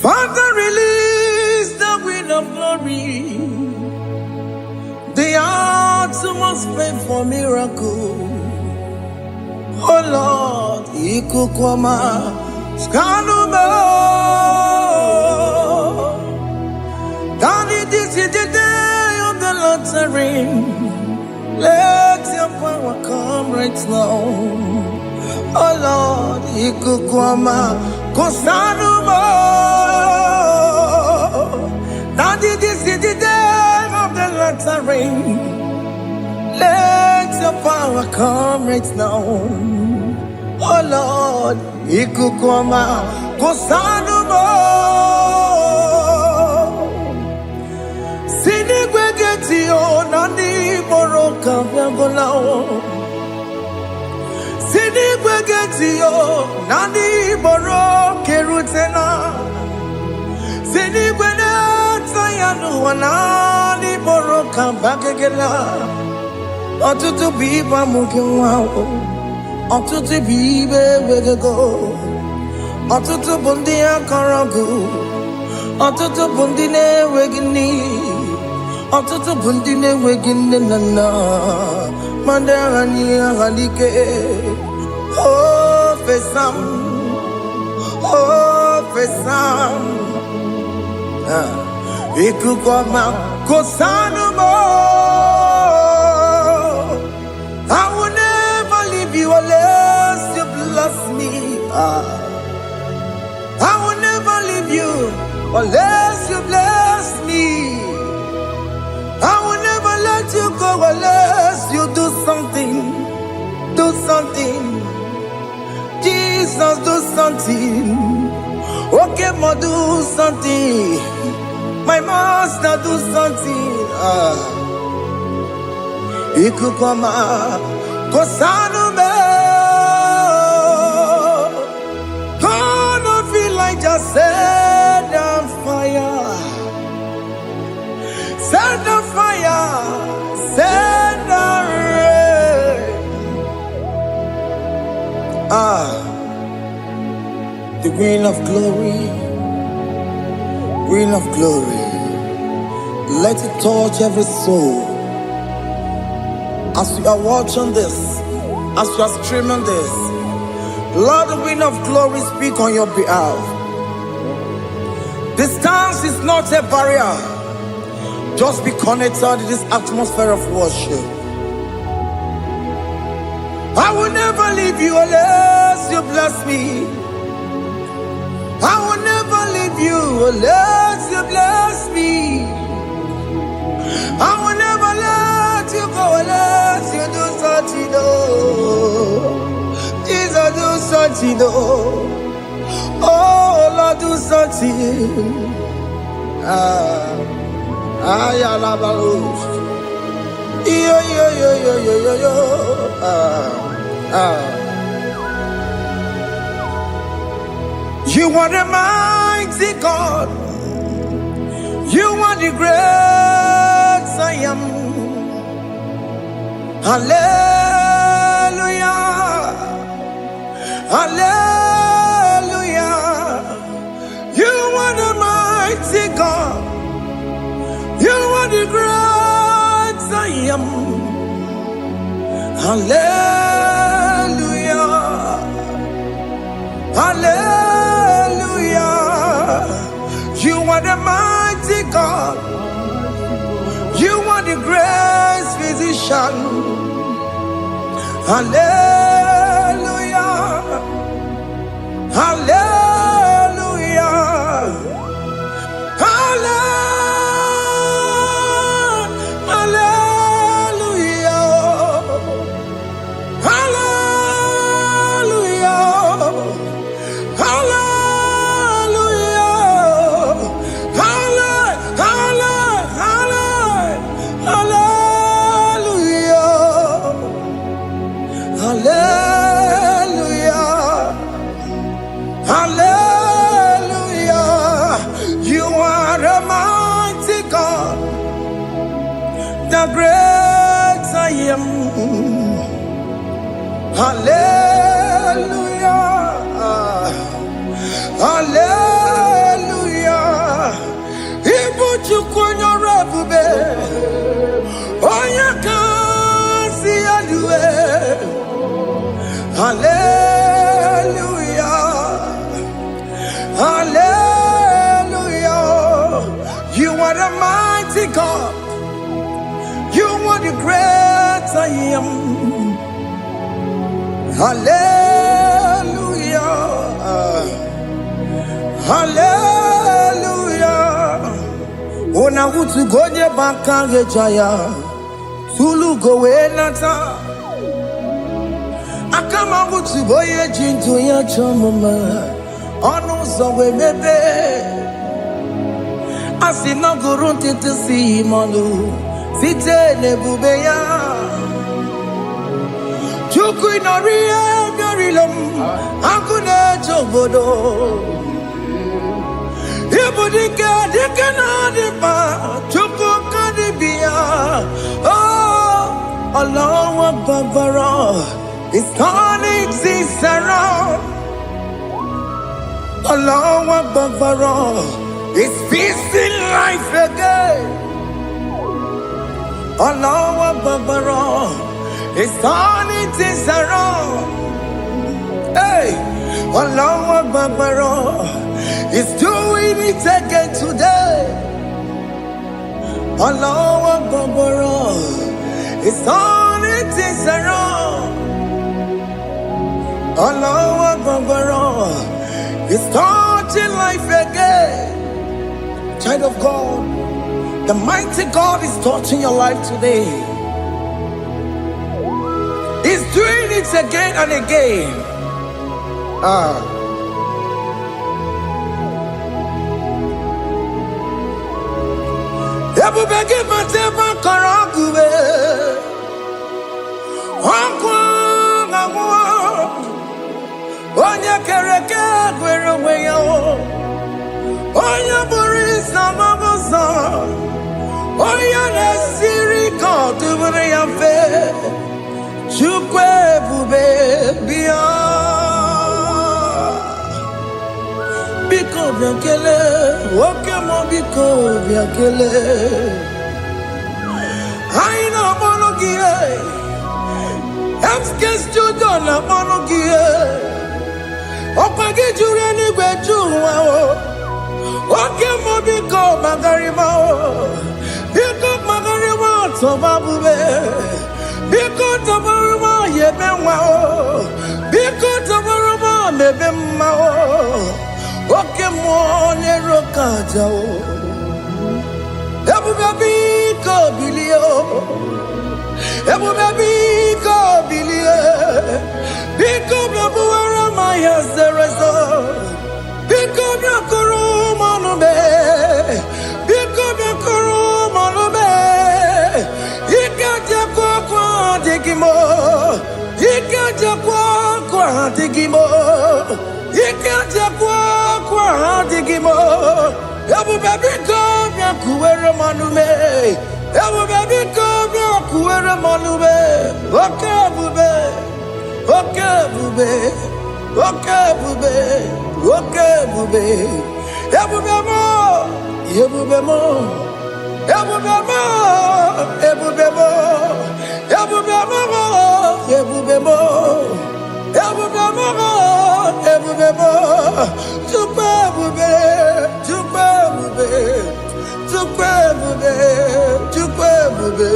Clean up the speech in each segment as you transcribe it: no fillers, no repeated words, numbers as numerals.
Father, release the wind of glory. The hearts must pray for miracle. Oh Lord, Ikukwama, Skanuma. Daddy, this is the day of the Lord's reign. Let your power come right now. Oh Lord, Ikukwama, Kosanuma. Daddy, this is the day of the Lord's reign. Let your power come right now. Oh Lord, Ikukwama, Kosanuma. Sinigwegetio, Nani Moroka, Yangolao. Sinigwegetio, Nani Moroke Rutena. Sinigwena, Tayanu, Nani Moroka, Bagagela. Otutu biba mukiwao, otutu bibe wegego, otutu bundi akaragu, otutu bundi ne wegini, otutu bundi ne wegini nana, mandarani halike, oh fesam, Ikukwama kosanuma. I will never leave you unless you bless me. I will never leave you unless you bless me. I will never let you go unless you do something. Do something. Jesus, do something. Okay, ma, do something. My master, do something. Ikukwama, Kosanume. Gonna feel like just set on fire. Set on fire. Set on rain. The green of glory. Green of glory. Let it touch every soul. As you are watching this, as you are streaming this, Lord, the wind of glory speak on your behalf. Distance is not a barrier. Just be connected to this atmosphere of worship. I will never leave you unless you bless me. I will never leave you unless you bless me. I will never let you go unless you do something. Jesus, do something. Oh Lord, do something. Ayalabalos. Yo. You are the mighty God. You are the great I am. Hallelujah. Hallelujah. You are the mighty God. You are the great I am. Hallelujah. Hallelujah. You are the mighty God. You are the great physician. Hallelujah. Hallelujah. The great I am. Hallelujah. Hallelujah. Hallelujah. Hallelujah. Ona utu gonye bakange jaya. Tulu gowe nata. Akama utu boye jinto ya chomama. Ono zowe mebe. Asina gurunti tisi manu. Site nebubeya. Chuku inoria garilum. Akune chobodo. Ibudika dikana dipa. Chuku kadibia. Oh, Allah Babara. It's turning things around. Allah Babara. It's feasting life again. Allah Babara. It's turning things around. Hey, Allah Babara. It's doing it again today. Allah Babara. It's turning things around. Allah Babara. It's touching life again. Child of God, the mighty God is touching your life today. He's doing it again and again. Ebubege mateba karagube. Onya kereke gwerewe yo. Onya burisa mabosa. Onya nesiri kotubure ya fe. Chukwe bube biya. Biko biakele. Woke mo biko biakele. Aina monogie. Emskes judona monogie. Opage jure ni gwejuwa o. Oke mo biko magarima o. Biko magarima tobabube. Biko tobaruma yebenwa o. Biko tobaruma mebemma o. Oke mo nero kaja o. Ebube biko bilio. Ebube biko bilie. Biko bebuara maya zerezo. Biko biakuru manube. Biko biakuru manube. Ikaja kwa digimo. Ikaja kwa digimo. Ikaja kwa digimo. Ebube biko biakuere manube. Ebube biko biakuere manube. Oke bube. Oke bube. Oke bube. Oke bube. Ebube mo. Ebube mo. Ebube mo. Ebube mo. Ebube mo. Ebube mo. Ebube mo. Ebube mo. Tukwe bube. Tukwe bube. Tukwe bube. Tukwe bube.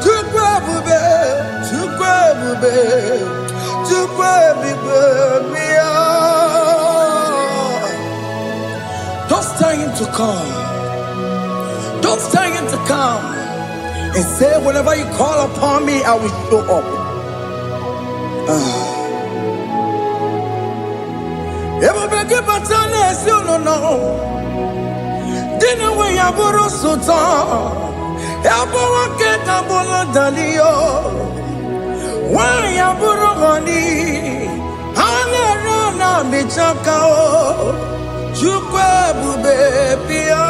Tukwe bube. Tukwe bube. Tukwe bube. Don't tell him to come. Don't tell him to come. And say, whenever you call upon me, I will show up. Everybody but honest, you don't know. Dinner way I borrow so tall. Elbow get a bullet dalio. Why I borrow money? I'll run on me chakao. Chukwe bube pia.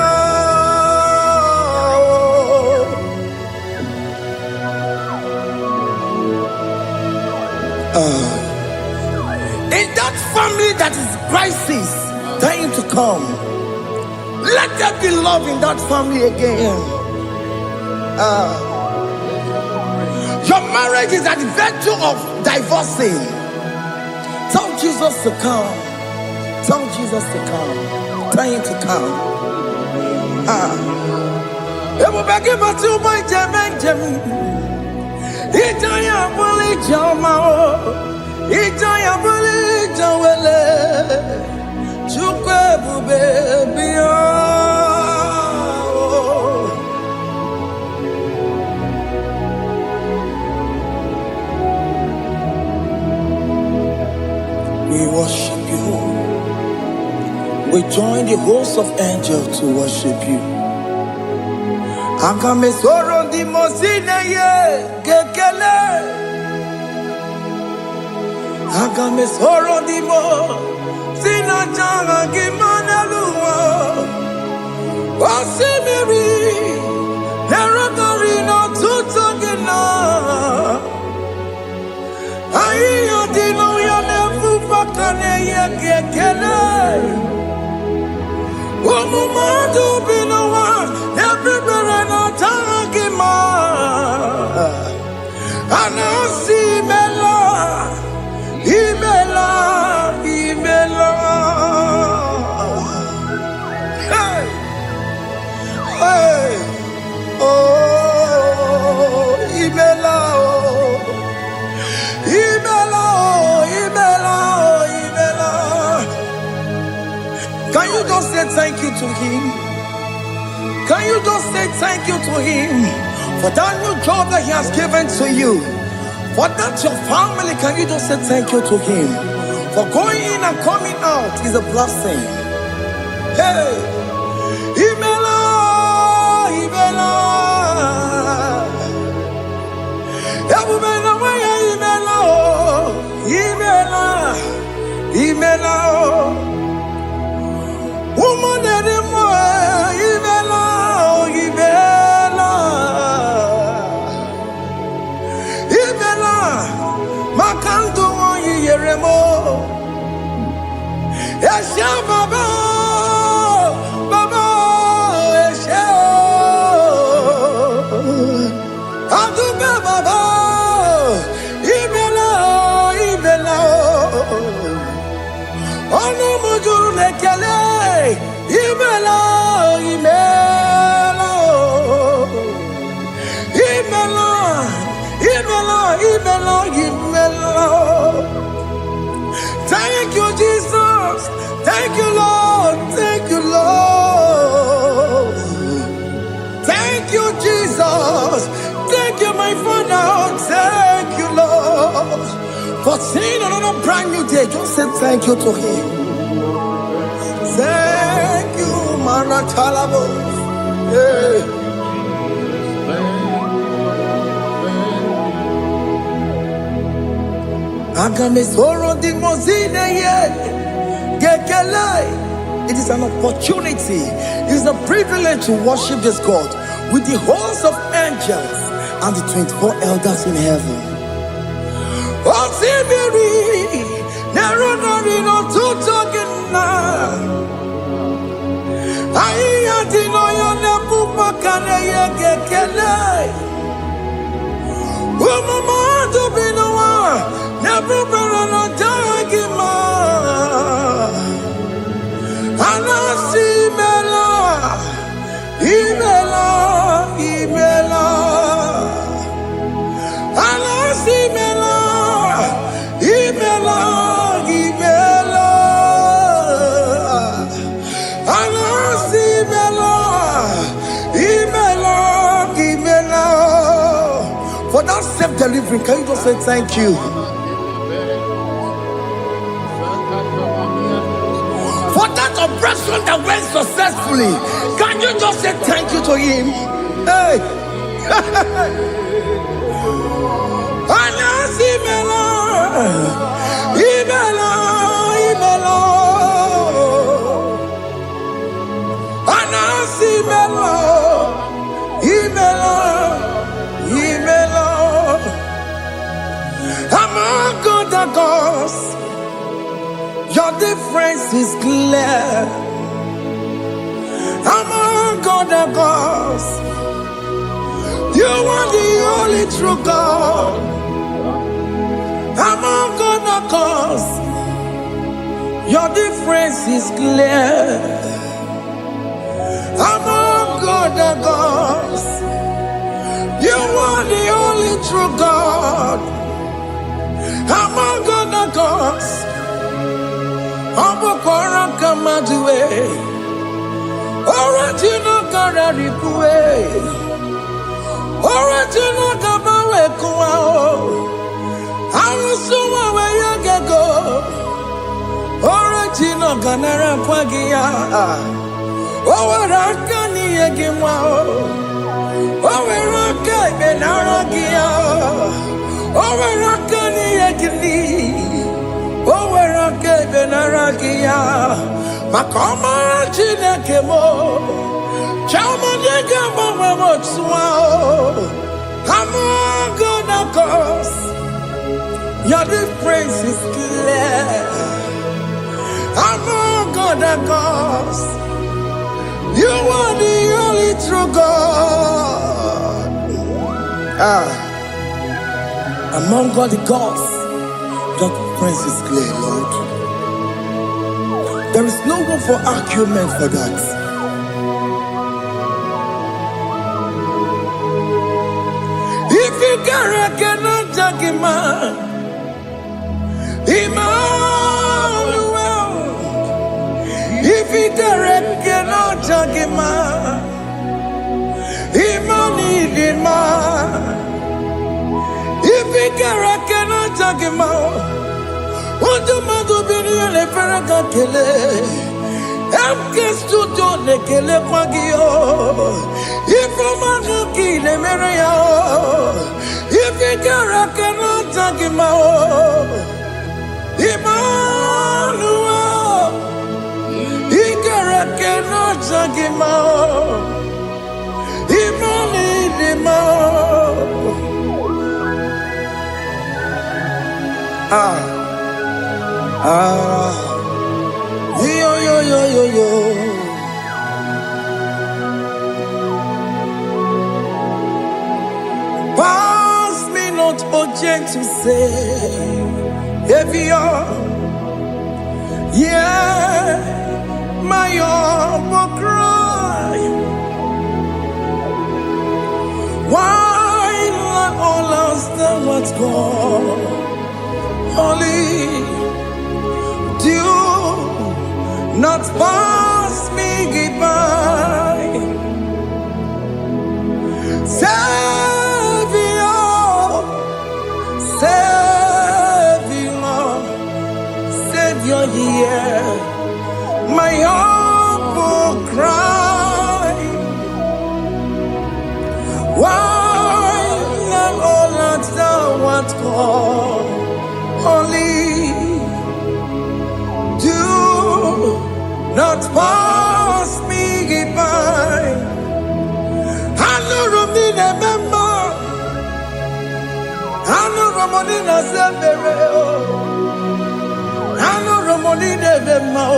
In that family that is crisis, time to come. Let there be love in that family again. Your marriage is at the verge of divorcing. Tell Jesus to come. Tell Jesus to come. Tell him to come. It will be given to my Jemen. Itaya Bully Jama. Ijaya buli jawele, chukwe bube biya. We worship you. We join the host of angels to worship you. Akame soro di mosine ye kekele. Akame soro di mo sina changa kimana luwa. Wasimiri nerotori no tutogina. Ayo dino ya nefu fakane ye kekele. Omumadu binowa everybody no tangima. Anasi mela, imela, imela. Hey, hey, oh, imela, oh, imela, oh, imela, oh, imela. Can you just say thank you to him? Can you just say thank you to him for that new job that he has given to you? For that your family, can you just say thank you to him? For going in and coming out is a blessing. Hey, Imela, Imela, Imela, Imela, Imela, woman anymore, Imela, Imela, Imela, Makanto Yeremo, Esha Baba, Baba, Esha, Aduba Baba, Imela, Imela. Ono mujuru lekele, imela, imela, imela, imela, imela, imela. Thank you, Jesus. Thank you, Lord. Thank you, Lord. Thank you, Jesus. Thank you, my Father. Thank you, Lord. For seeing another brand new day, just say thank you to him. Thank you, Manatalabo. Yeah. It is an opportunity, it is a privilege to worship this God with the host of angels and the 24 elders in heaven. Osimiri, neronari no tutogina. Ayati no yone pupakane yekekele. Umamadu binowa, nebubera no jagima. Anasi mela, imela, imela. Anasi mela. Imela, Imela, Anasi Imela, Imela, Imela. For that self-delivery, can you just say thank you? For that operation that went successfully, can you just say thank you to him? Hey. Anasi Imela. Imela, Imela, Anasi Imela, Imela, Imela. Among other gods, your difference is clear. Among other gods, you are the only true God. Among other gods, your difference is clear. Among other gods, you are the only true God. Among other cause. Abokora Kamadue. Original Kararipue. Original Kabawe Kuao. Arusuma where you go. Original Ganara Kwagia. Owarakani Egimao. Owaraka Benaragia. Owarakani Egini. Owaraka Benaragia. Makoma Chinekemo. Chamanega Mamamotswao. I'm gonna cause. Your difference is clear. I'm gonna cause. You are the only true God. Among all the gods, your difference is clear, Lord. There is no room for argument for that. If you cannot judge him, Emmanuel. If you cannot judge him, Emmanuel. If you cannot judge him, what do you do? Be the Ferraga Kele. I'm guest to do the Kele Pagio. If I'm a key, the Maria. If you cannot judge him, Emmanuel. If you cannot judge him, yo. Pass me not object to say, if you're, yeah, my humble cry. Why let all us know what's gone? Only do not pass me by. Savior, hear my humble cry. Why not all that thou art called? Only do not pass me by. I know Romina member. I know Romonina Zembere. I know Romonina member.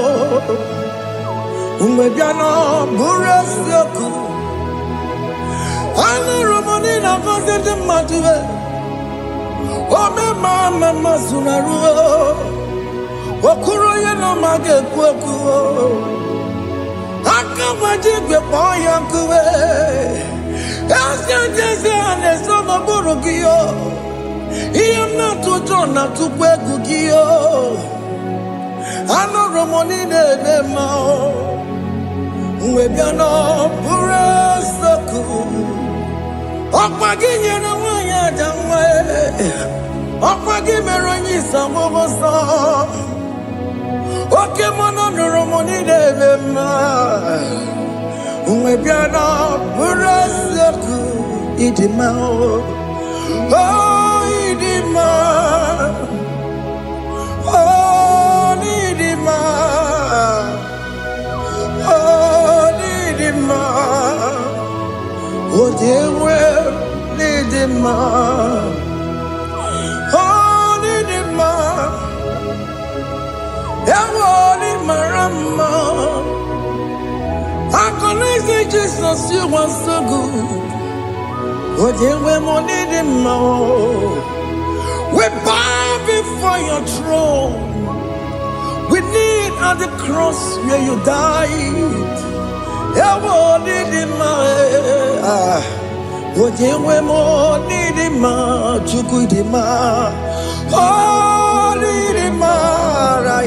Umebiano Burasioku. I know Romonina Vazende Matue. Oh, mama Sunaru. Okuro no mage kweku. Akamajigwe poyankuwe. Askanjese anesono burugio. Iyamna tutona tukwegugio. Ano Romonine bemao. Uwebiano burasoku. Okwaginye na wanya jamwe. Okwagimeronyi samobosa. Oke mono Romoni devema. Umebiana burasoku idimao. Oh idima. Oh idima. Oh idima. Oh dewe idima. Oh idima. Yawoni marama. I connect Jesus, you are so good. Oh, dear, we need him more. We bow before your throne. We need at the cross where you died. Yawoni him more. Oh, dear, we need him more. Chukudima. Oh, need him. Oh,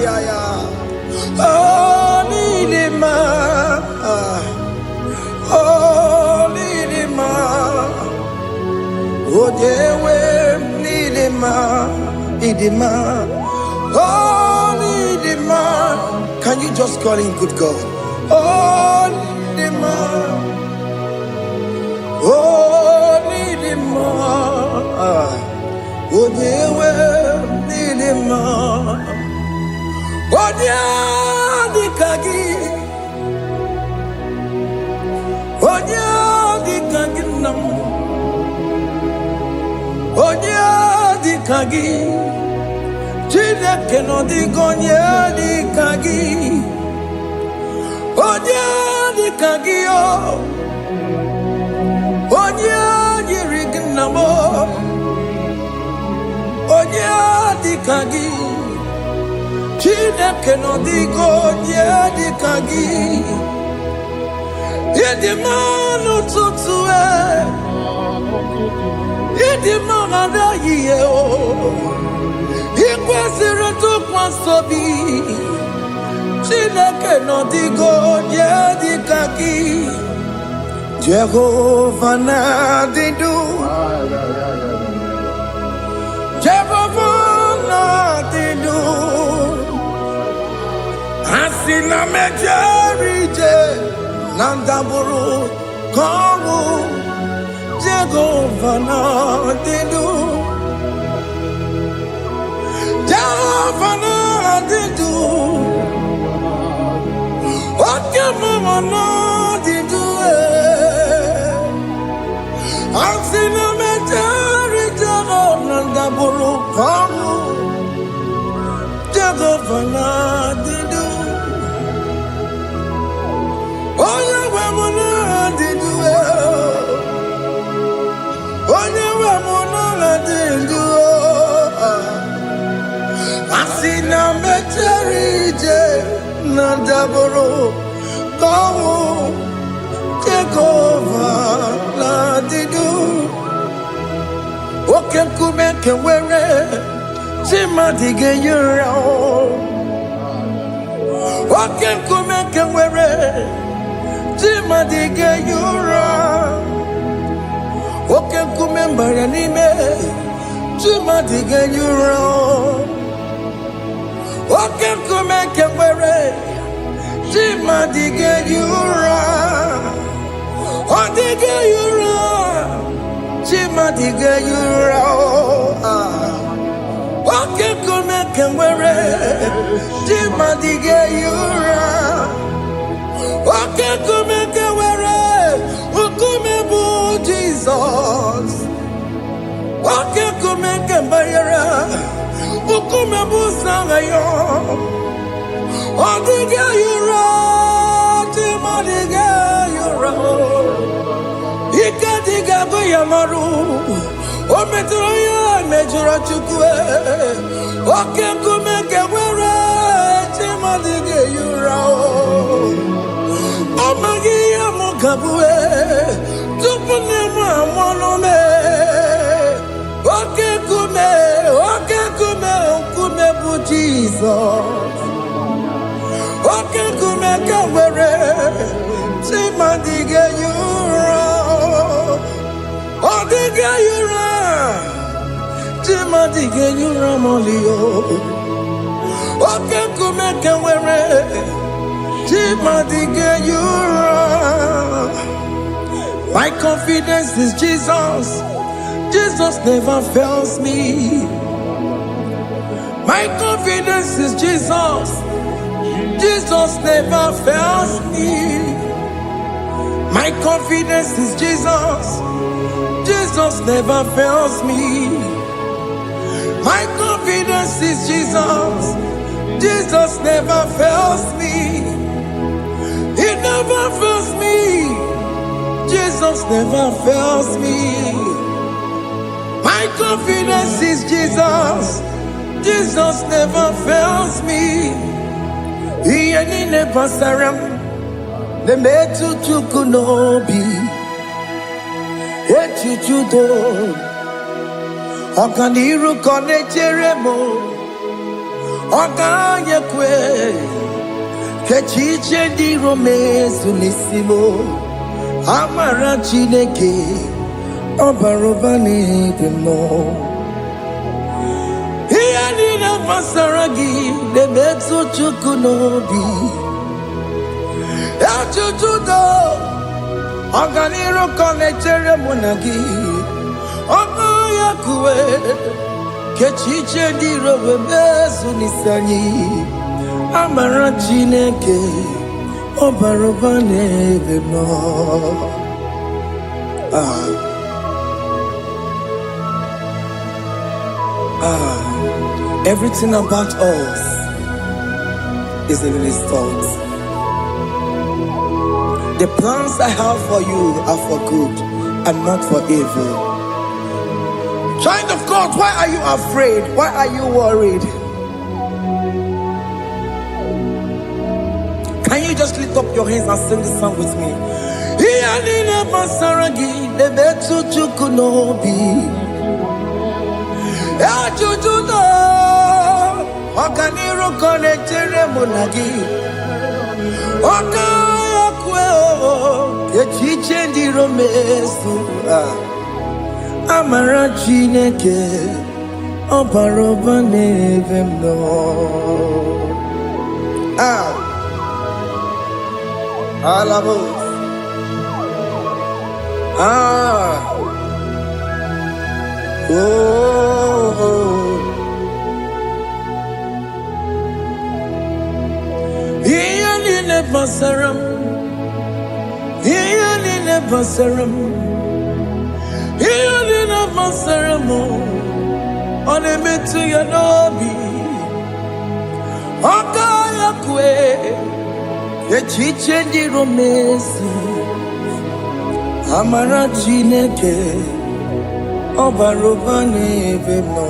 Nilima. Oh, Nilima. Oh, Dewe, Nilima. Idima. Oh, Nilima. Can you just call him good God? Oh, Nilima. Oh, Nilima. Oh, Dewe, Nilima. Onya dikagi, onya dikagi nam, onya dikagi, chile keno digonya dikagi, onya dikagi yo, onya yirignamo, onya dikagi. Chineke no digo di kagi Yedi manu tutue Yedi magada yiye o Ikwesire tukwa sobi Chineke no digo di kagi Jehovah na didu Jehovah na didu Asina mejerije Nandaburu Kongu Jehovah na didu Jehovah na didu Oke mama na didu Asina mejerije Nandaburu Kongu Jehovah na didu Asina mecherije Nandaburu Kongu Jehovah na didu Oke kumeke were Chimadige yura Oke kumeke were Chimadige yura Oke kumembara nime Chimadige yura Oke kumeke were Chimadige yura Odige yura Chimadige yura Oke kumeke were Chimadige yura Oke kumeke were Ukumebu Jesus Oke kumeke bayara Ukumebu sangayo Odige yura Chimadige yura Ikadiga goyamaru Ometroya mejura chukwe Oke kumeke were Chimadige yura Omagiya mukabwe Tupune mwamonome Oke kume bu Jesus Oke kume kawere Chimadige yura Odige yura Chimadige yura molio Oke kume kawere Chimadige yura My confidence is Jesus. Jesus never fails me. My confidence is Jesus. Jesus never fails me. My confidence is Jesus. Jesus never fails me. My confidence is Jesus. Jesus never fails me. He never fails me. Jesus never fails me. My confidence is Jesus. Jesus never fails me. He any never saram. The metu tukunobi. Echuchudo. Okaniru kone cheremo. Oganye kwe kechiche di romezu nisimo amara Chineke obaroba n'edemo ihe niile gbasara gị na-emetụ Chukwu n'obi echujudo ọganiru ka ọ na-echere mụ na gị oganye kwe kechiche di romezu nisani amara Chineke obaroba n'edemo. Everything about us is in His thoughts. The plans I have for you are for good and not for evil. Child of God, why are you afraid? Why are you worried? Can you just lift up your hands and sing this song with me? Ọganiru ka na-echere mụ na gị Oganye kwe echiche ndị romezu amara Chineke ọbaroba n'ebe m nọ. Alabos. Basaram, Yalina Basaram, Yalina Basaram, on a metu Yanobi, Oganye kwe, echiche ndị romezu, amara Chineke, obaroba n'ebe m nọ.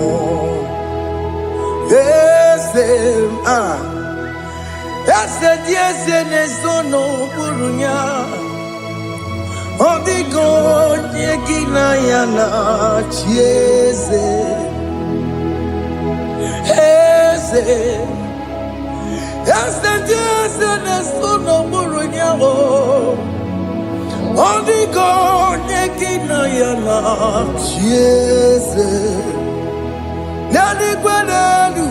Ese dieze nezono burunya Odigo nyegina yana chieze Ese dieze nezono burunya Odigo nyegina yana chieze Nani gwenelu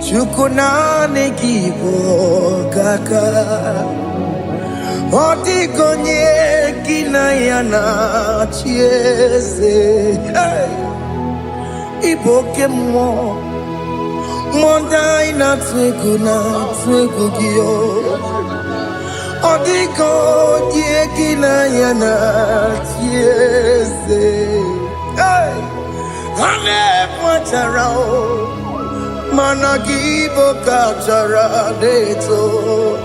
Chukuna negibo kaka Odigonye gina yana chieze Iboke mo Monda ina twegu giyo Odigonye gina yana chieze Ane mwacharao Mana gibo kachara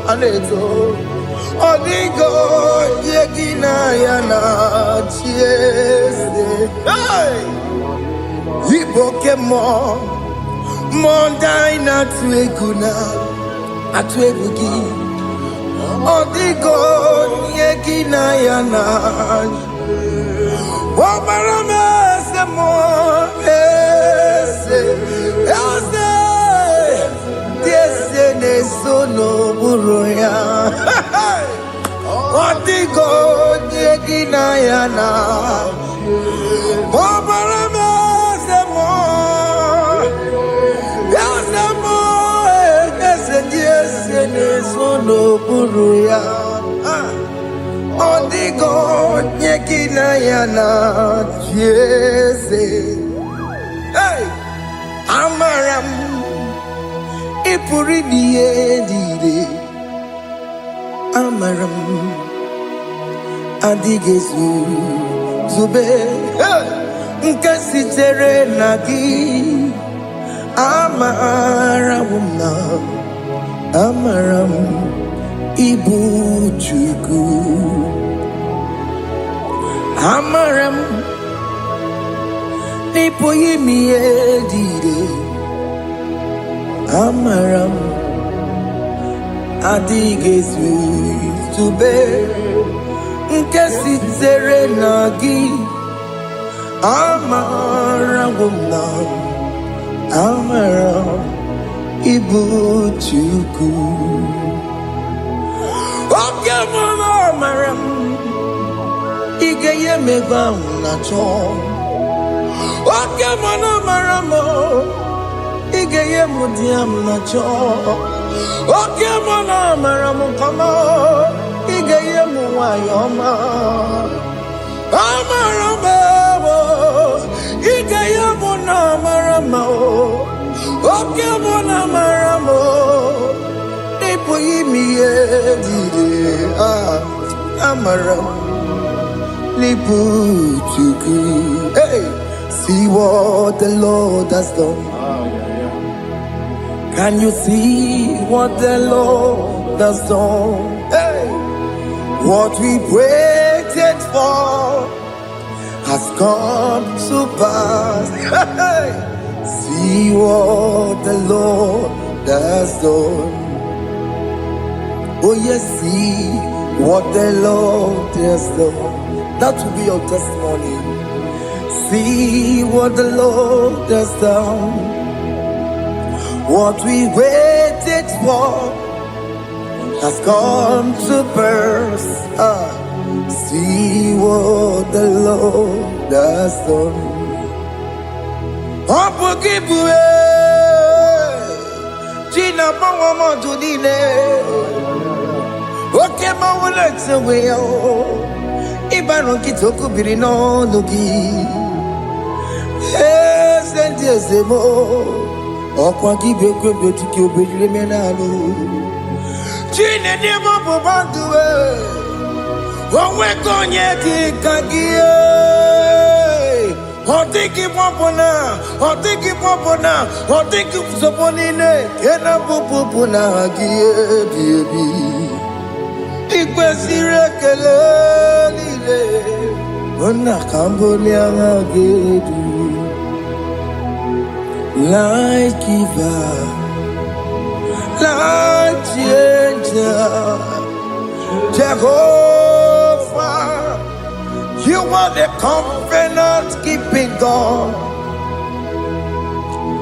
aneto Odigo yegina yana chiese Iboke mo Monda ina atwegu gi Odigo yegina yana Wamarame se mo Sono buruya Odigo nyegina yana Bobarame semo Yasemo Ese sono buruya Odigo nyegina yana Jese Amaram Ipuri diye Amaram Adigezu Zube Nkasi tere nagi Amaram Ibu Chukwu Amaram Nipoyi miye Amaram Adigezu Zube Nkasi tere nagi Amaram amara ibu chuku. Oke mama amara ige ye meba na cho. Oke mama amara mo ige ye mudiam na cho. Oke mama amara mo kama ige ye muwayoma. Amara mo ige ye muna amara mo. Oke mama amara mo ipo yimi ye dide amara lipu chuku. Hey, see what the Lord has done. Can you see what the Lord has done? Hey, what we waited for has come to pass. Hey, see what the Lord has done. Oh yes, see what the Lord has done. That will be your testimony. See what the Lord has done. What we waited for has come to pass. See what the Lord has done. Gina Mama Judine. Okay, Mama, let's away. Ibaron Kitoku Birino Nugi. Yes, and yes, more. Okwagi beko betiki obedile menalo. Chine de mobo banduwe. Onwe konye ki kagie. Otiki popona, otiki soponine. Kena popona gie biebi. Ikwe sirekele lile. Ona kamboli angagedu. Light giver, light changer, Jehovah, you are the covenant keeping God,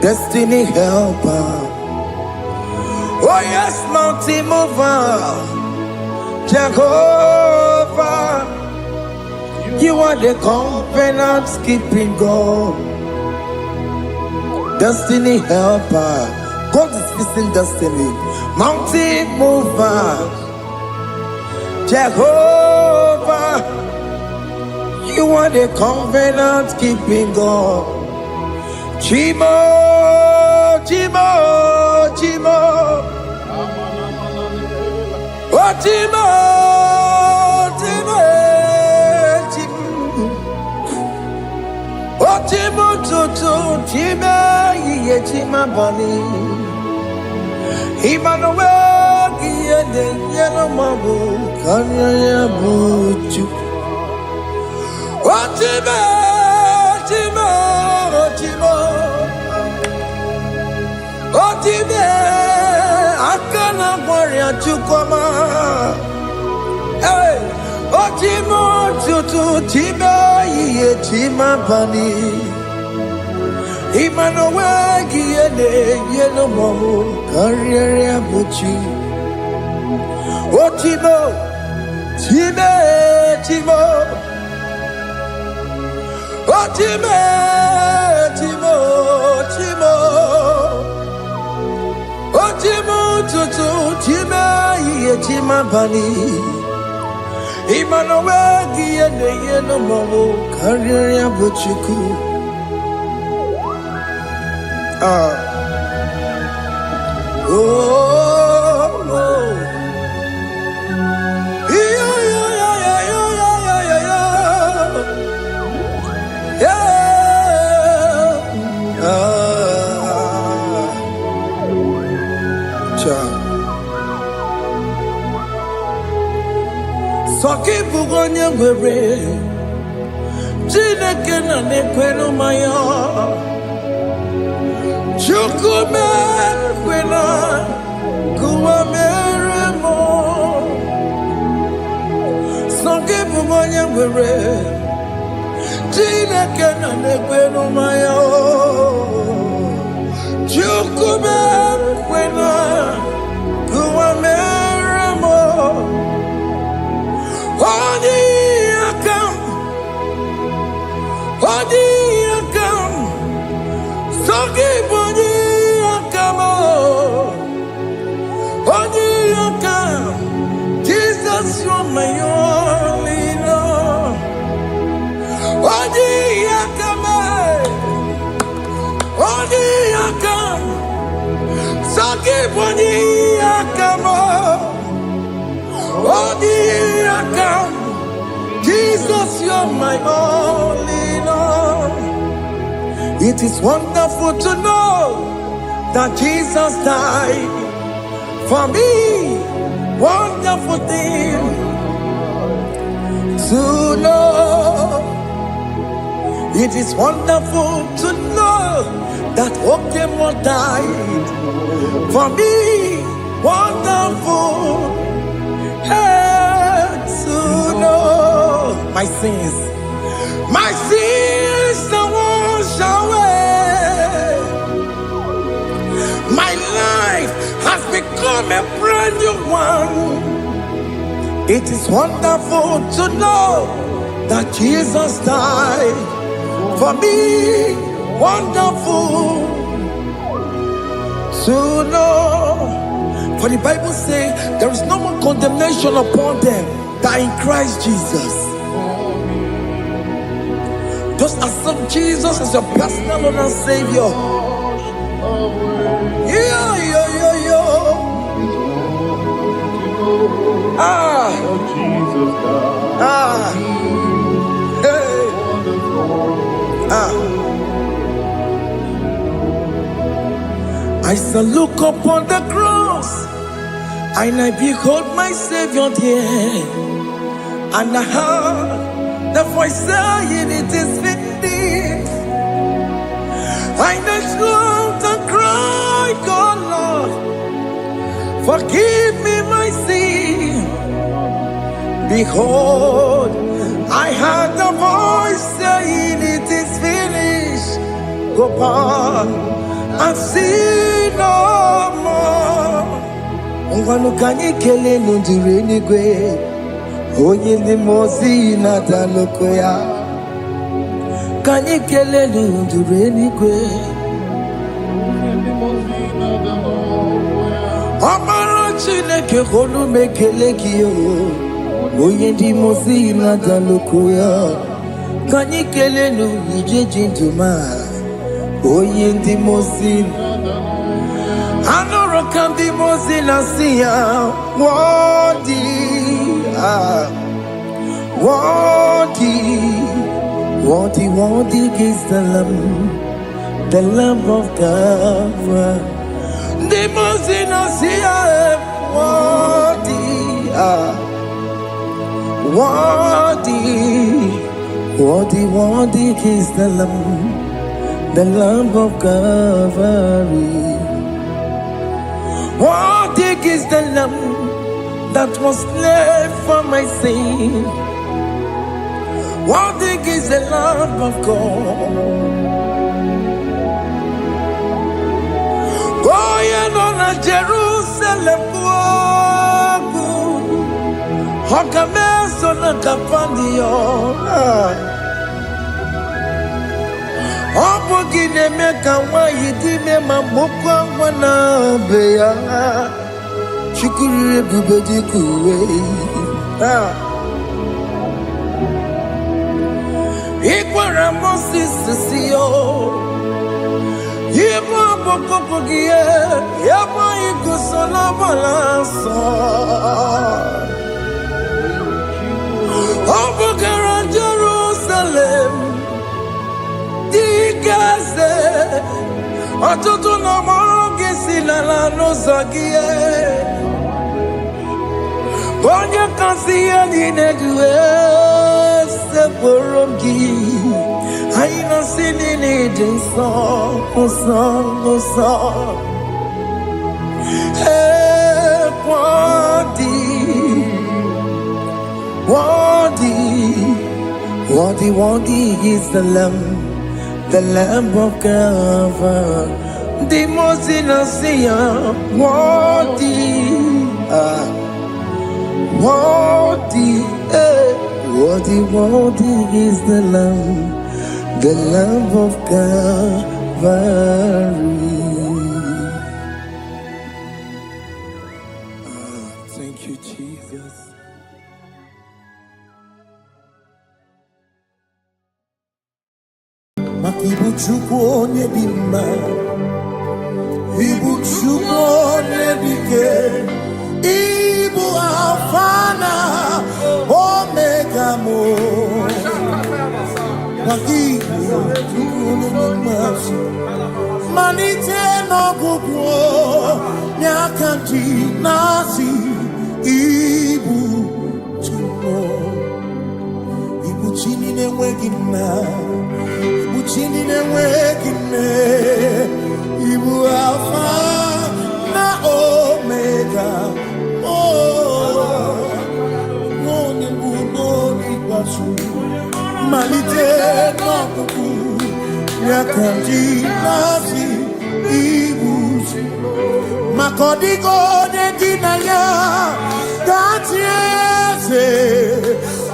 destiny helper. Oh yes, mountain mover, Jehovah, you are the covenant keeping God. Destiny helper, God is fixing destiny. Mountain mover, Jehovah, you are the covenant keeping God. Chimo, Chimo, Chimo, oh Chimo, Chimo, Chimo, oh Chimo, Chimo, Chimo. Chima bani Emmanuel Giyende Yellow Mabu Kanya Buchu. Chima, Chima, Chima, Chima, Akana Warrior Chukoma. Hey, Chima, Chutu, Chima, Chima bani. Emmanuel Giyende Yellow Mabu Kanya Buchu. Chima, Chima, Chima. Chima, Chima, Chima. Chima, Tutu, Chima, Chima Bani. Emmanuel Giyende Yellow Mabu Kanya Buchu. Oh, oh, yeah, yeah, yeah, yeah, yeah, yeah, yeah, yeah. Soki bugonye gwere, Chineke na nekwenu maya. Chukume kwena kuwa meremo. Soki bugonye gwere, Chineke na nekwenu maya. Jesus, you're my only Lord. Odi yakame, Odi yakam, Saki Odi yakamo, Odi yakam. Jesus, you're my only Lord. It is wonderful to know that Jesus died for me. Wonderful thing to know. It is wonderful to know that Okemo died for me. Wonderful to know. My sins are washed away. My life has become a brand new one. It is wonderful to know that Jesus died for me. Wonderful to know. For the Bible says there is no more condemnation upon them that in Christ Jesus. Just accept Jesus as your personal Lord and Savior. I shall look upon the cross, and I behold my Savior there, and I heard the voice saying, "It is finished." I knelt and cried, "God, Lord, forgive me my sin." Behold, I heard the voice saying, "It is finished. Go back and sin no more." Ungwanu kanyi kele nundure nigwe, onye ndi mozi na daloko ya. Kanyi kele nundure nigwe, Amara Chineke holu mekele kiyo, onye ndi mozi na daloko ya. Kanyi kele nundure jintuma, onye ndi mozi. Anoro kandi mozi na siya, worthy, worthy, worthy is the Lamb of God. The mozi na siya, worthy, worthy is the Lamb of Calvary. Worthy is the Lamb that was slain for my sin. Worthy is the Lamb of God. Going on a Jerusalem walk, Hokames on a Capandio. Obogine meka wa yidime mamokwa wana beya. Shukuru bubedi kuwe. Ikwara Moses siyo. Yebo bokopogie. Yebo igusola balanso. Obogara Jerusalem. Digaze. Atutu na moge silala no zagie. Bonye kansiye dinedue se borogi. Aina sinini jinso osa. Hey, worthy is the Lamb of God. The most innocent, worthy is the Lamb of Calvary. Thank you, Jesus. Makibu chukwo nyedima, ibu chukwo nyedike, ibu afana omega mo. Makibu chukwo nyedima, manite no gugwo nyakanti nasi, ibu chukwo, ibu chini nemwegina. Chini nemwegine, ibu alpha na omega. Oh, noni noni basu, malite nokuku, nyakanti nasi ibu. Makodigo ne dinaya, gatiese.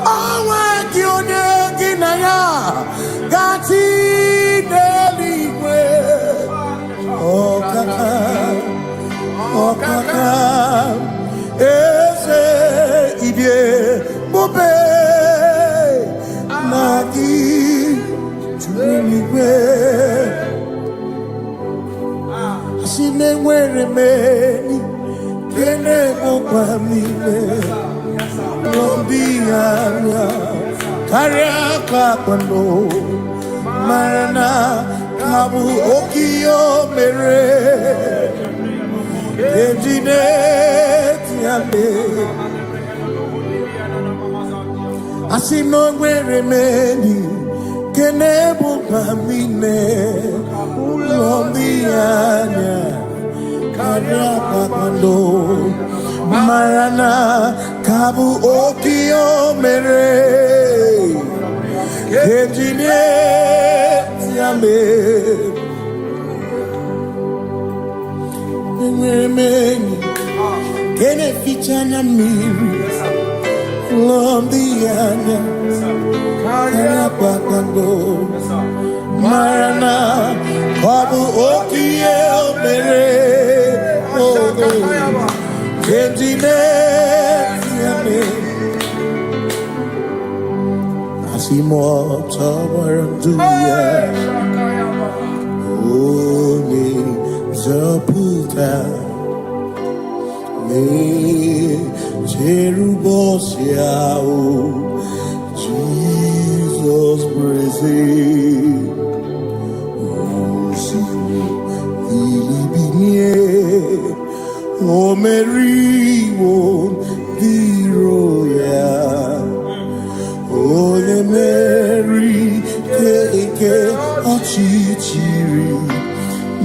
Awe kione dinaya, gati. Oh kaka, ese idie bobe nagi chuniwe. Asime mwere meni kene boba mine lombianya karia kakwano marana kabu okio mere. Asino nwere meni kenebu pamine ulombianya karia papando marana kabu okio mere ejine tiame. Meni kene fichana miri lombianya kaya pakando marana babu okie mere kentine tiame asimo tabaranduya oni zaputa me Jerubosia, Jesus praise. Oh, oh, Mary, oh, the royal, oh, the Mary, Keke, Achichiri,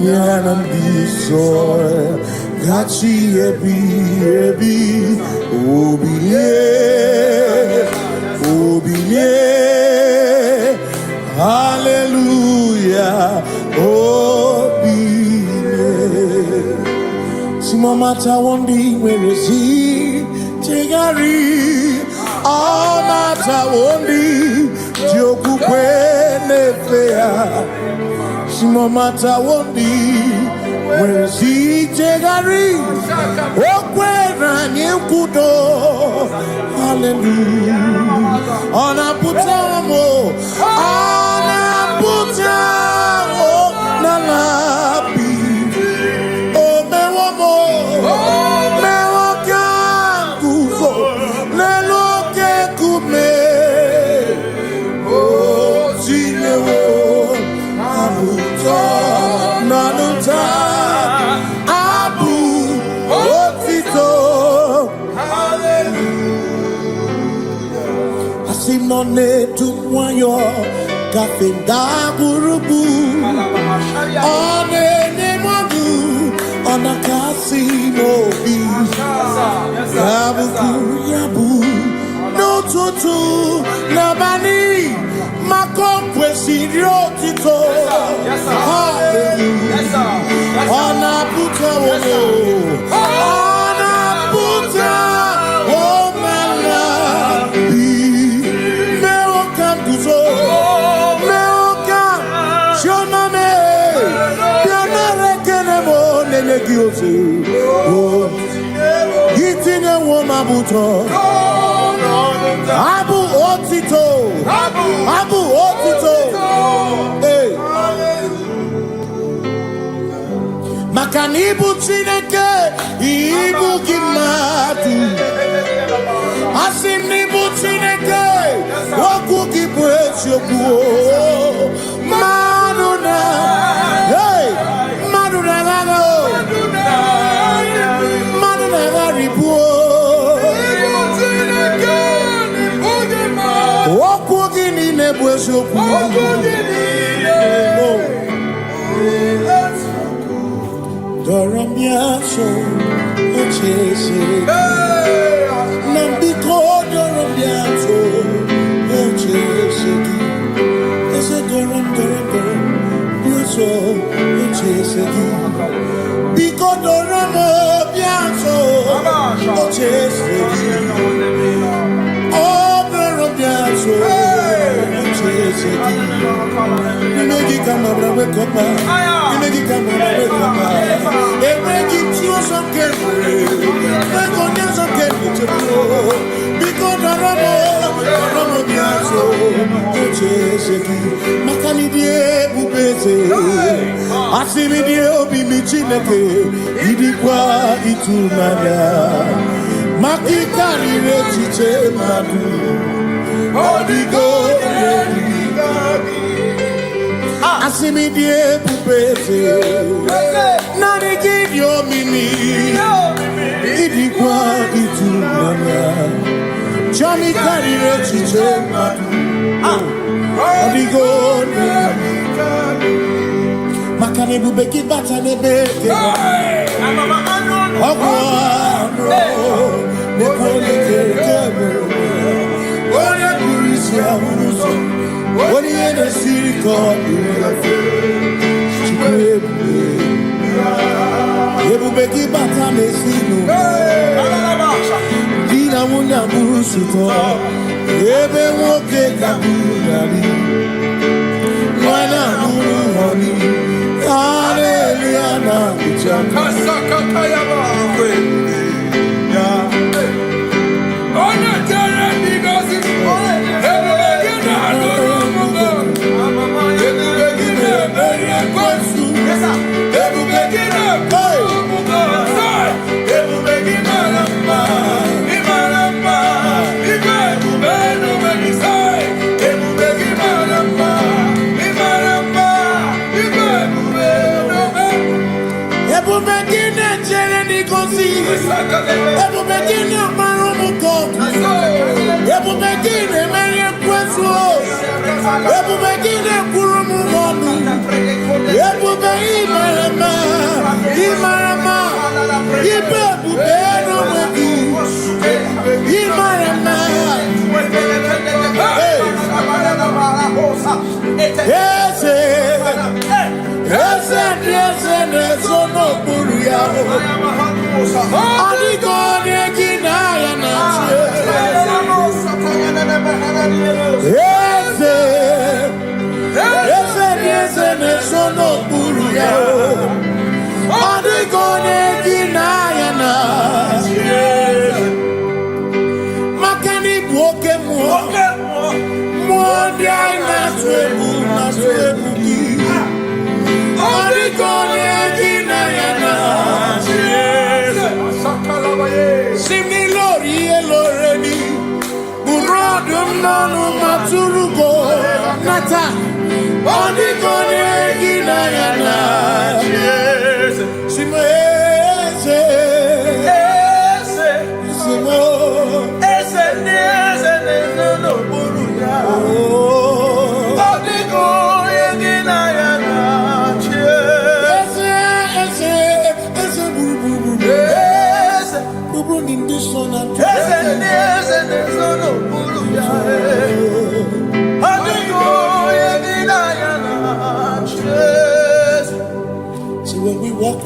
Yanam Bisor. Gachi ebi obilie, hallelujah, obilie. Simomata wondi werezi tegari, amata wondi jokukwe nefea. Simomata wondi werezi tegari, okwera nyekudo, hallelujah. Ona putamo, nalabi, o mewamo, mewakanguzo, leloke kume, o zinewo, abuto, nanuta. None to moyo kafenda burubu one nemodu ona kasino bi yabu no tutu nabani makompwe sirio tito hallelujah ona puta wono ona puta tinye woma buto. Abu otito. Abu otito. Hey. Makanibu Chineke, Ibu Kimatu. Asinibu Chineke, Waku Kibwesyoku. Maduna, hey, Maduna Gano, Maduna Garibu. Waku Gini Nebwesyoku. Doramiaso, Ochese, Nambiko Doramiaso, Ochese, Ese Doram, Biaso, Ochese, Biko Doramiaso, Ochese, Oh, Doramiaso, Ochese, Negi Kamabra, Wekopa, Negi Kamabra, Wekopa. Asimidie pupete, nani gidio mimi, idikwa itumana, chami karire chiche madu, odigo makane bubeki bata nebeke, ogwano, nekone kekebe, oye kurisi amuso. What you in the city called Ebubeki bata mesino Dina muna busuto Ebe woke kabudari Mwana muru honi Hallelujah na kuchaka Kasaka kayaba Ona tere nigosi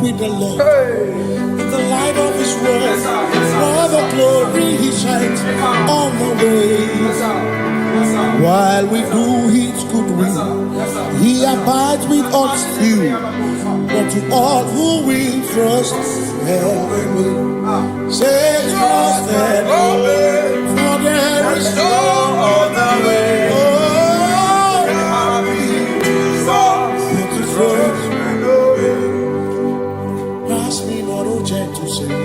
With the Lord, in the light of His word, for the glory He shines on the way. While we do His good will, He abides with us still. But to all who will trust Say trust and obey, for there is no other way. Oh, but to trust and obey. Pass me not a chance to say.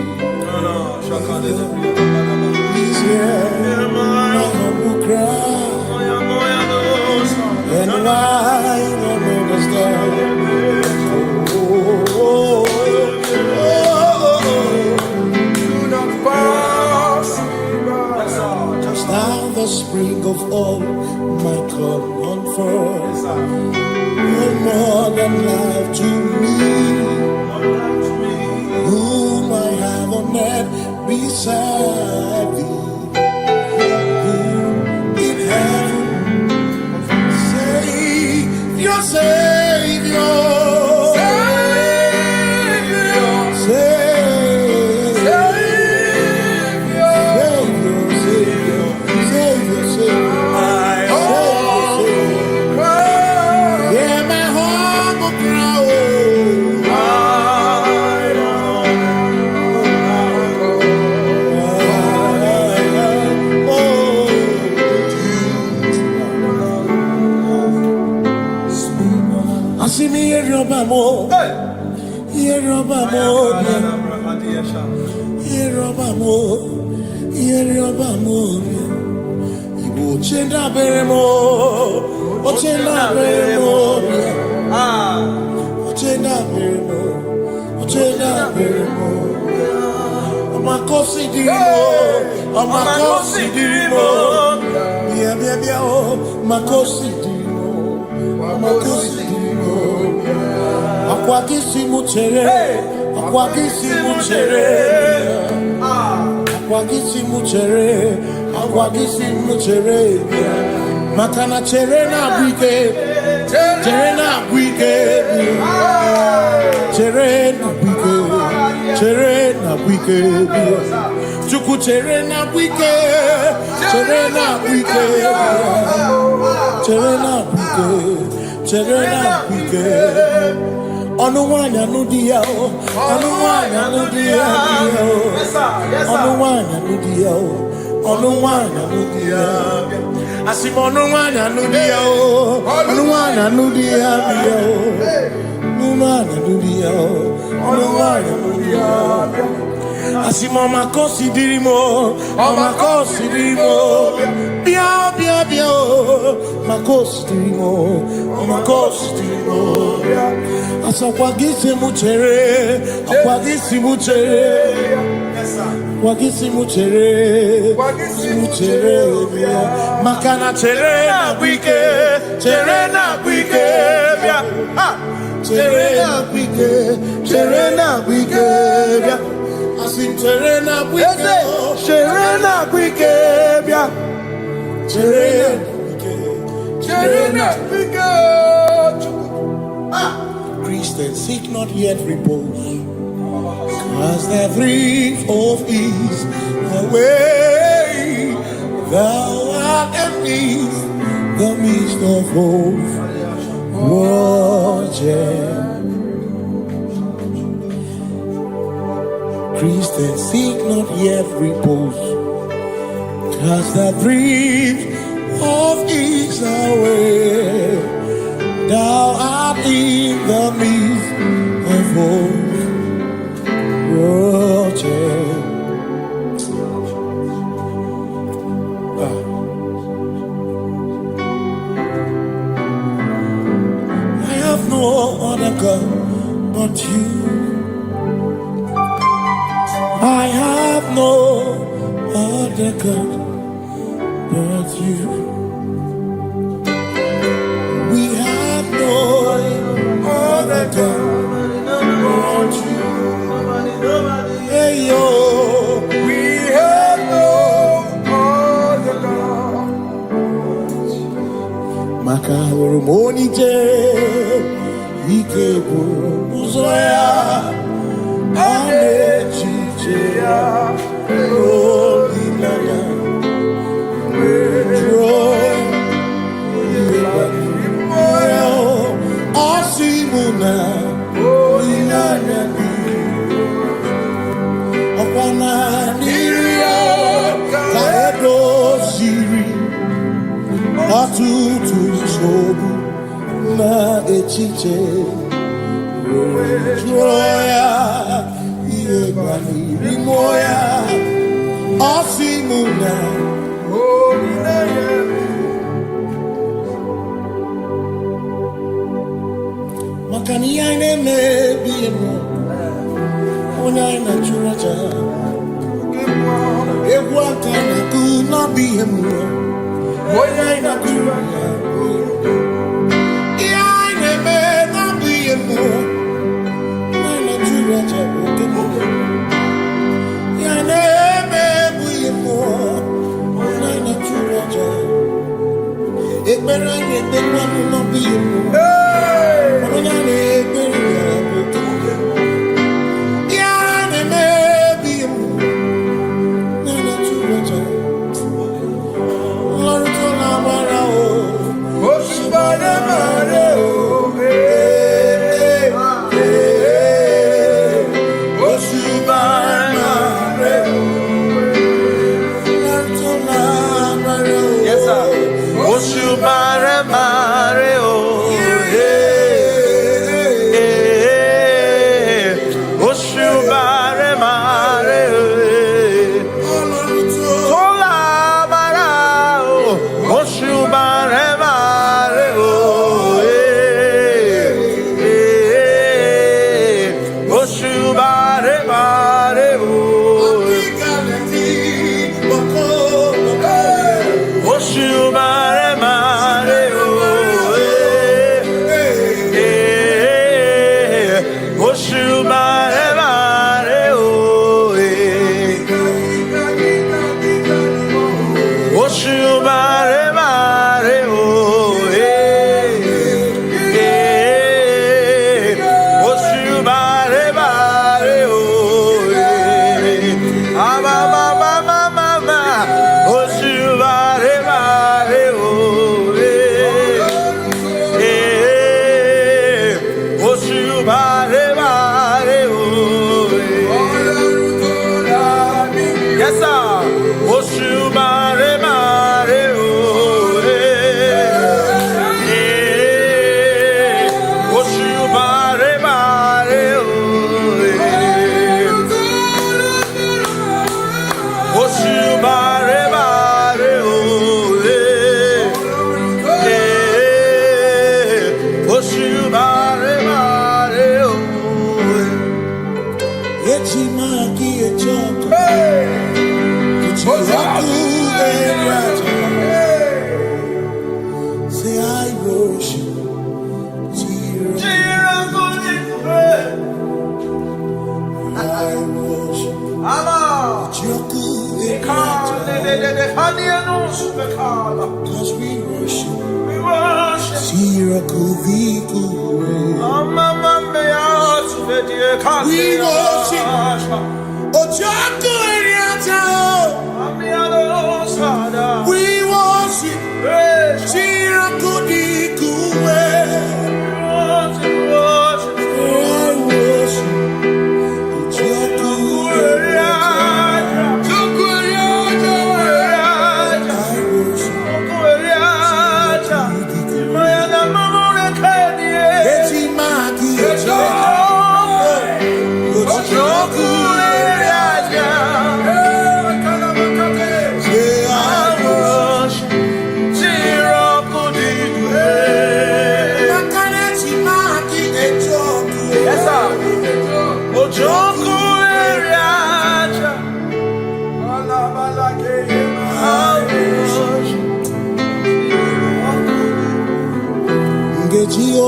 He's here, my humble cry, and why not understand? The spring of all my God unfurls, no more than life to me, whom I have on earth beside thee, in heaven, Savior, Savior, Makana cherena wike, cherena wike, cherena wike, cherena wike, chuku cherena wike, cherena wike, cherena wike, cherena wike. Onuwanya nudia, onuwanya nudia, onuwanya nudia, onuwanya nudia. Asim onuwanya nudia, onuwanya nudia, onuwanya nudia, onuwanya nudia. Asim omakosi dirimo, bia bia bia, makosi dirimo, omakosi dirimo. Asakwagisi muchere, akwagisi muchere, akwagisi muchere, muchere. Makana chere na wike, chere na wike, chere na wike, chere na wike. Asim chere na wike, chere na wike, chere na wike. Christians seek not yet repose, cause the brief of ease away. Thou art amidst the midst of hope. Christians seek not yet repose, cause the brief of ease away. Thou art in the midst of hope, Roger. I have no other God but you. I have no other God but you. Other God but you. Hey yo, we have no other God. Makahuru monite, ikebu uzoya, anechicheya, rolilaya, Watutu ichobu na echiche Joya Iebani Rimoya Osimuna Makani aine mebi emo Ona ina churaja Ewa kana kuna bi emo Ona ina churaja Iaine me na bi emo Ona ina churaja Iaine me bi emo Ona ina churaja Ekbera nye tekwa na bi emo Cause we worship,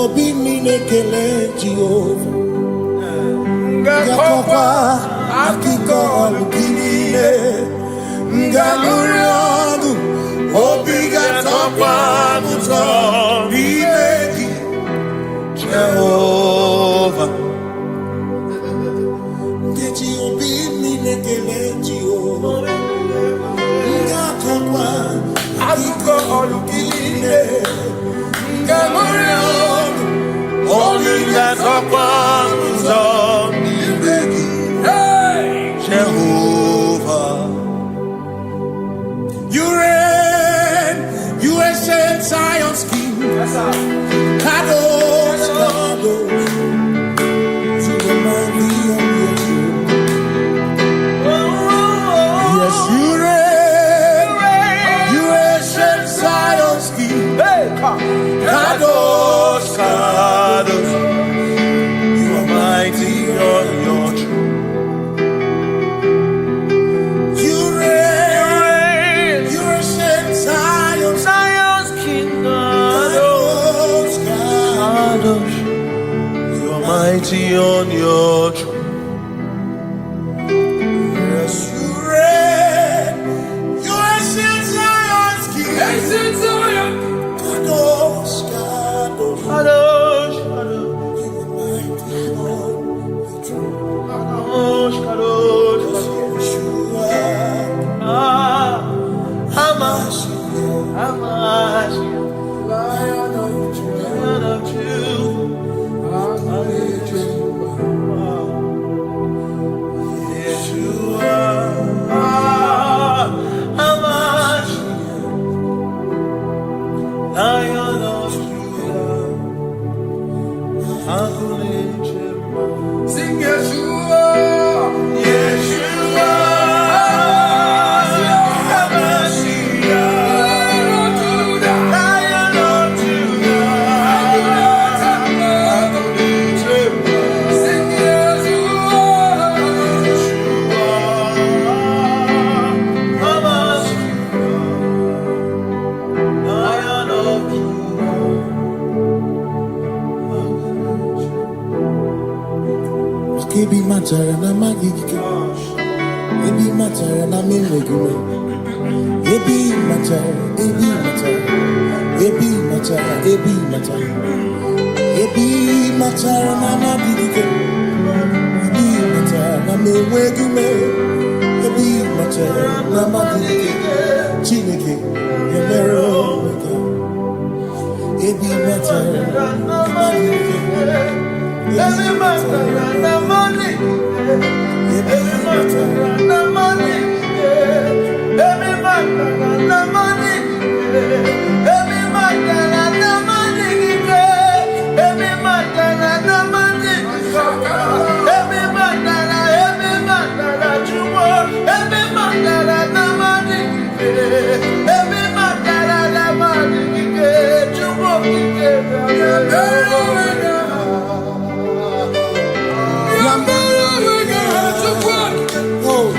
Obi mine kele Jehovah Ngakokwa akiko alukine Ngalurionu Obi gatokwa muto Bimeki Jehovah Ngeji Obi mine kele Jehovah Ngakokwa akiko alukine Ngalurionu Only that's upon Jehovah. You reign, you ascend Zion's King. Kadosh, Kadosh, you are mighty on your throne. Yes, you reign, you ancient Zion's King. Kadosh, Kadosh, you are mighty on your throne. You reign, you ancient Zion's King. Kadosh, Kadosh, you are mighty on your throne. Yes, you reign, you ancient Zion's King. Kadosh, Kadosh, Kadosh, you are mighty on your throne. Kadosh, Kadosh, Yeshua, Hamash, Lion of Judah, Lion of Judah, Yeshua, Hamash, Lion of Judah, sing Yeshua, Yeshua, Lion of Judah, sing Yeshua, Hamash, Lion of Kebi matara na magigike, ebi matara na memegume, ebi matara, ebi matara, ebi matara, ebi matara, ebi matara na magigike, ebi matara na memegume, ebi matara na magigike, Chineke, emero weka, ebi matara na magigike. Every matter na money, every matter na money, every matter na money, every matter na money, every matter na money, every matter na jumo, every matter na money, every matter na money, jumo Oh,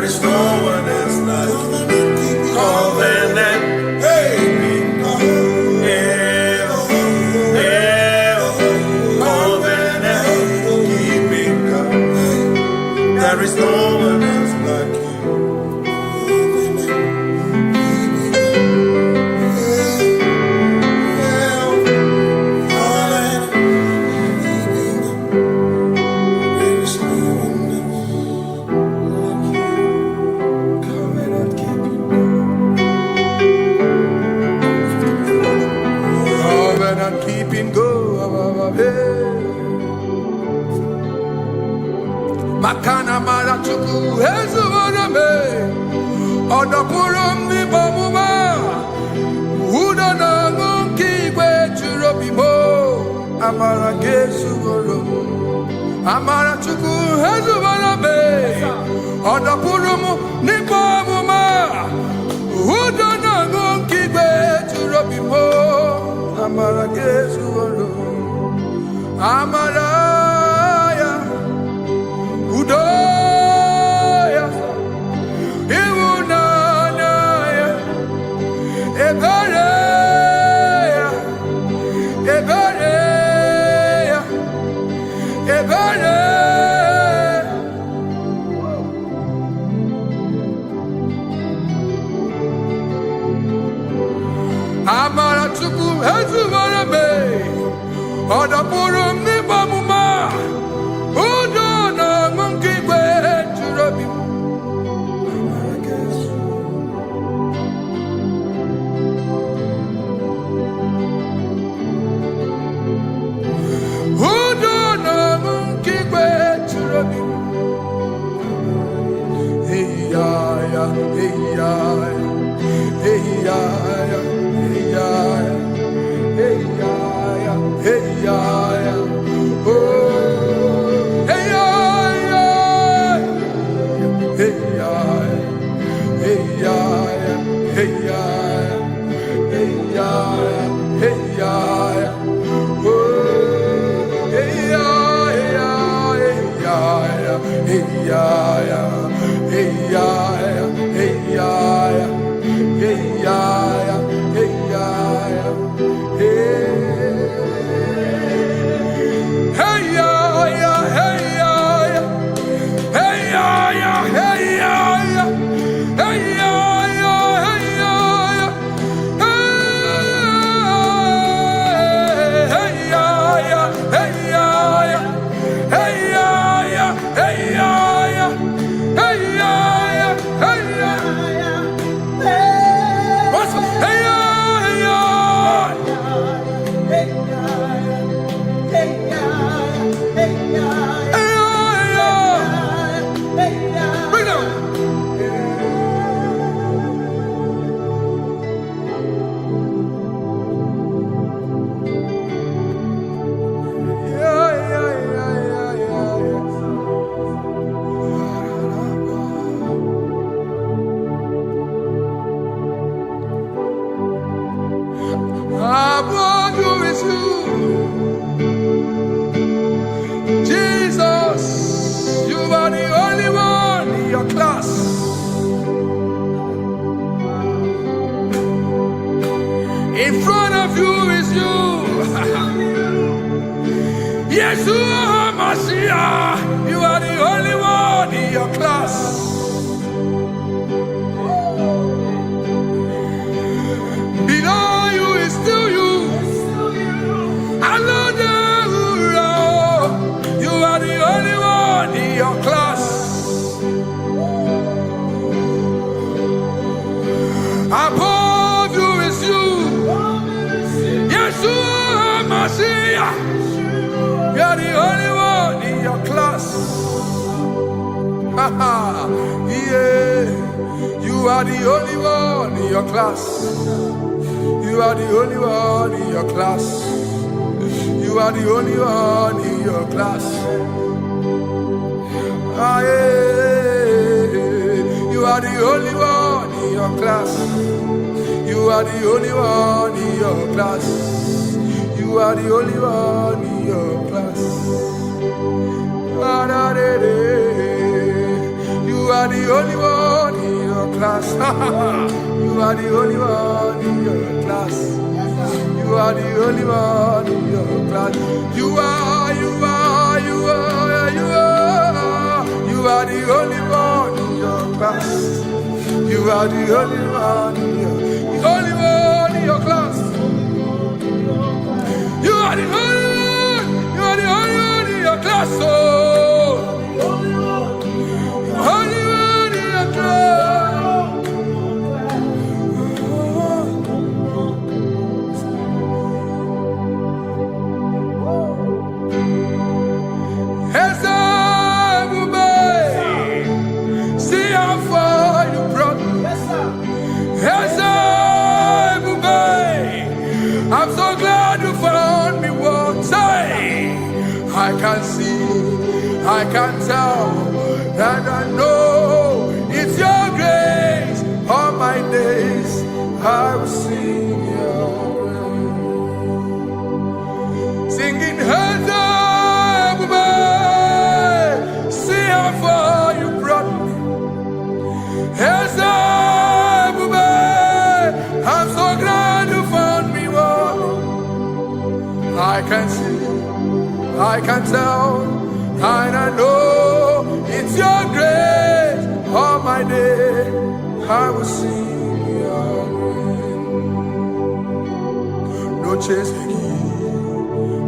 There is no one else like covenant. Hey, covenant keeping God. There is no one else like you. Keeping go, Makana Marachuku, Hezuvarame, Odapurum ni Bamuma, Udana Kiwe Churobimo, Amara Gesugoro, Amarachuku, Hezuvarame, Odapurum ni Bamuma, Udana Kiwe Churobimo. Amara Gesugoro, Amaraya, Udoya, Iwunanaya, Ebereya, Ebereya, Ebereya. Amara Chuku Hezuvarame, Odapurum ni Bamuma, Udona Monkey Way to Robbie. Amara Gesu. Udona Monkey Way to Robbie. Hey, ya, hey, ya, hey, ya. In front of you is you. Yeshua Mashiach, you are the only one in your class. Below you is still you. You are the only one in your class. Above you is you. Yeshua Mashiach, you are the only one in your class. Yeah, you are the only one in your class. You are the only one in your class. You are the only one in your class. Ah, yeah. You are the only one in your class. You are the only one in your class. You are the only one in your class. You are the only one. class. You are the only one in your class. You are the only one in your class. You are the only one in your class. You are the only one in your class. You are the only one in your class. Oh, only one in your class. See how far you brought me. I'm so glad you found me once. I can see, I can tell, and I know it's your grace. All my days I will sing your praise. Singing hands up, see how far you brought me. Hands up, I'm so glad you found me one. I can see, I can tell, and I know it's your grace. All my day I will sing your praise. No chasing,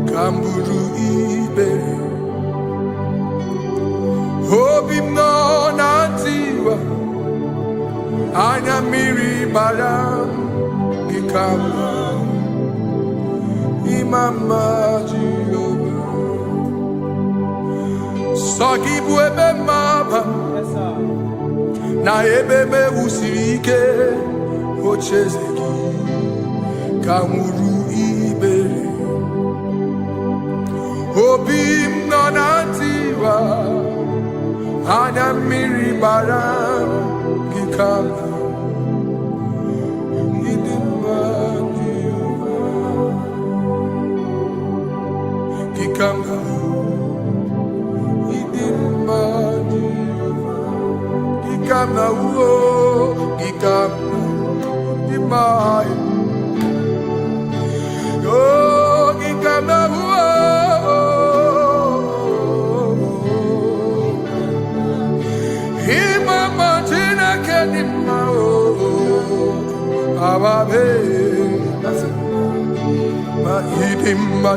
Kamburu Ibe. Hope him no nantiwa. Anya miri baram ikama. Imama Jehovah. Sogi buebe maba. Na ebebe usirike. Ochezeki. Kamuru ibere. Obim nonantiwa. Anya miri baram ikama.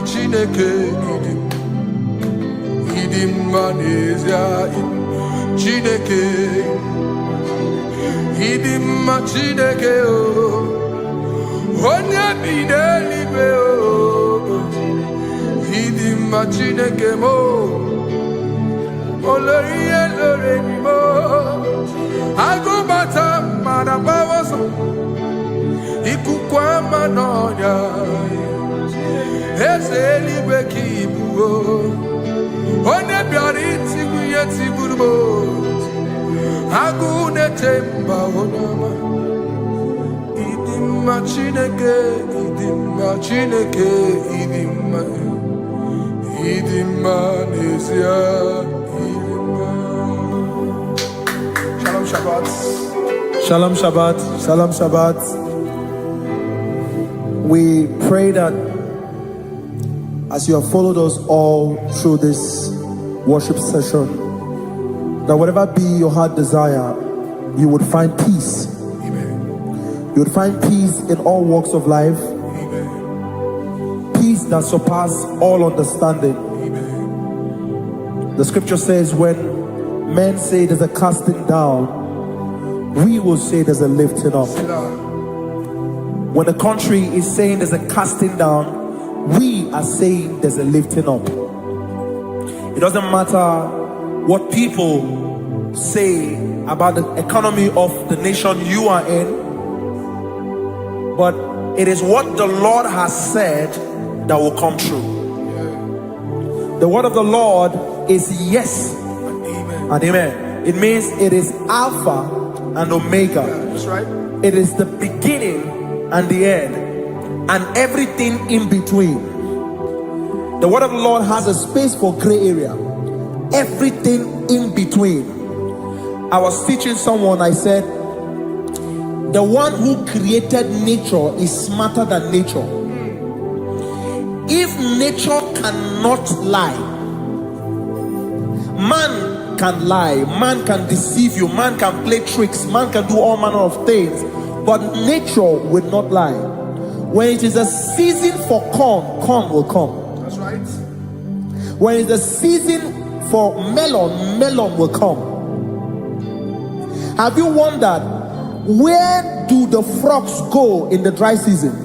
Chineke idim manezia Chineke idim Chineke o onye bidelibe o idim Chineke mo oloriye lore mo agubata marabawaso ikukwa manonya Ezeligwe kibuo One biari tiguye tigurubo Agune temba onama Idimma Chineke Idimma nezia Idimma Shalom Shabbat. Shalom Shabbat. Shalom Shabbat. We pray that as you have followed us all through this worship session, that whatever be your heart desire, you would find peace. Amen. You would find peace in all walks of life. Amen. Peace that surpasses all understanding. Amen. The scripture says when men say there's a casting down, we will say there's a lifting up. When the country is saying there's a casting down, we are saying there's a lifting up. It doesn't matter what people say about the economy of the nation you are in, but it is what the Lord has said that will come true. The word of the Lord is yes and amen. It means it is Alpha and Omega. That's right. It is the beginning and the end, and everything in between. The word of the Lord has a space for gray area. Everything in between. I was teaching someone, I said, the one who created nature is smarter than nature. If nature cannot lie, man can lie, man can deceive you, man can play tricks, man can do all manner of things, but nature will not lie. When it is a season for corn, corn will come. That's right. When it's a season for melon, melon will come. Have you wondered, where do the frogs go in the dry season?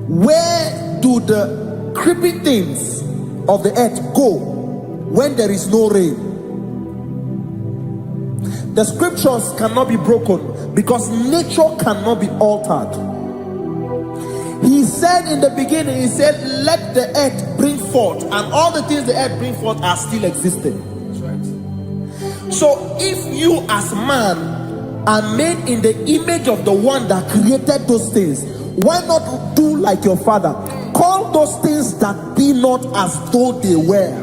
Where do the creepy things of the earth go when there is no rain? The scriptures cannot be broken because nature cannot be altered. He said in the beginning, he said, let the earth bring forth, and all the things the earth bring forth are still existing. That's right. So if you as man are made in the image of the one that created those things, why not do like your father? Call those things that be not as though they were.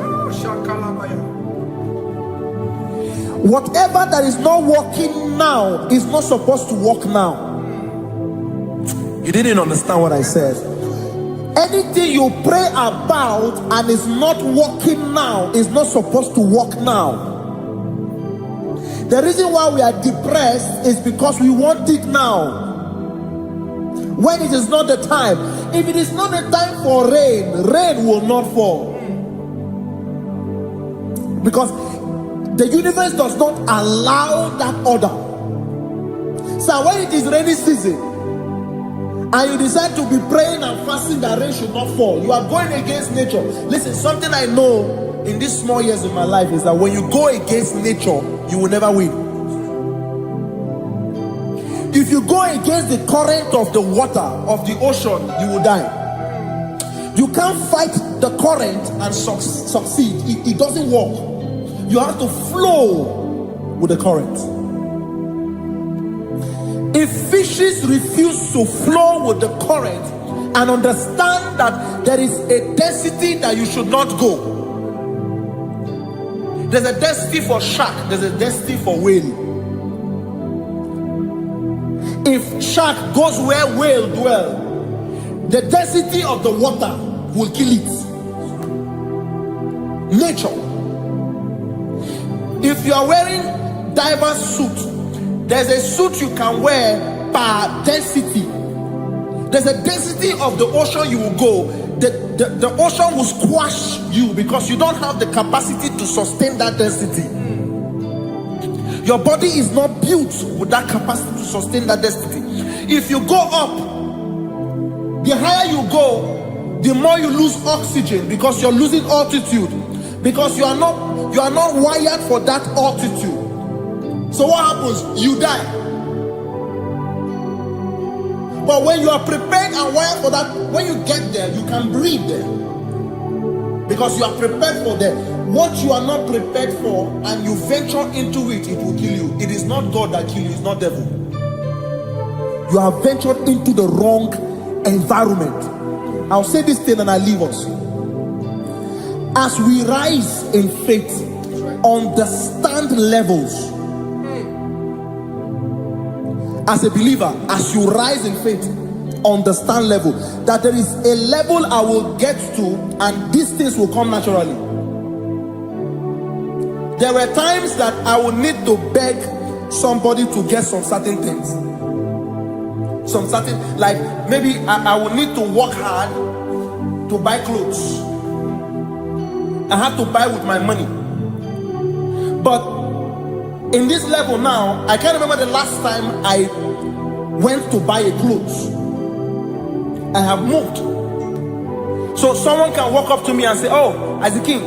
Whatever that is not working now is not supposed to work now. You didn't understand what I said. Anything you pray about and is not working now is not supposed to work now. The reason why we are depressed is because we want it now, when it is not the time. If it is not the time for rain, rain will not fall, because the universe does not allow that order. So when it is rainy season and you decide to be praying and fasting that rain should not fall, you are going against nature. Listen, something I know in these small years of my life is that when you go against nature, you will never win. If you go against the current of the water of the ocean, you will die. You can't fight the current and succeed. It doesn't work. You have to flow with the current. If fishes refuse to flow with the current and understand that there is a density that you should not go, there's a density for shark, there's a density for whale. If shark goes where whale dwell, the density of the water will kill it. Nature. If you are wearing diver's suit, there's a suit you can wear per density. There's a density of the ocean you will go. The ocean will squash you because you don't have the capacity to sustain that density. Your body is not built with that capacity to sustain that density. If you go up, the higher you go, the more you lose oxygen because you're losing altitude, because you are not wired for that altitude. So what happens? You die. But when you are prepared and wired for that, when you get there, you can breathe there, because you are prepared for that. What you are not prepared for and you venture into it, it will kill you. It is not God that kills you, it's not devil. You have ventured into the wrong environment. I'll say this thing and I leave us. As we rise in faith, understand levels. As a believer, as you rise in faith, understand level. That there is a level I will get to and these things will come naturally. There were times that I would need to beg somebody to get some certain things. Some certain, like maybe I would need to work hard to buy clothes. I have to buy with my money. But in this level now, I can't remember the last time I went to buy a clothes. I have moved. So someone can walk up to me and say, oh, Isaac King,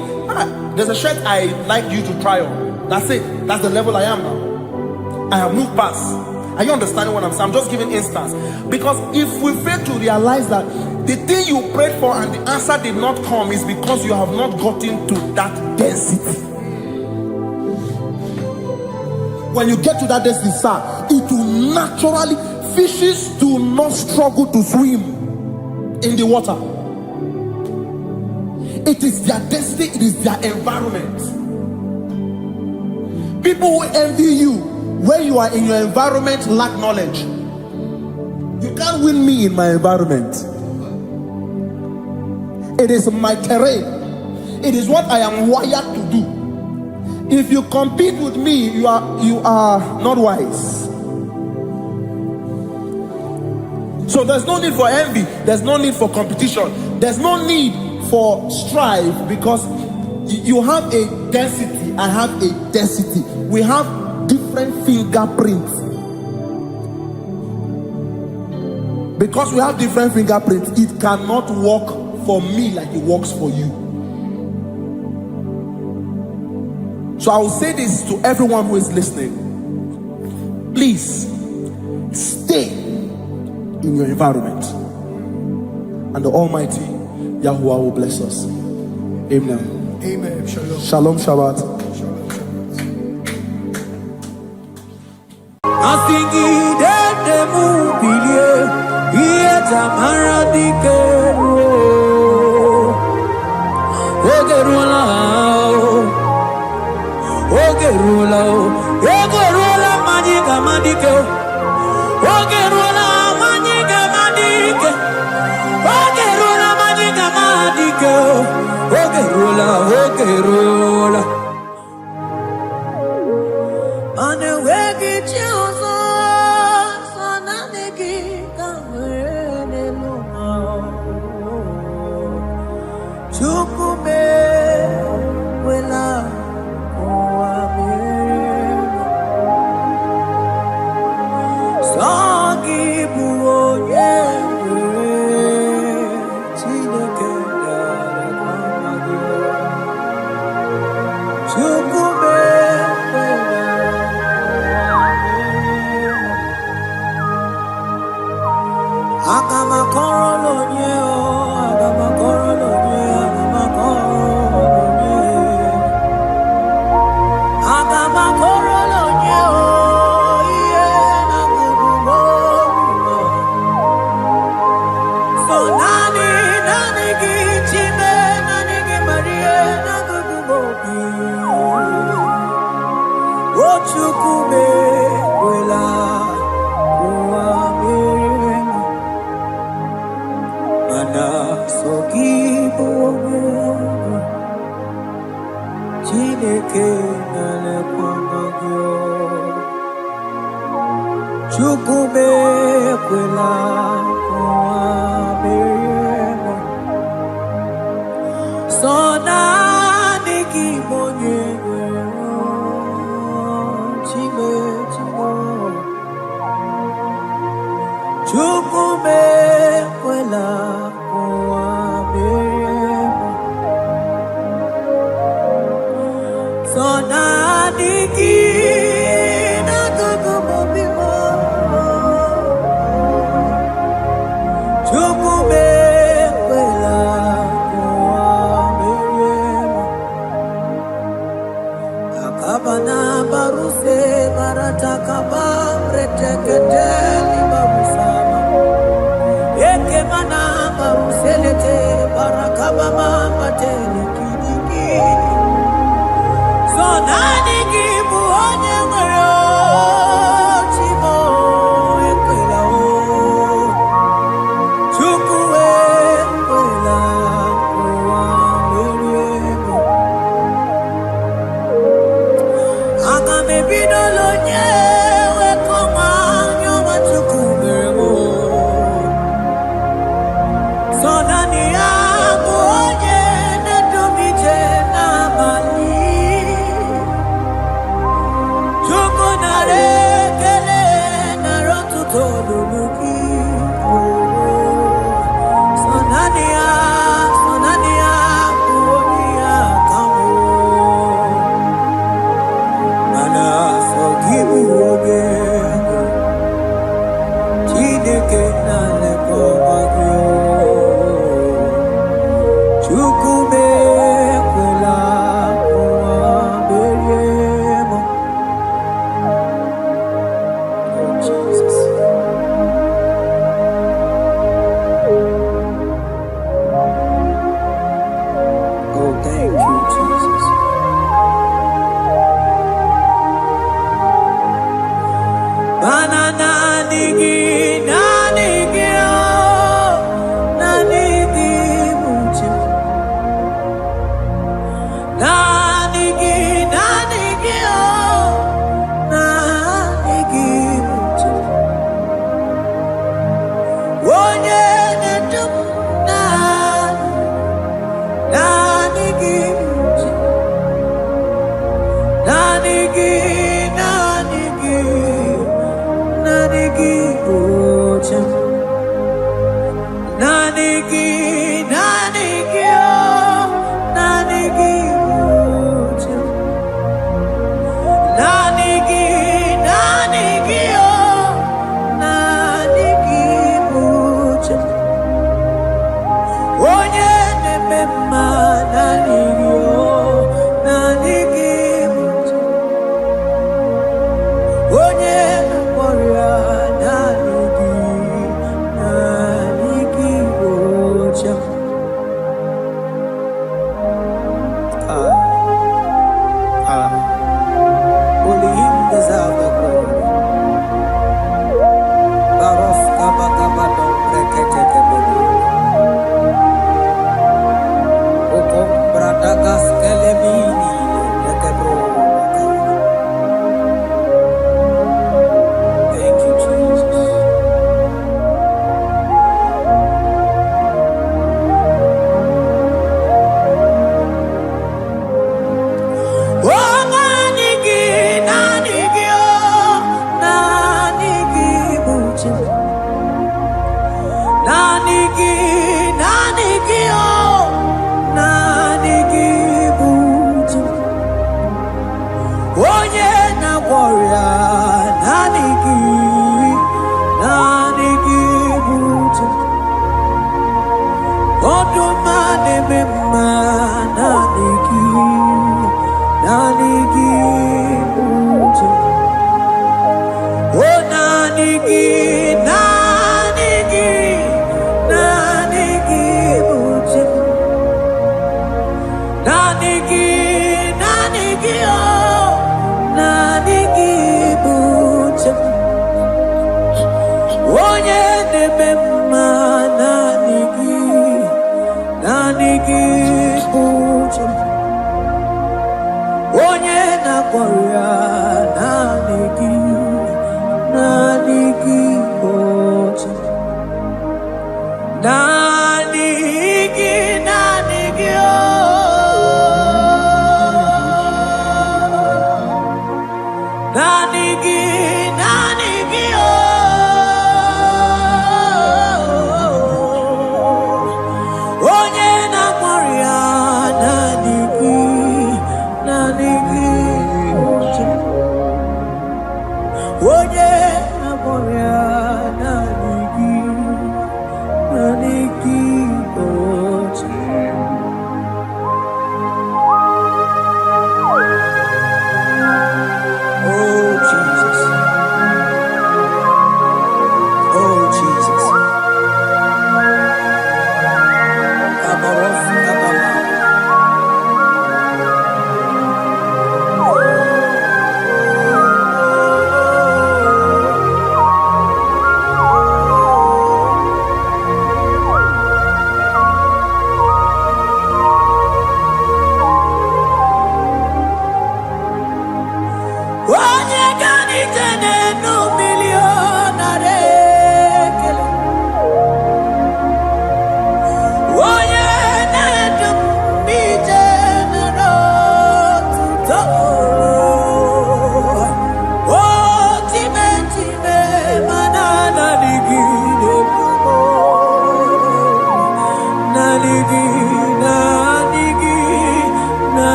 there's a shirt I like you to try on. That's it. That's the level I am now. I have moved past. Are you understanding what I'm saying? I'm just giving instance. Because if we fail to realize that the thing you prayed for and the answer did not come is because you have not gotten to that density. When you get to that density, sir, it will naturally, fishes do not struggle to swim in the water. It is their density, it is their environment. People who envy you Where you are in your environment, lack knowledge. You can't win me in my environment. It is my terrain. It is what I am wired to do. If you compete with me, you are not wise. So there's no need for envy. There's no need for competition. There's no need for strife, because you have a density. I have a density. We have different fingerprints. Because we have different fingerprints, it cannot work for me like it works for you. So I will say this to everyone who is listening. Please stay in your environment, and the Almighty Yahuwah will bless us. Amen. Amen. Shalom. Shalom Shabbat. Give you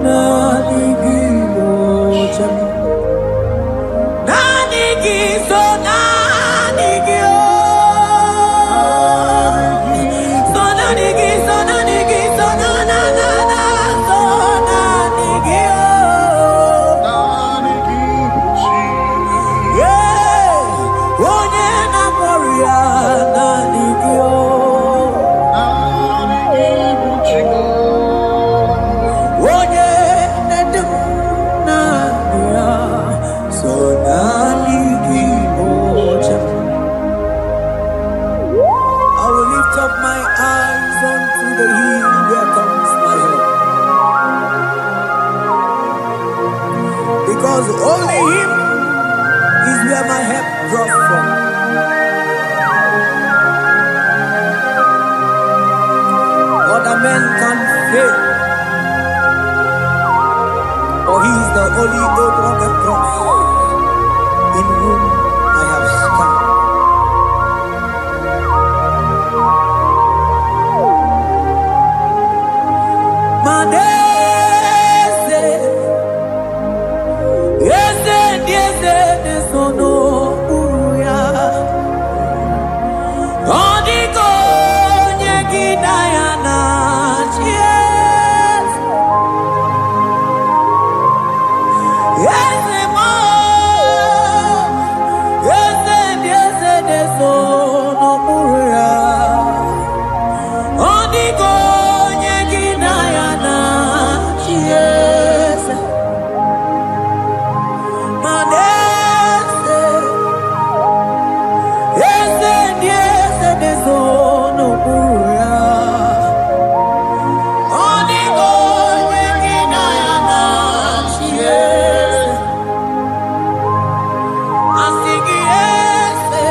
Nani Madese, yese dieze desono uya. Odiko nyegina yana chies. Yese mo, yese dieze desono uya. Odiko nyegina yana chies. Madese, yese dieze desono uya. Odiko nyegina yana chies. Asigi yese,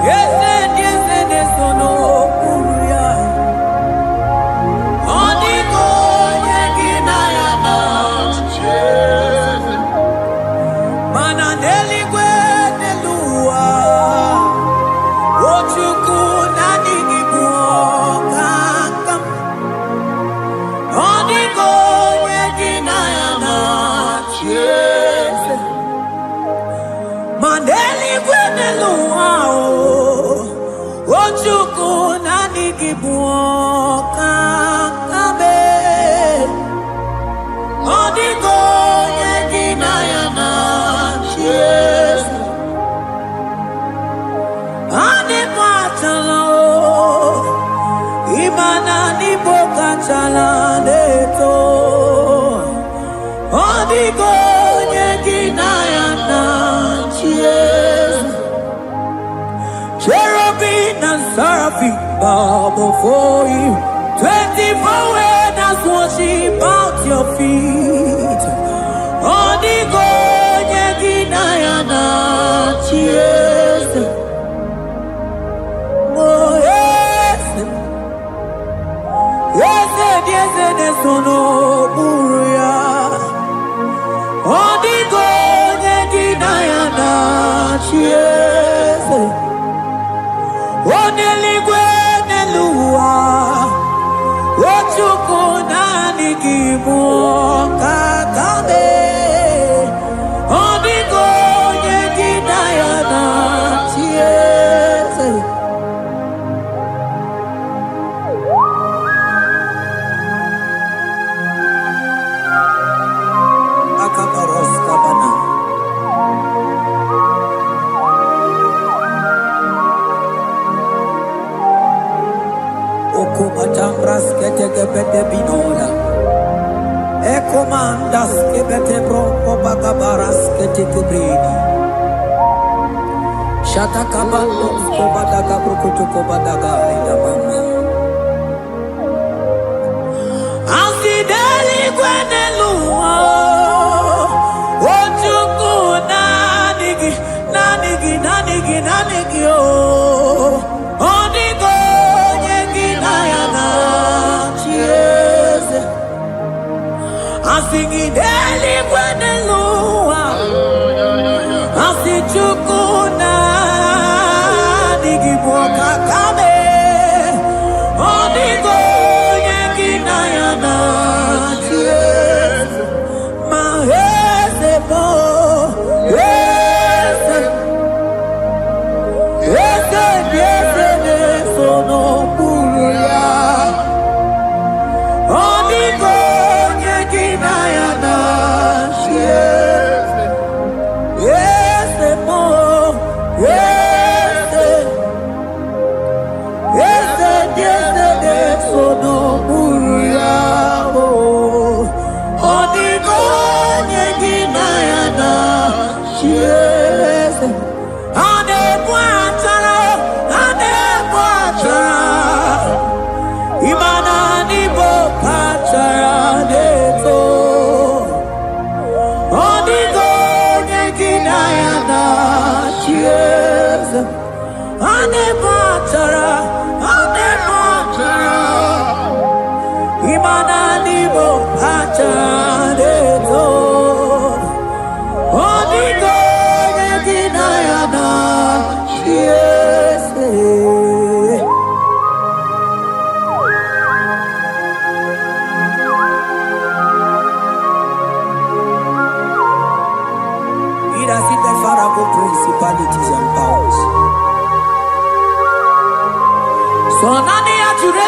yese dieze desono uya. Odiko nyegina yana chies. Mananeli kwenelua, ochuku nanigi buokakam. Odiko nyegina yana chies. Maneli kwenelua, ochuku nanigi buokakabe. Odiko nyegina yana chies. Ane patala o, imana ni boka chala neto. Odiko nyegina yana chies. Cherubim and seraphim bow before you. 24 elders worship at your feet. Odiko nyegina yana chies. Oh yes, yes, yes, desono uya. Odiko nyegina yana chies. Oneligwe nelua, ochuku nanigi buokakabe. Odiko nyegina yana chies. Akabaros kabana. Okomatambras ketekebete binola. Ekomandas kebete bronco bagabaras ketekebrini. Shatakabandos kobadaga brukutu kobadaga idamama. Asideli kwenelua, ochuku nanigi, nanigi, nanigi, nanigi o. Odiko nyegina yana chies. Asigideli kwenelua, asichuku nanigi buokakabe. Odiko nyegina yana chies. Mahese mo, yese, yese dieze desono uya. Odiko nyegina yana chies. Yese mo, yese, yese dieze desono uya. Odiko nyegina yana chies. Ane buatara, imana ni bokachara neto. Odiko nyegina yana chies. Ane buatara, imana ni bokachara neto. Odiko nyegina yana chies.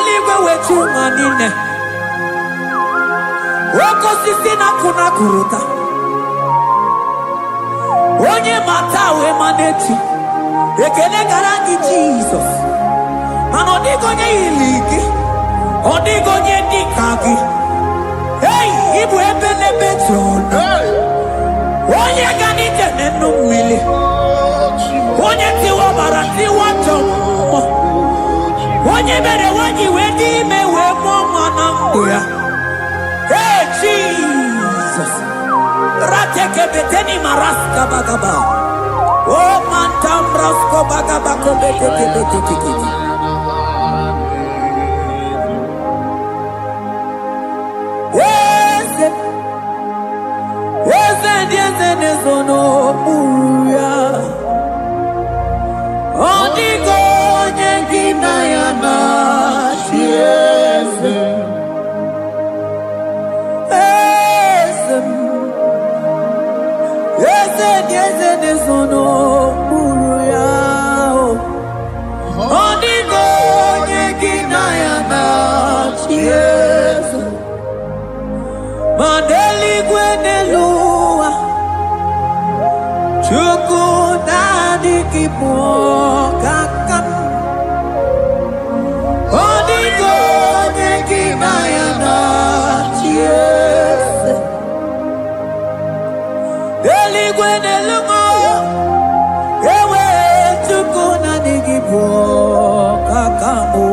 Eligwe wetu manine. Oko sisi na kuna kuruta. Onye matawe maneti. Ekele garangi Jesus. Mano digonye iligi. Odigonye dikagi. Hey, ibu ebele beton. Onye ganite nenu mili. Onye tiwa barati wachomo. Onye bere wanyi wedi mewe mwana mbuya. Hey, Jesus. Rateke beteni maraska bagaba. Oh, mantambrasko bagabako beteke beteke. Nezono uya Odigo nyengina ya na Tieze Eze nezono uya Odigo nyengina ya na Tieze Mandeli gwenelua Chuku nadi kipo kakam Odigo nyekina ya na Tiese Eligwe nelungo Ewe chuku nadi kipo kakamu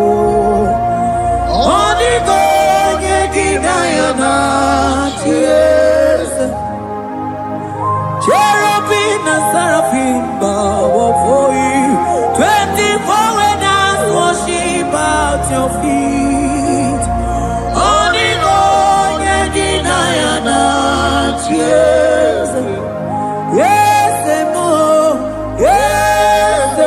Odigo nyekina ya na Tiese Cherubim and seraphim bow before you. 24 elders worship at your feet. Odigo nyekina ya na Tiese. Yes, mo. Yes,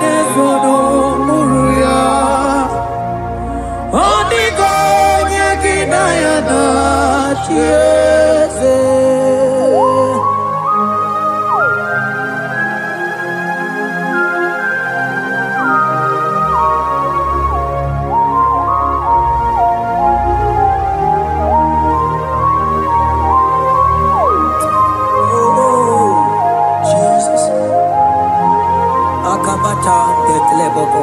nezono muruya. Odigo nyekina ya na Tiese. Jesus. Akabata dekleboko.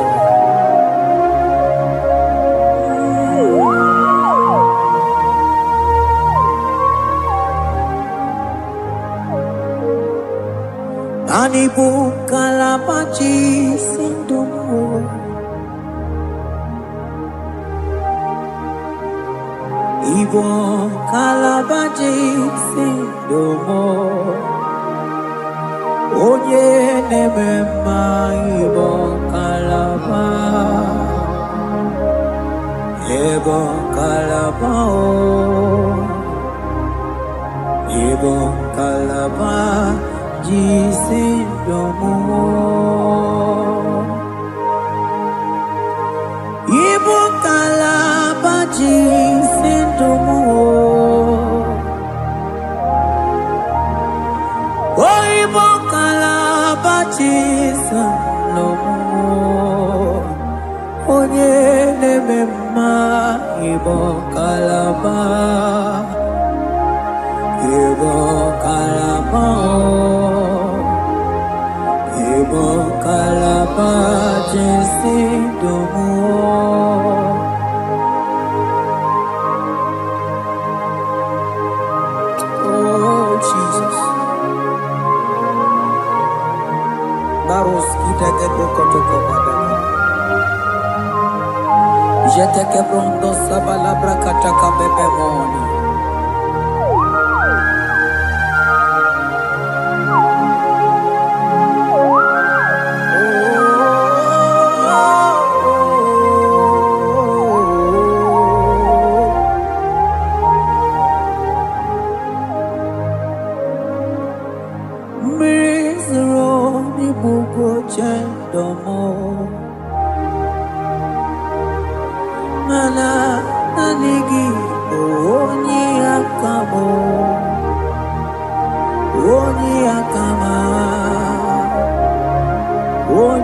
Anibu kalabachi sindumo Ibo kalabachi sindumo Oye nemema ibo kalaba Ibo kalabao Ibo kalaba Jisindomo Ibu kalaba jisindomo Oh ibu kalaba jisindomo Onye nemema ibu kalaba Ibu kalaba Ibu kalaba jisindomo Oh Jesus Baros kitake dokotoko badana Jeteke brondo sabalabra kataka bebe moni Mana nanigi onye akamo onye akama onye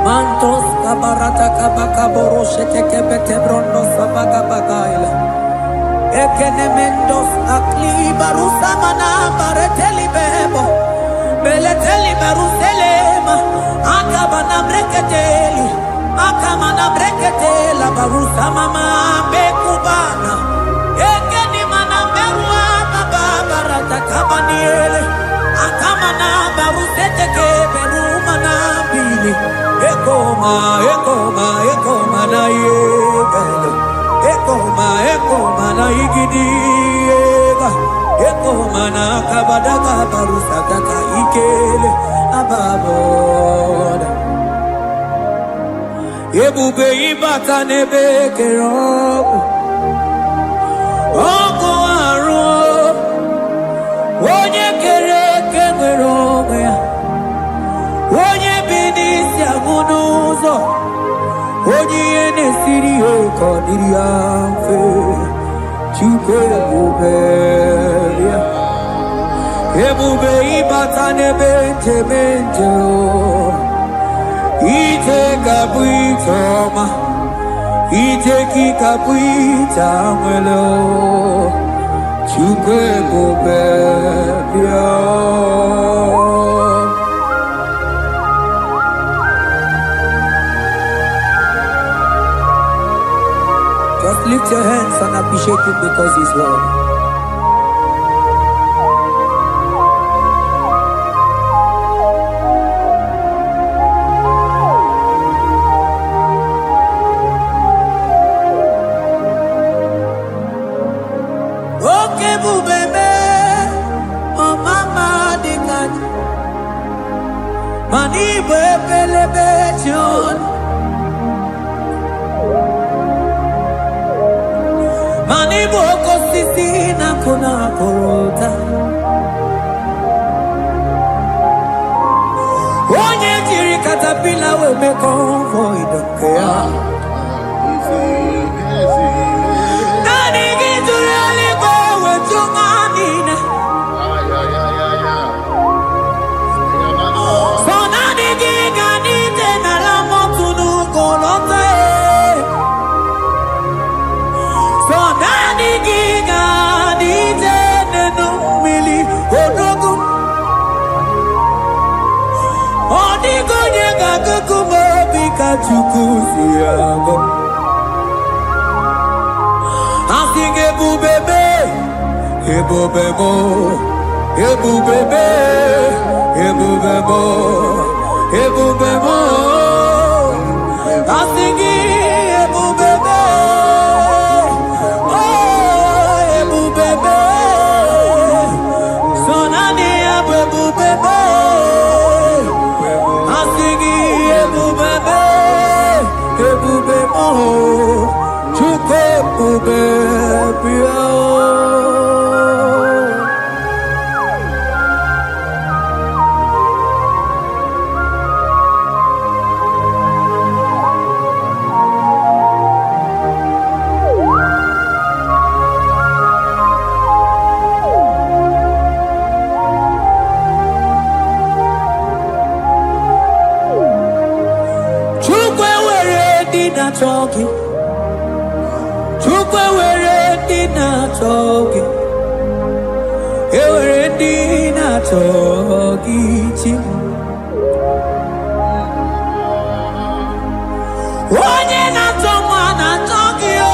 Mantos kabarata kabaka boroshe teke bete brondo sabaga bagaila. Ekenemendos akli barusa mana bareteli bebo. Beleteli baruselema. Akabana breketeli. Akamana breketela barusa mama bekubana. Ekeni mana berua baba barata kabaniele. Akamana barusete ke berumana bili. Ekoma na yegalo. Ekoma na igidiega. Ekoma na kabadaga barusa taka ikele ababoda. ebube ịbata n'ebe kere ọgwụ ọgụ arụ onye kere eke nwere onwe ya onye bi n'isi agụ n'ụzọ onye ihe na-esiri ya ka ọ dịrị ya mfe Chukwu ebube ya ebube ịbata n'ebe njem ije ga-abụ ije ọma ije gị ga-abụ ije anwele Chukwu ebube bịa. Just lift your hands and appreciate him because he's worthy. Mani bepelebe John Mani boko sisi na kuna korota Onye jiri katapila we me convoy don't care Nani gizuri aliko we chunganina Chukuziago I sing ebubebe ebubebo ebubebe ebubebo ebubebo I sing ebubebe oh ebubebe sonani ebubebe I sing ebubebe ebube mo Chukwu ebube bịa talking Chukwu were dina talking were dina talking Onye na toma na talking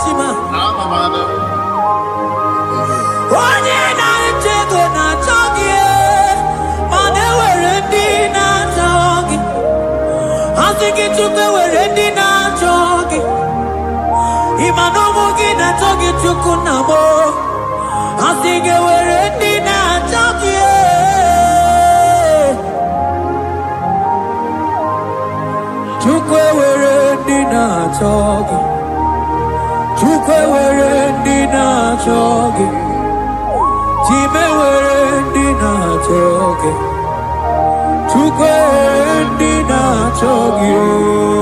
chima Onye na chego na talking Mane were dina talking Asiki Chukwu were dina talking Imanomu gina talking Chukwu namo Asiki were dina talking Chukwu were dina talking Chukwu were dina talking Chime were dina talking Chukwu dina talking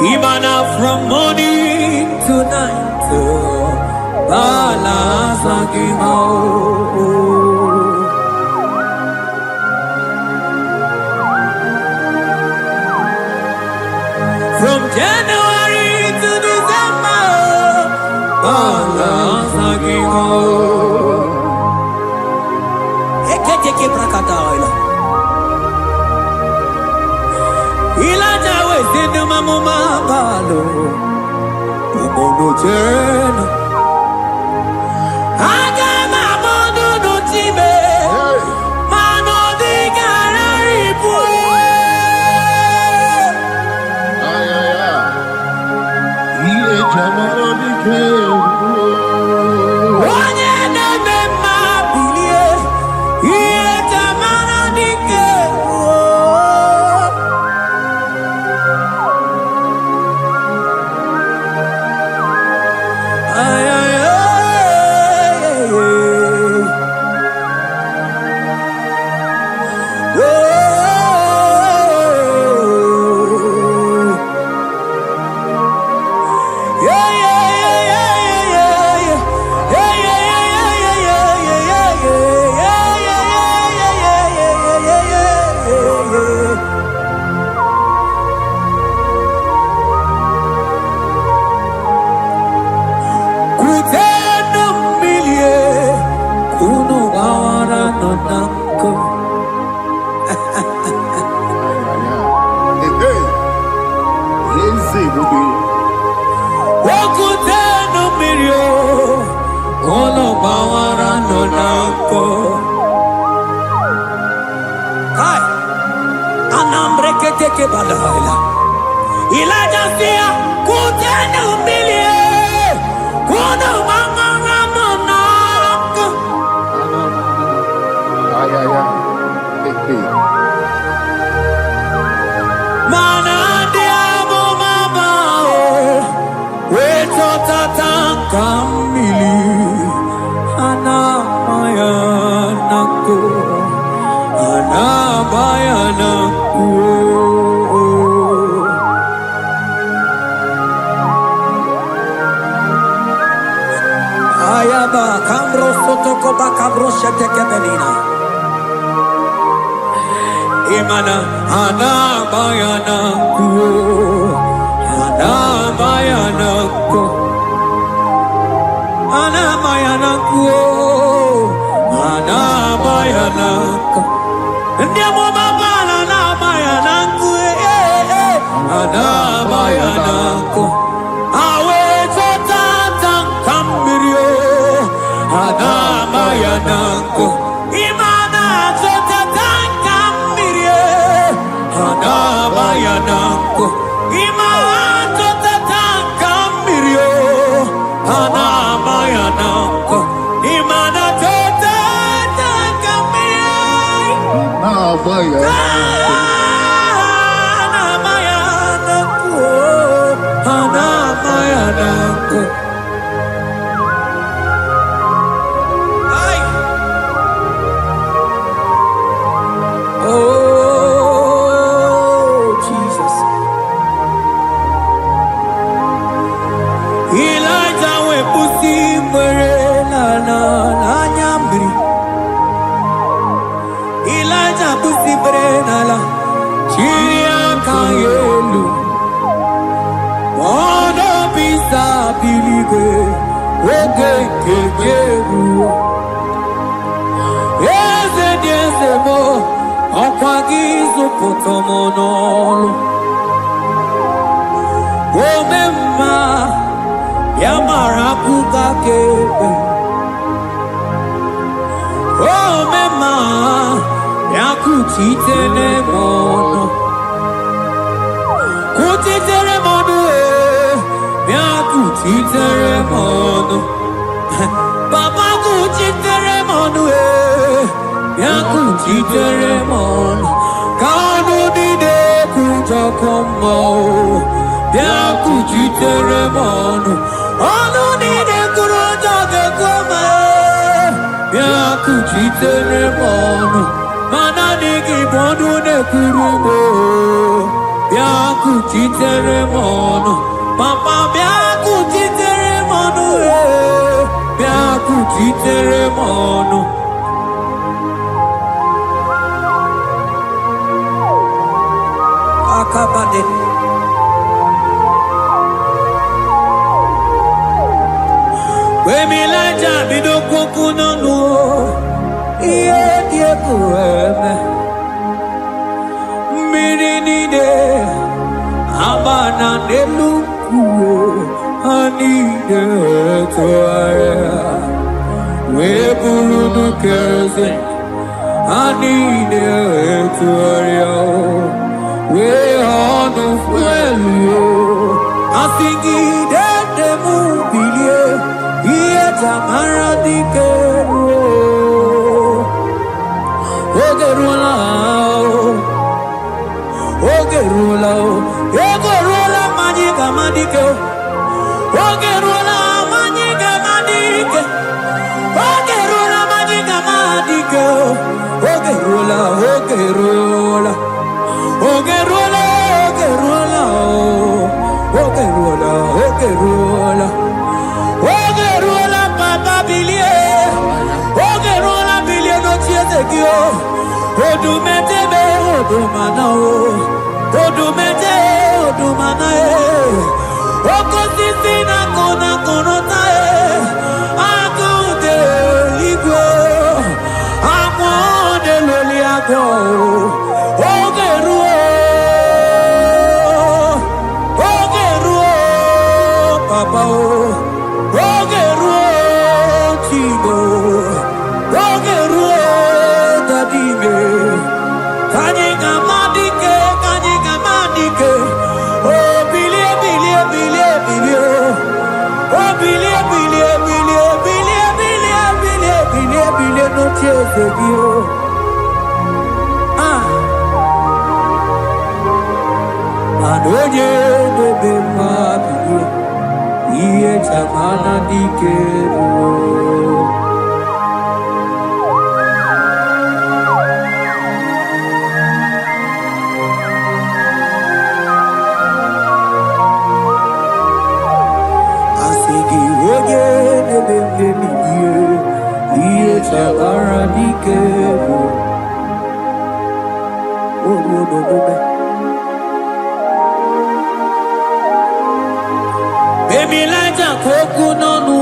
Imana from morning to night, balas lagi mau. From January to December, balas lagi mau. teke brakadaila. Ilaja we zindu mamuma balo. Umono jena. Aga mamono no time. Mano di gararipu. Ile jamaro di ke. Elijah sia kutena umilie kuno mama nako mana diabo mama we tata kamili ana maya nako ana maya nako. Ayaba kambro sotoko bakabro sheteke belina. Imana ana bayana kuo, ana bayana ko, ana bayana kuo, ana bayana ko. Ndiamo mama ana bayana kuo, ana bayana ko. Awe tata kambirio. Adabayanako Imana Zotatankambirie Adabayanako Imana Zotatankambirie Adabayanako Imana Zotatankambirie Adabayanako Potomonolo Omema Yamarakuka Kebe Omema Yakutitele mono Kutitele mono Yakutitele mono Baba kutitele mono Yakutitele mono Kanu dide kuja komo, biaku jitere mono. Anu dide kuja koma, biaku jitere mono. Mana digi bodu ne kurumo, biaku jitere mono. Papa biaku jitere mono, biaku jitere mono. Akabade. We milaja bidoko kunono. Yeah. Amana neluku anide toaya we bulu keze anide toaya we honu fuelio asingi de mubilie iye tamara dikero ogerula Ogerula magiga madike Ogerula magiga madike Ogerula magiga madike Ogerula Ogerula Ogerula Ogerula Ogerula Ogerula papa bilie Ogerula bilie no chiezekio Odumetebe odumanao Odumete, odumanae, okosisina kona konotae, akude ligwe, amode loliago, ogeruo, papa ogeruo, chigo, ogeruo, dadime, kanyega madike. Oh, bilie, no tears of you. Anoye de be ma bilie, iye chamana dikero. Baby, like a coconut, no,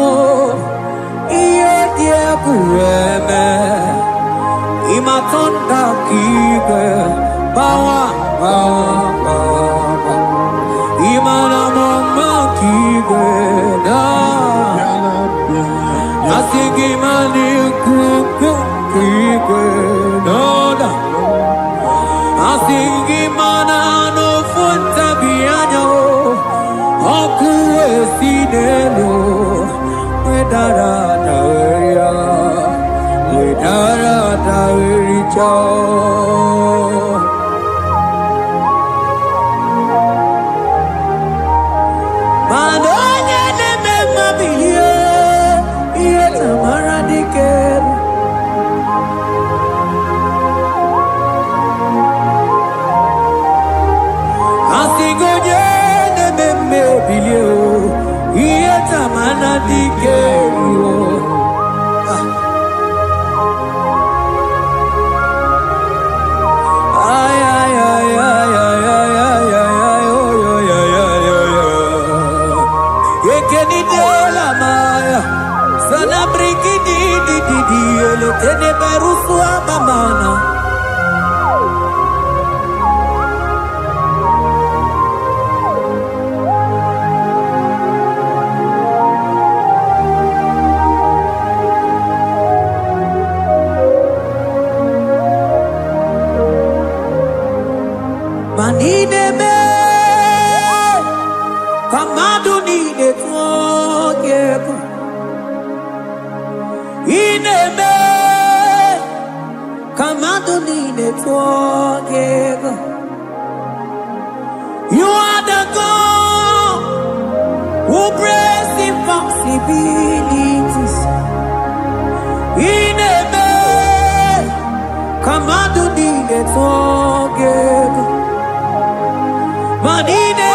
dear, Pureme, Imatonda, Kibe, Bawa, Imana, Mama, Kibe, Asigimani kuku kikwe noda Asigimana no funta bianyo Okuwe sinelo Wedara taweya Wedara tawericho Manonya neme mabilie Tamara diker Asigoje de meme bilio Iye tamara diker Ay ay ay ay ay ay ay ay Ekeni de la maya Sana briki di ele tene berusu amamana Manine me Kamadu ni de tuogeko Ineme Kamadonine Twagega. You are the God who breaks impossibilities. Ineme Kamadonine Twagega. Manine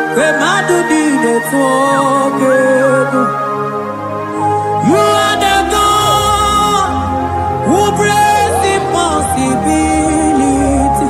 Kamadonine Twagega. You are the God who breaks impossibility.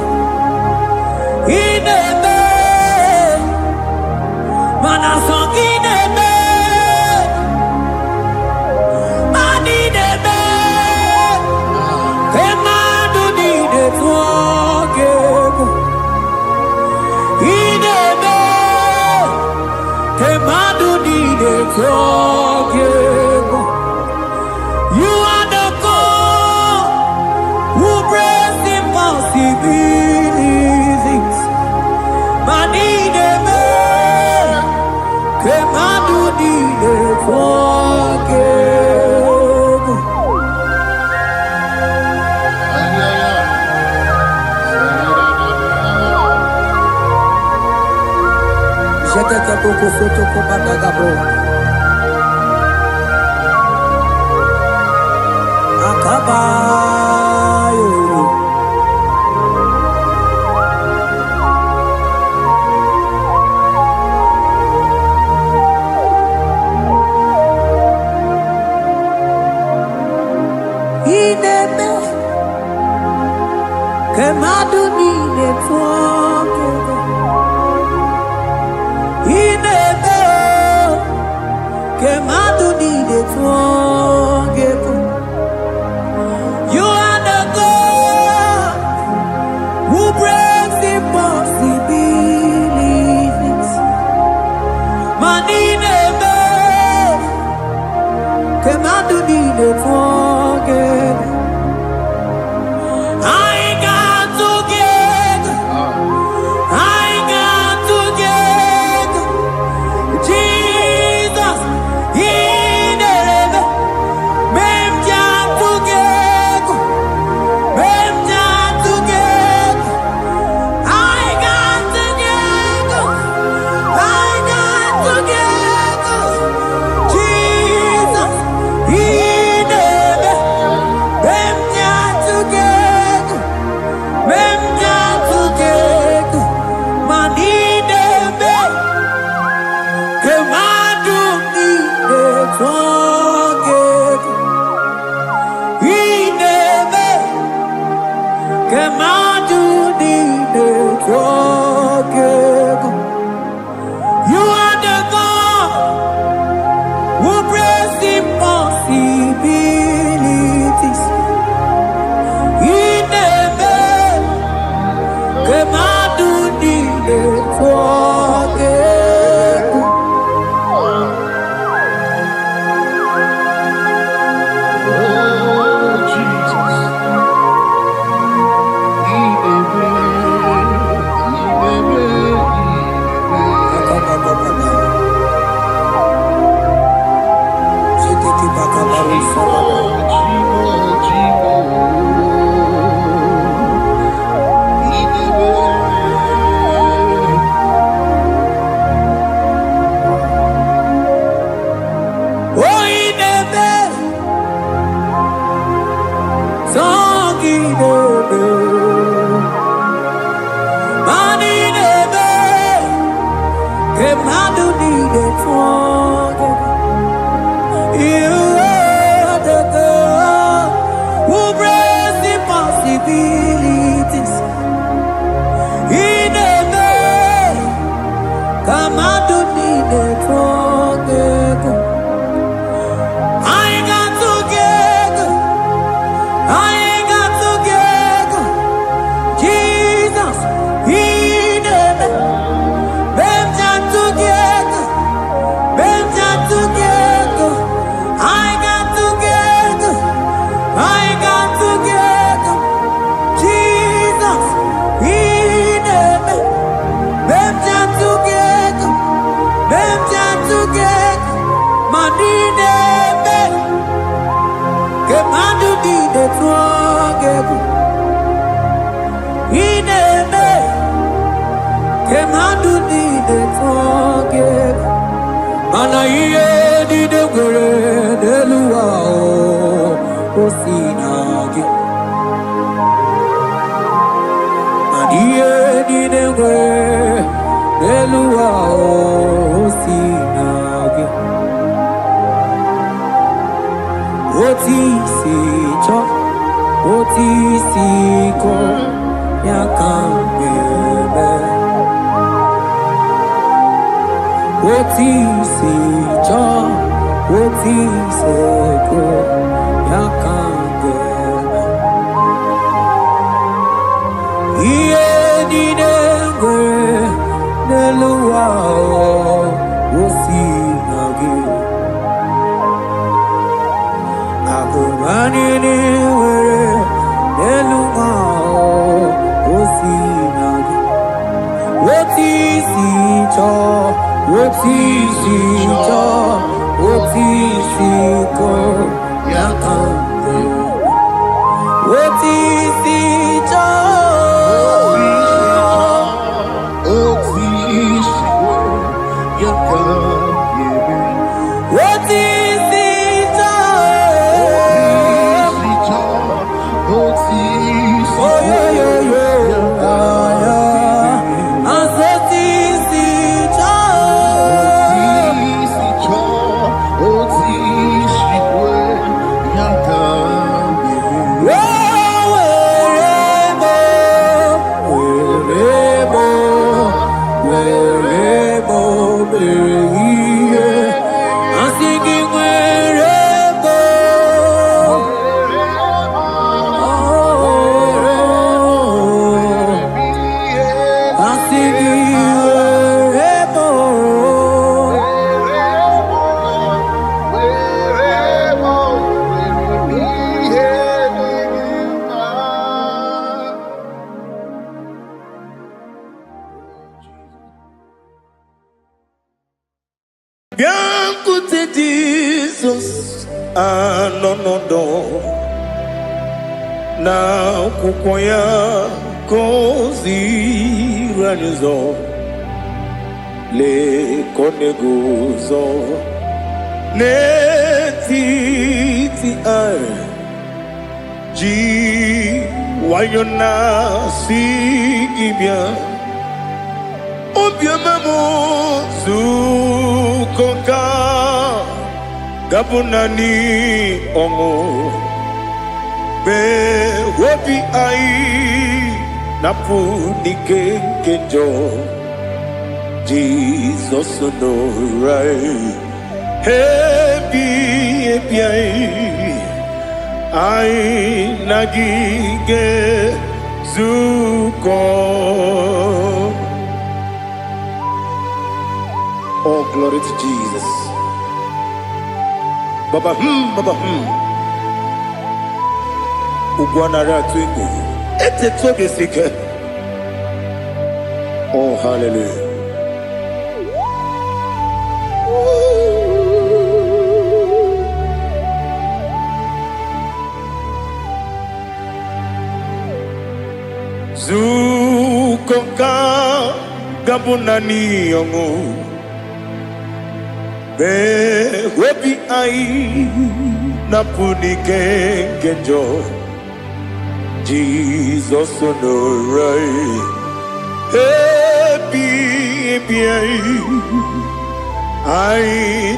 forgive. You are the God who breaks impossibilities. Manideme, Kemadu dide forgive. Jete ke poko soto ko badagabo. Akabayo. Ineme kemadu nine twakego. Ineme kemadu nine twakego. You are the God who breaks impossibilities. Manineme kemadu nine twakego. I got together. I got together. Jesus, in heaven, mem jam together, mem jam together. I got together. I got together. Jesus, in heaven, mem jam together, mem jam together. Manideme, kemadu nide twagego. Ineme, kemadu nide twagego. You are the God who breaks impossibilities. Ineme, kemadu nide twagego. Akabababa. Jititi bakabaru sababa. Oh, ineme, songineme. Manineme, kemadu nide twagego. You are the God who breaks impossibilities. Ineme, kemadu nide twagego. I got together. I got together. Jesus, ineme, mem jam together, mem jam together. I got together. I got together. Jesus, ineme, mem jam together, mem jam together. Manineme, kemadu nide twagego. Ineme, kemadu nide twagego. Mana iye nide gwere neluwa o osinage. Mana iye nide gwere neluwa o osinage. Oti si cho, oti si ko, yakambebe. Oti si cho, oti si ko, yakambebe. Iye di dengwe, neluwa o, osi nage. Anini were Eluma Osinagi Otisi cho Otisi cho Otisi ko Yakambe Otisi cho Otisi ko Yakambe Otisi cho Otisi Oh yeah yeah yeah Asotisi cho Otisi ko Yakambe Biancote Jesus, anonodo na kukwaya kozi ranizo le koneguzo ne titi ai ji wayona sigibia obiamamu zukoka gabunani ongo be wobi ai napu nikenjo Jesus no right happy ai nagige zuko. Oh, glory to Jesus. Baba, Baba, Ugwanara twingu. Ete tobe sike. Oh, hallelujah. Zukonka gabunani yongu. Be webi ai napuni kenjo Jesus no right happy ai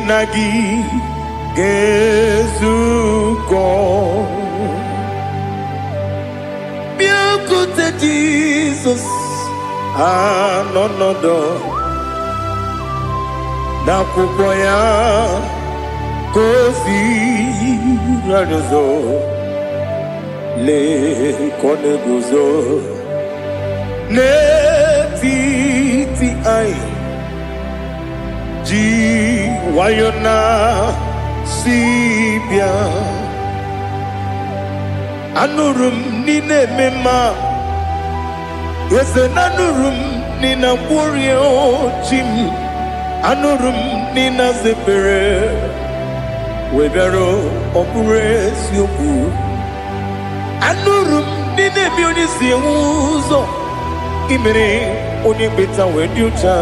nagi gezuko biancote Jesus anonodo na kukwaya kozi ranizo le koneguzo ne titi ai ji wayona sibia anurum nine mema yese nanurum nina warrior chim anurum nina zepere webero opure sioku anurum nina bioni siuzo imere oni beta wediucha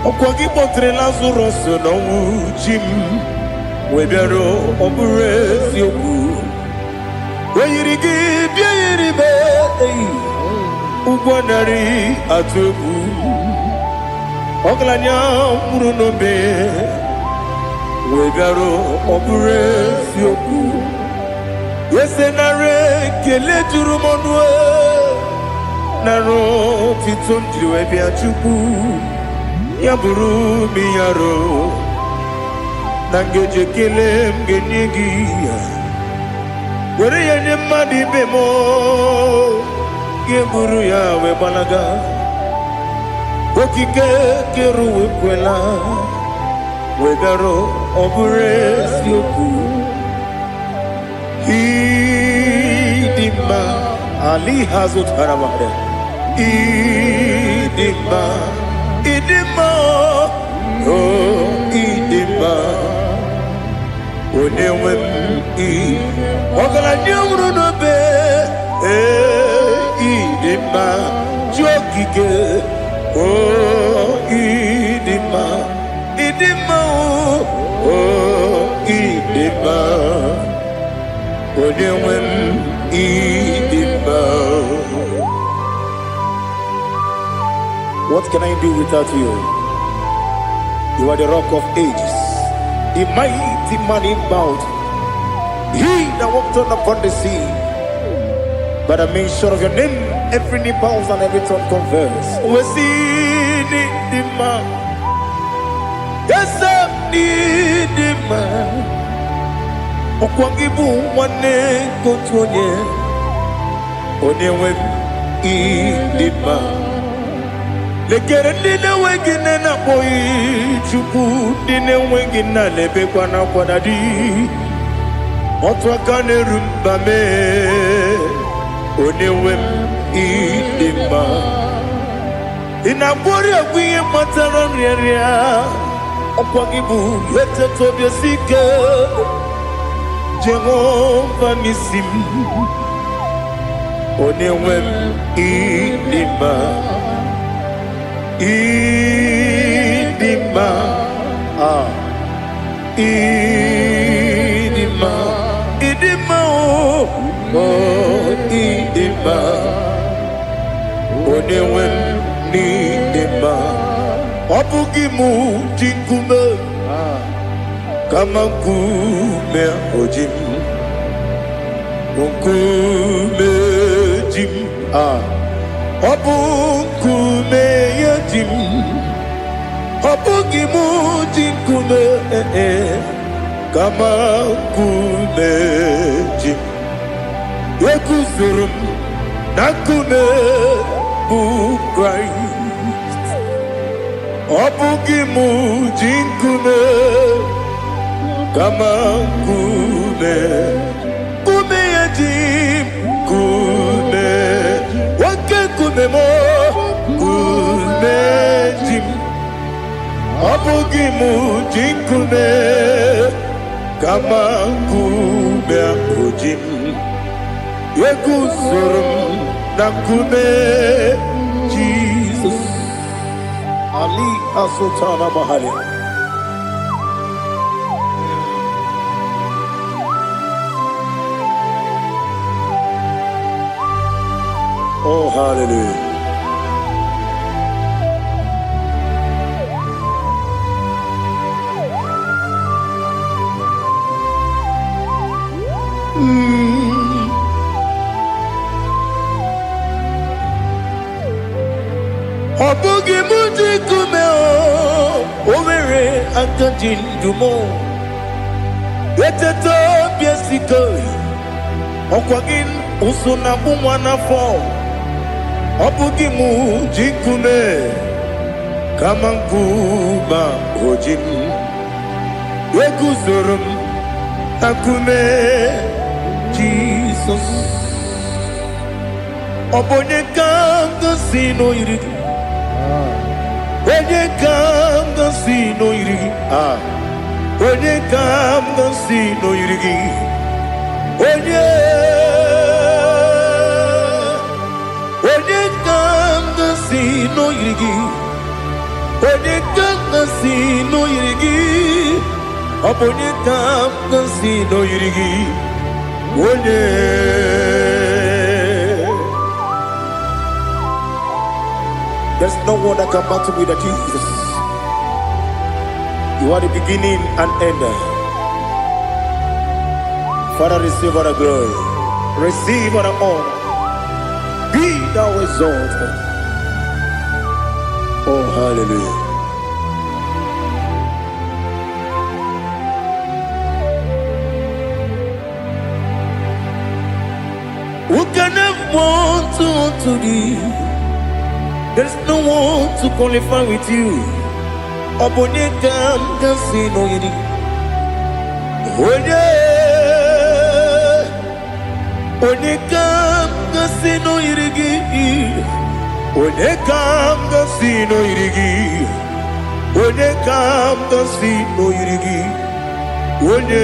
okwagi potre lazarus no jim webero opure sioku weyirigi biayiribe ugwanari atubu Oglanya murunobe wegaro obure sioku yesenare kele turumonwe naro titondi webi achuku yaburu miyaro nangeje kele mgenyigi were yenye madi bemo geburu ya webalaga okike keru wekwela wegaro obure sioku Idima Ali Hazut Haramada Idima Oh Idima Onewem Ogala nyamru no be Idima Jokike Oh Idima Oh Idima Onewem Idima. What can I do without you? You are the rock of ages, the mighty man in mountain, he that walked on upon the sea. By the mention of your name, every knee bows and every tongue confess. We see the man. Yes, I need the man. Okwangibu wane kotonye Onewem Idima Lekere nine wengine na boyi Chuku nine wengine lebe kwa na kwa dadi Otwakane rumbame Onewem Idima Inabori agwiye matara nyeria Okwangibu yete tobye sike Jehovah Nisim Onewem Idima Idima Idima Idima Oh Idima Onewem Idima Obugimu Jinkume Kama kume ojim Kume jim Obu kume yajim Obu gimu jinkume Kama kume jim Yekuzurum Nakume Christ Obu gimu jinkume Kama kume yajim kume wake kume mo kume jim abugi mujin kume kama kume akujim yekuzurum na kume Jesus Ali Asultana Mahali. Oh, hallelujah. Obugi muji kume overe antajin dumo Yeteto biesikoi Okwagin usuna bumwana fo Obugi muji kume Kama nkuma hojim Yekuzurum akume Jesus Obonye kanga sino irigi Onye kanga sino irigi Onye kanga sino irigi Onye kanga sino irigi Onye kanga sino irigi Onye kanga sino irigi Onye There's no one that can battle with Jesus. You are the beginning and end. Father, receive all the glory. Receive all the honor. Be thou exalted. Oh, hallelujah. Who can have one to thee? There's no one to qualify with you. Obonye kam kasino yidi. Onye Onekam gasino irigi. Onekam gasino irigi. Onekam gasino irigi. One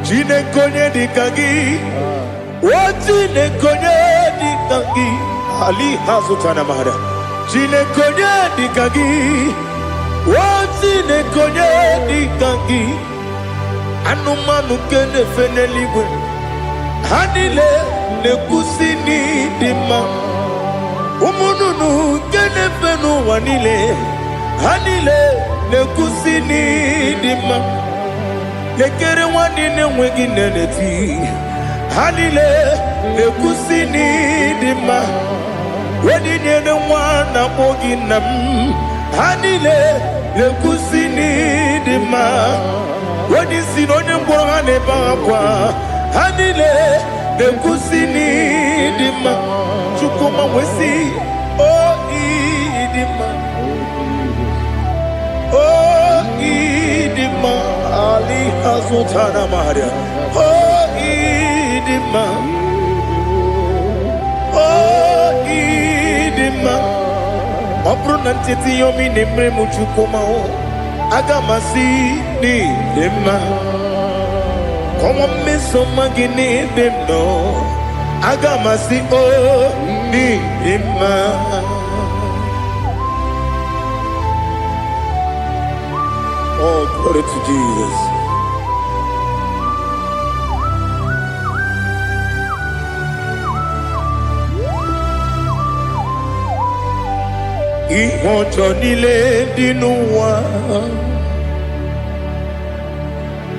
Chinekonye dikagi. Chinekonye dikagi. Ali Hazutana Mahara. Chinekonye dikagi. Chinekonye dikagi. Anumanu kene feneliwe. Hanile nekusini dima. Umununu kene fenu wanile. Hanile nekusini dima. Nekere wanine wengi neneti. Hanile nekusini dima. Wedine ne wana moginam. Hanile nekusini dima. Wadi sinonye mbwangane bakwa. Hanile nekusini dima. Chukuma wesi oh idima. Oh idima. Ali Hazutana Maria. Oh idima. Oh idima. Obrunantiti yomi nemre muchukuma o. Agamasi ni dema. Como me somagini demno. Agamasi o ni dema. Oh, glory to Jesus. Ihojo nile dinuwa.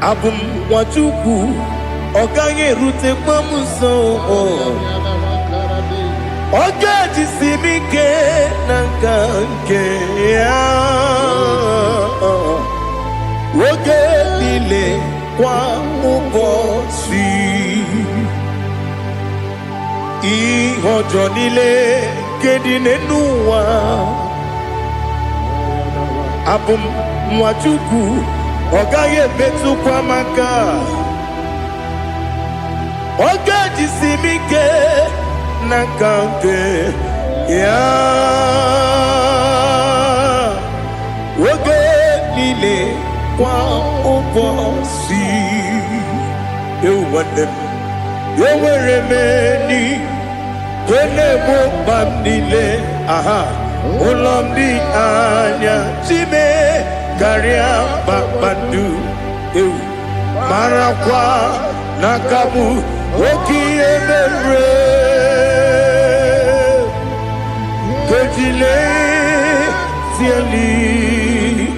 Abum wajuku. Oganye rute mamuso. Ogaji simike nanganke ya. Woge nile kwa ubosi. Ihojo nile kedine nuwa. Abum mwachuku ogaye betu kwa maka. Ogaji simike nakanke ya. Woge nile kwa ubosi. You want them. You were remaining. Kene mo bandile. Aha. Ulomdi anya. Chime. Garia babandu. Marakwa. Nakabu. Woki emere. Kejile. Tiali.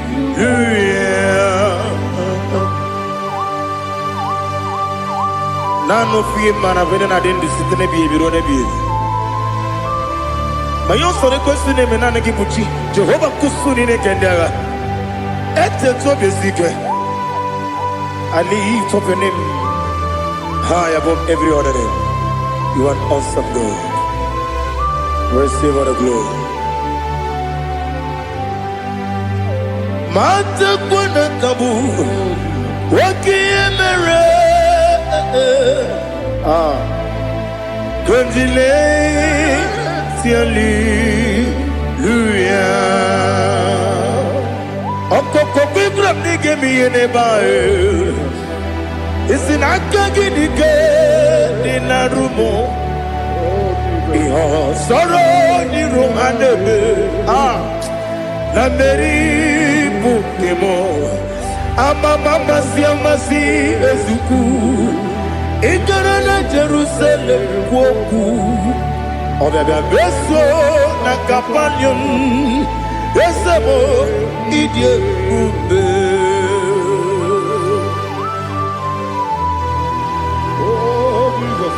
Nano fiye mana vene na dendi sitene biye birone biye. Mayon sore kusune mena negi buchi. Jehova kusuni ne kendera. Ete to besike. I lift up your name high above every other name. You are awesome God. Receive all the glory. Mata kuna kabu. Waki emere. Kondile tiali luya. Okoko kikram nige miyene bae. Isinaka gidike dinarumo. Iho soro ni romanebe. La meri bukemo. Amama siamasi ezuku. Ikarana Jerusalem woku. Obebe beso na kapanium. Esebo idie ube. Oh Jesus.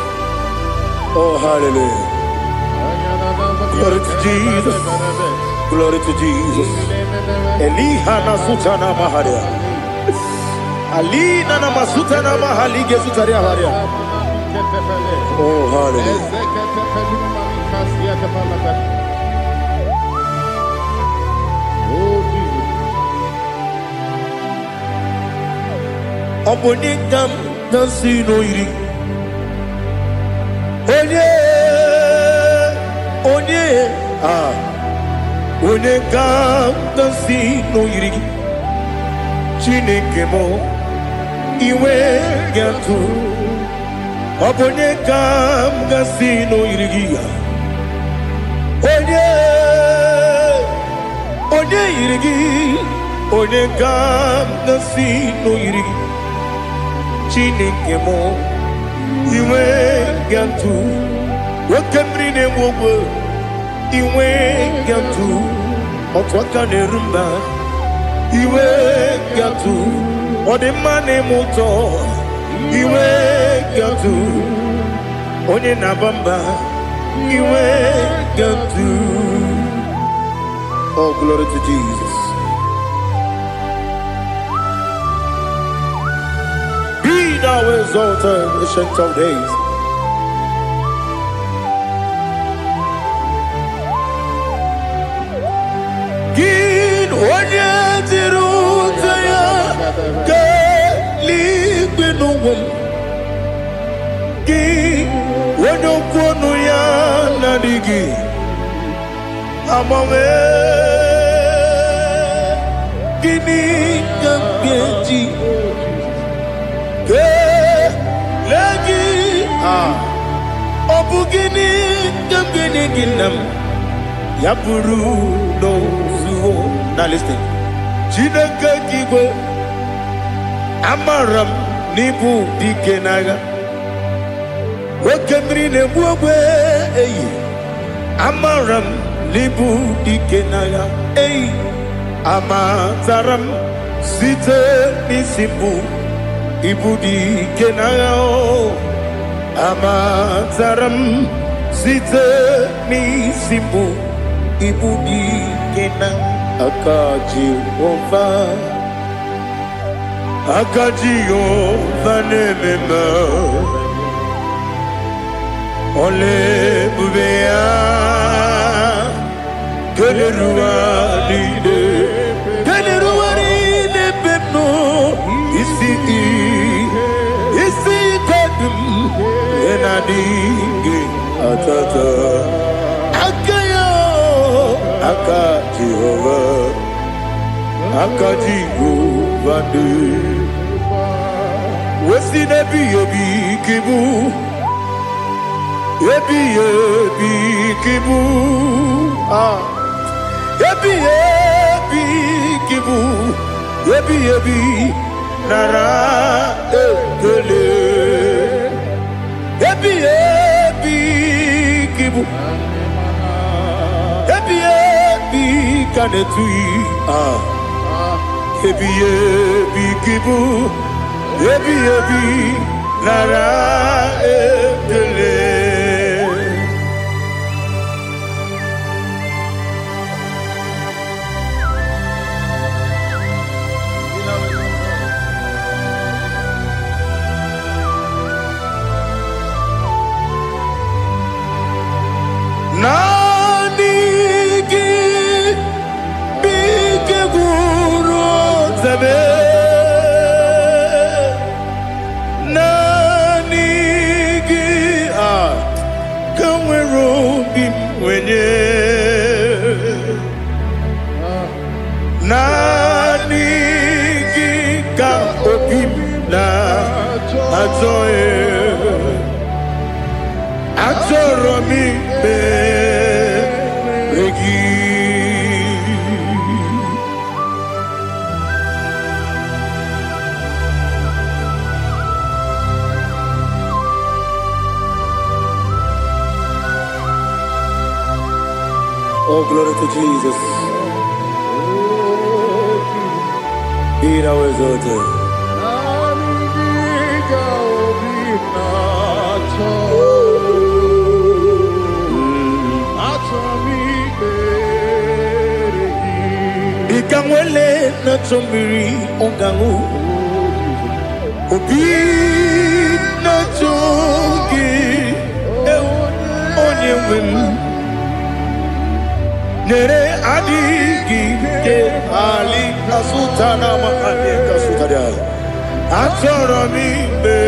Oh hallelujah. Glory to Jesus. Glory to Jesus. Elihana sutana maharia. Ali nana masuta na mahali gesutaria haria. Oh hallelujah. Oh Jesus. Obonikam dasino iri. onye onye ga-asị n'oyiri gị Chineke m iwe ga-atụ ọ bụ onye ga-asị n'oyiri gị onye yiri gị onye ga-asị n'oyiri gị Chineke m iwe ga-atụ nwoke mmiri na-enwe ogwe iwe ga-atụ otu aka na-eru mba iwe ga-atụ ọ dị mma na-eme ụtọ iwe ga-atụ onye na-aba mba iwe ga-atụ. Oh, glory to Jesus. Be thou exalted, ancient of days. Gin onye dịrị ụzọ ya ka eluigwe n'ụwa gị onye okwu ọnụ ya na-adịghị agbanwe gịnị ka m ga-eji kelee gị ọ bụ gịnị ka m ga-enye gị nna m ya bụrụ n'ozuo na listen Chineke gị igwe amara m n'ibu dike n'agha nwoke mmiri na-egbu ogwe eyi amara m n'ibu dike n'agha eyi amatara m site n'isi mbụ ibu dike n'agha amatara m site n'isi mbụ ibu dike n'agha aka Jehova na-ememe ole ebube ya keleruwa niile beno isi kadum enadinge atata aka Jehova de wesi nebi ebi kibu ebi kibu ebi nara ekele ebi kibu ebi kanetui ebi kibu ebi nara ekele. Nani gi bige guru zabe nani gi kamwero bim wenye nani gi ka obim na azoe atoro mi be regi Oh, glory to Jesus. Be thou exalted. Ikamwele na chombiri ongangu obi na chogi onye wem nere adigi ke ali kasutana mahane kasutaria atoro mi be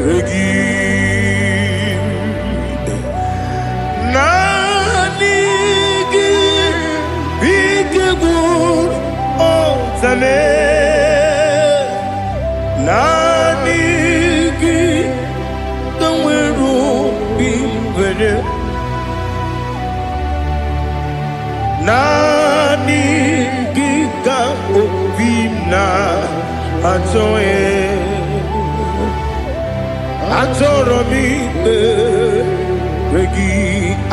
regi na Zame Nanigi Kaweru Bimwede Nanigi Ka Obina Atoe Atoromi Regi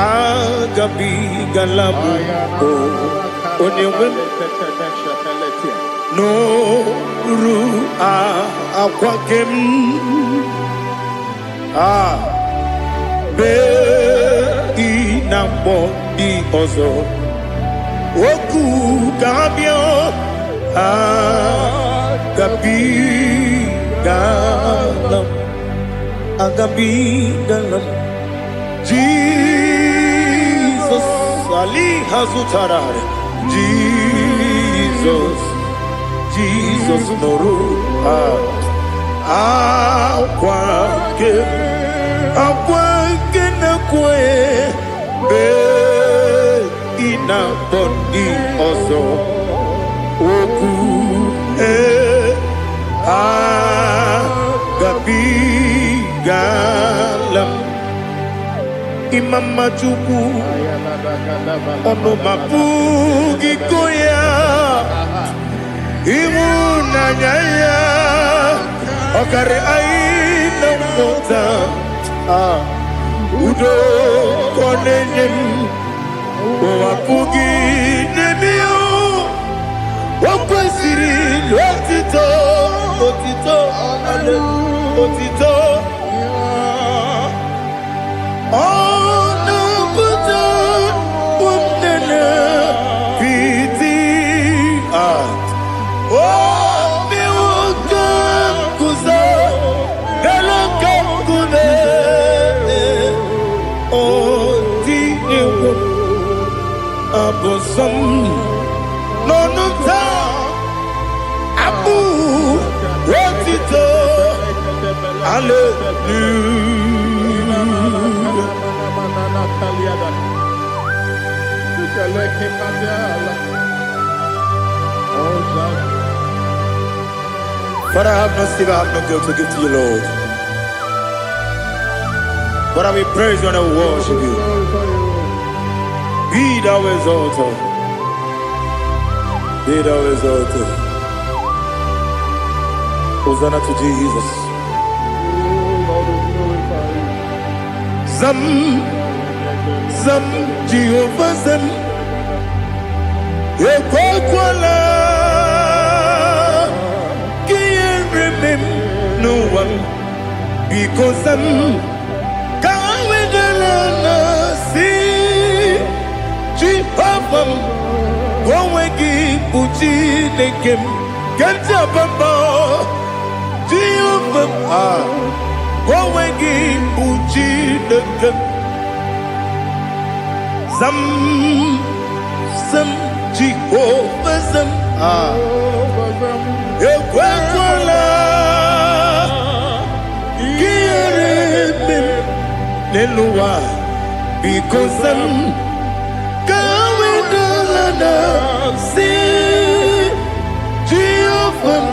Agabi Galabu Onewem No Ru Aquakem Be Inambo Di Ozo Oku Gabio Agabi Galam Agabi Galam Jesus Ali Hazutarare Jesus Noru Aquake Nakwe Be Ina Bondi Ozo Oku Agabi Galam Imam Majuku Ono Mapugi Koya Imuna Nyaya Okare Aina Mota Udo Konenim Wapugi Nemio Wakwesiri Otito Otito Otito Abosam Nonuta Abu Wotito But I have no silver, I have no gold to give to you, Lord. But I will praise you and I will worship you. Be thou exalted. Be thou exalted. Hosanna to Jesus. Zam Jehovah Zam Ekwakwala Can't remember no one because Zam Kawedalana see Jehovah Gowegi Puchi Nekem Gantapamba Jehovah Gowegi Puchi Nekem Zam Jehovah Zam Ekwakwala Kieremem Nelua because Zam Kawedalana see Jehovah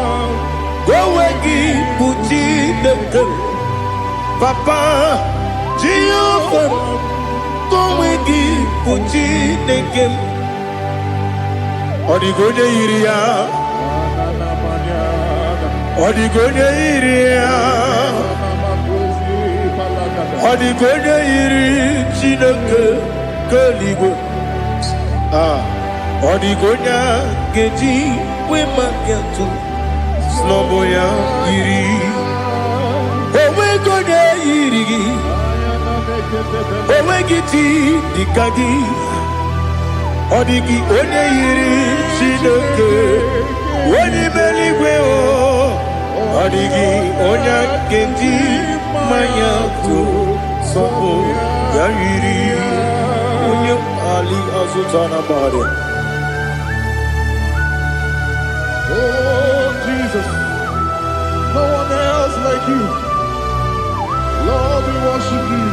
Gowegi Puchi Nekem Papa Jehovah Gowegi Puchi Nekem Odigoje Iria Odigoje Iria Odigoje Iri Chineke Kaligo Odigonya Geji Wemaketu Sloboya Iri Owegoje Iri Owegiti Dikagi Odigi onye yiri Chineke onye meligwe o Odigi onye kendi manya to sopo ya yiri onye Ali Azutana Bade. Oh Jesus, no one else like you. Lord, we worship you.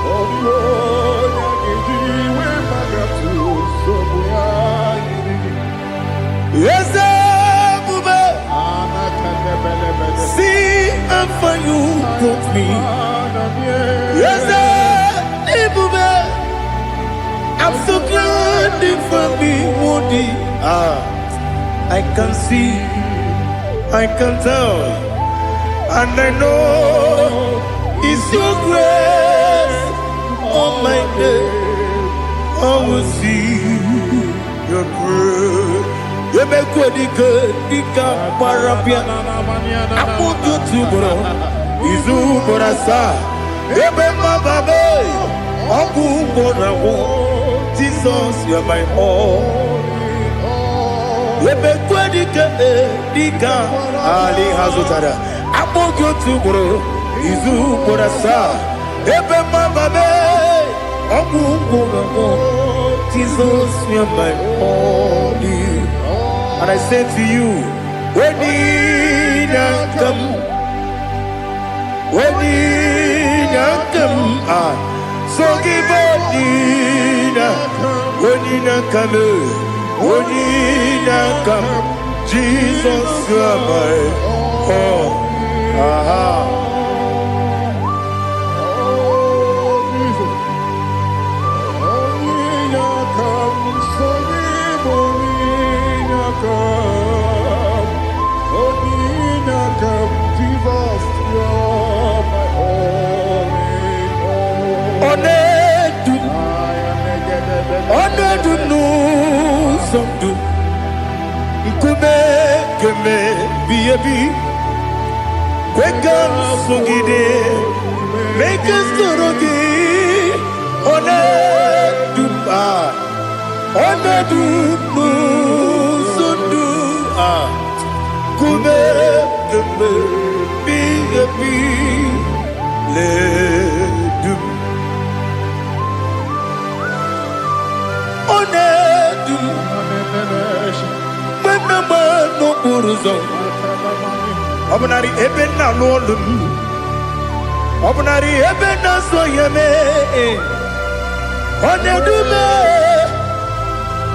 Oh, we took me. Yes, I'm so glad for me, Woody. I can see, I can tell, and I know it's your grace on my day. I will see your grace. You make good, Dika Parapia. I put you to bro. Izu Borasa. You make my baby. Abu Borawo. Jesus, you are my all. You make good, Dika Ali Hazutara. I put you to bro. Izu Borasa. You make my baby. Abu Borawo. Jesus, you are my all. And I say to you, when you come, so give up, when you come, Jesus, you are my all. Make us Obnari ebena lolum Obnari ebena soyeme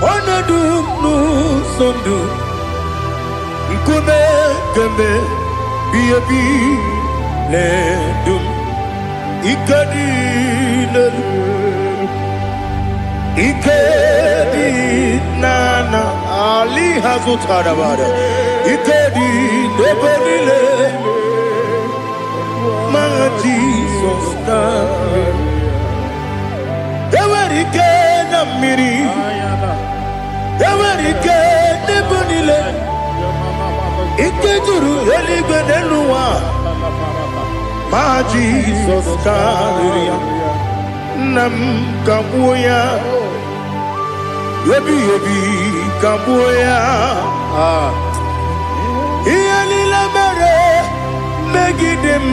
Onedu sondu Nkume kembe Biyebi ledum Ikedi nana Ali hazutara bada Ikedi debonile Ma Jesus name Ewerike na miri Ewerike debonile Ikeduru eligwe neluwa Ma Jesus name Nam kabuya Yebi kabuya Iyalila mere Megidem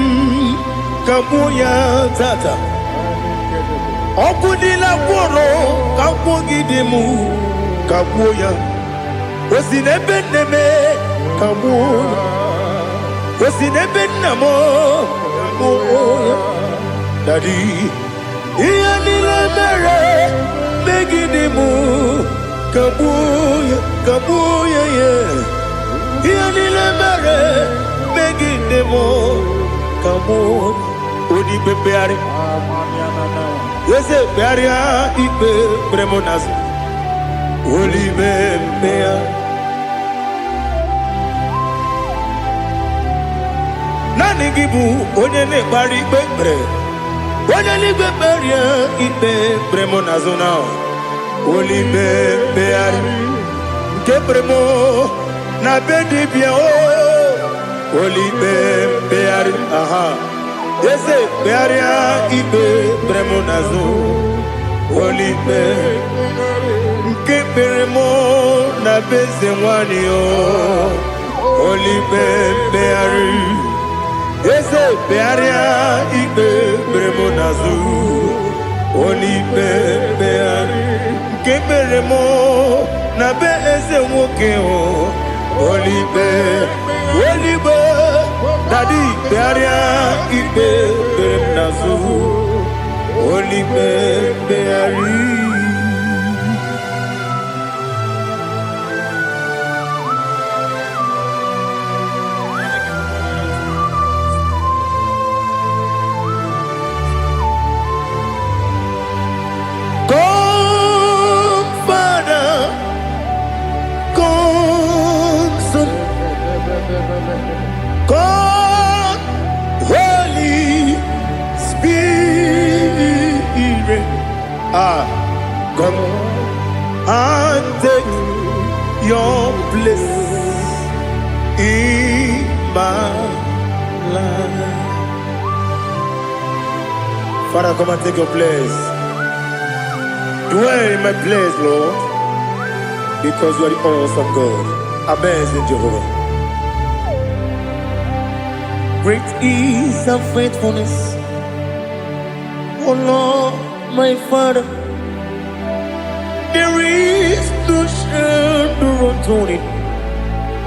kabuya tata Okudila kworo kabugidemu kabuya Osinebeneme kabuya Osinebenamo kabuya Daddy Iyalila mere Megidemu kabuya yeah Iyalila mere Megidemu kabuya Odi bebeari Yese bearia ibe bremonas Oli bebea Nani gibu onye ne bari bebre Onye ni beberia ibe bremonazona Oli bebeari Ke bremo na bedi bia Oli bebeari aha Yese bearia ibe bremonazo Olipe Nke beremo na beze mwani Olipe beari Yese bearia ibe bremonazo Olipe beari Nke beremo na beze mwoke Olipe Daddy, bearia ibe bernazu, oli beari. your place in my life. Father, come and take your place. Dwell in my place, Lord, because you are the awesome God. Amazing Jehovah. Great is thy faithfulness, oh Lord, my Father. There is no shadow of turning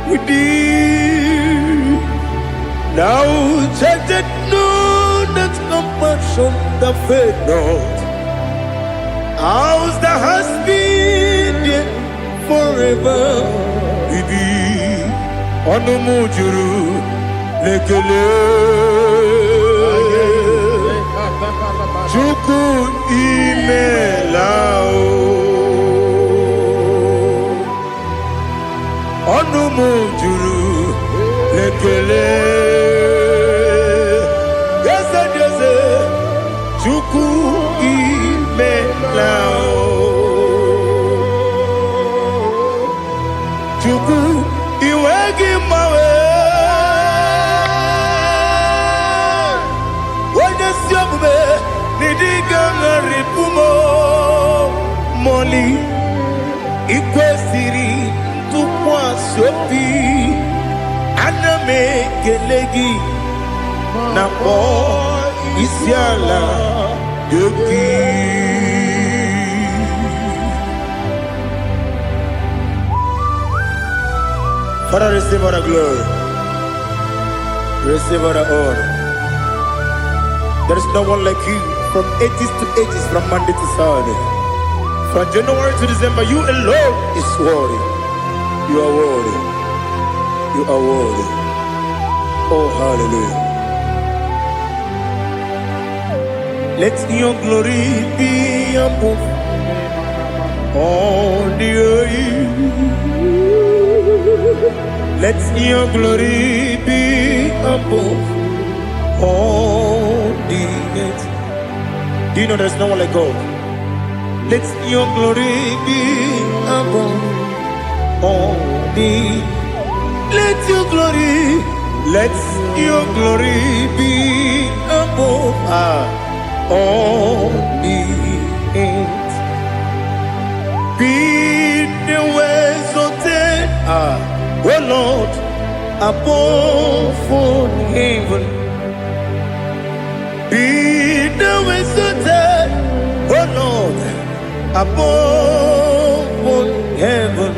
with thee. Now check that know that compassion that faith not. Ours that has been there forever with thee. Onumujuru lekele Chuku imelao Onumujuru lekele Yese Chuku imelao Chuku iwegi mawe Nidigangaripumo Moli Ikwesiri Tukwa sopi Aname kelegi Napo Isiala Yoki Father, receive all the glory. Receive all the honor. There is no one like you. From ages to ages, from Monday to Saturday, from January to December, you alone is worthy. You are worthy. You are worthy. Oh, hallelujah. Let your glory be above all the earth. Let your glory be above all the earth. Do you know there's no one like God? Let your glory be above all the. Let your glory be above all the earth. Be the ways of death, oh Lord, above all heaven. Be the wisdom, oh Lord, above all heaven.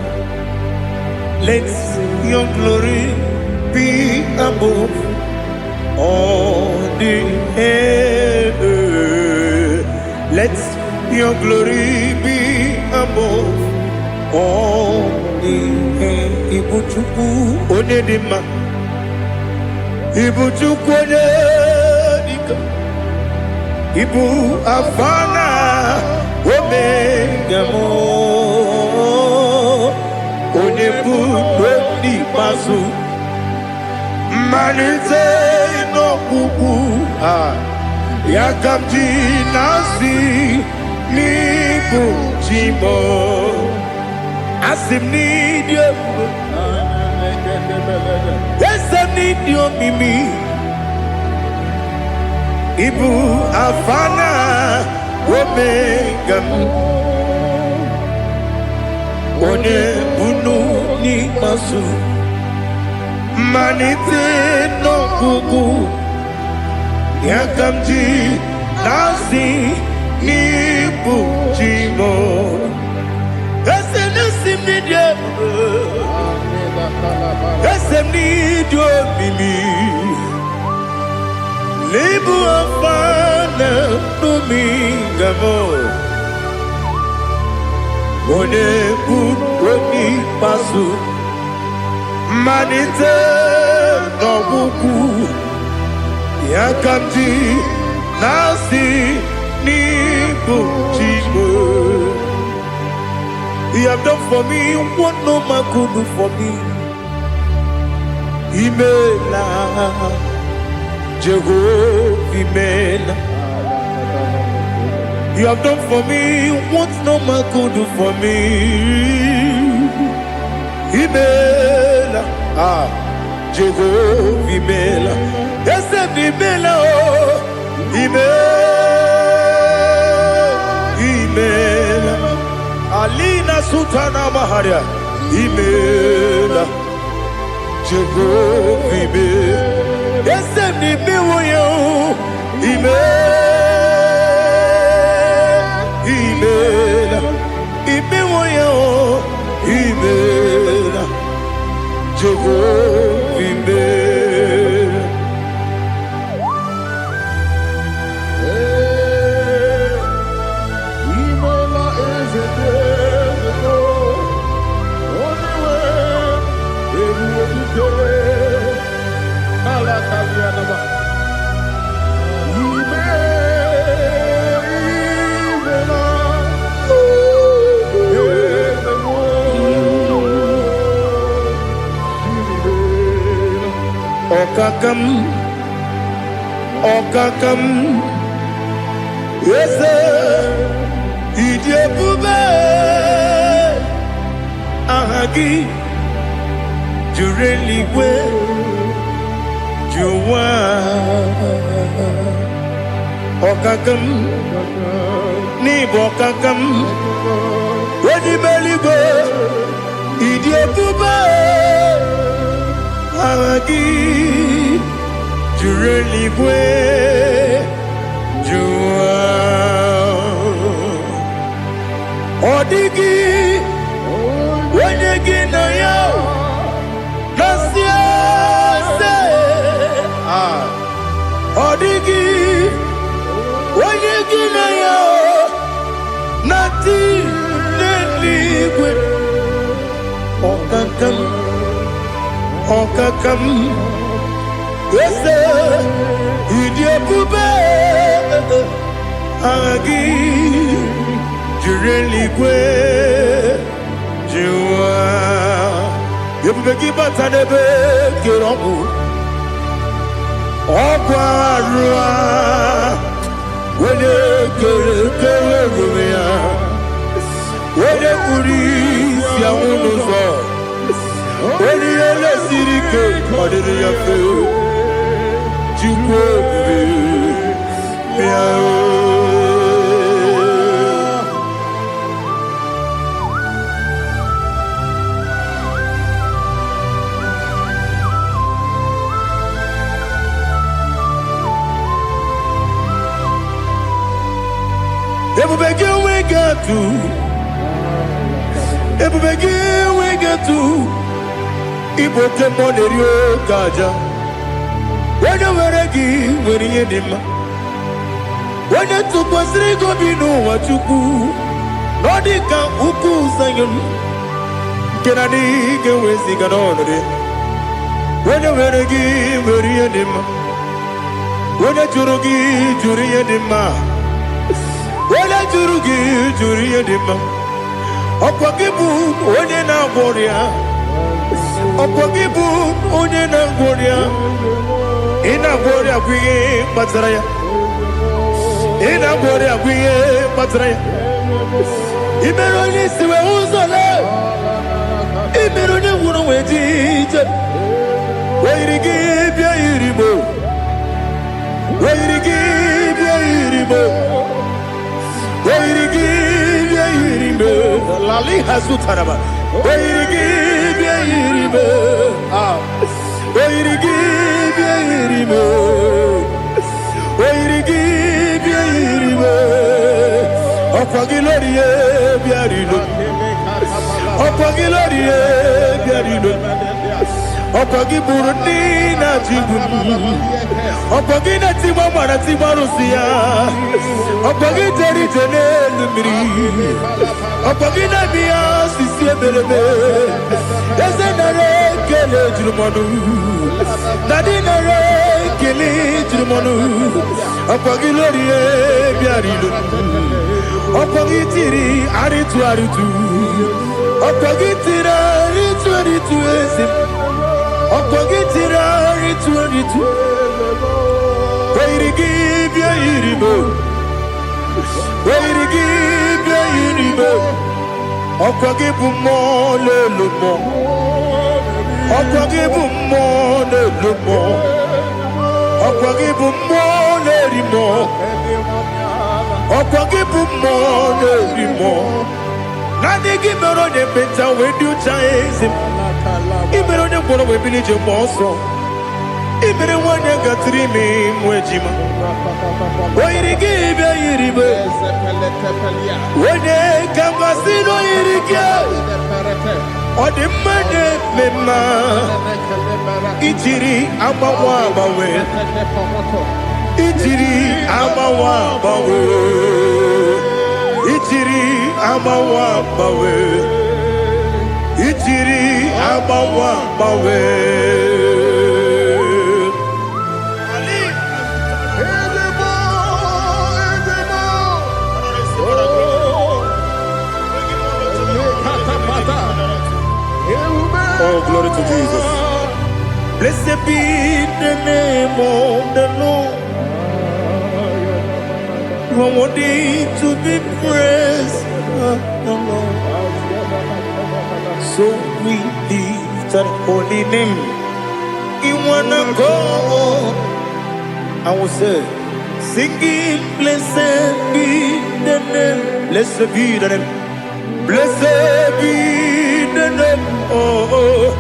Let your glory be above all the earth. Let your glory be above all the earth. Ibuchuku onedima, Ibuchuku onedika. Ibu afana omega mo onebu doni pasu manite no kuku yakamji nasi nibu chimo asim nidio asim nidio mimi Ibu afana omega one bunu ni masu manite no kuku yakamji nasi ni bujimo esenesi media eseni dio mimi Lebu afana numingamo One buoni pasu Manite no buku Yakamji nasi ni buchibo You have done for me what no man could do for me Imela Jehovah, Imela. You have done for me what no man could do for me. Imela, Jehovah Imela, Ese Imela, Imela, Alina Sutana Maharia, Imela, Jehovah Imela, Ese Imela, Imela, Imela, Jehovah Imela. Imela is a desert, only way it will be good. Alakalianaba. Okakam, yes, Idiabube, Ahagi, Jureligwe, Juwa, Okakam, Nibokakam, Wadibeligwe, Idiabube, Ahagi, Jureligwe, Juwa, Odigi, Wanyegi na yo, Nasia se, Odigi, Wanyegi na yo, Nati Neligwe, Okakam, Okakam. Yes, Idiabube, Agi, Jureligwe, Jua, Yabubeki Batanebe, Kiromu, Okwarua, when you Rumia, when you Kuris, Yamunuzo, when you Lesirike, or did you feel? When you were a gay, when you did my when you took was Rico Bino, what you do, Nordica, Uku, Sayon, Kennedy, go with the Ganonade. When you were a gay, when you did my when you Jurugi, Juria Dima, when you Jurugi, Juria Dima, Opakibu, Odena Boria, Opakibu, Odena Boria. Ina Boria Guye Matraya. Ina Boria Guye Matraya. Imeroni siwe uzole. Imeroni wunu wejije. Weirigi bia iribo. Weirigi bia iribo. Weirigi bia iribo. Lali hasutaraba. Weirigi bia iribo. Weirigi bia iribo. Weirigi bia iribo. Okwagilorie bia iribo. Okwagilorie bia iribo. Okwagiburundi na jigun. Okwagina timama na timarusia. Okwagiteri jene lumiri. Okwagina biya sisi ebelebe. Ezenare kele jurumanu. Nadinare kele jurumanu. Okwagilorie bia iribo. Okwagitiri aritu aritu. Okwagitira aritu aritu esim. Okwagitira aritu aritu. Weirigi bia iribo. Weirigi bia iribo. Okwagibu mo lelo mo. Okwagibu mone lumo. Okwagibu mone rimo. Okwagibu mone rimo. Nani gimero ne beta wedu chaizim. Imero ne kono we bilije moso. Imere wanya gatrimi mwejima. Oirigi be iribe. Wene kamasino irige. Odimane mema. Ijiri amawa bawe. Ijiri amawa bawe. Ijiri amawa bawe. Ijiri amawa bawe. Oh, glory to Jesus. Blessed be the name of the Lord. You are worthy to be praised, the Lord. So we lift that holy name. You wanna go? I will say, singing, blessed be the name. Blessed be the name. Blessed be the name. Oh,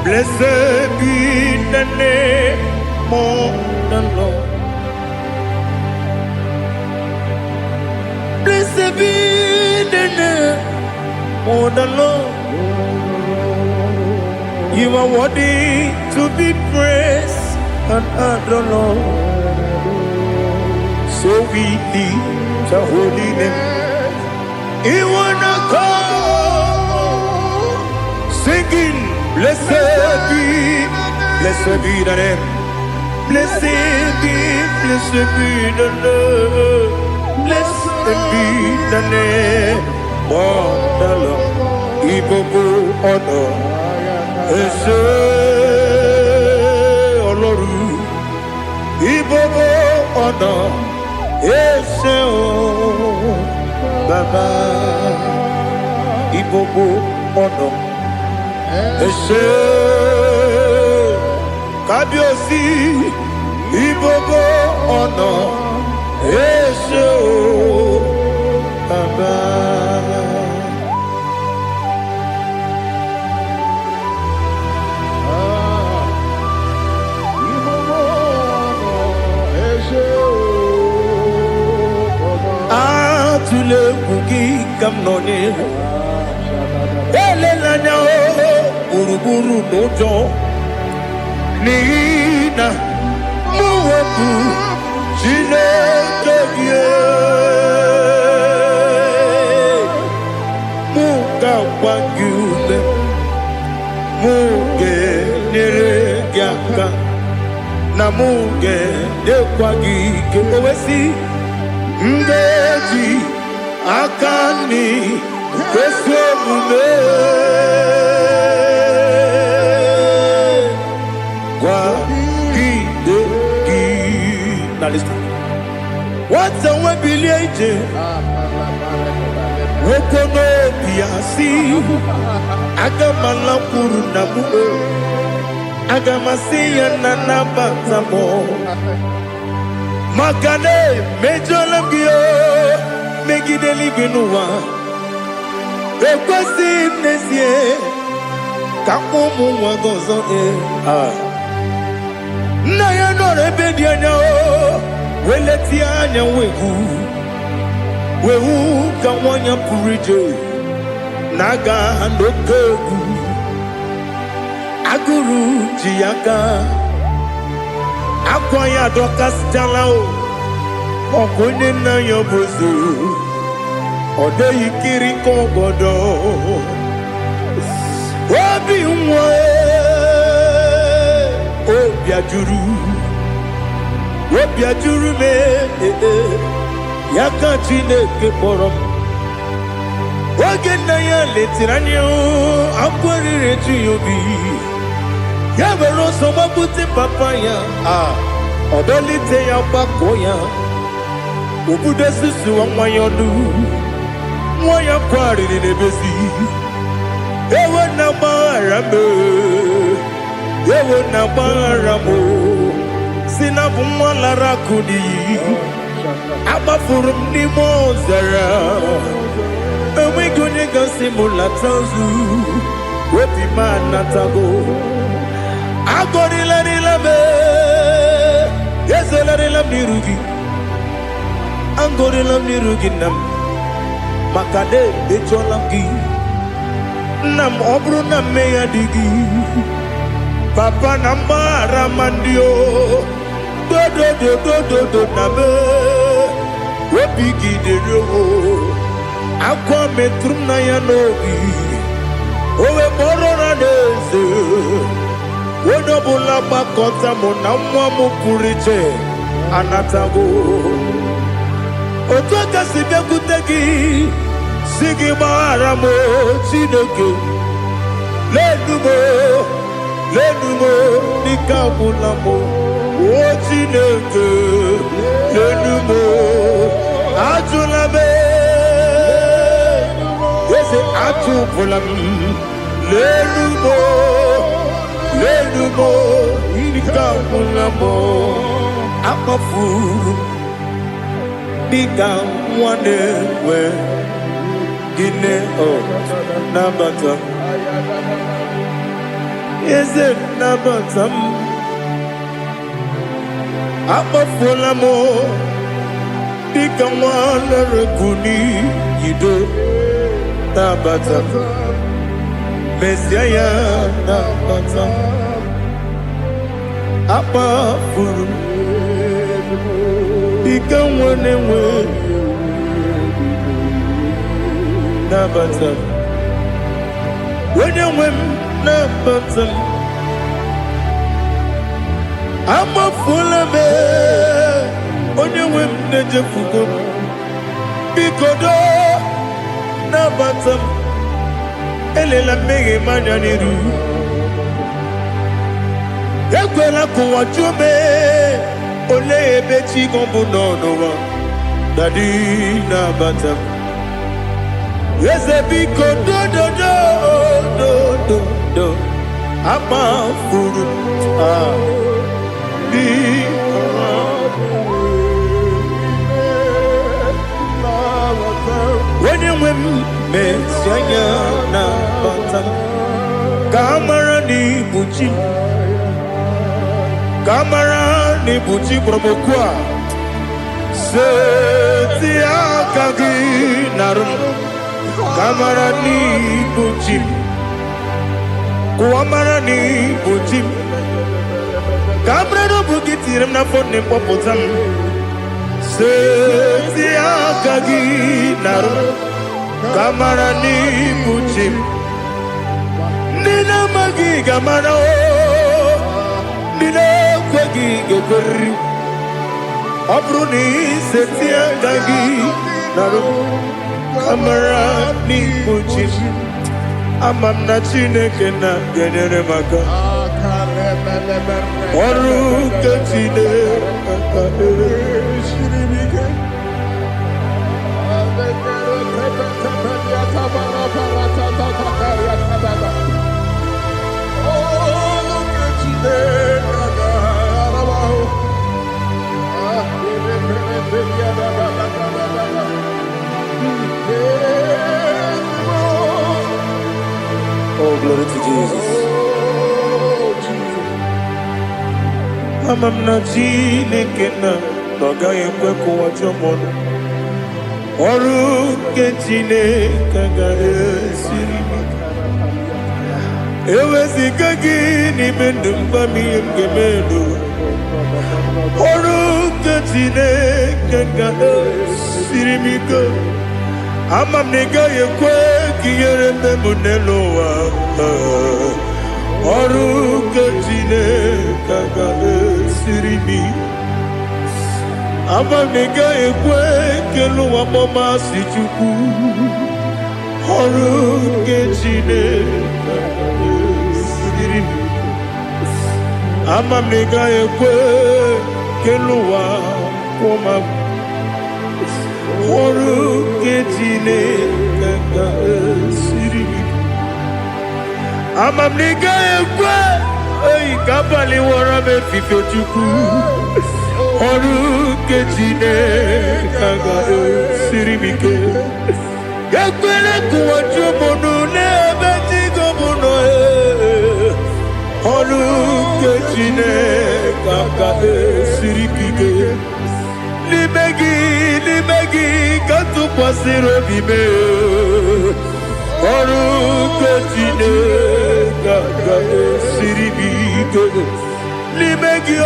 blessed be the name of the Lord. Blessed be the name of the Lord. You are worthy to be praised and adored, Lord. So we lift the holy name. You wanna call, singing, blessed be the name. Blessed be the Lord. Blessed be the name of the Lord. Ibobo honor, Ese Oloru. Ibobo honor, Ese Baba. Ibobo honor, Ese Kabiosi. Ibobo honor, Ese Baba. Atule kuki kamnoni. Ele lanya uruburu nojo. Nina muweku Chineke Muga wanyume Muge neregiaka Na muge dekwagike Owesi Ngeji Akani Keswemume Now listen. What's the way Billy? Wokono Piasi Agamala Purunabu Agamasiya Nanabatamo Magane Majolabio Megideli Binua Ekwasi Nesie Kamumu Wagozo Naya no rebedianya Weletianya Wehu Kawanya Purije Naga Nokegu Aguru Jiaka Akwaya Dokas Jalao Okone na yobozu Ode Yikiri Kogodo Obi Mwe Obiajuru me Yaka Chineke Porom Oge na ya letiranyo Akwari retu yobi Yabero somabute papaya Odolite ya bakoya Ubude susu wa mwayonu Mwaya kwari ni nebezi Ewa na marambe Yewo na baramo sinabu mwalara kudi abafurum ni mozara ewe gonye gasimula tanzu wepi manatago agori la be yezo la mirugi angori la mirugi nam makade becholamgi nam obru na meya digi papa namara mandio do na me webigi de ro akwa metrum na ya nogi owe borora deze wono bula bakota mo na mwa mo puriche anatago otoka sibe kutegi sigi mara mo chineke lenumo nikabulamo o chineke lenumo ajulame ese ajubulam lenumo nikabulamo akafuru nikamwane we gine o nabata is it nabatam akafulamo nikamwane rekuni yido nabata Messiah nabata akafuru nikamwane we nabata when you win nabata I'm a full of it when you win the jefugo bikodo nabata elela mege manyaniru yakwela kuwa chume ole ebechi gombu nonowa dadi nabata yes, a big do. I'm a fool. When you win, Messiah, Kamara ni buchi promokwa. Setia kagi narum. Kamara ni buchim, kuamara ni buchim. Kamara no bukitiram na phone popotam. Setia kagi naru. Kamara ni buchim. Nina magi kamara o, nina kwagi geberi. Abruni setia kagi naru. Kamara ni buchim amam na chineke na genere maka oru kachine shiribike Oh, glory to Jesus. Amam na chineke na noga yekwe kuwa chomono. Oru ke chineke ga esiri. Ewe zikagi ni mendumba miyemge mendo. Oru ke chineke ga esiri miko. Amam nega yekwe kiyere memuneloa. Oru kachine kaga sirimi. Amam nega yekwe keluwa mama sichuku. Oru kachine kaga sirimi. Amam nega yekwe keluwa mama. Oru kechine kaka siri. Amam nega yekwe Hey, kabali wara me fife chuku. Oru kechine kaga sirimike. Yakwele kuwacho mono nebe tigo mono. Oru kechine kaga sirikike. Limegi katu pasiro bime. Oru kechine kaga sirikike. Limegi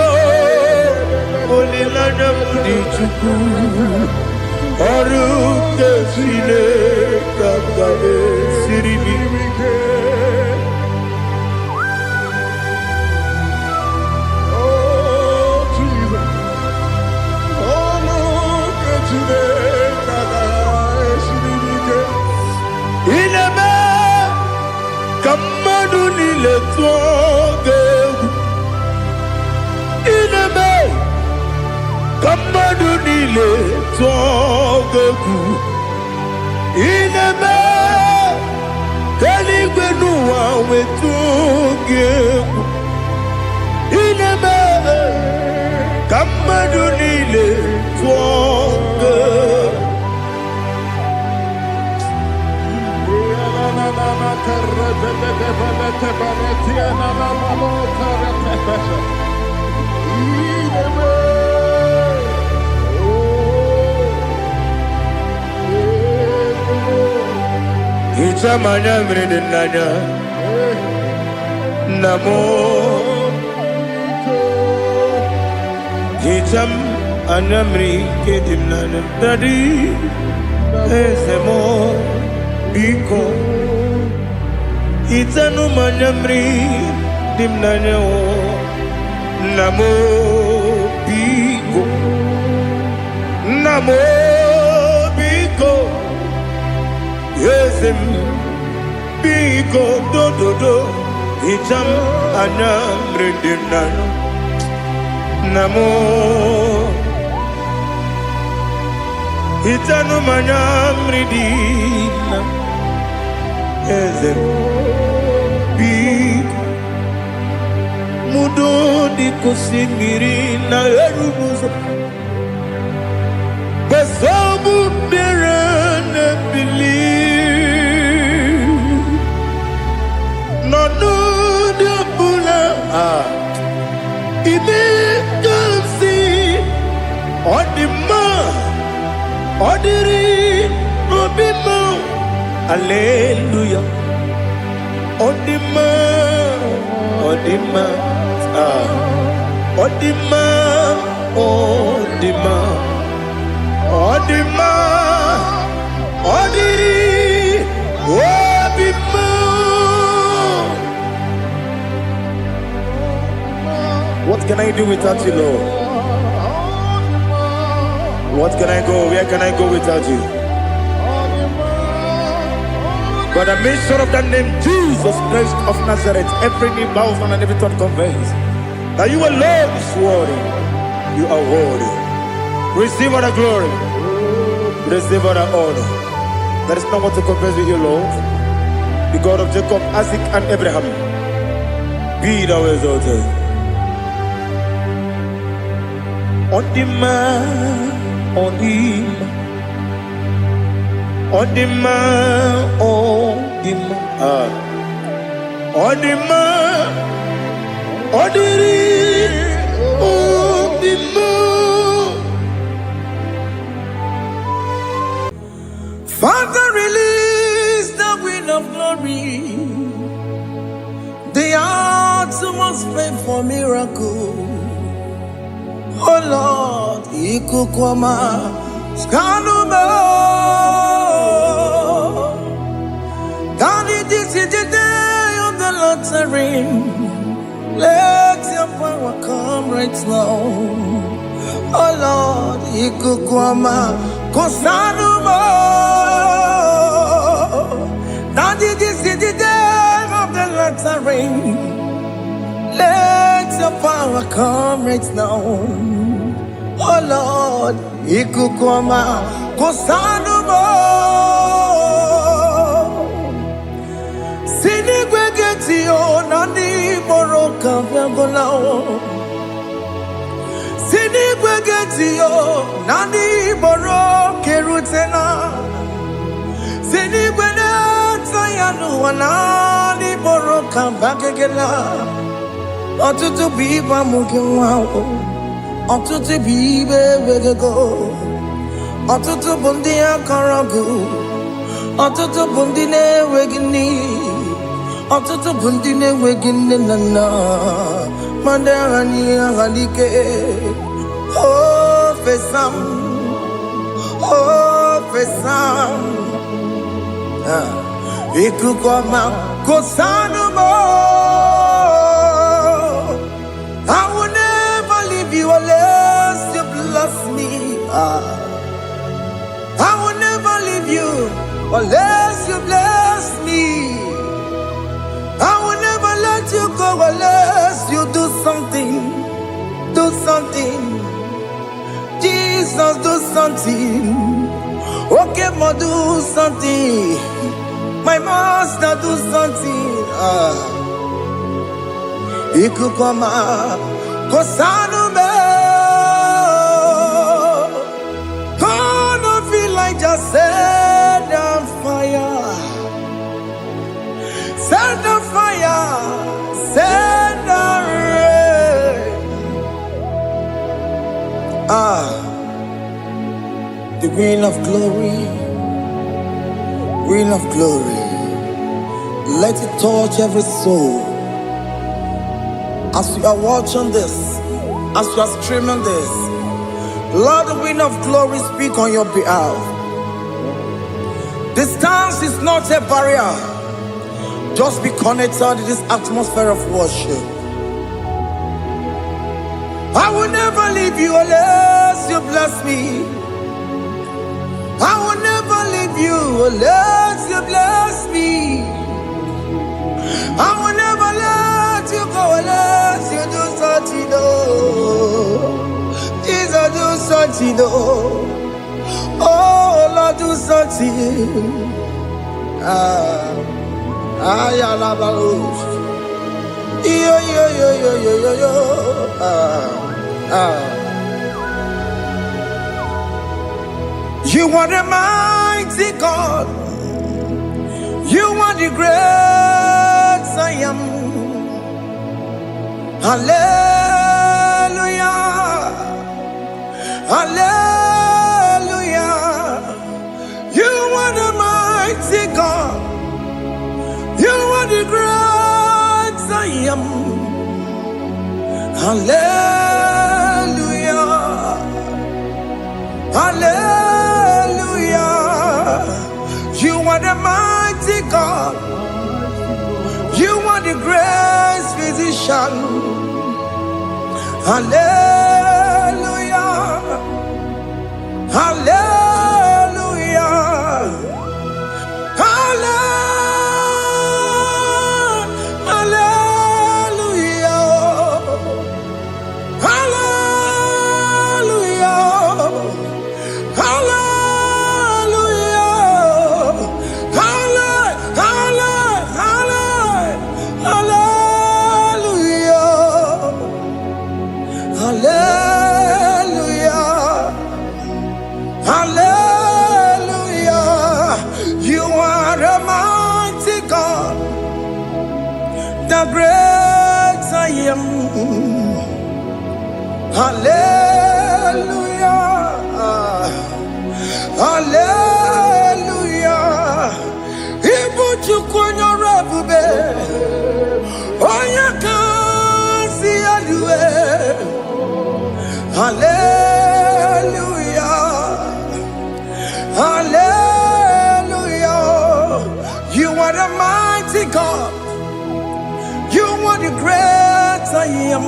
olilanya mudi chuku. Oru kechine kaga sirikike. Ineme kamadu nile tuoge. Ineme kamadu nile tuoge. Ineme kaligwe nuwa wetuge. Ineme kamadu nile tuoge. Ichamanya mridinanya namo. Icham anamri kedinanya tadi esemo biko. Itanu manyamri dimnanya o namo biko. Namo biko. Yesem biko do do do. Icham anamri dimnanya namo. Itanu manyamri dimnanya. Yesem mudo di kusingiri na erumuzo besobu berene believe no no de bula ibe kansi odima odiri obimo hallelujah odima odima odima odima odima odiri obima. What can I do without you, Lord? What can I go? Where can I go without you? By the mention of that name, Jesus Christ of Nazareth, every knee bows and every tongue confesses that you alone is worthy. You are worthy. Receive all the glory. Receive all the honor. There is no one to confess with you, Lord. The God of Jacob, Isaac, and Abraham. Be thou exalted. On the man, on the man. Odima, odima, odima, odiri, odima. Father, release the wind of glory. The atmosphere for miracle. Oh Lord, ikukwama, skanuma. This is the day of the Lord's ring. Let your power come right now. Oh Lord, ikukwama kosanuma. Daddy, this is the day of the Lord's ring. Let your power come right now. Oh Lord, ikukwama kosanuma. golao. Sini gwegetiyo nani boro kerutena. Sini gwene tayanu wanani boro kambakegela. Otutu biba mukiwao. Otutu bibe wegego. Otutu bundi akaragu. Otutu bundi ne wegini. Otutu bundi ne wegini nana. Mandarani ahalike. Oh fesam. Oh fesam. Ikukoma kosanu mo. I will never leave you unless you bless me. I will never leave you unless you bless me. I will never let you go unless you do something. Do something. Jesus, do something. Okay, ma, do something. My master, do something. Ikukoma kosanu me. Gonna feel like just set on fire. Set on fire. Set on rain. The Queen of glory. Queen of glory. Let it touch every soul. As you are watching this, as you are streaming this, Lord, the Queen of glory, speak on your behalf. Distance is not a barrier. Just be connected to this atmosphere of worship. I will never leave you unless you bless me. I will never leave you unless you bless me. I will never let you go unless you do something. Jesus, do something. Oh, Lord, do something. Ayalabalush. Yo. You are the mighty God. You are the great I am. Hallelujah. Hallelujah. You are the mighty God. You are the great I am. Hallelujah. Hallelujah. You are the mighty God. You are the great physician. Hallelujah. Hallelujah. The great I am. Hallelujah. Hallelujah. Ibuchu kwenye rebube. Oya kasi alue. Hallelujah. Hallelujah. You are the mighty God. You are the great I am.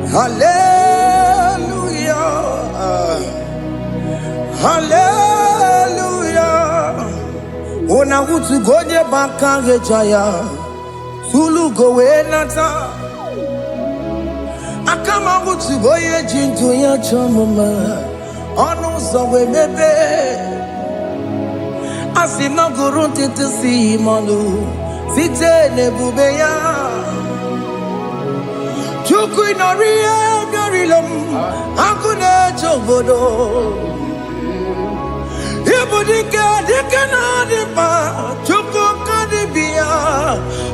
Hallelujah. Hallelujah. Ona utu goje bakange jaya. Sulu gowe nata. Akama utu goye jintu ya chamama. Onu sowe mebe. Asina gurun titi si manu. Site ne bubeya. Chukwinoria Garilum, Ankune Chobodo. Ibudika, Dikanadipa, Chukukadibia.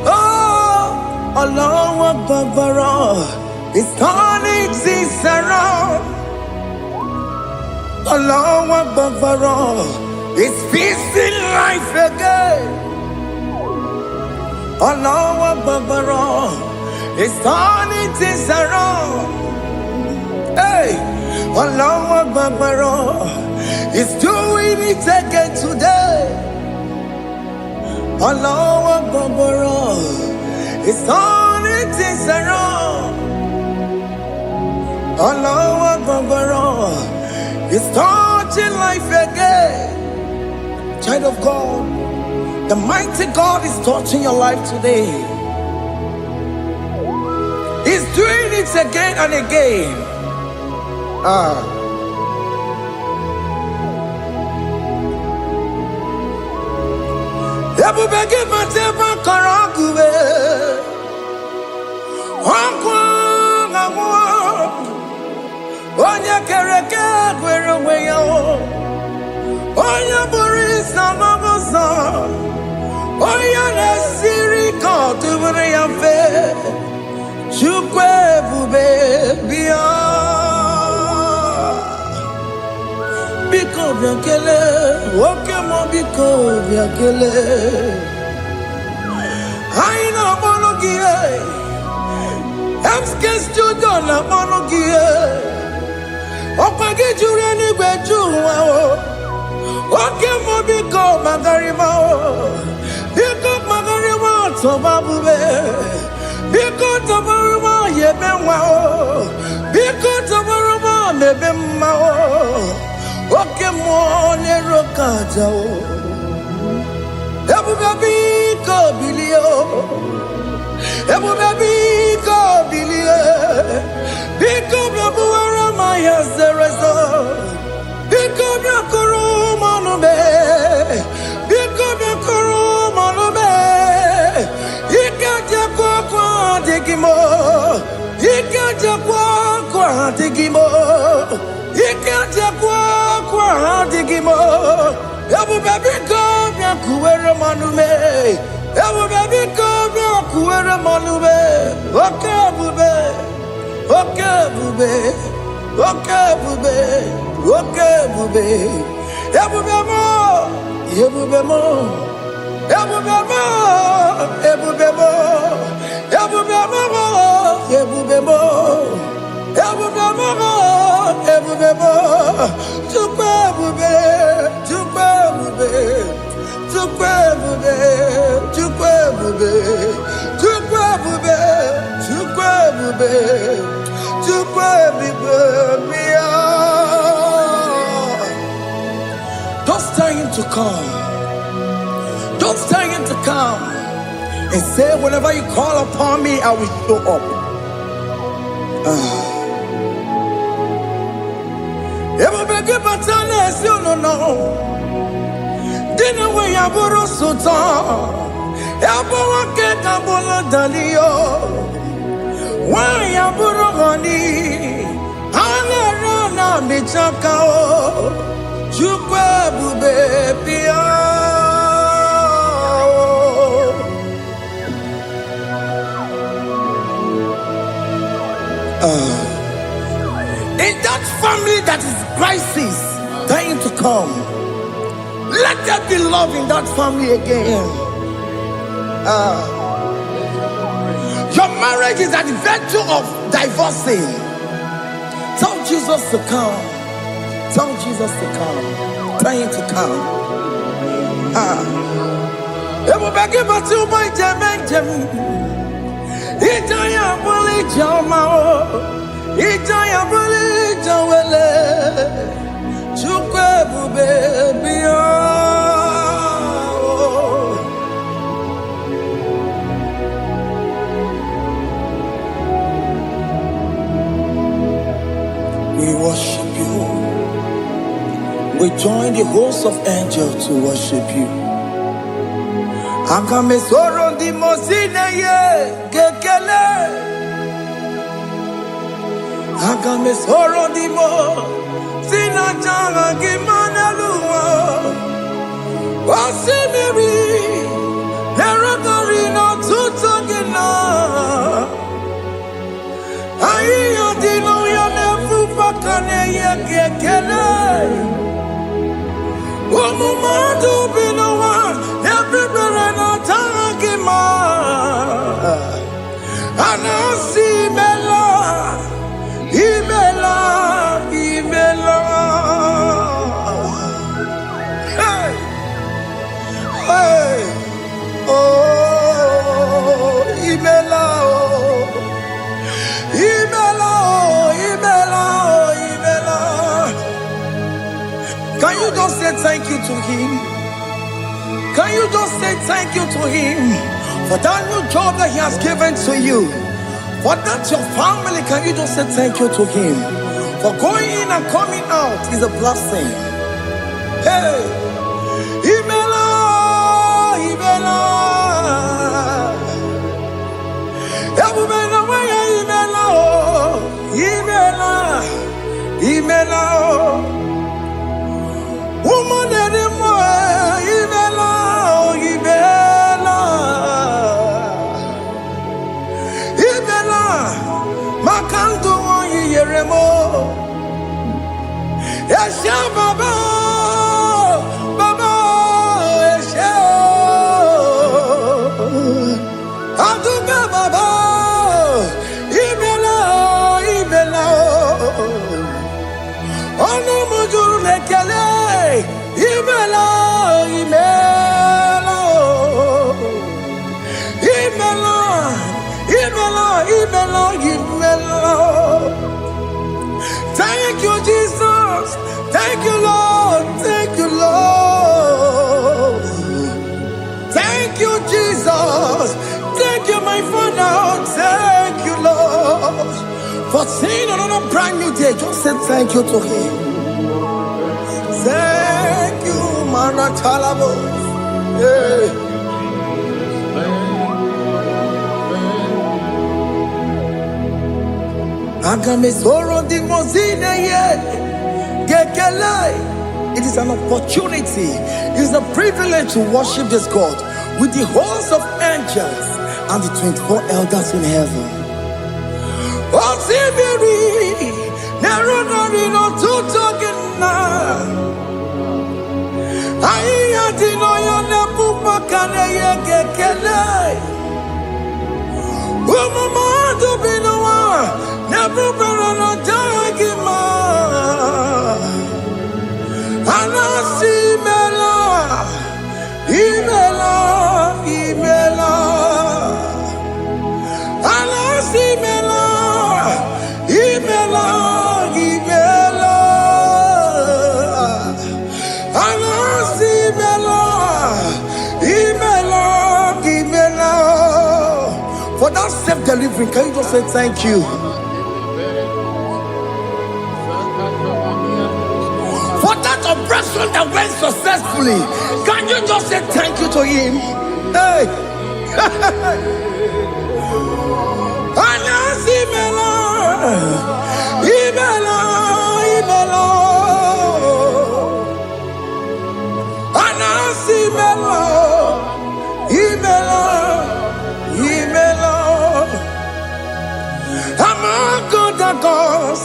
Oh, Allah Akbar is turning things around. Allah Akbar is feasting life again. Allah Akbar is turning things around. Hey, Allah Akbar is doing it again today. Allah Akbar is turning things around. Allah Akbar is touching life again. Child of God, the mighty God is touching your life today. He's doing it again and again. Ebubege mateba karakuwe, wankwa ngwa, onye kereke gwere onwe ya, onye buru isa n'ọbụzọ, onye na-esiri ka ọ dịbụrụ ya mfe. Chukwu ebube bịa, biko bịa kelee, oke mọ biko bịa kelee. Anyị na-akpọrọ gị MSK Studio na-akpọrọ gị ọkwa gị juru eluigwe ju ụwa oke mọ biko magarịma biko magarịma tọba bube. Biko tabaruma yebe nwa biko tabaruma mebe mma oke mmụọ na-ero kaja ebube biko bilie ebube biko bilie biko bịabuwara ma ya zerezo biko bịakọrọ mmanụ be biko bịakọrọ mmanụ be Digimo, Ikajakwa Digimo, Ikajakwa Digimo, Ebu baby come Yakuera Manume, Ebu baby come Yakuera Manume, okay bube, okay bube, okay bube, okay bube, Ebu bemo, Ebu bemo, Ebu bemo, Ebu bemo. Ebubemo, ebubemo, ebubemo, ebubemo. Chukwu ebube, Chukwu ebube, Chukwu ebube, Chukwu ebube, Chukwu ebube, Chukwu ebube, Chukwu ebube. Just tell him to come. Just tell him to come. And say, whenever you call upon me, I will show up. Ebubege batale si no. Dina we yaburu sultan. Yabo wake kabolo dalio. Wa yaburu gani. Hana rana michaka o. Chukwu ebube bia. In that family that is crisis, dying to come, let there be love in that family again. Your marriage is at the verge of divorcing. Tell Jesus to come. Tell Jesus to come. Tell him to come. Ijaya buli jamao, Ijaya buli jawele, Chukwu ebube bia. We worship you. We join the host of angels to worship you. Akame soro di mosine ye kekele. Agame soro di mo, sina janga gimana luwa. Wasimiri, nerakari no tutogina. Ayo dino ya nefu pakane ya kekele. Umumadu binowa, nebribere no tangima. Anasi mela. Imela, Imela, hey, hey, oh, Imela, oh, Imela, oh, Imela, oh, Imela. Can you just say thank you to him? Can you just say thank you to him for that new job that he has given to you? For that your family, can you just say thank you to him? For going in and coming out is a blessing. Hey, Imela, Imela, Imela, Imela, Imela, woman anymore, Imela, Imela. Makandu wanyi yeremo, Esha baba, baba, Esha, Aduga baba, Imela, Imela, Ono mujuru lekele, Imela, Imela, Imela, Imela, Imela, Imela. Thank you, Jesus. Thank you, Lord. Thank you, Lord. Thank you, Jesus. Thank you, my Father. Thank you, Lord. For seeing another brand new day, just say thank you to him. Thank you, Manatalabo. Yeah. Agame soro di mozine ye gekele. It is an opportunity, it is a privilege to worship this God with the host of angels and the 24 elders in heaven. Osimiri nerunari no tutogina. Aiya dino yo nebu makane ye gekele. Umumadu binowa. Never better dagima. Anasi mela, Imela, Imela. Anasi mela, Imela, Imela. Anasi mela, Imela, Imela. For that self-delivery, can you just say thank you? Operation that went successfully, can you just say thank you to him? Hey, Anasi Mela, Imela, Imela, Anasi Mela, Imela, Imela. Among other gods,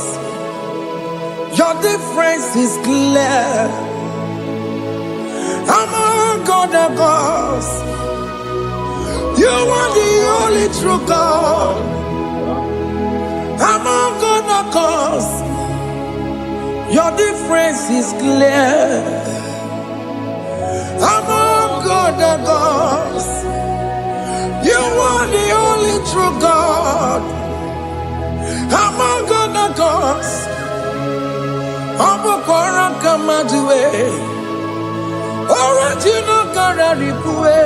your difference is clear. Among other gods, you are the only true God. Among other gods, your difference is clear. Among other gods, you are the only true God. Among other gods, Abokora Kamaduwe, Original Kararipue,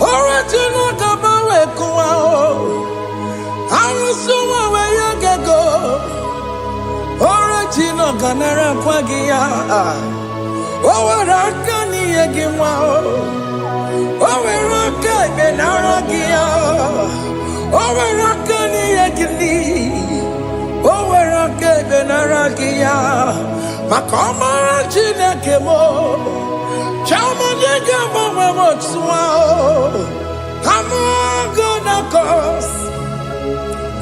Original Kabawe Kuao, Arusuma Wayagego, Original Ganara Kwagia, Owarakani Yagimao, Owaraka Benaragia, Owarakani Yagini. benaragia. Makoma chinekemo. Chama nega mama motswao. I'm gonna cause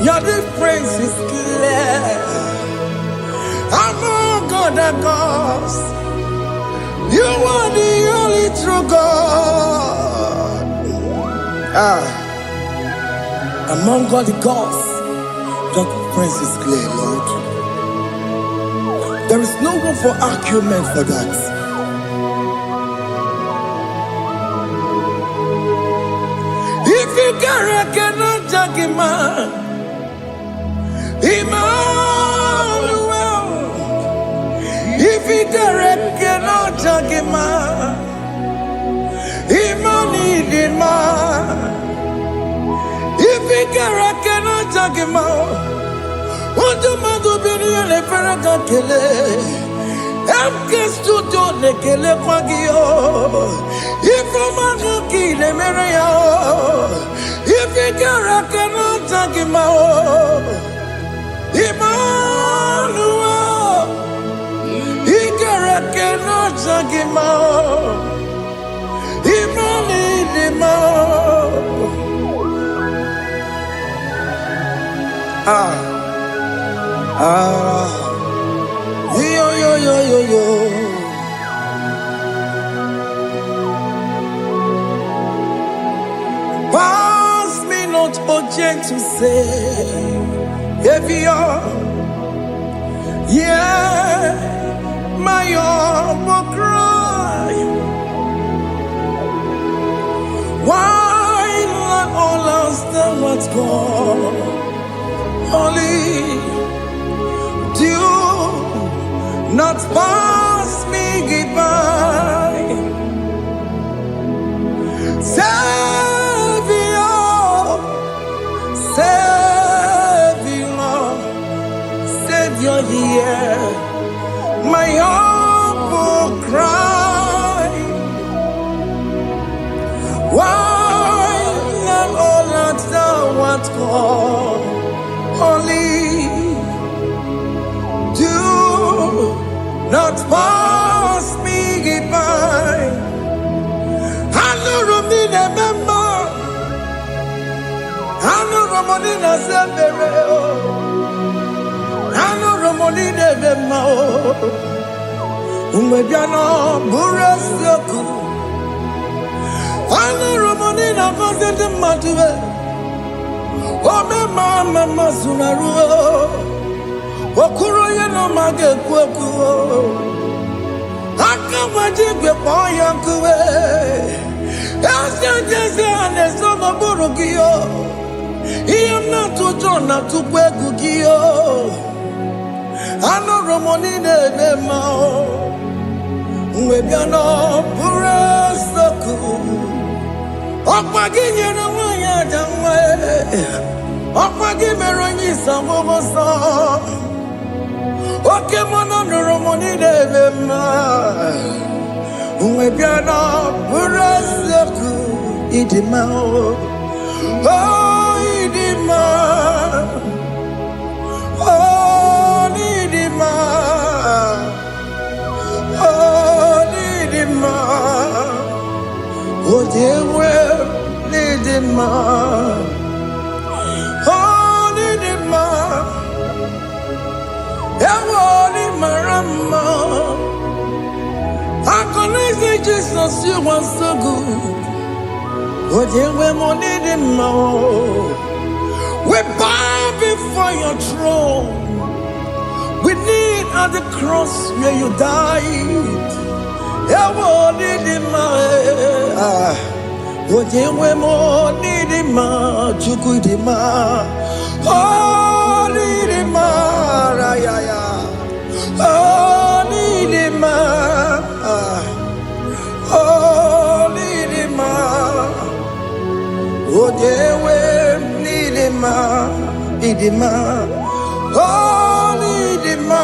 your difference is clear. I'm gonna cause you are the only true God. Among all the gods, your difference is clear, Lord. There is no room for argument for that. If you cannot judge him, Emmanuel. If you cannot judge him, Emmanuel. If you cannot judge him, what do you do? Be the Ferraga Kele. MK Studio Nekele Pagio. If I'm a kile Maria. If you cannot judge him, Emmanuel, he cannot judge him, yo. Pass me not, O gentle Savior, yeah, my humble cry. Why not all us that what's gone? Only do not pass me by. Savior, hear my humble cry. Why not all that thou art called? Only do not pass me by. I know Romina member. I know Romonina Zembere. I know Romonina member. Umwebiano Burasoku. I know Romonina Vazende Matue. Oh, mama Sunaru. Okuro yeno mage kweku. Akamajigwe poyankuwe. Jese anesono burugiyo. Iyam na tujona tukwegugiyo. Ano Romonine bemao. Mwebiano burasoku. Okwaginye na wanya jamwe. Okwagimeronyi sambobosa. Oke mono Romonine bema. Mwebiano burasoku. Idimao. Oh, Idima. Oh, Idima. Oh, Idima. Oh, Dewe, Idima. Oh, Idima. Ewo Imarama. I can say Jesus, you are so good. Oh, Dewe, Idima. We bow before your throne. We kneel at the cross where you died. Ewo Idima. Ojewe mo nidima, chukudima. Oh, nidima, rayaya. Oh, nidima. Oh, nidima. Ojewe nidima, nidima. Oh, nidima.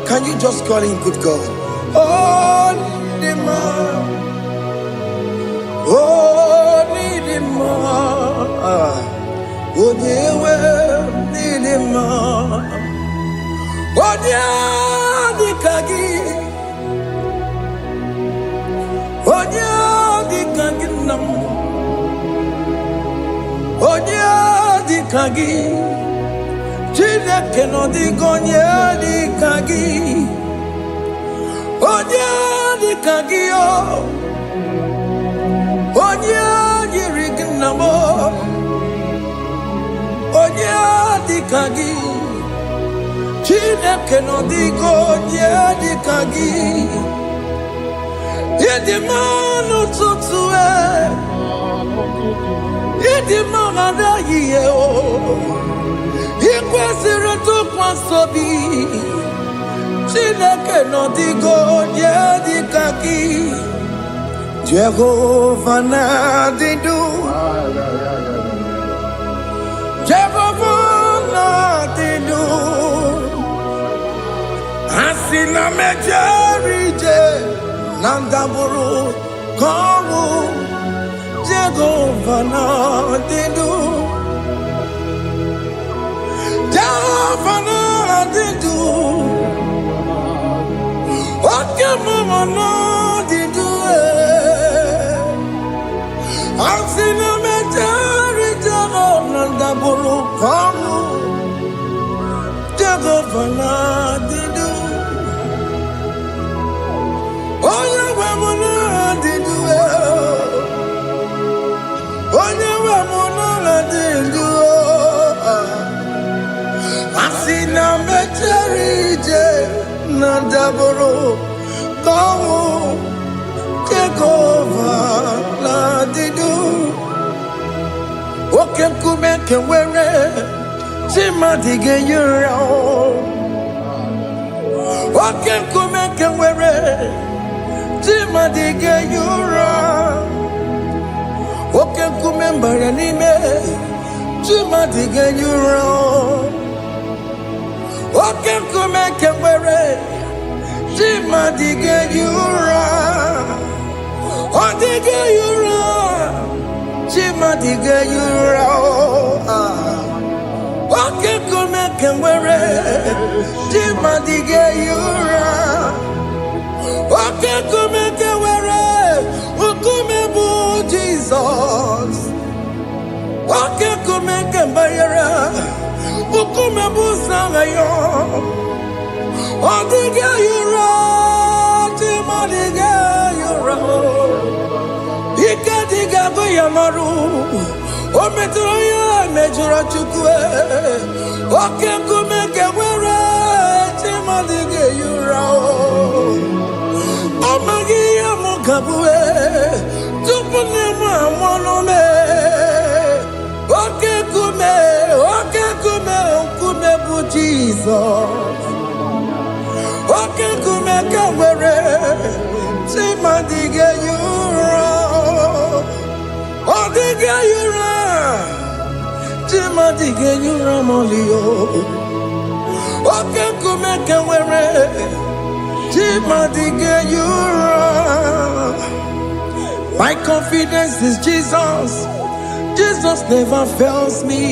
Can you just call him good God? Oh, nidima. Oh, Nidima, oh, Dewe, Nidima, oh, Onye dịka gị, onye dịka gị nna m, onye dịka gị, Chineke nọ dịka onye dịka gị, onye dịka gị onye yiri gị nna m, onye dịka gị, Chineke nọ dịka onye dịka gị. Ịdị mma n'ụtụtụ ịdị mma n'ehihie ị kwesịrị ntụkwasị obi. Chineke nọ dịka onye dịka gị. Jehovah na-adịdụ, Jehovah na-adịdụ. asị na mejere ije na ndagwurugwu ka ọnwụ. Jehovah na-adịdụ, Jehovah na-adịdụ. Oke mmụọ na-adịdụ, asị na mejere ije na ndagwurugwu ka ọnwụ. Jehovah na-adịdụ, onye nwe m na-adịdụ, onye nwe m na-adịdụ. asị na mejere ije na ndagwurugwu ka ọnwụ. Jehovah na-adịdụ, oke nkume nke nwere chi mmadụ ga-eyi ụra. Oke nkume nke nwere chi mmadụ ga-eyi ụra. Oke nkume mbara n'ime chi mmadụ ga-eyi ụra. Oke nkume nke nwere chi mmadụ ga-eyi ụra. Ọ dịghị eyi ụra, chi mmadụ ga-eyi ụra. Oke nkume nke nwere chi mmadụ ga-eyi ụra. Oke nkume nke nwere nkume bụ Jizọs. Oke nkume nke mbanyere nkume bụ Ụzọ ya. Ọ dịghị eyi ụra, chi mmadụ ga-eyi ụra. Ike dịghị agụ ya marụ, o metụrụ ya mejọrọ Chukwu. Oke nkume nke nwere chi mmadụ ga-eyi ụra. Ọ maghị ihe m ga-abụ tupu nne m amụọ m. Oke nkume, oke nkume, nkume bụ Jizọs. Oke nkume nke nwere chi mmadụ ga-eyi ụra. Ọ dịghị eyi ụra, chi mmadụ ga-eyi ụra ma ọlị. Oke nkume nke nwere chi mmadụ ga-eyi ụra. My confidence is Jesus. Jesus never fails me.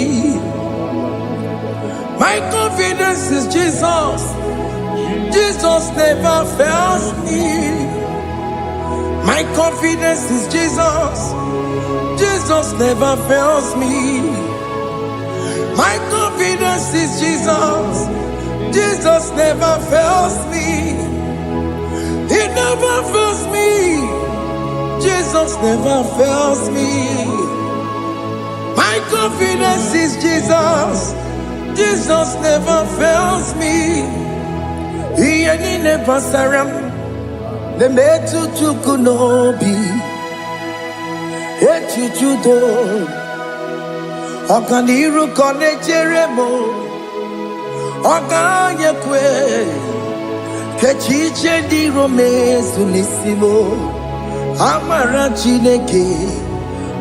My confidence is Jesus. Jesus never fails me. My confidence is Jesus. Jesus never fails me. My confidence is Jesus. Jesus never fails me. He never fails me. Jesus never fails me. My confidence is Jesus. Jesus never fails me. He never saram. The metu chukunobi. Echuchudo. Okaniru kone jeremo. Okanyekwe. Kechiche di romezu nisimo. Amara Chineke.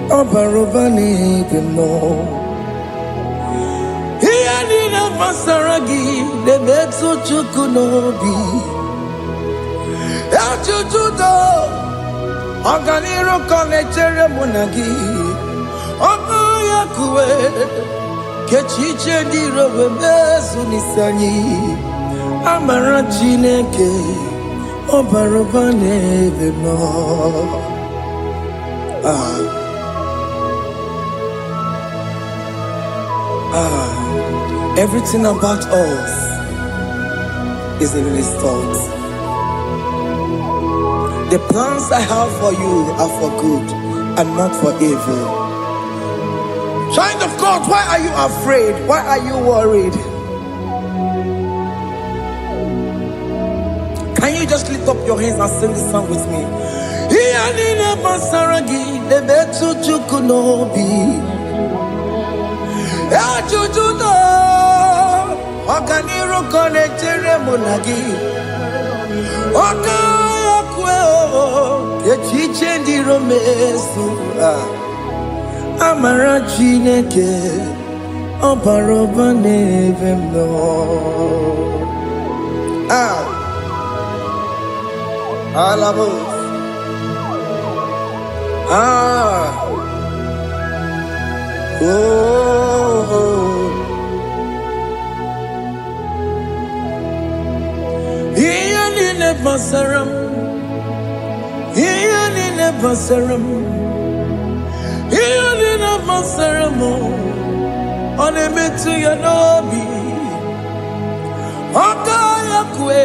Obarobani bimo. Masaragi, the Metsu Chukunobi, Achuchudo, Oganiro Conectere Monagi, Okoyakue, Kechiche di Robesunisani, Amara Chineke Obaroba n'ebe nọ. Everything about us is in His thoughts. The plans I have for you are for good and not for evil. Child of God, why are you afraid? Why are you worried? Can you just lift up your hands and sing this song with me? Amara Chineke Obaroba n'ebe nọ. Alabos. Iyalile basaram. Iyalile basaram. Iyalile basaram. Onemetu ya nobi. Okaya kwe.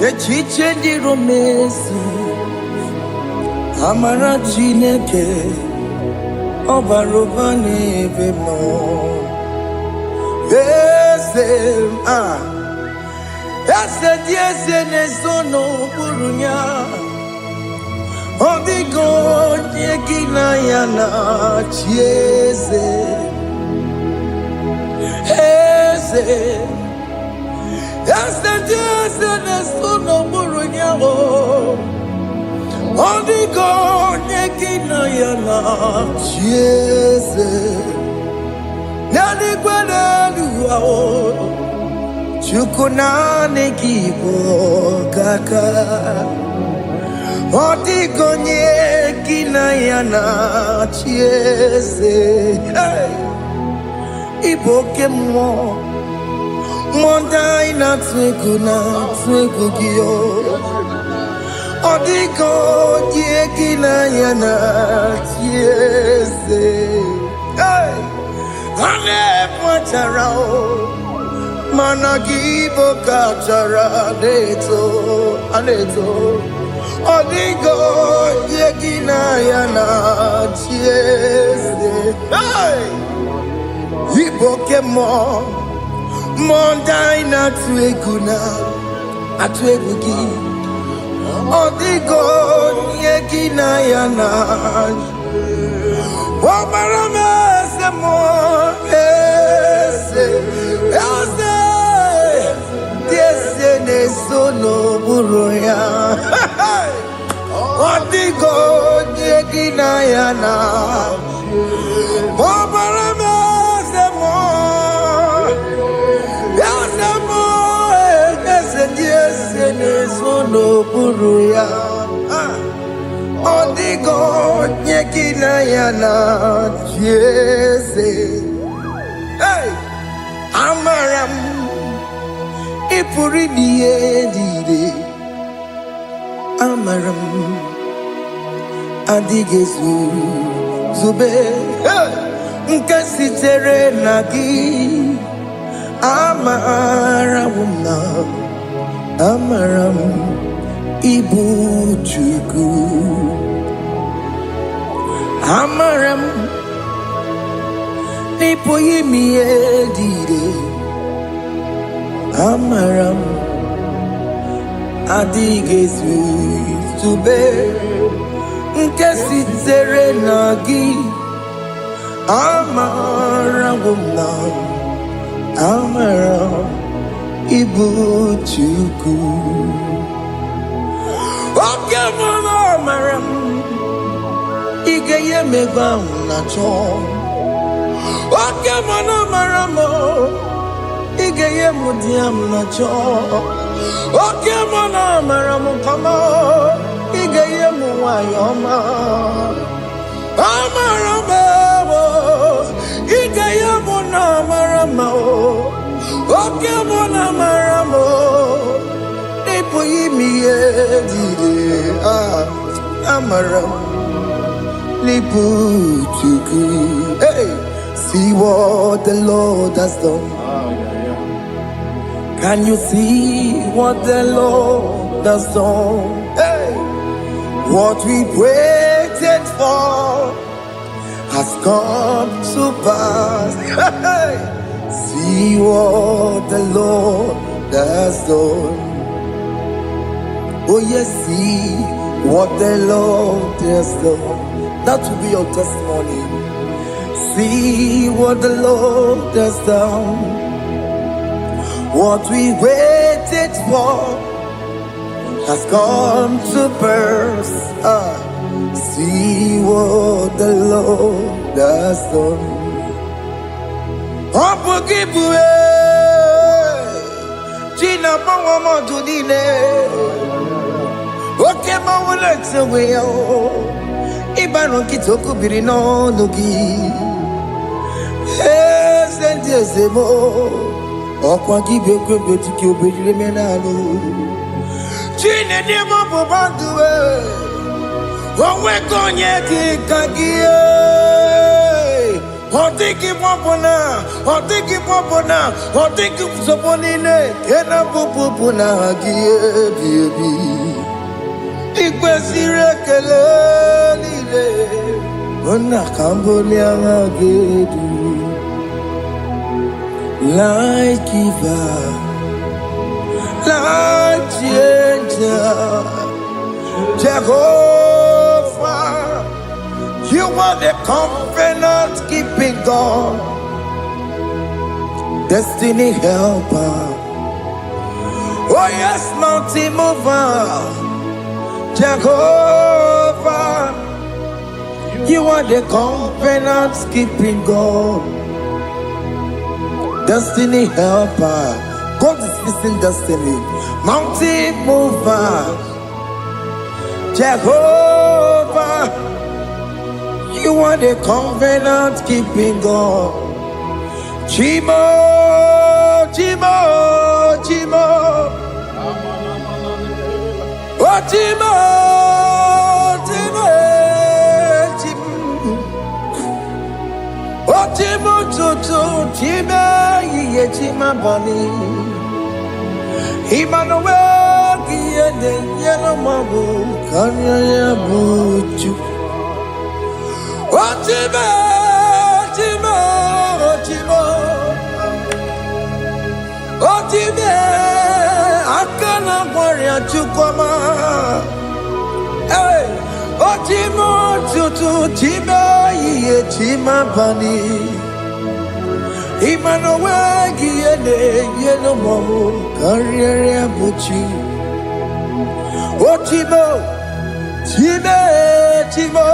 Echiche ndi romesi. Amara Chineke Obaroba n'ebe nọ. Ese diese n'ezo n'okpuru ya. Ọ dịghị onye gị na ya na-achị eze. Ese diese n'ezo n'okpuru ya. Ọ dịghị onye gị na ya na-achị eze. N'eluigwe n'elu ahụ, Chukwu naanị gị bụ ọkaka. Ọ dịghị onye gị na ya na-achị eze. Ị bụ oke mmụọ, mmụọ ndị anyị na-atụ egwu gị. Ọ dịghị onye gị na ya na-achị eze. Ha na-ekpochara mana gị bụ ka achara na-eto. Ọ dịghị onye gị na ya na-achị eze. Ị bụ oke mmụọ, mmụọ ndị anyị na-atụ egwu gị. Ọ dịghị onye gị na ya na-achị. Ọbara m eze mmụọ, eze dị eze na-eso n'okpuru ya. Ọ dịghị onye gị na ya na-achị. Ọbara m eze mmụọ, eze dị eze na-eso n'okpuru ya. Ọ dịghị onye gị na ya na-achị eze. Amara m ị pụrụ ime ihe niile. Amara m adịghị ezube nke sitere na gị. Amara m na amara m ịbụ Chukwu. Amara m n'ịpụghị ime ihe niile. Amara m adịghị ezube nke sitere na gị. Amara m na amara m ịbụ Chukwu. Oke mmanụ amara m ị ga-enye m ego ahụ na-achọ. Oke mmanụ amara m ị ga-enye m di ya m na-achọ. Oke mmanụ amara m kama ị ga-enye m nwanyị ọma. Amara m ị ga-enye m na amara m. Oke mmanụ amara Amara Liputuku. Hey, see what the Lord has done. Can you see what the Lord has done? Hey, what we waited for has come to pass. Hey, see what the Lord has done. Oh yes, see what the Lord has done. That will be your testimony. See what the Lord has done. What we waited for has come to pass. See what the Lord has done. Gina Mama Dunine. Okay, Mama, let's away. Ibano Kitoku Birino Nogi. Yes, and yes, Okwa gibe kwebe tiki obejire menalo. Chine ni mo banduwe. Onwe konye ki kagie. Otiki popona, otiki soponine. Kena popona hagie biebi. Ikwesire kele lile. Ona kambole angagedu. Like giver, like changer, Jehovah, you are the covenant keeping God, destiny helper. Oh yes, mountain mover, Jehovah, you are the covenant keeping God. Destiny helper, God is fixing destiny. Mountain mover, Jehovah, you are the covenant keeping God. Chimo, Chimo, Chimo, oh Chimo, Chimo, Chimo, oh Chimo, Chimo, Chimo. Chima bani Emmanuel kiende yeno mabu kanya ya buchu. Chima, Chima, Chima, Chima, akana kwaria chukwama. Hey, Chima, Chuchu, Chima, ye Chima bani. Emmanuel Giene Yeno Mamu Karriere Buchi. Oh Timo, Time, Timo.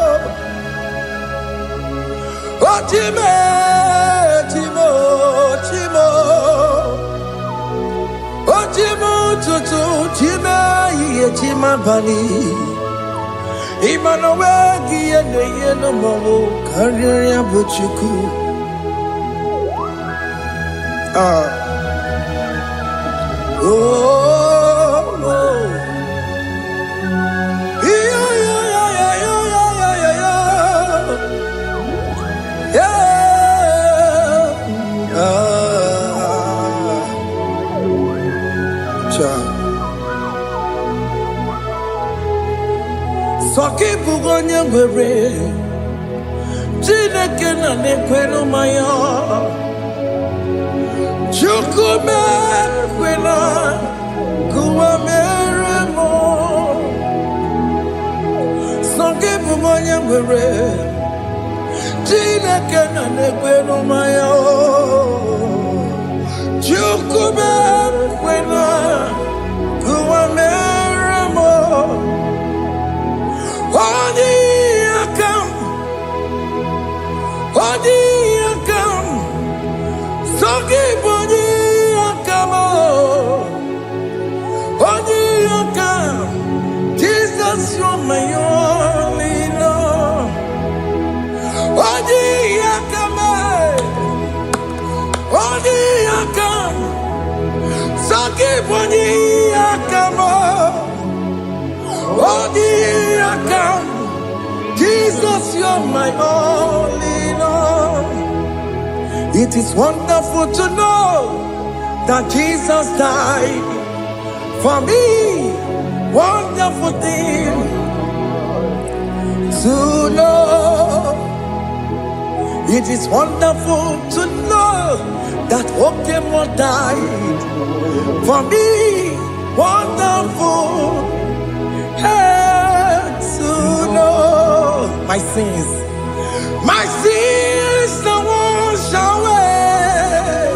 Oh Time, Timo, Timo. Oh Timo, Tutu, Time, Ye Tima Bani. Emmanuel Giene Yeno Mamu Karriere Buchiku. Oh, yeah, Soki bugonye mbere, Chineke na nekwenu maya. Chukume kwena kuwa meremo. Soki bugonye mbere, Chineke na nekwenu maya. Chukume kwena kuwa meremo. Odi akam, Soki boni akamo, Odi akam, Jesus you're my only Lord. Odi akam, Soki boni akamo. account. Jesus, you're my all in all. It is wonderful to know that Jesus died for me. Wonderful thing to know. It is wonderful to know that Okemo died for me. Wonderful to know my sins are washed away.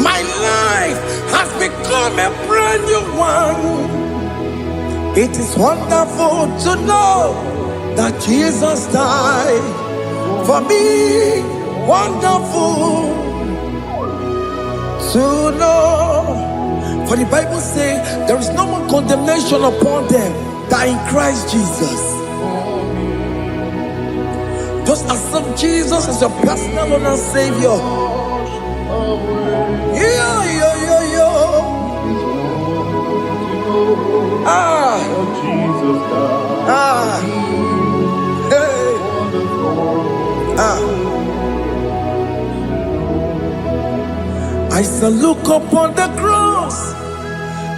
My life has become a brand new one. It is wonderful to know that Jesus died for me. Wonderful to know. For the Bible says there is no more condemnation upon them that in Christ Jesus. Just accept Jesus as your personal Lord and Savior. I shall look upon the cross,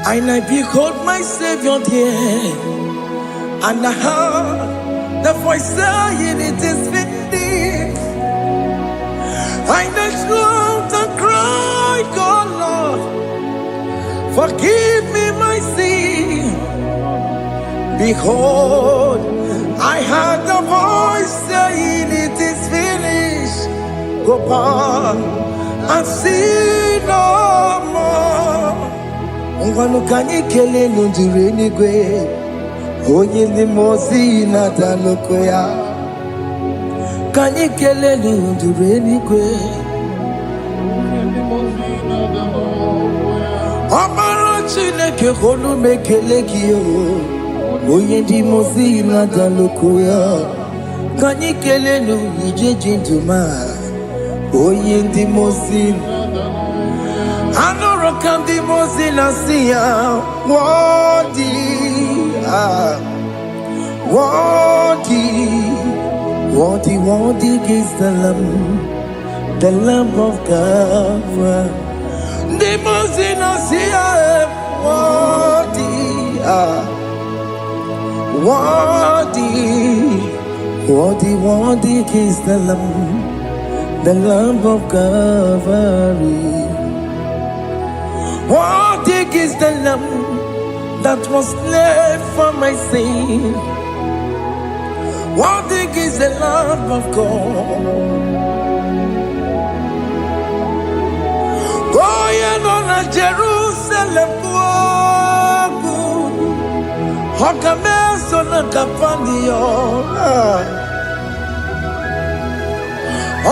and I behold my Savior there, and I heard the voice saying, "It is finished." I knelt down and cried, "God, Lord, forgive me my sin." Behold, I heard the voice saying, "It is finished. Go back and sin no more." Ngwanu kanyi kele nundure nigwe, onye limozi na danoko ya. Kanyi kele nundure nigwe, Amara Chineke konu mekele kiyo, onye limozi na danoko ya. Kanyi kele nu ije jinduma, onye limozi. Anoro kandi mozina siya, worthy, worthy is the Lamb of God. The mozina siya, worthy is the Lamb of Calvary. Worthy is the Lamb that was slain for my sin. Worthy is the Lamb of God. Going on a Jerusalem, Hokameso na kapandio.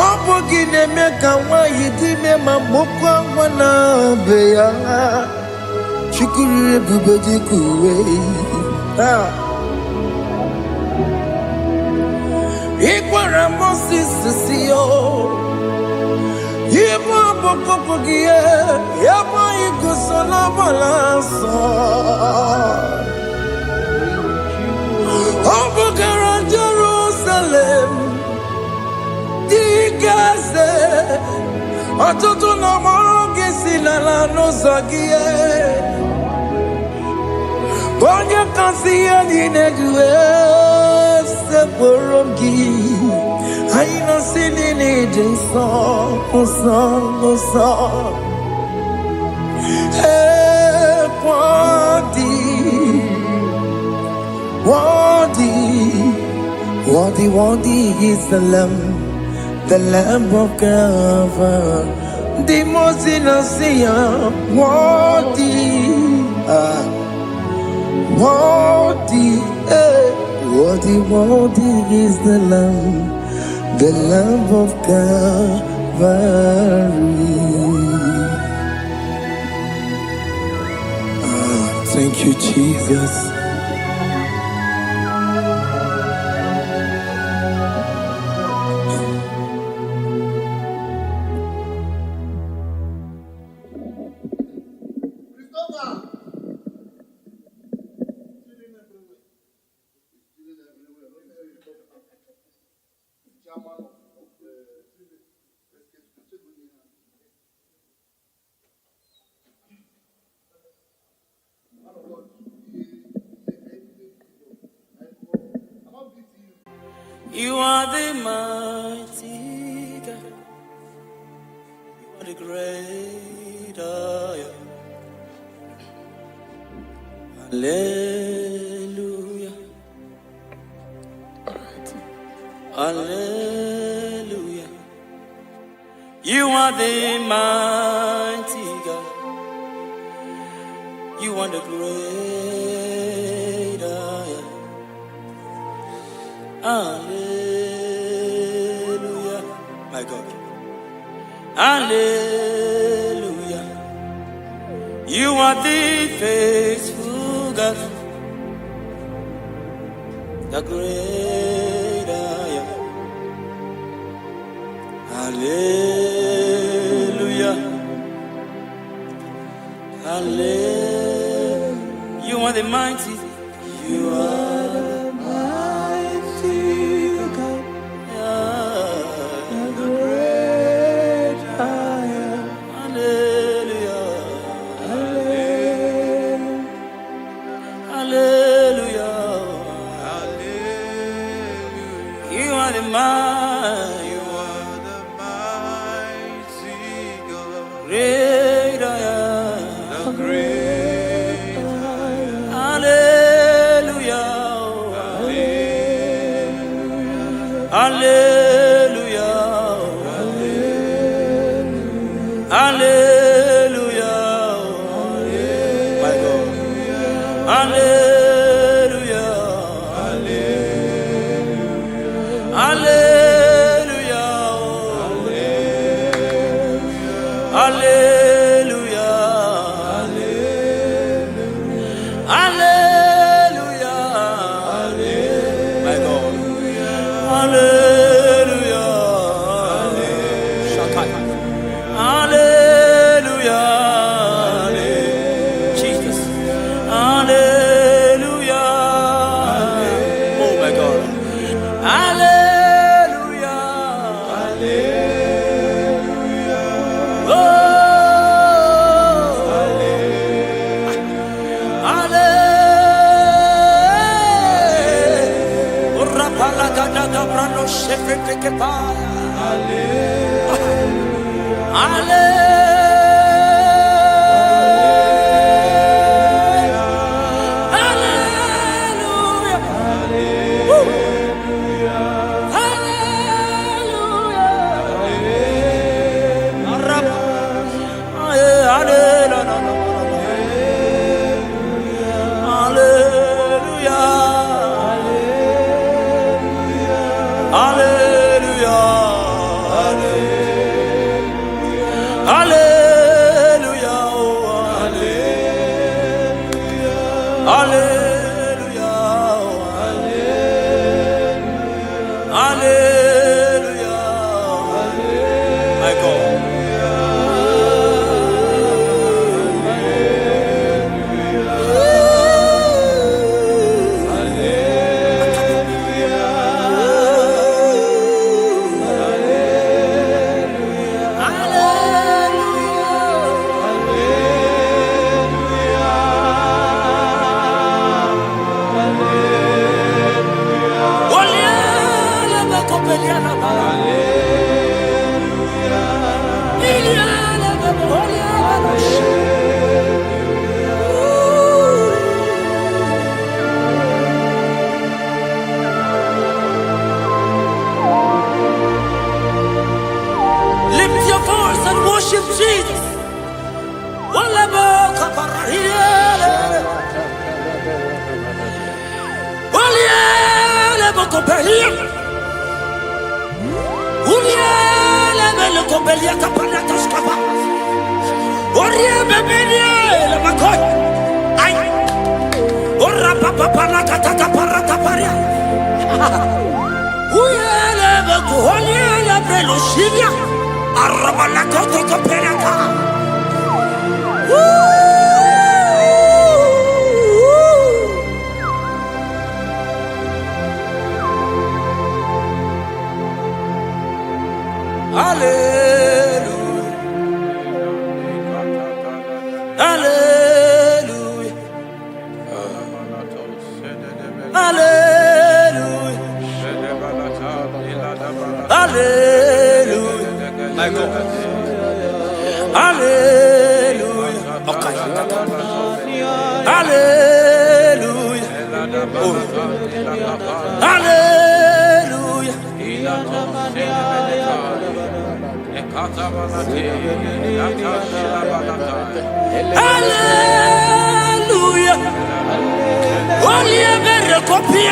Obogine meka wa yidime mamukwa wana beya. Shukuru bubeji kuwe. Ikwara Moses siyo. Yema boko pogie. Yema igusola balanso. Obogara Jerusalem. Digase. Atutu na moge silala no zagie. Bonye kansiya ninejue se borongi. Aina sinini jinso song. Hey, worthy is the Lamb of God. The most innocent, worthy is the Lamb of Calvary. Thank you, Jesus. Christopher! You are the mighty God. You are the great I am. Hallelujah. Hallelujah. You are the mighty God. You are the great I am. Hallelujah. My God. Hallelujah. You are the faithful God. The great I am. Hallelujah. Hallelujah. You are the mighty. You are the mighty God. The great I am. Hallelujah. Hallelujah. Hallelujah. You are the mighty. You are the mighty God. Great I am. The great I am. Hallelujah. Hallelujah. Hallelujah. Hallelujah. My God. Hallelujah. Hallelujah. Hallelujah. Hallelujah. Hallelujah. My God. Hallelujah. Shakai. Hallelujah. Jesus. Hallelujah. Oh my God. Hallelujah. Hallelujah. Oh. Hallelujah. Rapalagadaga brano shefetekepaya. Hallelujah. Hallelujah. Hallelujah. My God. Lift your voice and worship Jesus. Hallelujah. Hallelujah. Hallelujah. Hallelujah. My God. Hallelujah. Okay. Hallelujah. Oh. Hallelujah. Hallelujah. Only a better copy.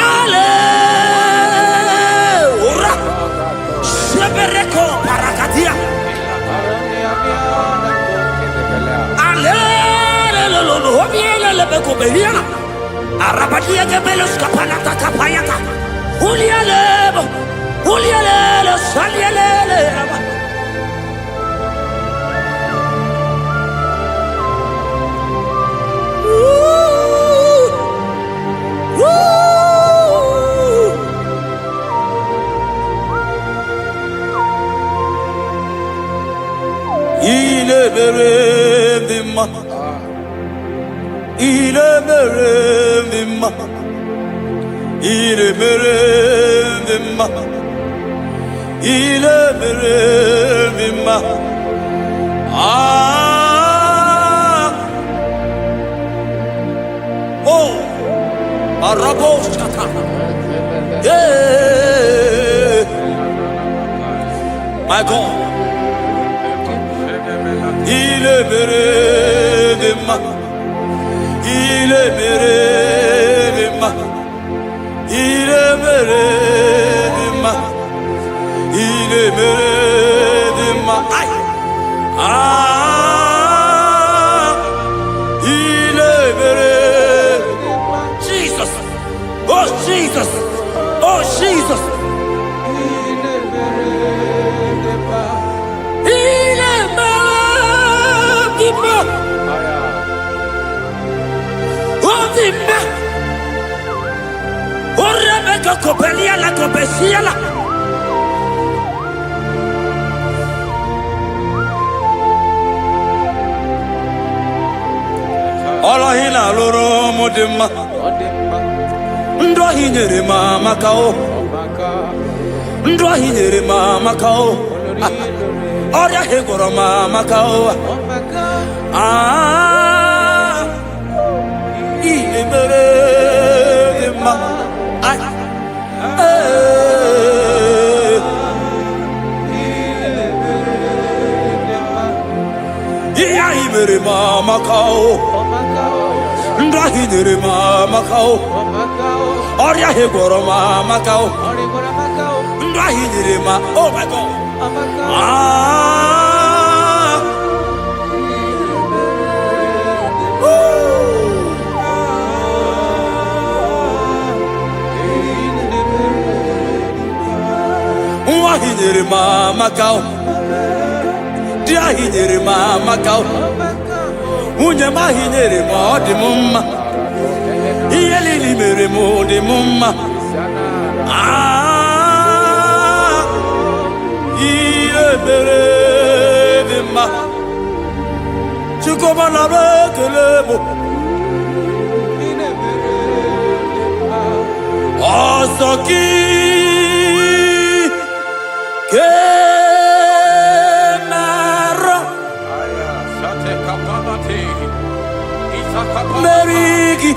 Hallelujah. Shebereko parakatia. Hallelujah. Obiela lebeko beliana. Arabadia gebelos kapalata kapayaka. Ulialebo. Ulialele salialele. İle verelim ma, ile verelim ma, ile verelim ma, ile verelim ma. Ah, oh, arabos kata, yeah, my God. Il est mere de ma, il est mere de ma, il est mere de ma, il est mere de ma. Ah, il est mere. Jesus, oh Jesus, oh Jesus. Rebecca Copelia la Copesiala. Ola hina loro modema. Ndo hinyere mama kao. Ndo hinyere mama kao. Oria hegoro mama kao. Ah, ile mere ma. Mere mama kao, ndahi mere mama kao, oria hegoro mama kao, ndahi mere ma. Oh my God! Ah, ndahi mere mama kao, ndahi mere mama kao. Unye mahinere mo di mumma, iyeli mere mo di mumma. Ah, iye mere di ma. Chukoma na bekelebo. Osoki kemaro. Merigi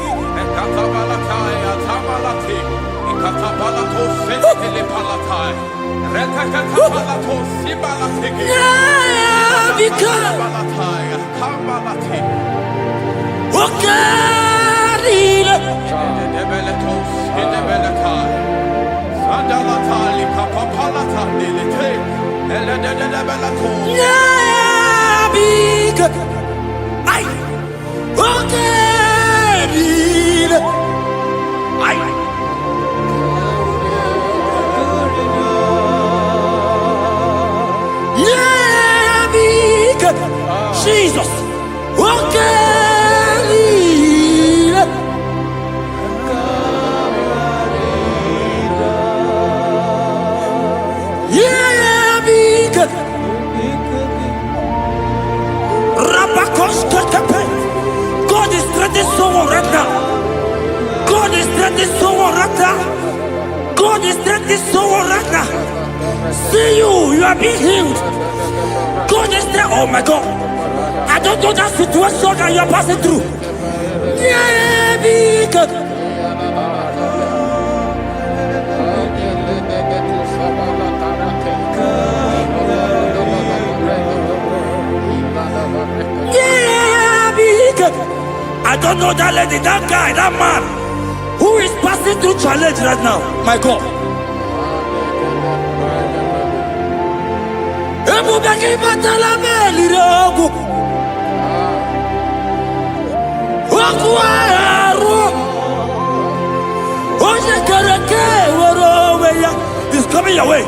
Jesus, strengthening someone right now. God is strengthening someone right now. See you are being healed. God is there. Oh my God. I don't know that situation that you are passing through. Yeah, because I don't know that lady, that guy, that man who is passing through challenge right now. My God. He's coming your way.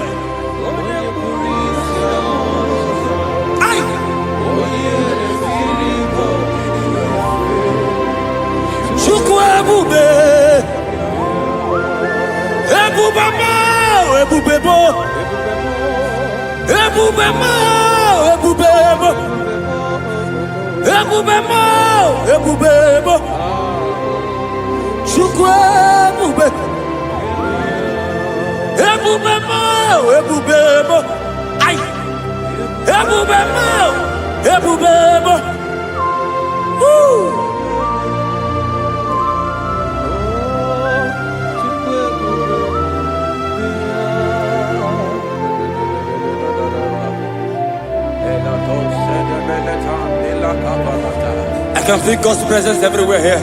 I can feel God's presence everywhere here.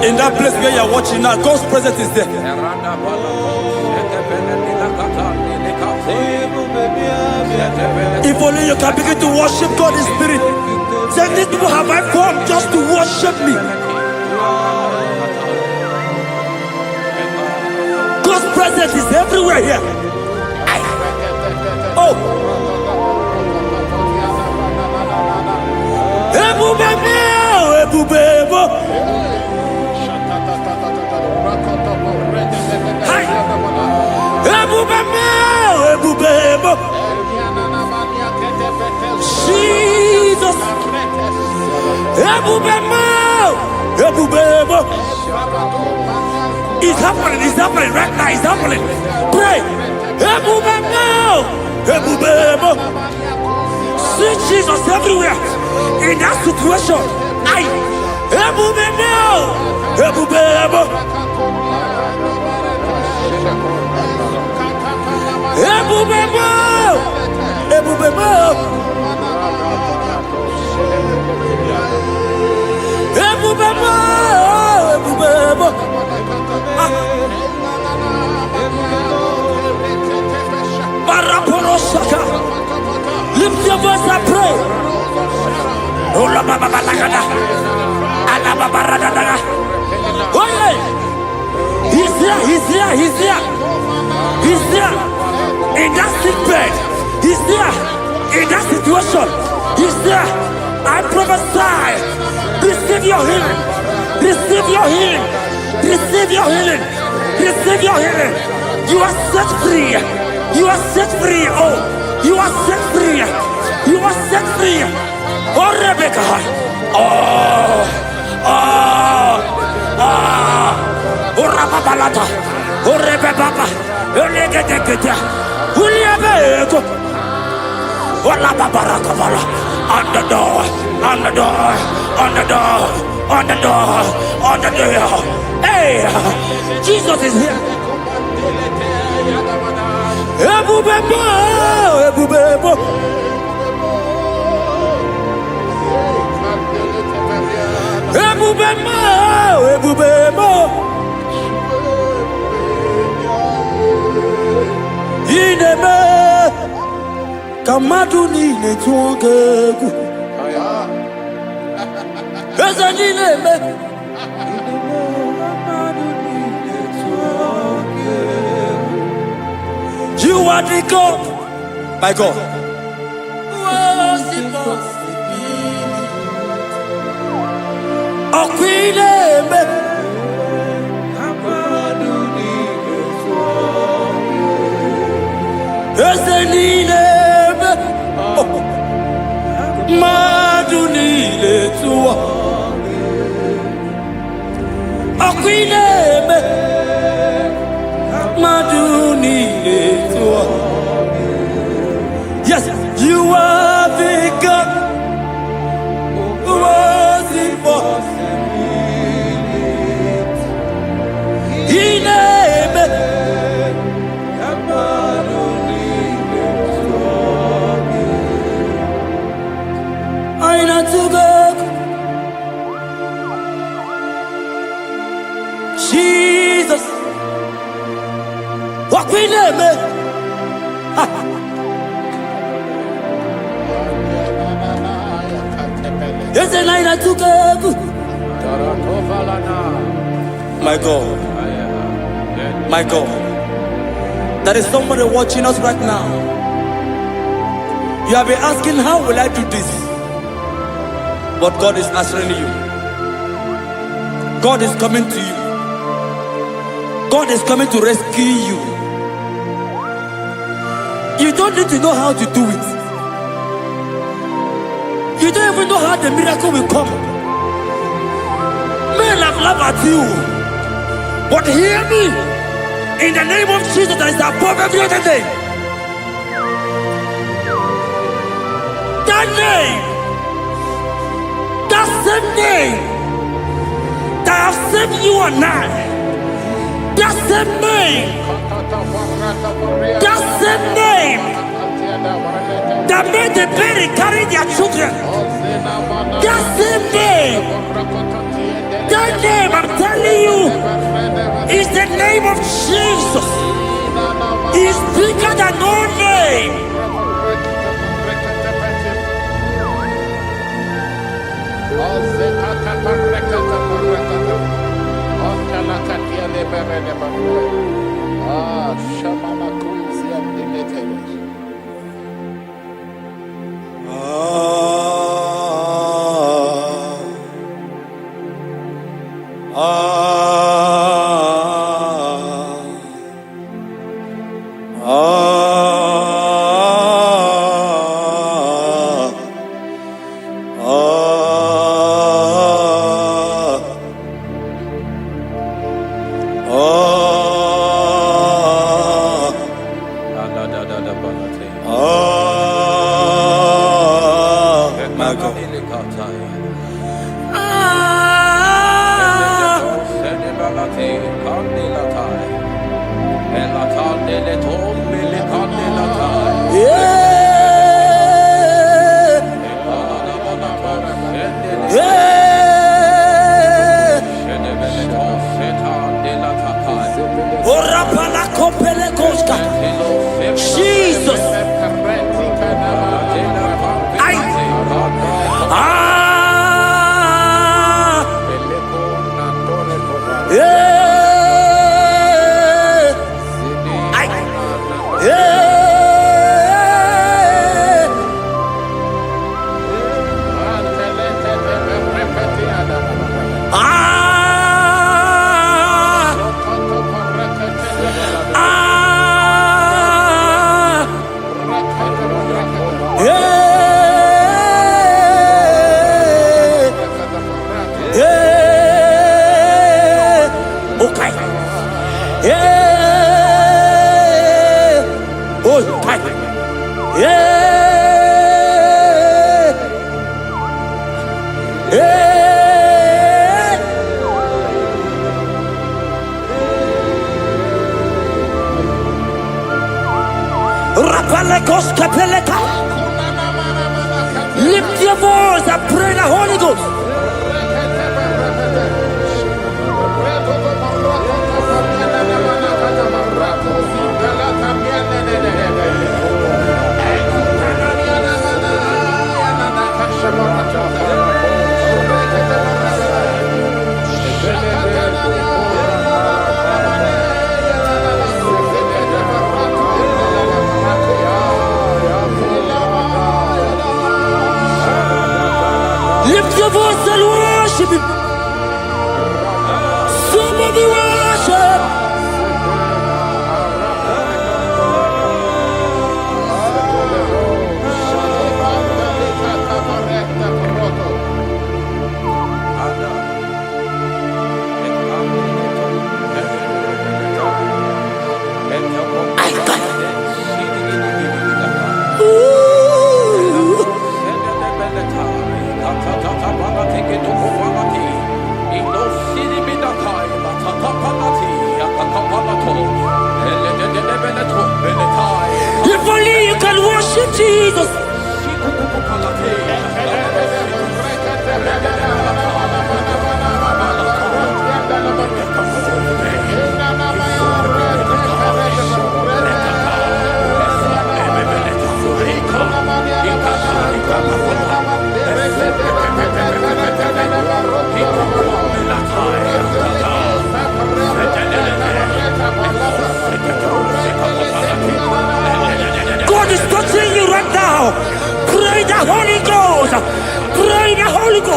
In that place where you're watching now, God's presence is there. If only you can begin to worship God in spirit. Say, these people have I come just to worship me. God's presence is everywhere here. Oh. Jesus. It's happening right now, it's happening. Pray. See Jesus everywhere in that situation. Lift your voice and pray. Oh, he's there. He's there. In that sick bed. He's there. In that situation. He's there. I prophesy. Receive your healing. Receive your healing. Receive your healing. Receive your healing. You are set free. You are set free. Oh, you are set free. You are set free. Oh, Rebecca. Oh, Rababalata. Oh, Rebecca. Oh, Legate. Uliabeko. Oh, Lababarakabala. On the door. Hey, Jesus is here. Ebubebo. Ineme kamadu ni netuongegu. Ezanineme. You are the God, my God. Okwineme. Ezanineme. Maduni. Walk with them. It's a night I took up. My God. My God. There is somebody watching us right now. You have been asking, how will I do this? But God is answering you. God is coming to you. God is coming to rescue you. You don't need to know how to do it. You don't even know how the miracle will come. Men have laughed at you. But hear me. In the name of Jesus that is above every other name. That name. That same name. That have saved you and I. That same name. That same name. That made the baby carry their children. That same name. That name, I'm telling you, is the name of Jesus. He's bigger than all name. My God. Jesus. Lift your voice and pray the Holy Ghost. Lift your voice and worship Him. Somebody worship. If only you can worship Jesus.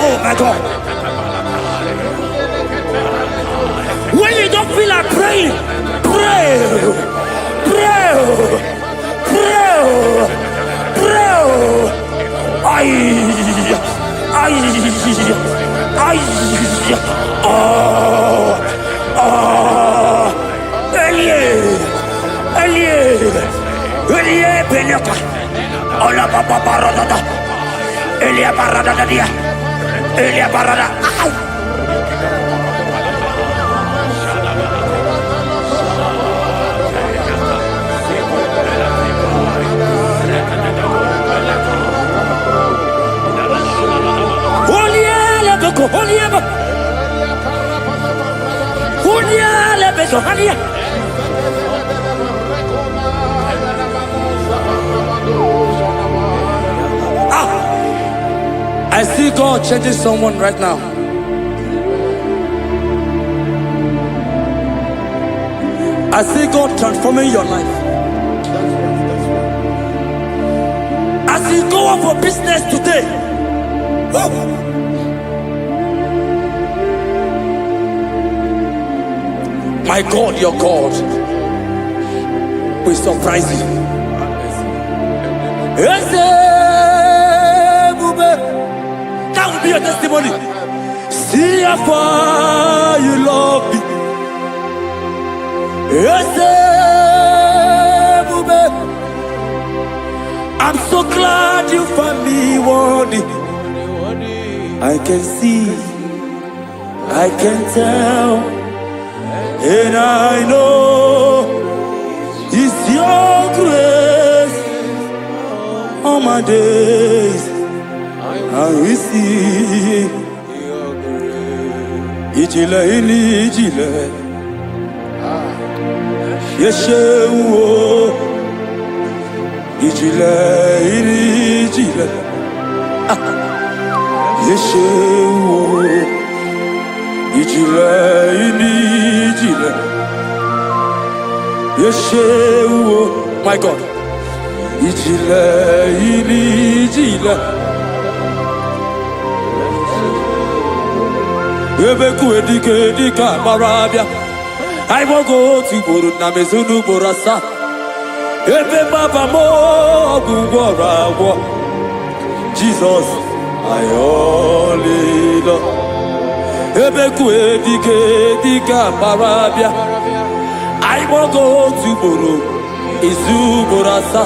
Oh my God. When you don't feel like praying, pray. Pray. Pray. Pray. Ay. Elie Beneka. Ola Papa Barada. Elia Barada dia. Elia Barada. I see God changing someone right now. I see God transforming your life. As you go out for business today, my God, your God will surprise you. That will be your testimony. See how far you love me. I'm so glad you found me worthy. I can see, I can tell, and I know it's your grace all my days. I will see Ijile ini Ijile Yeshewo Ijile ini Ijile Yeshewo Ijile ini Ijile Yeshewo. My God. Ijile ini Ijile Ebeku edika barabia. I won't go to Guru Namezunu Borasa. Ebe Baba mo Gugora. Jesus, I only love. Ebeku edika barabia. I won't go to Guru Izu Borasa.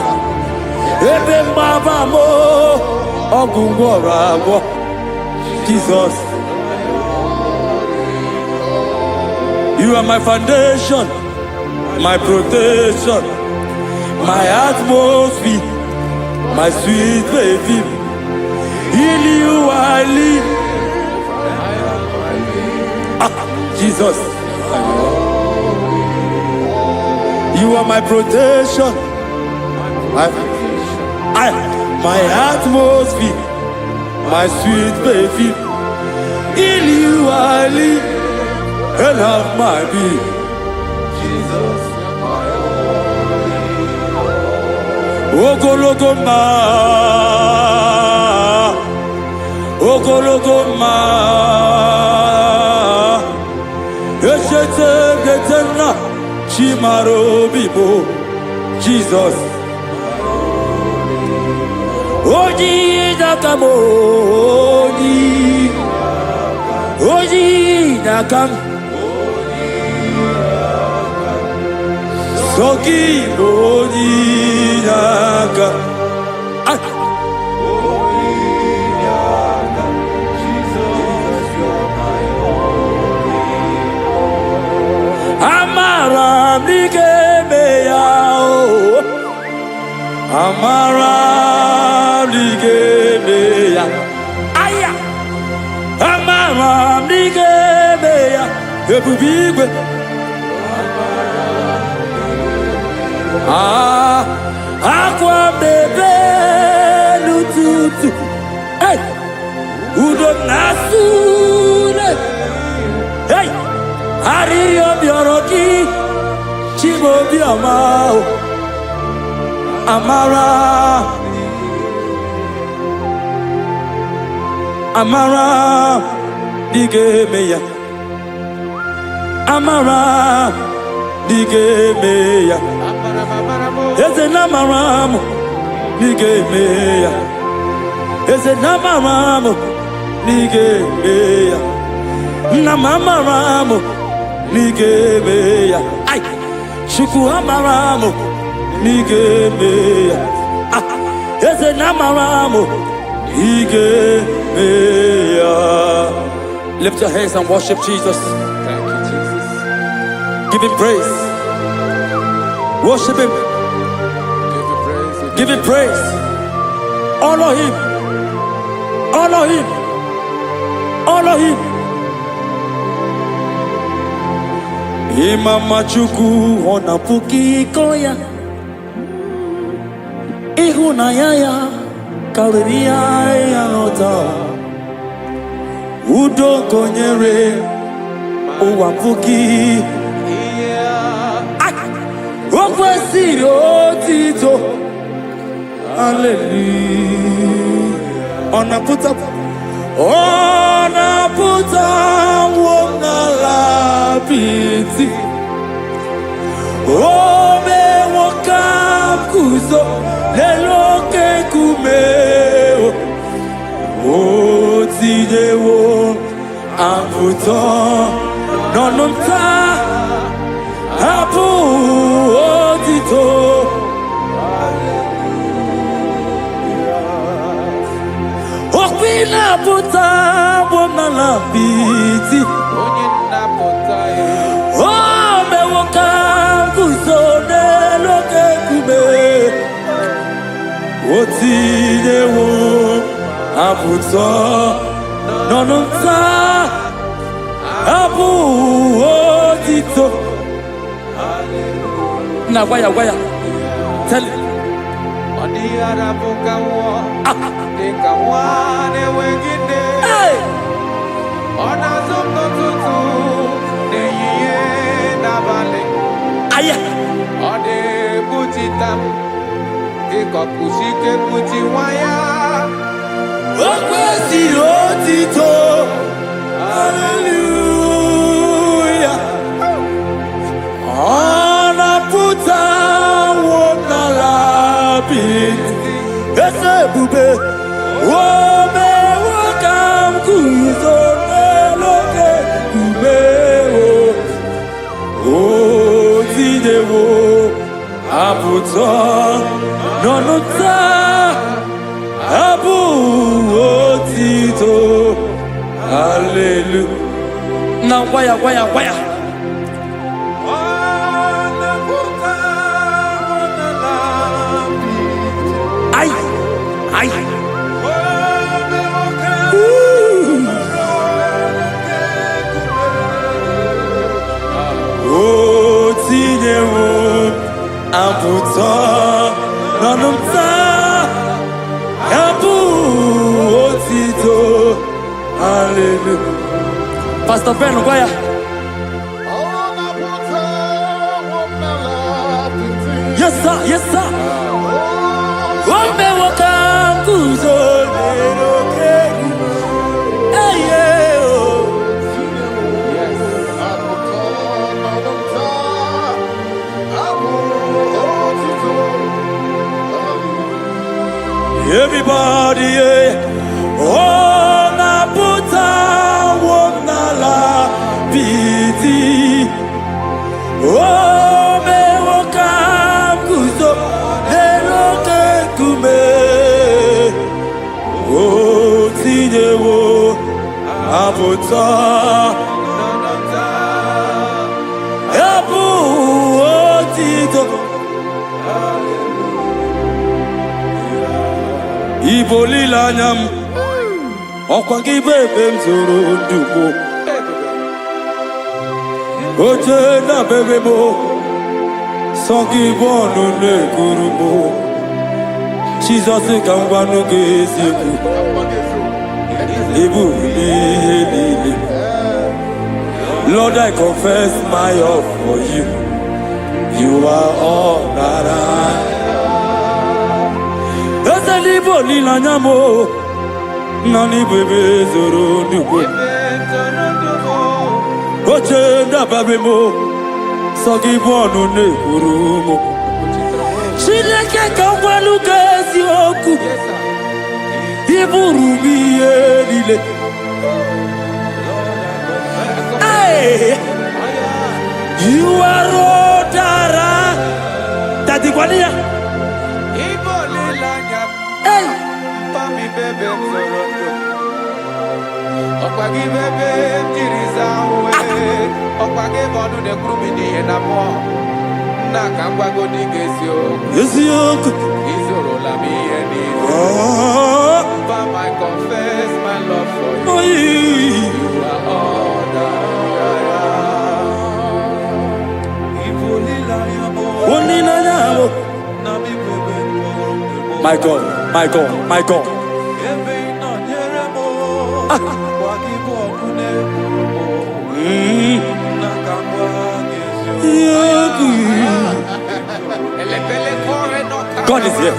Ebe Baba mo Gugora. Jesus. You are my foundation, my protection, my atmosphere, my sweet baby. In you I live. Jesus. You are my protection, my atmosphere, my sweet baby. In you I live. And have my being. Jesus, my only Ogologoma, Ogologoma, Eshete Getena, Chimaro Bibo, Jesus. Oji Nakamo, Oji Nakam. Soki Onyaka Onyaka Jesus, you're my only Amara Mligemeya Amara Mligemeya Aya Amara Mligemeya Ebubigwe Aqua bebe lututu. Hey, udo nasure. Hey, ariyo bioroki, chibo biamao. Amara, amara dịga eme ya, amara dịga eme ya, eze na amara m dịga eme ya, eze na amara m dịga eme ya, nna m amara m dịga eme ya, ai Chukwu amara m dịga eme ya, eze na amara m dịga eme ya. Lift your hands and worship Jesus. Thank you, Jesus. Give him praise. Worship him. Give you praise. Give him praise. Honor him. Honor him. Honor him. Imama Chukwu ona puki koya. Ihunanya ya kariria ya nota. Udo konyere uwa puki. Okwesiri otito. Hallelujah. Onaputa wona lapiti. Ome woka kuzo leloke kumeo. Otidewo aputa nononta apu otito. Okwina puta wona lapiti. Ome woka kuzo leloke kumeo. Otidewo aputa nononta apu otito. Now why? Tell it. Hey! Aye! Okwesiri otito. Hallelujah. Onaputa wona lapiti. Ese bube. Ome wakam kuzo neloke kumeo. Otidewo aputa nonota abu otito. Hallelujah. Now why? Ay. Otidewo aputa nononta abu otito. Hallelujah. Pastor Ben Ogoya. Yes sir. Wambe wakam kuzo leroke. Hey yeah. Everybody, yeah. Oh, naputa wona lapiti. Oh, me wakam kuzo leroke kume. Oh, tidewo aputa apu otito. Ibolila nyam okwa gị bebe m zoro ndumo. Oche na bebe mo sọ gị bụ ọnụ na-ekuru mo. Jizọs ka m gwanụ gị eziokwu. Ibu ihe niile. Lord, I confess my love for you. You are all that I. Eze n'ibolila nyam o Nani bebe zoro ndugo. Oche ndababe mo. Sagi bonu ne kurumo. Chineke kamwalu kasi oku. Iburu biye lile. Hey, you are Odara. Tati kwaniya. Hey, Pami bebe mzorondo. Okwagi bebe mjiriza uwe. Okwagi bonu ne krumi ni enamo. Naka mwago ni gesio. Yesiyoku. Izoro la mi eni. But I confess my love for you. Oh, You are all that my God, my God, my God. God is here.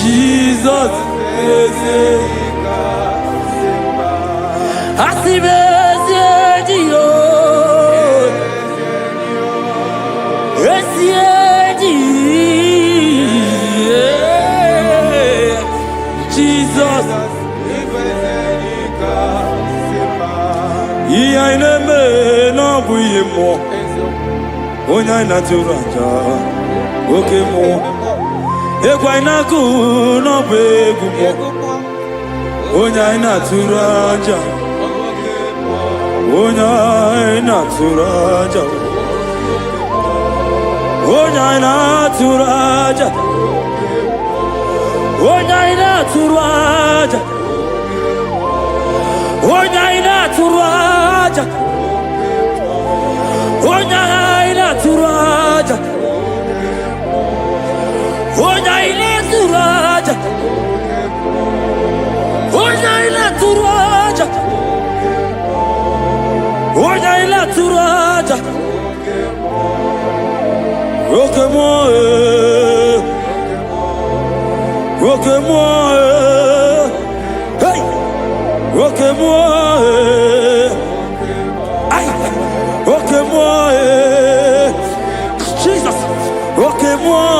Jesus. Onya na turaja, oke mo. Egwa ina ku no begu mo. Onya na turaja, onya na turaja, onya na turaja, onya na turaja, onya na turaja. Onya ina turaja, onya ina turaja, onya ina turaja, onya ina turaja. Roke mo, hey, roke mo. Jesus, moi, aïe, moi, Jesus, moi,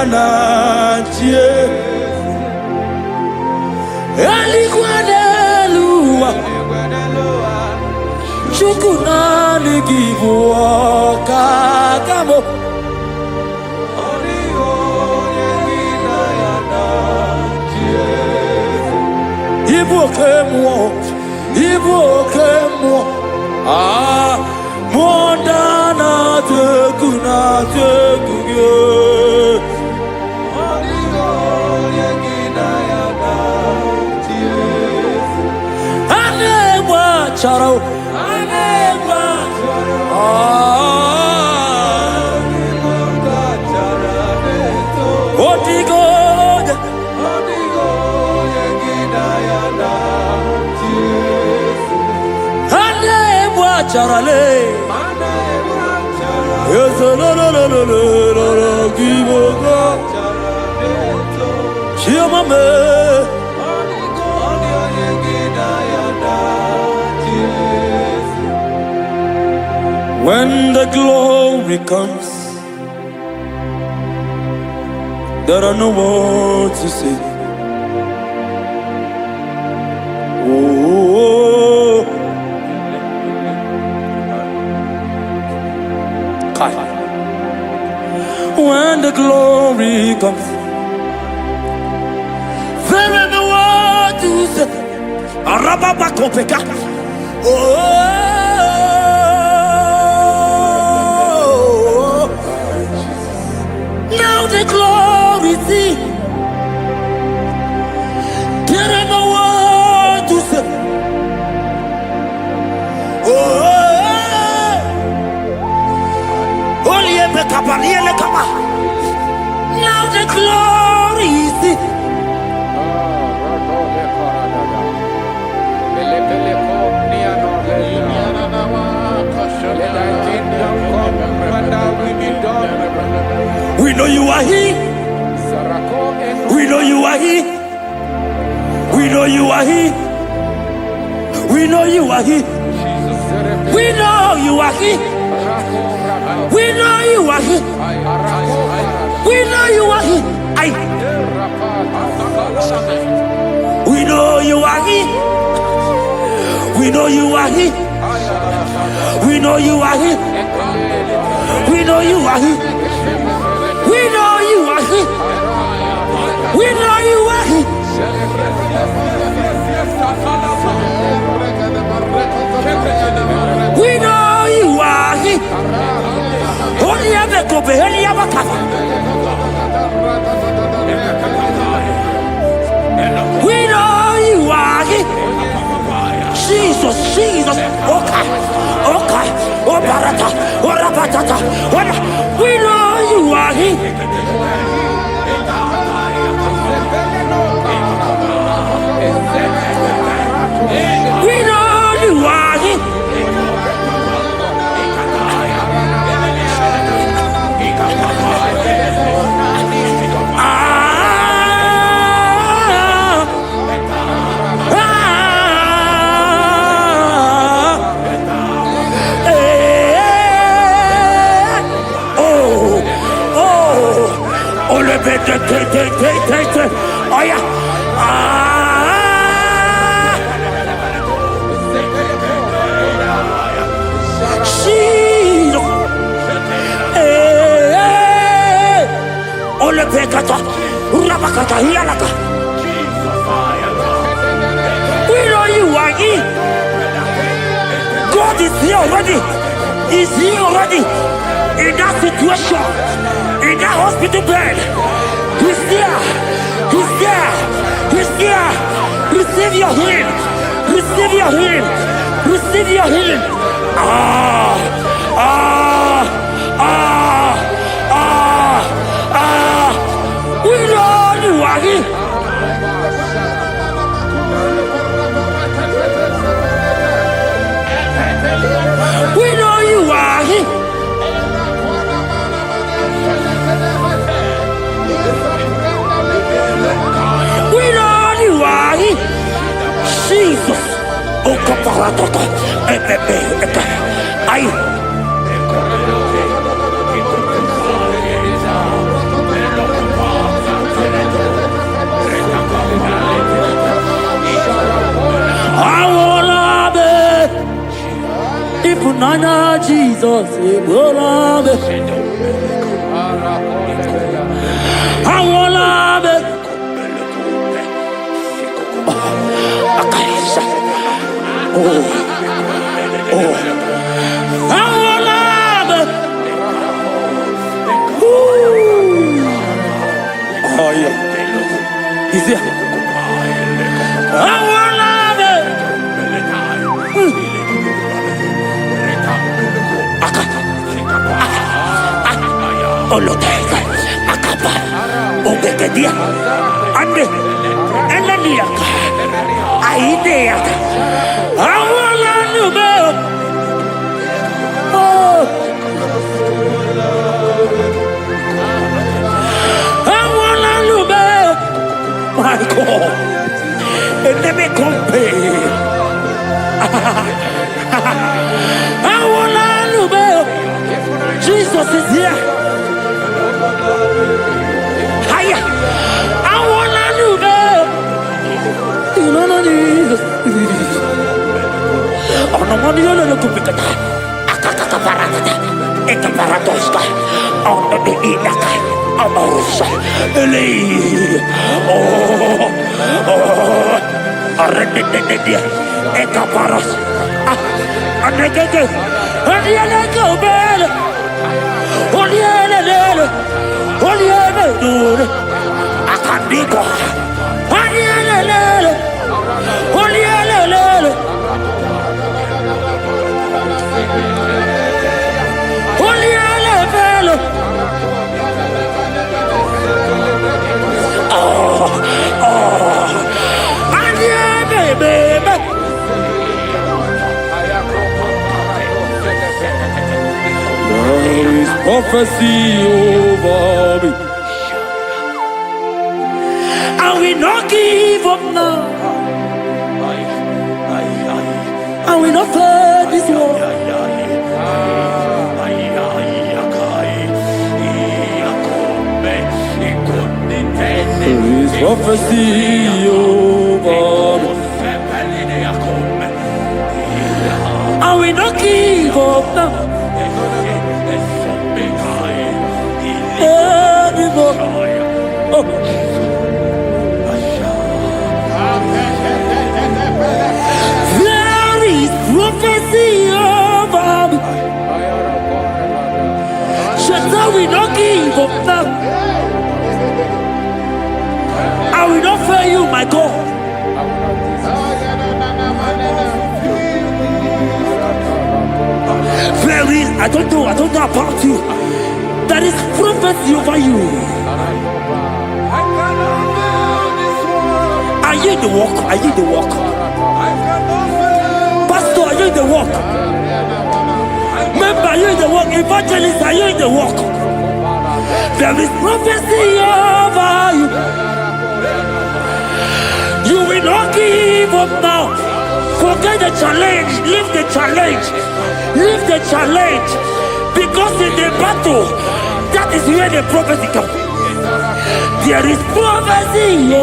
What nanachie Alikwadelua Chukunani givuo kakamo Ibuokemo Mondana tekuna tekuge Anegwa charo Charale, yes, la la la la la la, give up, Chiamame. When the glory comes, there are no words to say. Oh. When the glory comes, there is no word to say. Arababakopeka. Oh, now the glory see. There is no word to say. Oh. Now the glory is it. We know you are here. We know you are here. We know you are here. We know you are here. We know you are here. We know you are here. We know you are here. We know you are here. We know you are here. We know you are here. We know you are here. We know you are here. We know you are here. We know you are here. Only ever go be only ever cover. We know you are here. Jesus, Jesus, okay, okay, oh barata, oh rabatata, we know you are here. We know you are here. Oh yeah. Ole pekata, urabakata hialaka. We know you are here. God is here already. He's here already. In that situation, in that hospital bed, He's there. He's there. He's there. Receive your healing. Receive your healing. Receive your healing. We know you are here. We know you are here. We know you are here. Jesus. Oh, kaparatata. Jesus, Ebola, Awolabe, Akaisa, Awolabe, oh yeah, he's here. Awolabe, Oloteka, Akapa, Obekedia, Ande, Enaniaka, Aideaka, Awalanube, oh, Awalanube, my God, and let me compare. Awalanube, Jesus is here. Hiya! I wanna do that. You know what it is. Oh no, what do you know? Kupikata. Akaka parata. Eka paratoska. Oh no, the inaka. Amorosa. Eli. Oh. Arredededede. Eka paras. Anegege. Anegege bel. Olielele. Olielele. Akandiko. Olielele. Olielele. Olielele. Oh. Baby. There is prophecy over me. I will not give up now. I will not fear this war. There is prophecy over me. I will not give up now. There is prophecy over me. Shaitan will not give up now. I will not fail you, my God. There is, I don't know about you. There is prophecy over you. Are you in the walk? Are you in the walk? Pastor, are you in the walk? Member, are you in the walk? Evangelist, are you in the walk? There is prophecy over you. You will not give up now. Forget the challenge. Leave the challenge. Leave the challenge. Because in the battle, that is where the prophecy comes. There is prophecy.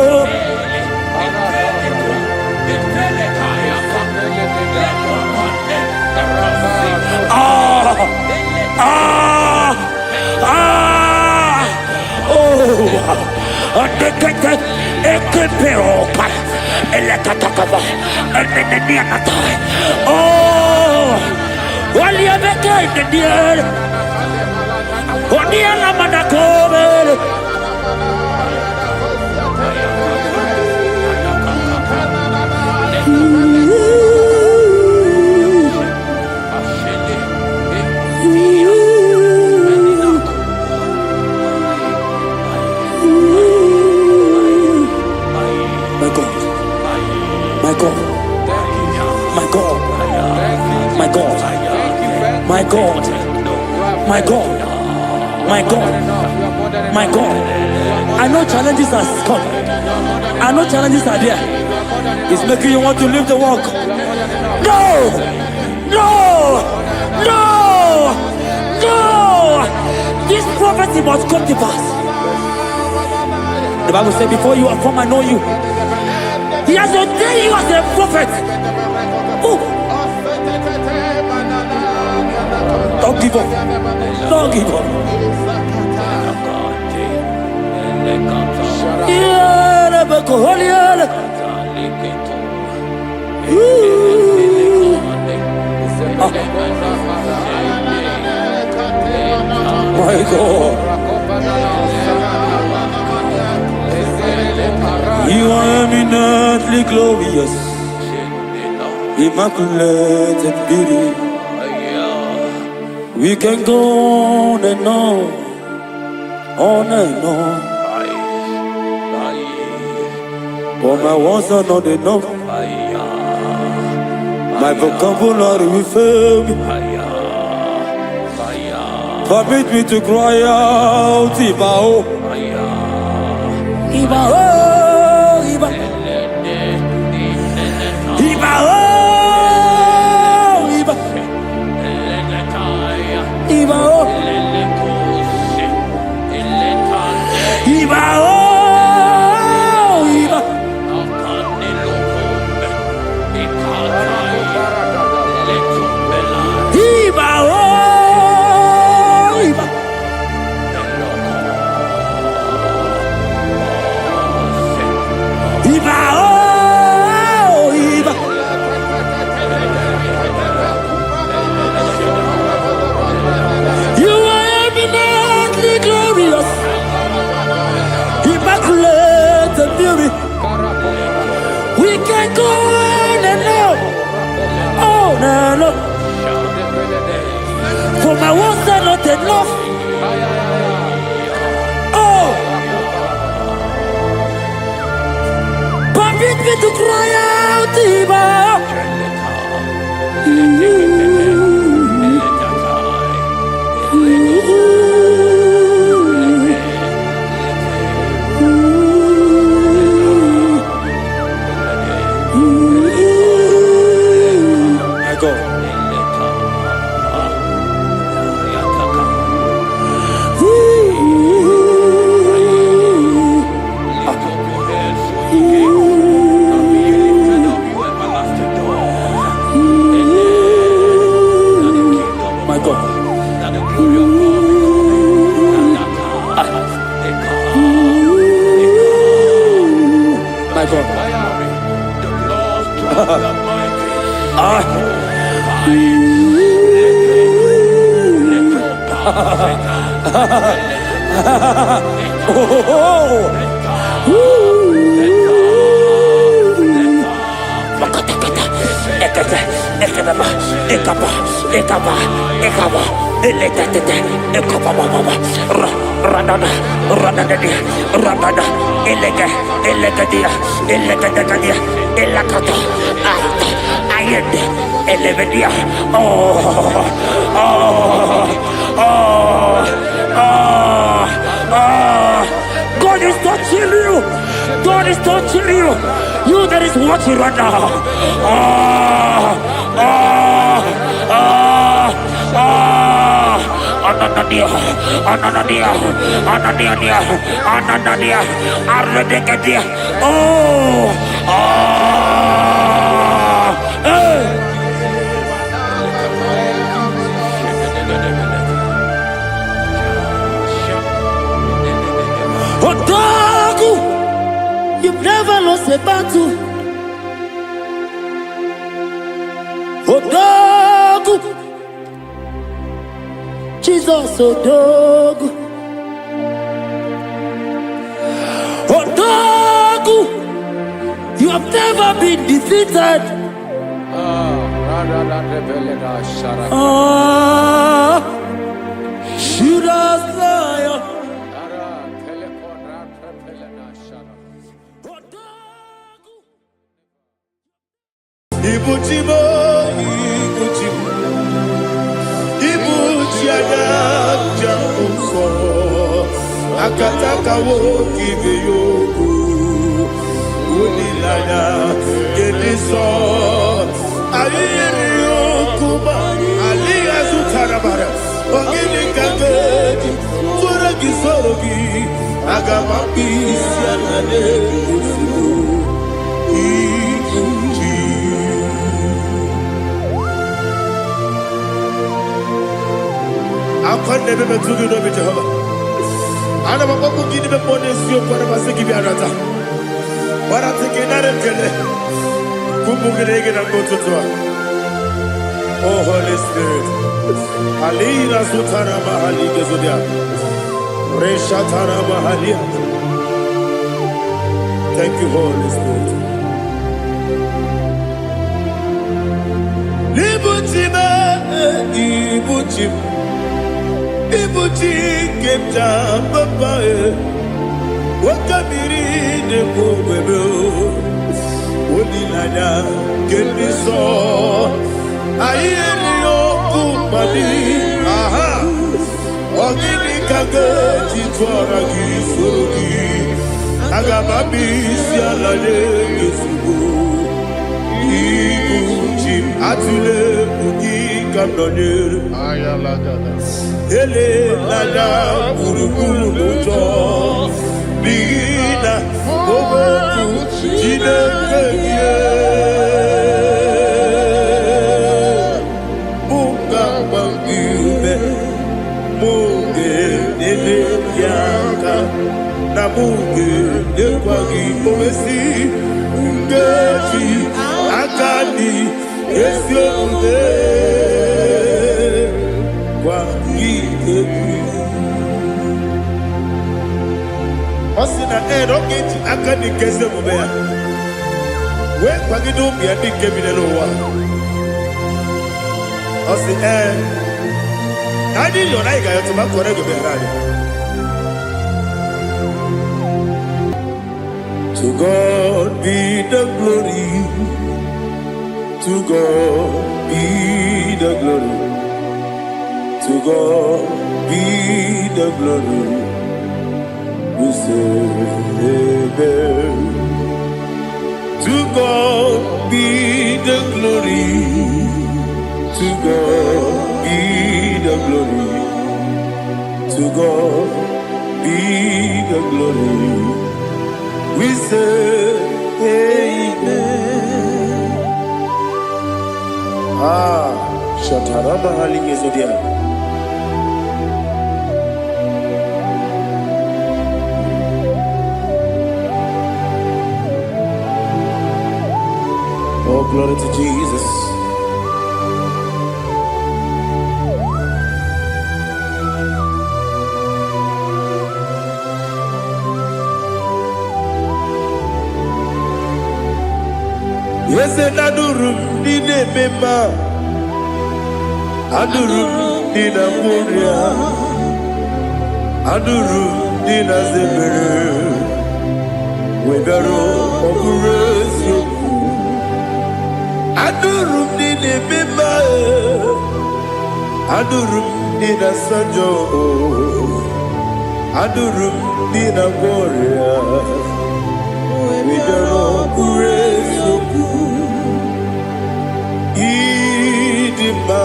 My God, I know challenges are coming. I know challenges are there. It's making you want to leave the walk. No! This prophecy must come to pass. The Bible said, before you are formed, I know you. He has ordained you as a prophet. Oh. Don't give up. Don't give up. Yeah, my God. You are eminently glorious, immaculate in beauty. We can go on and on and on. But my words are not enough. My vocabulary will fail me. Permit me to cry out, Ibao. Ibao, Ibao. Ibao, Ibao. Ibao. Ibao. You are eminently glorious, immaculate and beauty. We can go on and on. For my words are not enough. Oh, permit me to cry out, Ibao. I go. God is touching you. God is touching you. You that is watching right now. Anania, Odagu, you've never lost a battle. Odagu, Jesus, Odagu. Odagu, you have never been defeated. Judas liar. Ibujibo, Ibujibo, Ibujiada, Jamuso, Akataka woki beyoku, Unilada, Gediso, Aliyokuba, Aliyazutarabara, Ogini Kagedi, Turagi Sorogi, Agamapi, Sianade, never met to do with Jehovah. I never want to give them money, so you want to give you a rata. What I'm thinking, I don't get it. Kumugregin and go to Tua. Oh, Holy Spirit. Alina Sutana Mahali Gezudia. Reshatana Mahalia. Thank you, Holy Spirit. Ibuchima, Ibuchim, Ibuchi Kepta Papa, Wakamiri de Bobebo, Odilada, Kendiso, Ayerio Kumadi, Aha, Ogini Kaga, Titwara Gisugi, Agababi, Sialade, Yusugu. Atule Ugi Kamdonir Ele Lada Urukuru Muto Bigina Oboku Jine Keye Muka Mangiube Muge Nele Yaka Namuge Nekwagi Omesi Ungeji Akani Yes, you're there. Osina rocket akani kese mubea. We kwagidu mi adi kebine lowa. Osi Nadi yona iga yotu makore go berani. To God be the glory. To God be the glory. To God be the glory. We say amen. To God be the glory. To God be the glory. To God be the glory. We say amen. Shataraba Halinge Zodia. Oh, glory to Jesus. Yes, and Adurum did a member. Adurum dina Muria, Adurum dina Zebere, Webero Oguresu, Adurum dina Bimba, Adurum dina Sanjo, Adurum dina Moria, Webero Oguresu, Idima.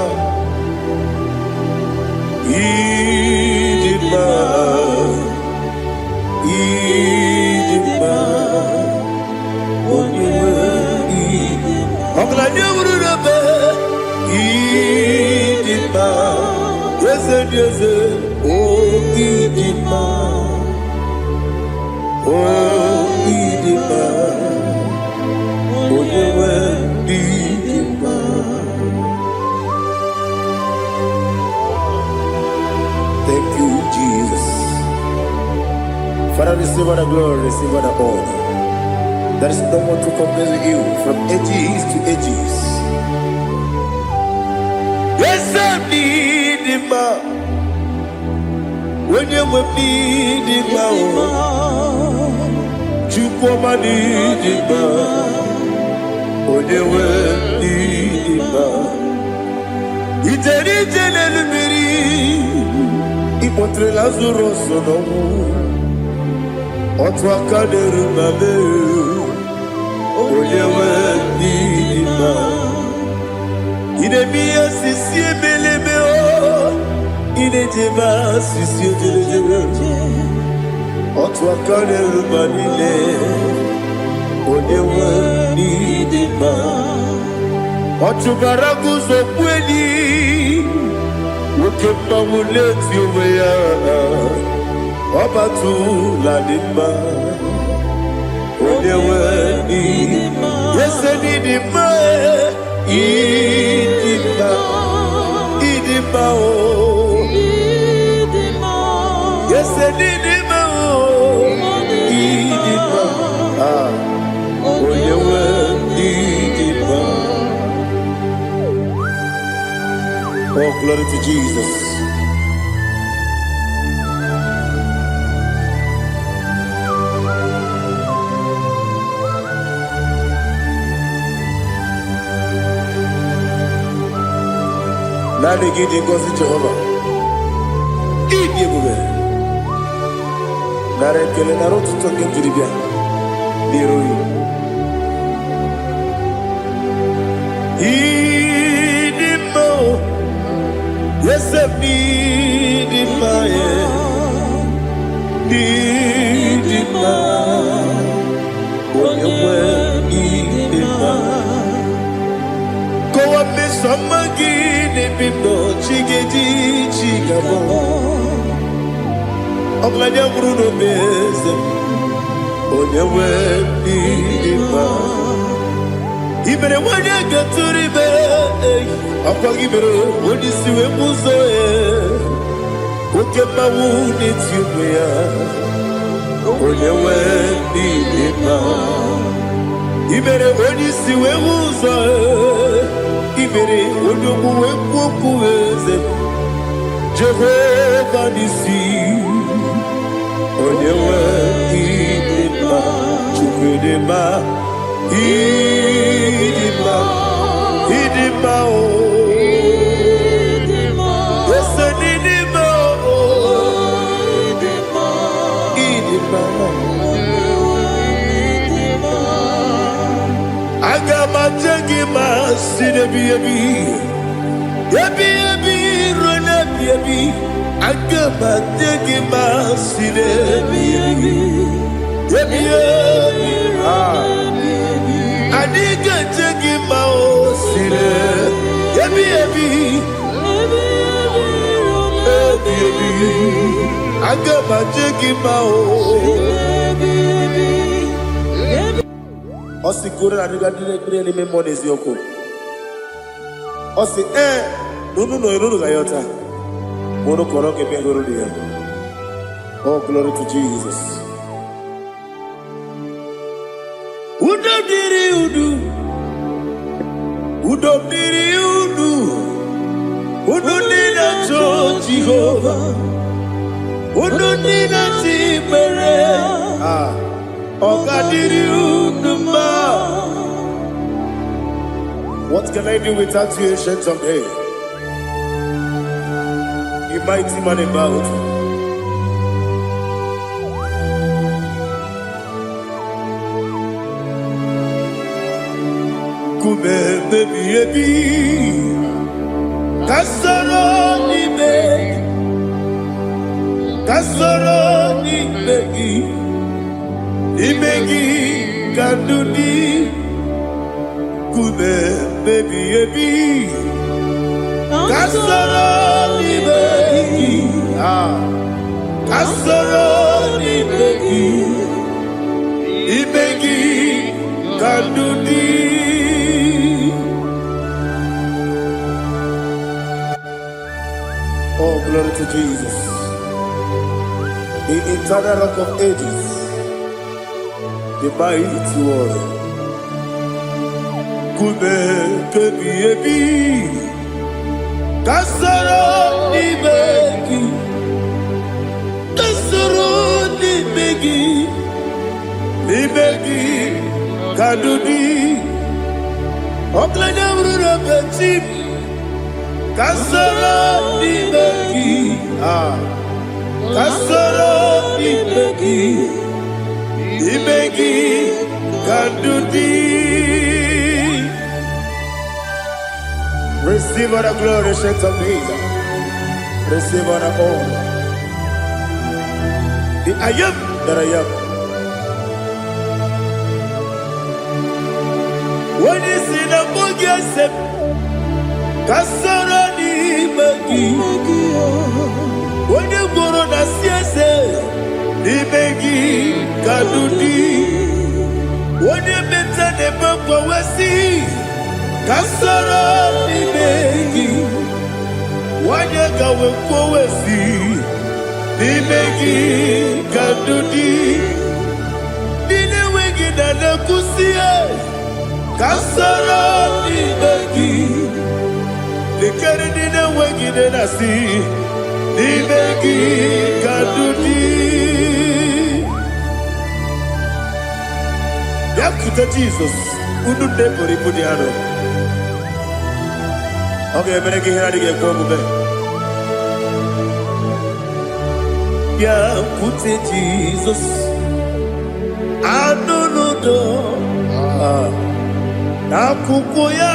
Idima, Thank you, Jesus. Father, receive all the glory, receive all the honor. There is no one to compare with you from ages to ages. Yes, I need him. When you will need him, you come and need him. When you will need him. It's a little Ipotre Lazaro sonomu Otwa kaderu mabe Oyewe nima Ine miya sisi ebelebe o Ine jeba sisi ojelejebe Otwa kaderu manile Oyewe nima Otubaragu zo kweni Ukemamuleti uweya Obatu ladima Onyewe idima Yese nidima Idima Idima o Yese nidima Idima Onyewe idima. Oh, glory to Jesus. Nani gidi ngozi Jehovah. Idi ebube. Nare kele naro tutonge diribia. Niroyi. Idimo. Yes, Idima. Idima. Onyewe idima. Go up me samagi ne bindo chigedi chigabo. Oglanya bruno beze. Onyewe idima. Ibere wanya gaturi be. Apagibere wodi siwe muzo Ukema wuni tiumya Onyewe idima. Ibere wodi siwe muzo Ibere wodi muwe kukuweze Jehovah nisi Onyewe idima. Chukwedema idima. Idima o Idima. Yes, Idima o Idima. Idima. Idima. Agama jengima sinebi ebi. Ebi ebi rona ebi. Agama jengima sinebi ebi. Ebi ebi. Adiga jengima o sire. Ebi ebi. Ebi ebi. Agama jengima o. Osi kure na diga dire ni me monezi yoko. Osi nunu gayota. Mono koroke pengoro dia. Oh, glory to Jesus. Udo diri udu. Udo diri udu. Udo nina to Jehovah. Udo nina tibere. Oga diri udu ma. What can I do without you, ancient of days? You mighty man about. Kume baby ebi. Kasoro ni begi. Kasoro ni begi. Ni begi kanduni. Kume baby ebi. Kasoro ni begi. Kasoro ni begi. Ni begi kanduni. Oh, glory to Jesus. The eternal rock of ages. The mighty one. Kume kebi ebi. Kasoro ni begi. Kasoro ni begi. Ni begi kadudi. Oklanya urura beti. Kasoro ni begi. Kasoro ni begi. Ni begi kadudi. Receive all the glory, shake of Jesus. Receive all the honor. The I am that I am. When you see the book, you say, Kasoro ni bagi onye gworo na siese n'ime gị kadudi onye meta na-eme mgbanwesi ka soro n'ime gị onye gawe mgbanwesi n'ime gị kadudi ndị na-enweghị na na-ekwusi ka soro n'ime gị lekere ndị na-enweghị na na-asị n'ime gị kadudi ya kute Jizọs unu nne pụrụ ibu dị anụ ọ ga-emere gị ihe adịghị ekwe omume ya kute Jizọs anụ n'udo n'akwụkwọ ya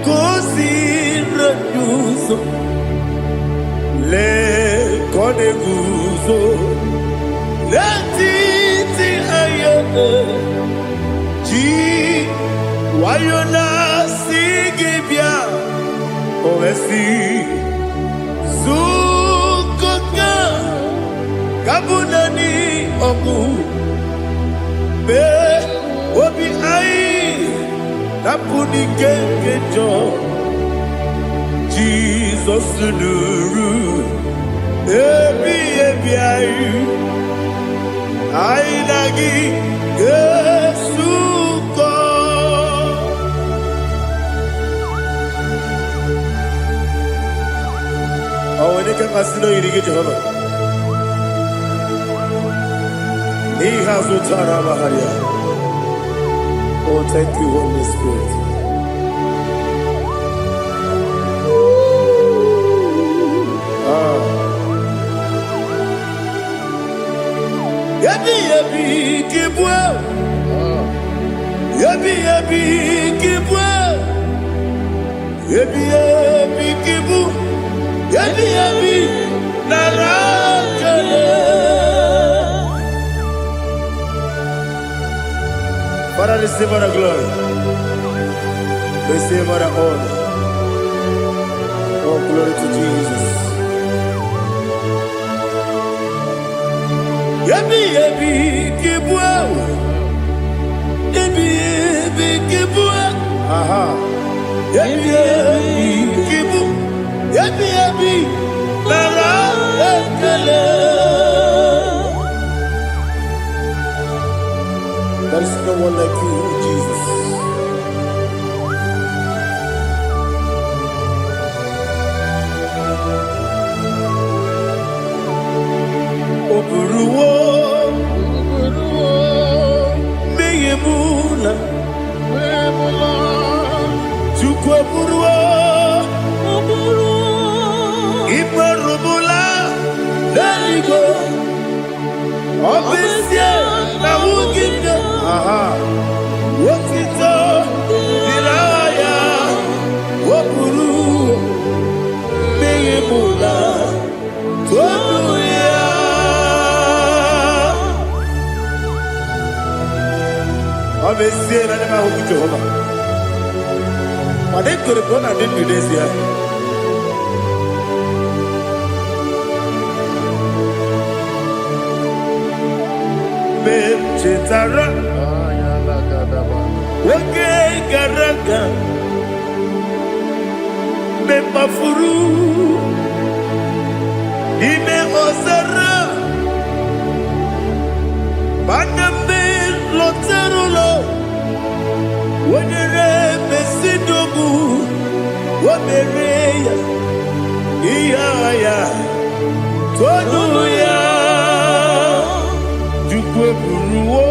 ka o ziri ụzọ lee ka ọ na-eguzo n'etiti anya ji wayo na-asị gị bịa o wee sị zukọta ka bụ naanị ọgụ mee obi anyị napụ n'ike nke njọ Jizọs nụrụ ebi anyị na gị ga-esukọ ọ nwere ike mmasị n'oyiri gị Jehova n'ihe azụ tara agbagharị ya. Oh, thank you, Holy Spirit. Yabi kibwe, yabi kibwe, yabi kibu, yabi narakale. Father, receive our glory, receive our honor. Oh, glory to Jesus. Yabi kibwa, yabi kibwa, aha. Yabi kibu, yabi nara ekele. There is no one like you, Jesus. Oburuwo, meyemula, chukwu oburuwo, imerubula, n'eluigwe, obesie na wugide, otito dịrị ya, oburuwo, meyemula, tobu ya. Obesie na nema huku Jehova. Made kore bona din Indonesia. Chetara. Wage garaga. Mafuru. Ime ozara. Baname loterulo. Wenere mesidogu. Wabereya. Iyaya. Toduya. Jukwe buruwo.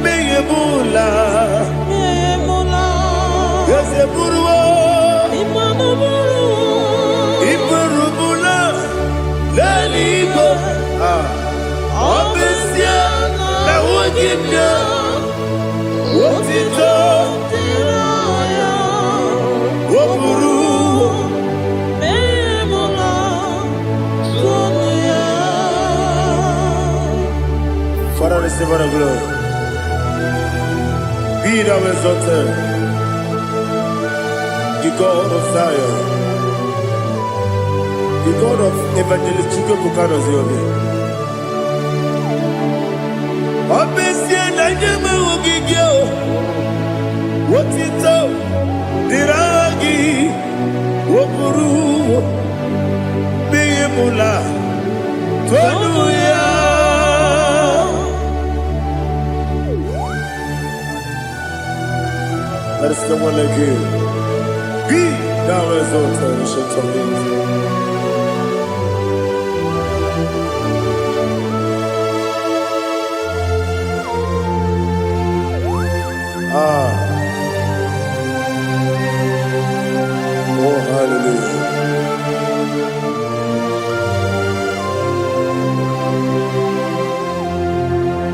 Meyemula. Yese buruwo. Iburubula. Leligo. Obesia. Na wogibya. Wotito. Woburuwo. Father, receive our glory. Be thou exalted. the God of Zion, the God of Evangelist Chike Bukano Ziobi. Obesia na nyama ogigio, wotito diragi, wokuru, biyemula, tonuya. There is no one like you. Be thou exalted, ancient of days. Oh, hallelujah.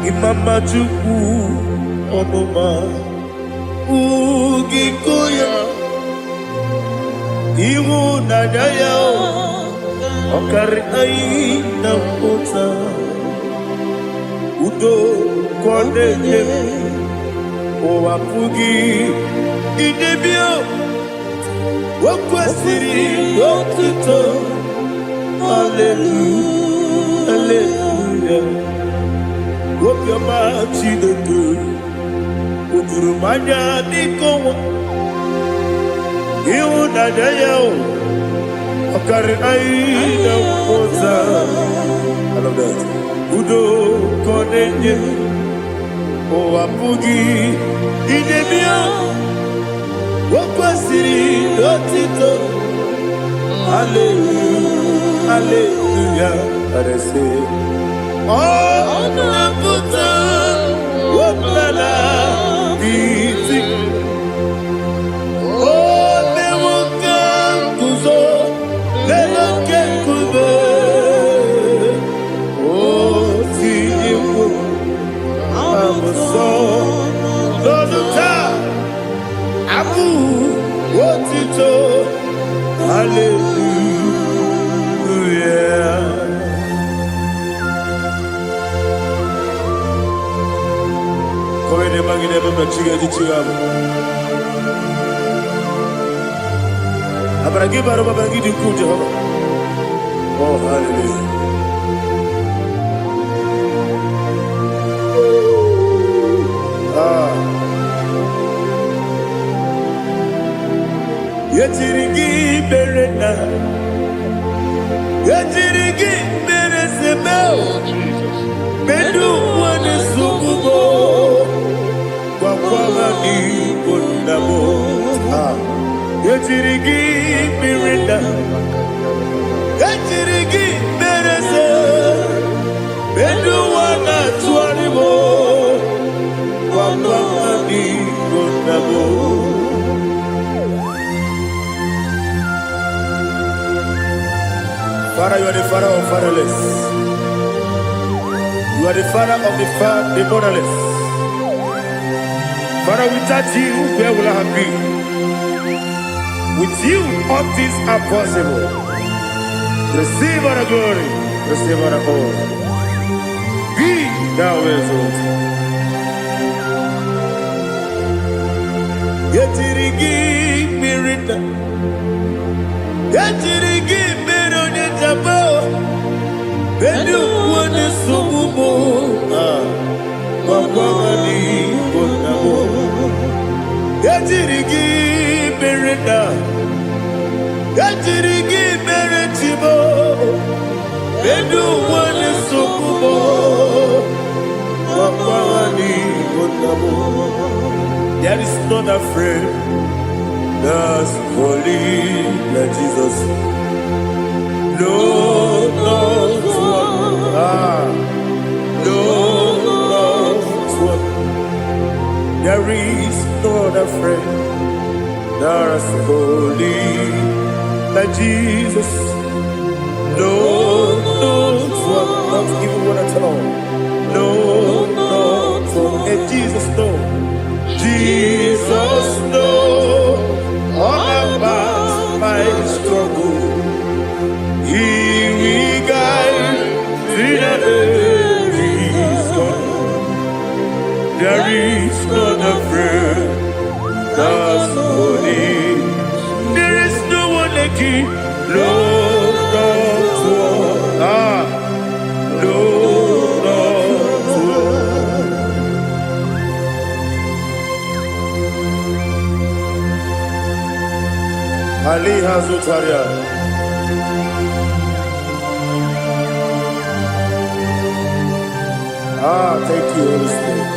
Imama Chukwu Onuma Ugikoya Iwu Nadaya Okari Aina Kota Udo Kondeye Owapugi Idebio Wakwasiri Wakito Hallelujah Hallelujah Wopiama Chidetu Udurumanya Nikowa Iwu Nadaya Okari Aina Kota I love that Udo Kondeye Owapugi Idebio Wakwasiri Lotito Hallelujah Hallelujah I say Oh Naputa Wapala Iti Oh Newoka Kuzo Newoke Kube Oh Tiyiwo Lọ́dúnká, àbú, òtítọ́, hallelujah. Kọ́wé ní ẹ̀ma gíní ẹ̀ma chiga di chiga mu. Abaragi baro babaragi di kú Jehova. Oh, hallelujah. Yetirigi berena, yetirigi beresebel, bedu wane sukubo, wakwama ni kondabo. Yetirigi berena, yetirigi berese, bedu wana tuaribo, wakwama ni kondabo. Father, you are the father of fatherless. You are the father of the motherless. Father, without you, where will I have been? With you, all things are possible. Receive our glory, receive our honor. Be thou exalted. Yetirigi mirita, yetirigi mirone jabo, bedu wane sububo, wakwani bonabo. Yetirigi mirita, yetirigi miretibo, bedu wane sububo, wakwani bonabo. There is not a friend that's holy like Jesus. No, not one. No, not one. There is no other friend that's holy like Jesus. No, not one. Not even one at all. No, not one. And Jesus knows. Jesus knows all about my struggle. He will guide me there is gone. There is not a friend that's holy There is no one like you, Lord of all. Lord of all. Ali Hazutaria. Thank you, Holy Spirit.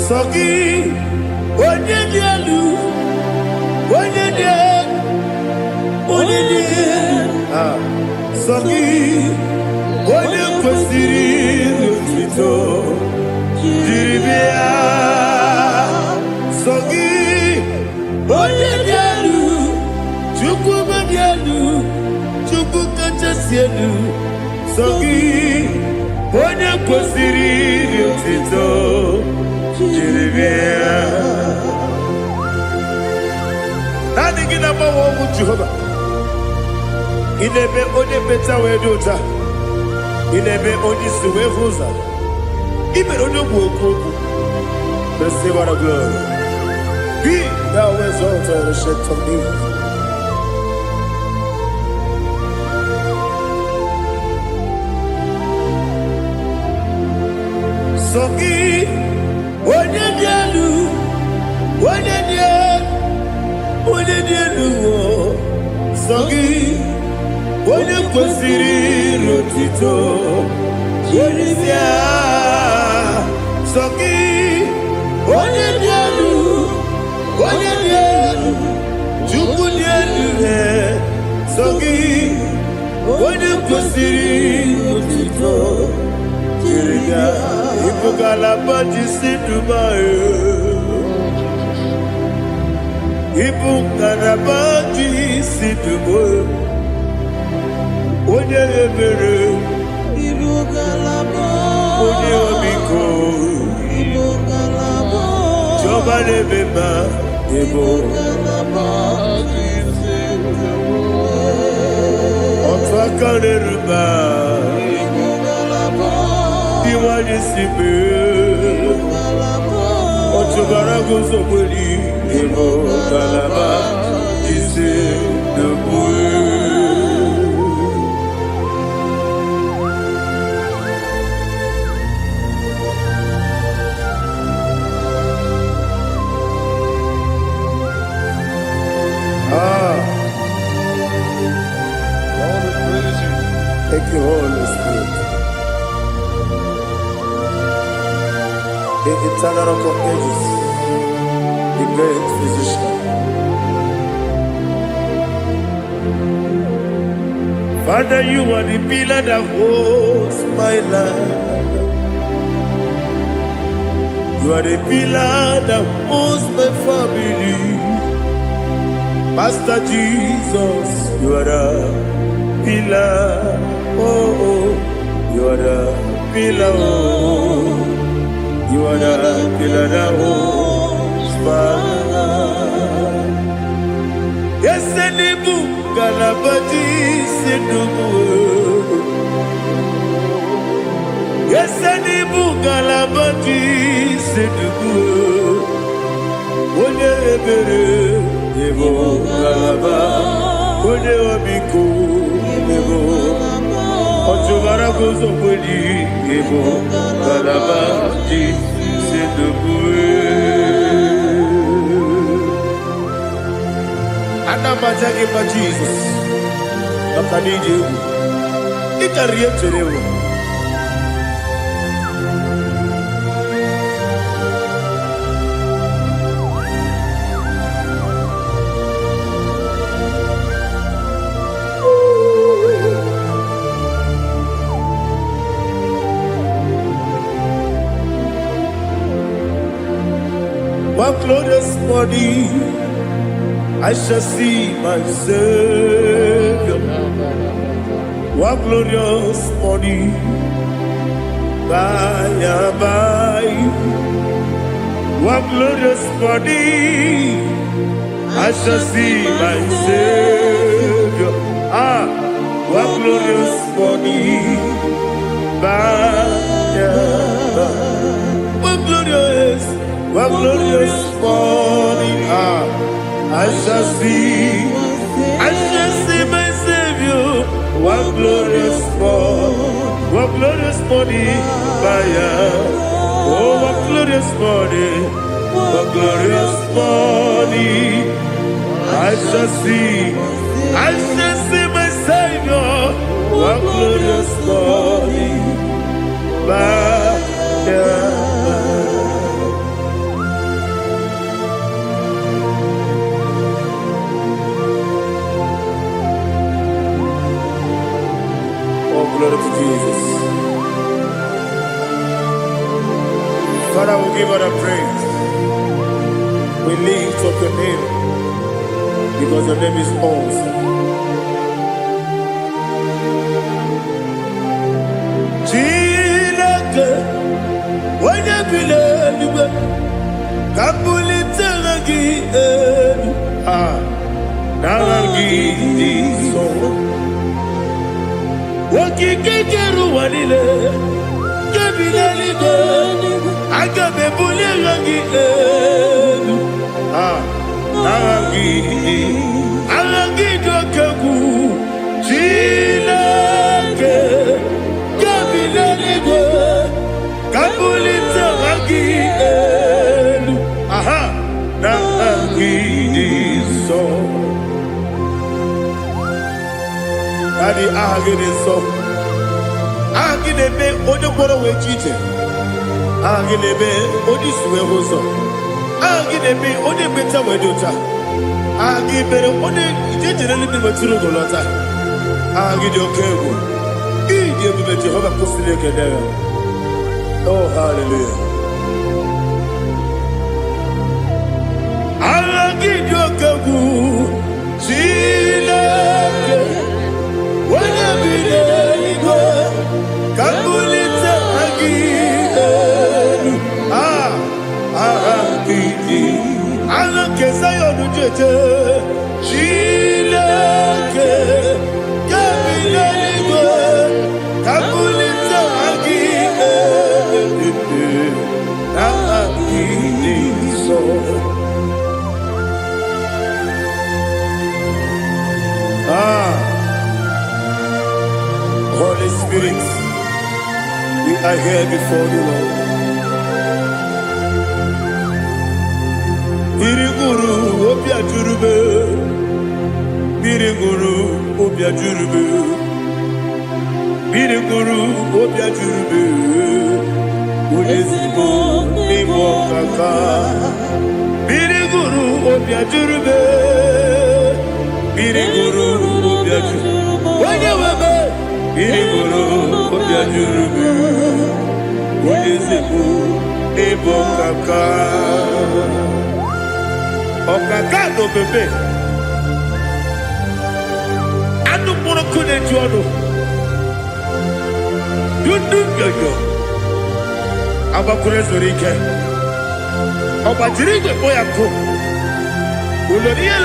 Sogi, Onyedialu, Sogi, Onyekwesiri Lutito, Jiribia, Sogi, Onyedialu, Chukwumadialu, Chukwukachasielu, Sogi, Onyekwesiri Lutito, Jiribia. Nothing in about what would Jehovah. In a be only better way to do. In a be only way for that. Even on your book, the Savior of glory. Be thou exalted and shed of me. Sogi, Onyedialu, Sogi, Onyekwesiri Lutito, Jiribia, Sogi, Onyedialu, Chukwudialu, Sogi, Onyekwesiri Lutito, Jiribia, Ipukalabadi Dubai. Ipukalabadi Dubai. Onye ebere, onye omiko, Jehova nebema, otu aka na-eruba, iwanye sibe, otu bara guzo kweli, Ipukalaba ise Dubai. Thank you, Holy Spirit. The eternal rock of ages, the great physician. Father, you are the pillar that holds my life. You are the pillar that holds my family. Master Jesus, you are the pillar. Oh, you are the pillar. Oh, you are the pillar that holds my life. Yes, Enibu Galabadi Sidubu. Yes, Enibu Galabadi Sidubu. Onye ebere, Ebo Galaba. Onye omiko, Ebo. Ojubara gozo kweli, Ebo Galabadi Sidubu. Anamajage pa Jesus. Nakanije. Ikariye cherewo. One glorious morning, I shall see my Savior. One glorious morning, by and by. One glorious morning, I shall see my Savior. what glorious morning. What glorious morning. I shall see my Savior. What glorious morning. Oh, what glorious morning. What glorious morning. I shall see my Savior. What glorious morning. Oh, glory to Jesus. Father, we give all the praise. We lift up your name because your name is awesome. Chilake, when you believe, Kabulita lagi, nalagi so. Wakikeru wanile, kabilaligo, agabe bule lagi, nalagi dokagu, chilake. Kabulita lagi nagi so. Daddy agene so. Agene be odokoro we chite. Agene be odisuwe hoso. Agene be ode beta we dota. Agene be ode ijejere ni maturu golota. Agene okego. Ije be Jehovah kusile kedera. Oh, hallelujah. Alagidokagu, Chilake, Wanabidego, Kabulita Agidelu, Agidi, Alakesayodu Jete, Chilake, Kabidego, Kabulita Agidelu. Holy Spirit, we are here before you, Lord. Biriguru obia jurube, Biriguru obia jurube, Biriguru obia jurube. Ulesibo nibo kaka, Biriguru obia jurube, Biriguru obia jurube. Wanyawebe, Biriguru obia jurube, Ulesibo nibo kaka. Okaka do bebe, anu moro kune jono, yundu yoyo. Abakure zorike Obajirigwe boyako Uloria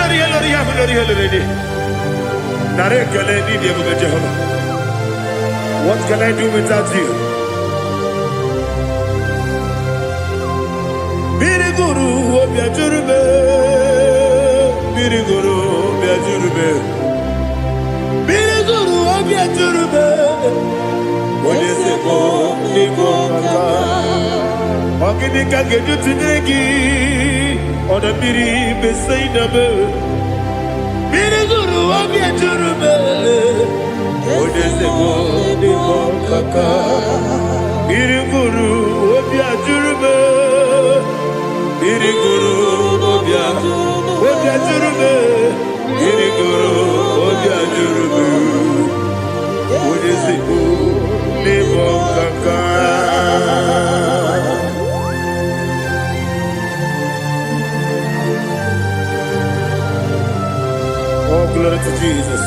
Narekele nidi Ebuga Jehovah. What can I do without you? Biriguru obia jurube, Biriguru obia jurube, Biriguru obia jurube. Olesebo nibo kaka. Okinika geju tinegi, oda biri besainabe. Biriguru obia jurube, Olesebo nibo kaka. Biriguru obia jurube, Biriguru obia jurube, Biriguru obia jurube. Olesebo nibo kaka. Oh, glory to Jesus.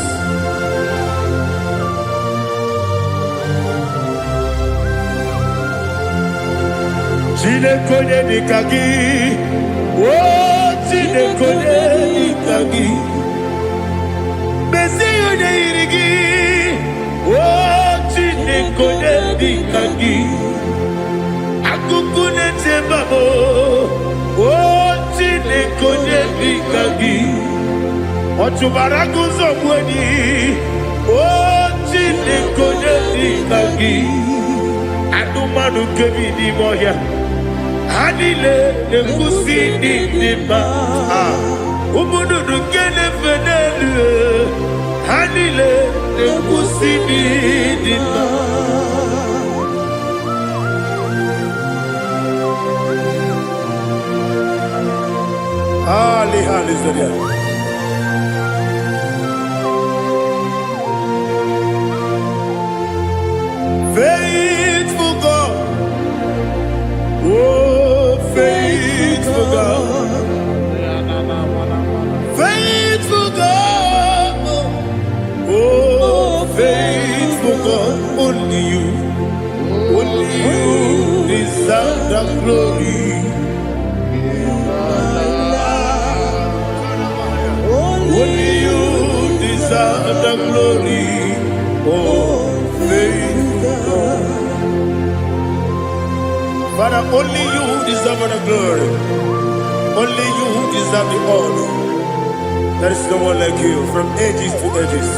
Chinekonye nikagi, oh, chinekonye nikagi. Besi yone irigi, Kodedi Kagi Akukune Tebabo Otine Kodedi Kagi Otubaraguzo Mweni Otine Kodedi Kagi Adumanu Kevini Moya Hanile Nekusi Nima Umudu Nukene Fenelu Hanile Nekusi Nima Hallelujah. Faithful God, oh faithful God, faithful God, oh faithful God, only you deserve the glory. Only you deserve the glory, oh faithful God. Father, only you deserve the glory. Only you deserve the honor. There is no one like you from ages to ages,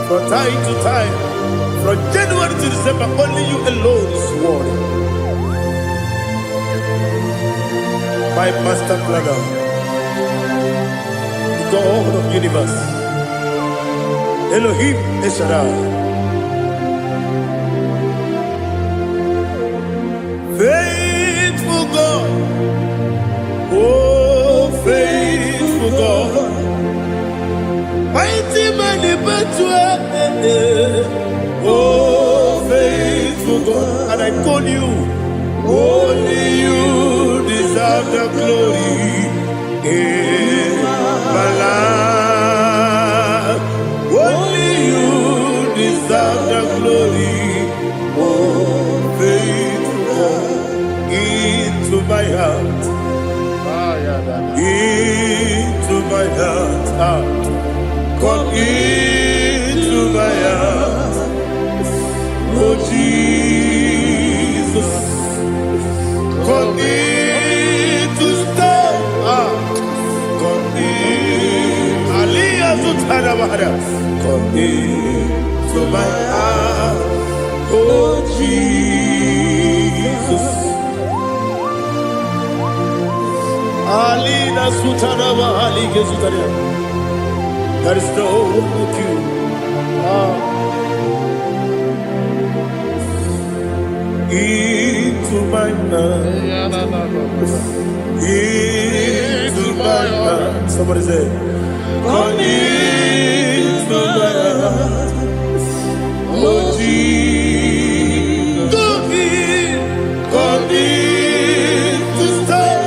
from time to time, from January to December. Only you alone is worthy. My master planner, God of universe, Elohim Eshadai, faithful God, oh faithful God, mighty man in battle, oh faithful God, and I call you, only you deserve the glory. My life, only you deserve the glory, oh faithful God, into my heart, into my heart, come into my heart, oh Jesus, come in to stay. Come into my heart, oh Jesus. Alina Sutanaba Ali Gesutaria. There is no one like you. Into my heart, into my heart. Somebody say, come into my heart, oh Jesus. Come in to stay.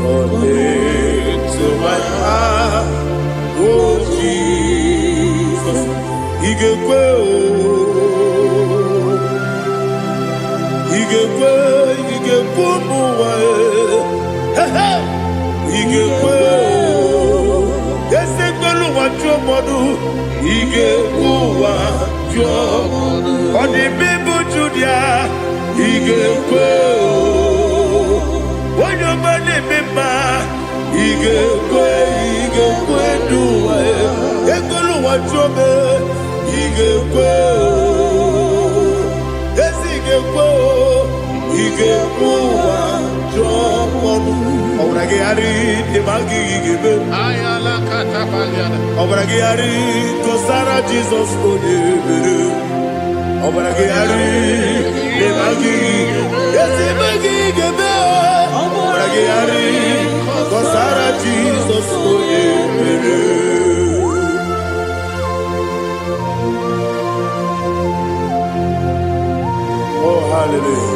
Come into my heart, oh Jesus. Igekwe muwa, igekwe ese tolu wa jomodu, igekwe wa jomodu. Odi bibu Judia, igekwe woyo mane mema, igekwe duwa, ekolu wa jome, igekwe ese igekwe. Igekuwa jomodu obrage ari demagi igebe ayala katapaliana obrage ari kosara Jesus odebere obrage ari demagi demagi igebe obrage ari kosara Jesus odebere. Oh hallelujah.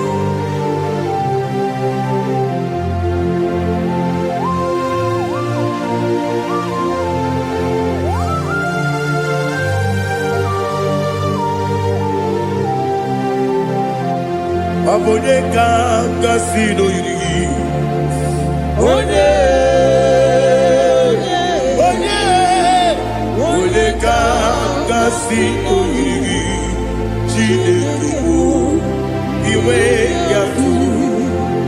Abone kanga sino yiri, onye kanga ngasi oyiri Chineke iwe gatu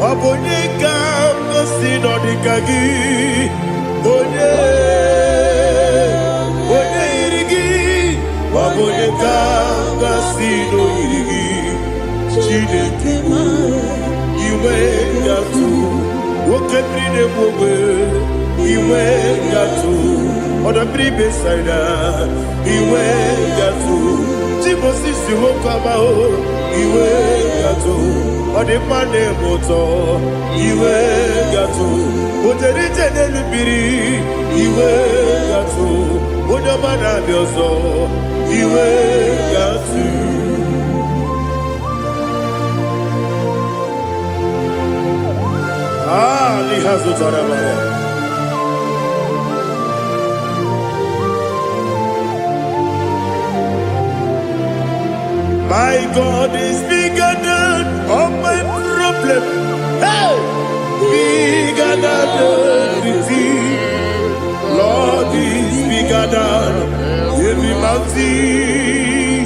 Obonye ka ngasi no dikagi Onye irigi Obonye ka ngasi no irigi Chineke iwe gatu Woke bride mwe iwe gatu Oda bribe saida iwe gatu Timosi si wokama o iwe gatu Ode mane moto iwe gatu Oderi jene lubiri iwe gatu Oda mana biozo iwe gatu Lihazu tarabaya My God is bigger than all my problem. Hey! Bigger than everything. Lord is bigger than every mountain.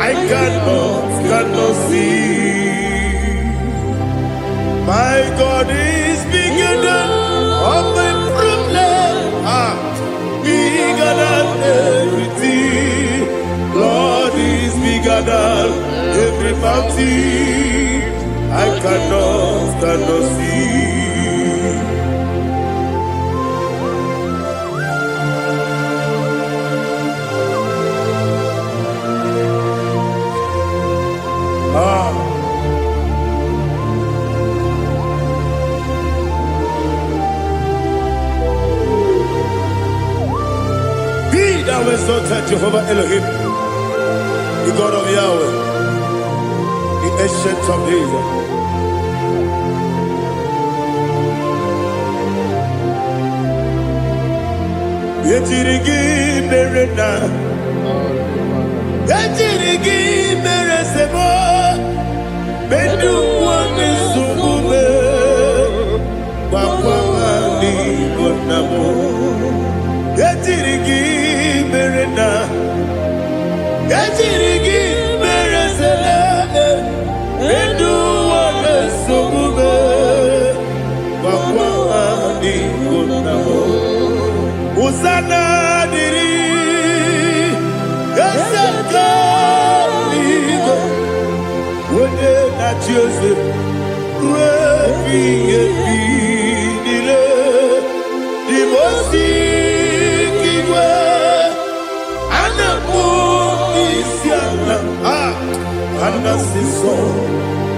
I cannot see. My God is bigger than all my problem. Bigger than everything. Lord is bigger than every mountain. I cannot see. Be thou exalted, Jehovah Elohim, the God of Yahweh, the ancient of days. Yetirigi merena, yetirigi meresemo, bedu wane subume, wakwani bonamo. Yetirigi merena, yetirigi meresele, bedu wane subume, wakwani bonamo. Usana diri, esaka ligo, wode na Jose, wepi nile, dimosi kiwe, anamu isiana, anasiso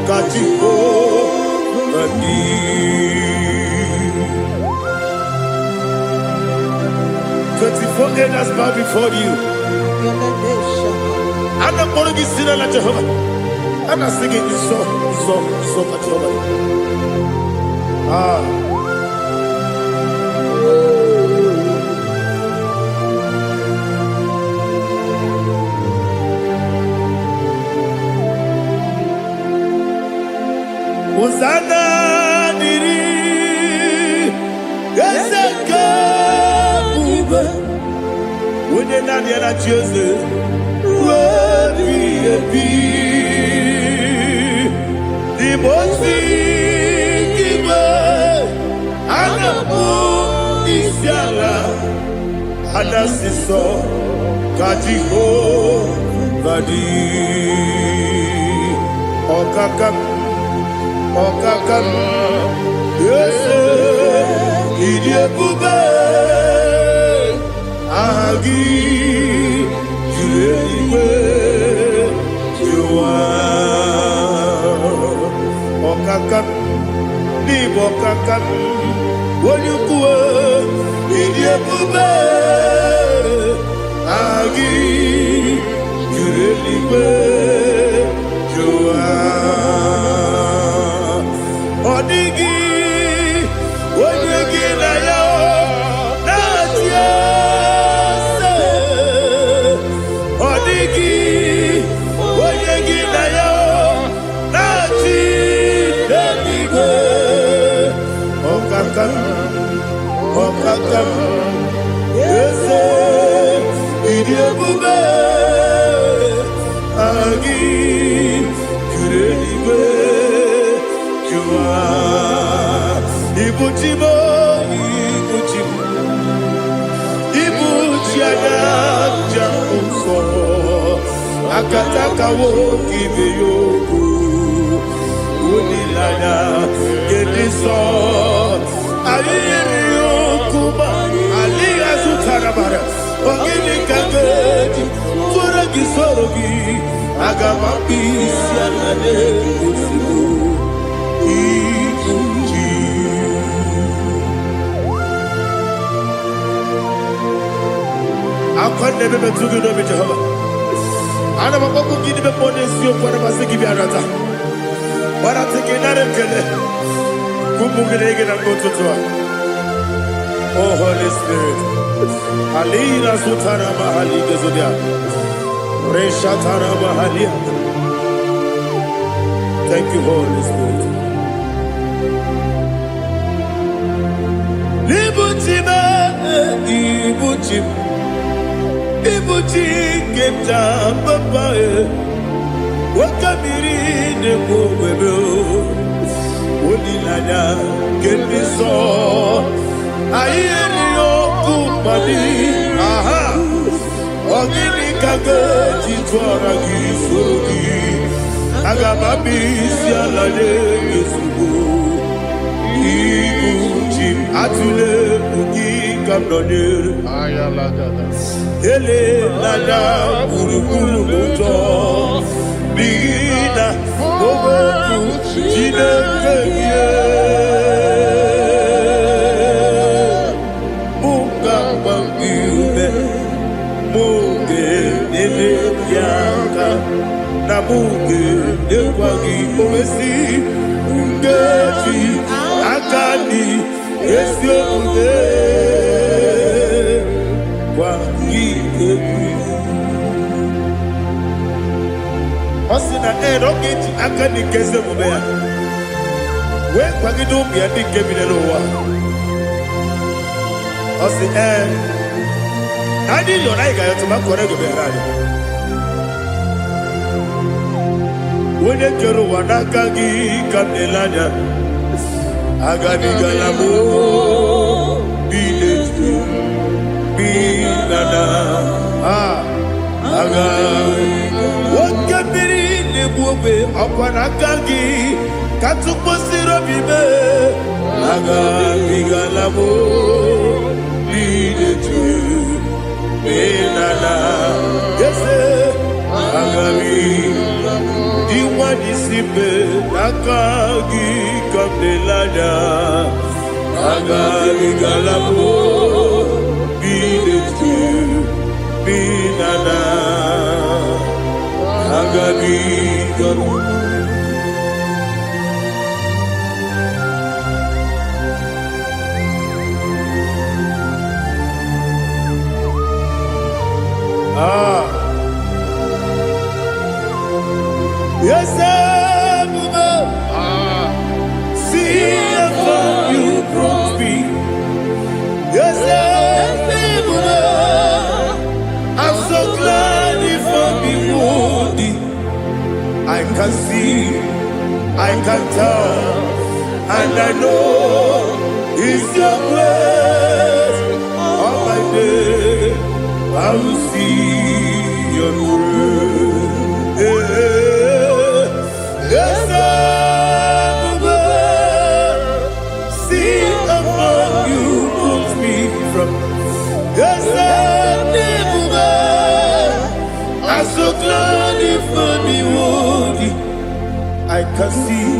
kachiko mani. 24 elders bow before you. I'm not going to be singing like Jehovah. I'm not singing this song like Jehovah. Hosanna diri, Eseka. When you're not yet at Jose, the most Anamu Isiala, Anasiso, Kajiho, Vadi, Okakam, yes, Idiabube. Agi, Juliwe, Jua, Okakam, Nibo Kakam, Wanyukue, Idiabube, Agi, Juliwe, Jua, Odigi, Wanyuki na yo, Nadia. Okakam, yes, Idiabube. Ibuchimo, Ibuchimo, Ibuchiana, Jamuso, Akataka woki beyoku, Unilana, Gediso, Ayiriyokuba, Aliya Zutarabara, Ogini Kageti, Furagi Sorogi, Agamapi, Sianade, Usibu, Ibuchi. I never been to the Nobby Jehovah. I never want to give them money, so what am I saying? But I'm thinking that I'm going to go to Oh, Holy Spirit. Alina Sutana Mahali Gazodia. Reshatana Mahalia. Thank you, Holy Spirit. Libutime, Ibuchim. Ibuchi kemta papa wakamiri ne mwebe Unilanya kemiso Ayeri yokumani Aha Ogini kage jitwara gisogi Agamabi sialade yesubu Ibuchi atule mugi kamdonir Ayalagada Ele lada burukuru muto Bina oboku jinekeye Munga bangiume Munge nele yaka Na munge nekwagi owesi Ungeji akani esyo unge Osina roketi akani keze mubea we kwagido bia di kebile wa osi nadi yo na igayo tuma kore go be radi wone kero wanaka gi kamelanya agadi galamo biletu binana aga wakabiri nebuwe akwanakagi katuposiro bibe aga bigalamo biletu binana yese aga diwani sibe nakagi kamdelada aga bigalamo biletu binana agabi garu yes see how you brought me yes I'm so glad if I'm wounded. I can see, I can tell, and I know it's your grace. All my day, I will see your grace. Yes, see how you put me from. Yes, I'm so glad if me woody. I can see,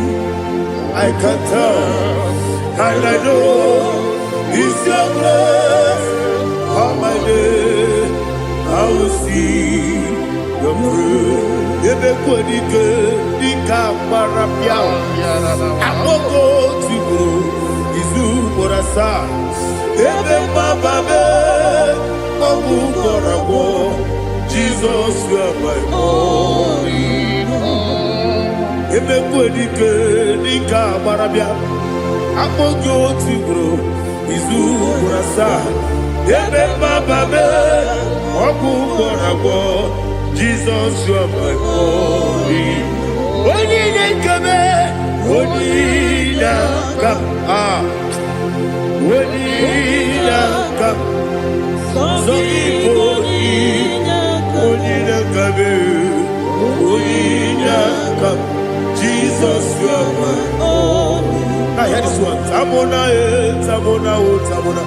I can tell, and I know it's your grace. All my day, I will see your grace. Ebe kodike, dika marapia. Amoko tibo, izu morasa. Ebe mababe, obu korabo. Jesus, you are my only home. Ebe kwedike dika marabia, apojo tigro, izu kurasa. Ebe bababe, oku korabo. Jesus, you are my only home. Oni nekeme, Onina Onina Jesus, you are one. Now hear this one. Tamona, Tamona, Tamona.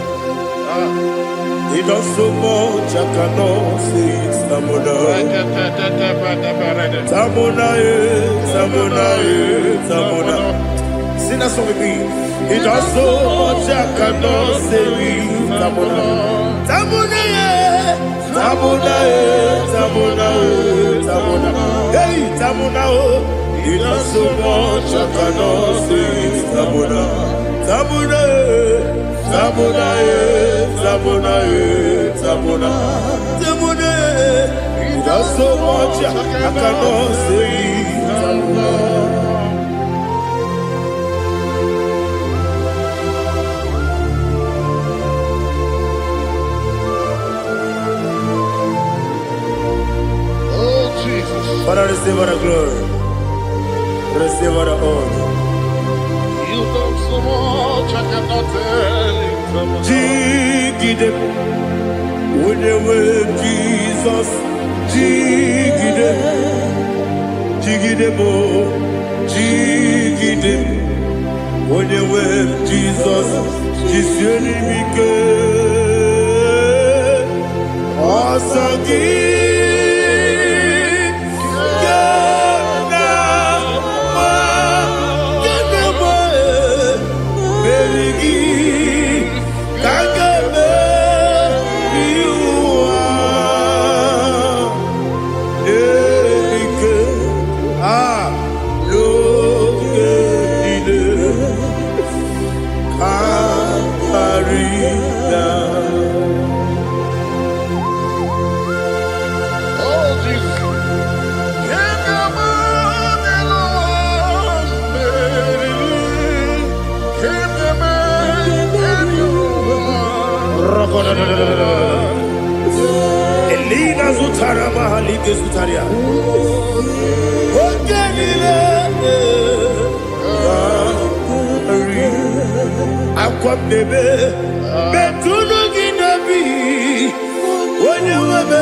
He does so much, I cannot say it's Tamona. Tamona, Tamona, Tamona. Sing that song with me. He does so much, I cannot say it's Tamona. Tamona, Tamona, Tamona, Tamona. Hey, Tamona, he does so much, I cannot say it's Tamona. Tamona, Tamona, Tamona, Tamona, Tamona. He does so much, I cannot say it's Tamona. Father, receive our glory. Receive our honor. You done so much, I cannot tell it. Jigide, when you were Jesus, Jigide, Jigide bo, Jigide, when you were Jesus, Jisyenimike, Asagi. Elina Zutara Mahalike Zutaria. Aqua bebe, Betuno Ginabi, when you were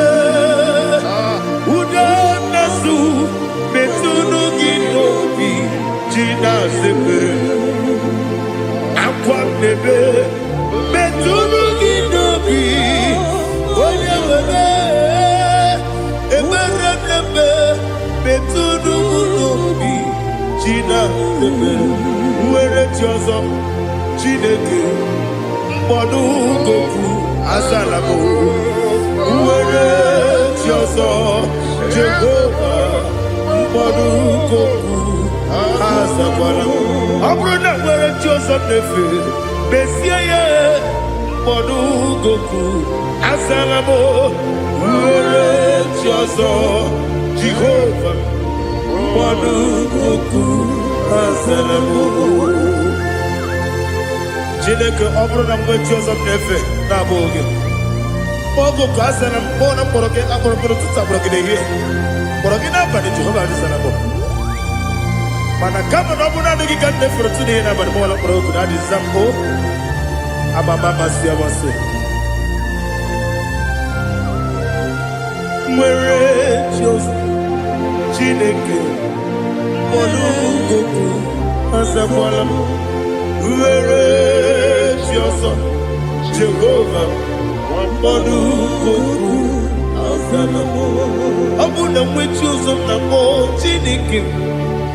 Udanasu, Betuno Ginobi, Gina Sepe, Aqua bebe, Betuno Ginobi, when you were Betuno Ginobi, Gina Sepe, where it was up. Chineke mbodu goku asalamo uwere tioso Jehovah mbodu goku asalamo abrona uwere tioso nefe besiye mbodu goku asalamo uwere tioso Jehovah mbodu goku asalamo. Chineke ọbụrụ na mgbe chi ọzọ na-efe na-abụ oge ogo ka a sara mkpọ na mkpọrọ gị akpọrọ mkpọrọ tụtụ akpọrọ gị n'ehihie mkpọrọ gị n'abalị Jehova adịsara bụ mana kama na ọ bụrụ na adịghị ka nne fere tụ n'ihe n'abalị mọọla mkpọrọ ogu na adịza mkpọ amama amasị amasị nwere chi ọzọ Chineke mkpọrọ ogu asakwala m were chi ọzọ Jehova mkpọrọ ogu asala m ọ bụ na nwe chi ọzọ na mkpọ Chineke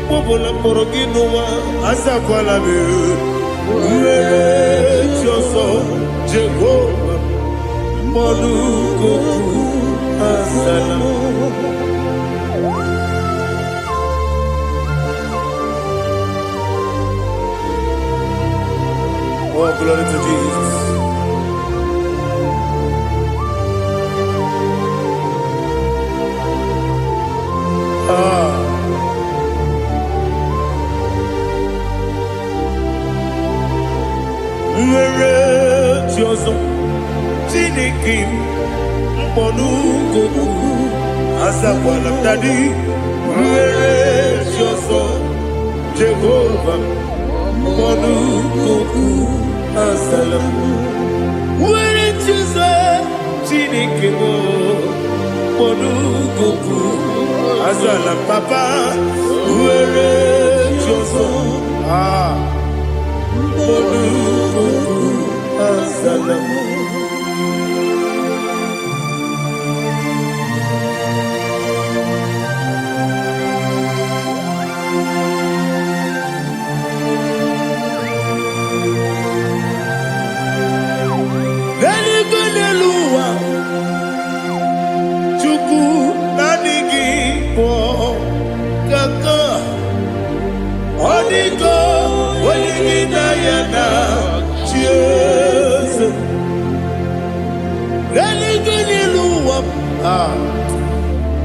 mkpọbụla mkpọrọ gị n'ụwa asakwala m were chi ọzọ Jehova mkpọrọ ogu asala m. Oh, glory to Jesus. Nwere chi ọzọ Chineke mkpọrọ ogu azakwala m dadi nwere chi ọzọ Jehovah, Monukoku Asalam. Where it is a Chinikimo, Monukoku Asalam, Papa, where it is Monukoku Asalam.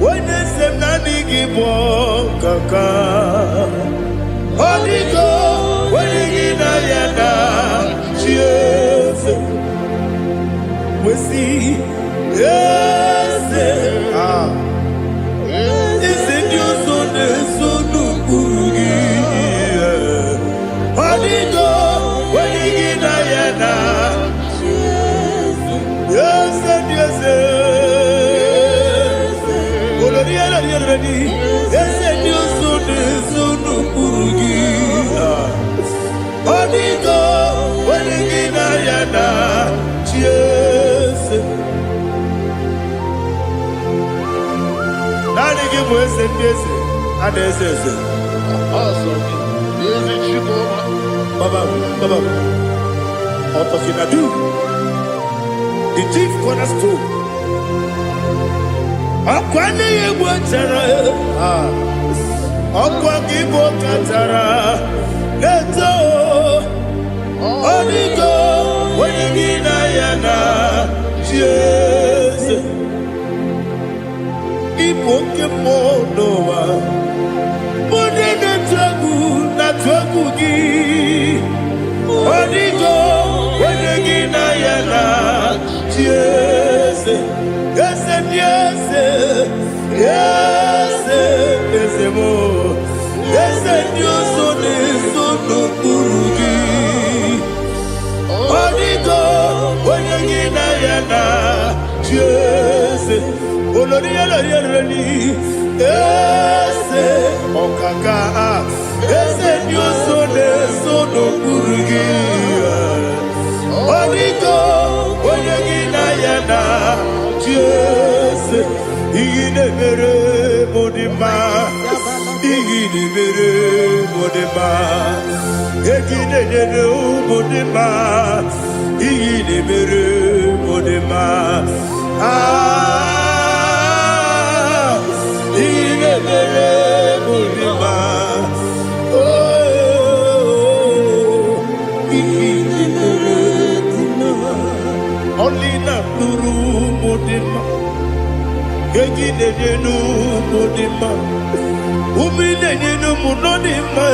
When they say Nani give kaka, Odigo, when you get cheers, we see, yes, it's in your son, Sonu Kurugi, Odigo, when you get yes, yes, the chief cornerstone. Akwane yebo tara, akwa kibo katara, leto, onigo, wenigina yana, Jesus. Ibo kemo noa, mone na twagu gi, onigo, wenigina yana, Jesus. Yes, yes, yes, yes, more. Yes, Dios son eso no kurugi. Onigo, oyagina yana, yes. Oloria la yerani. Yes, okaka. Yes, Dios son eso no kurugi. Onigo, oyagina yana. Yes, igine mere modima, igine mere modima, igine mere modima, igine mere modima. Ah, igine mere modima. Oh, igine mere modima. Only na nuru modima, gegide denu modima, umine denu munodima,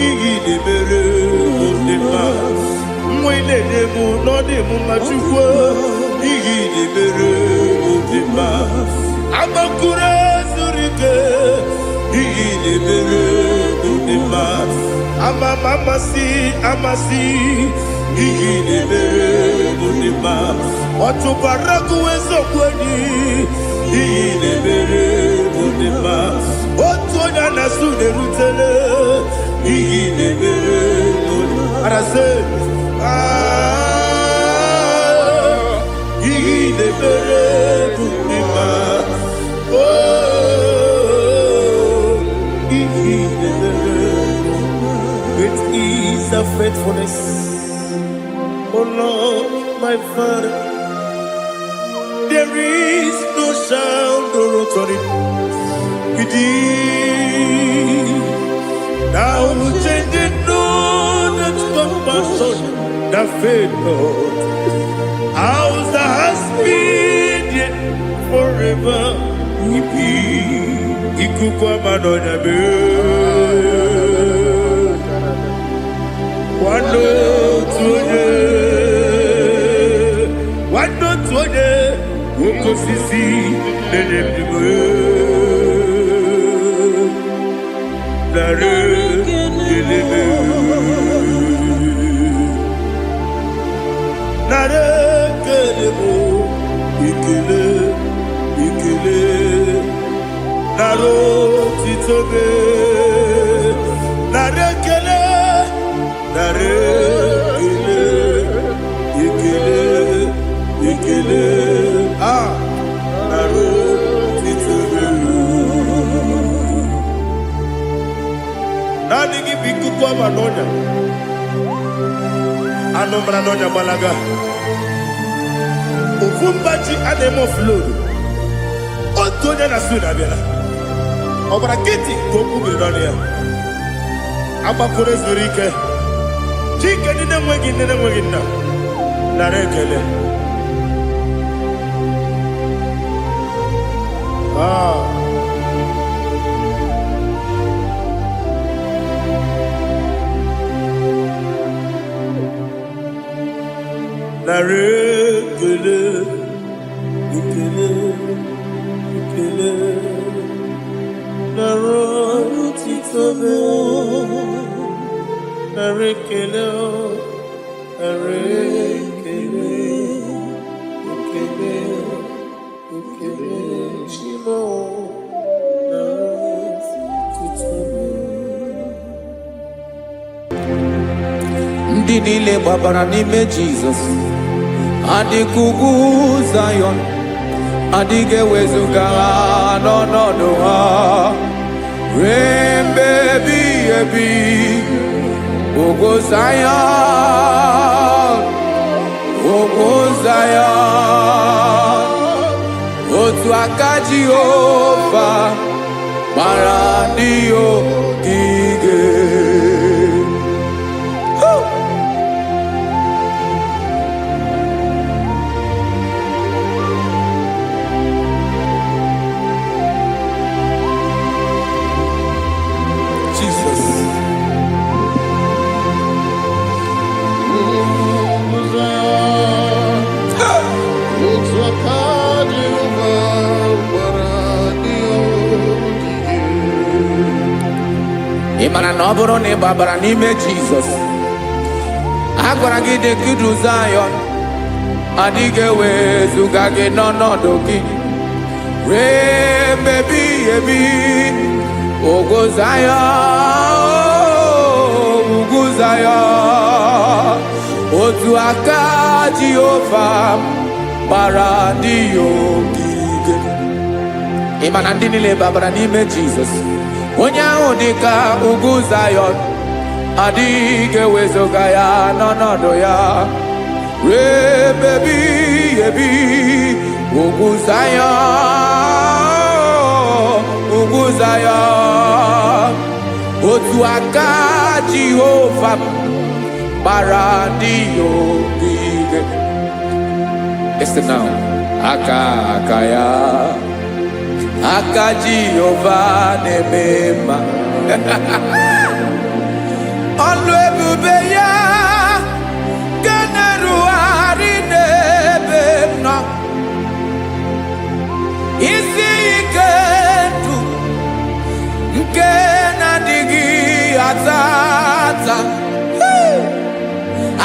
igide mere modima, mwine demu nodimu machukwa, igide mere modima, amakure surike, igide mere modima, amasi. Igine mere modima, otubaraku wezo kweni. Igine mere modima, otonya nasune rutele. Igine mere modima, arase. Igine mere modima, oh, igine mere. Great is the faithfulness. Oh Lord, my Father, there is no sound or authority within. Now changing know that compassion, the faith, Lord, ours that has been yet forever we be. Ikukwa manonya be. Wano tuye. Ukosisi nenem diwe, lare. Jehova n'ọnya. Anụmara n'ọnya gbalaga. Ofu mbaji a na-eme offload. Otu onye na-asụ na-abịala. Ọbara kiti ka okwu biri n'ọnụ ya. Agbakọrọ ezuru ike. Chike ndị na-enweghị nne na-enweghị nna. Nara ekele. Nara ekele. Ekele. Ekele. Nara otito me. Nara ekele. Nara ekele. Ekele. Ekele. Shimo. Nara otito me. Ndị niile gbabara n'ime Jizọs adịghị ugwu Zayọn, adịghị ewezuga ha n'ọnọdụ ha ruo mgbe ebighị ebi. Ugwu Zayọn, ugwu Zayọn, otu aka Jehova gbara ndị ogige. Ị mara na ọ bụrụ na ị gbabara n'ime Jizọs, a gwara gị dị ka Zayọn, adịghị ewezuga gị n'ọnọdụ gị ruo mgbe ebighị ebi. Ugwu Zayọn, ugwu Zayọn, otu aka Jehova gbara ndị ogige. Ị ma na ndị niile gbabara n'ime Jizọs, onye ahụ dị ka ugwu Zayọn, adịghị ewezuga ya n'ọnọdụ ya ruo mgbe ebighị ebi. Ugwu Zayọn, ugwu Zayọn, otu aka Jehova gbara ndị ogige. Listen now, aka ya, aka Jehova na-eme mma. Ọlụ ebube ya ga na-erugharị n'ebe m nọ. Isi ike ndụ nke na-adịghị ata ata.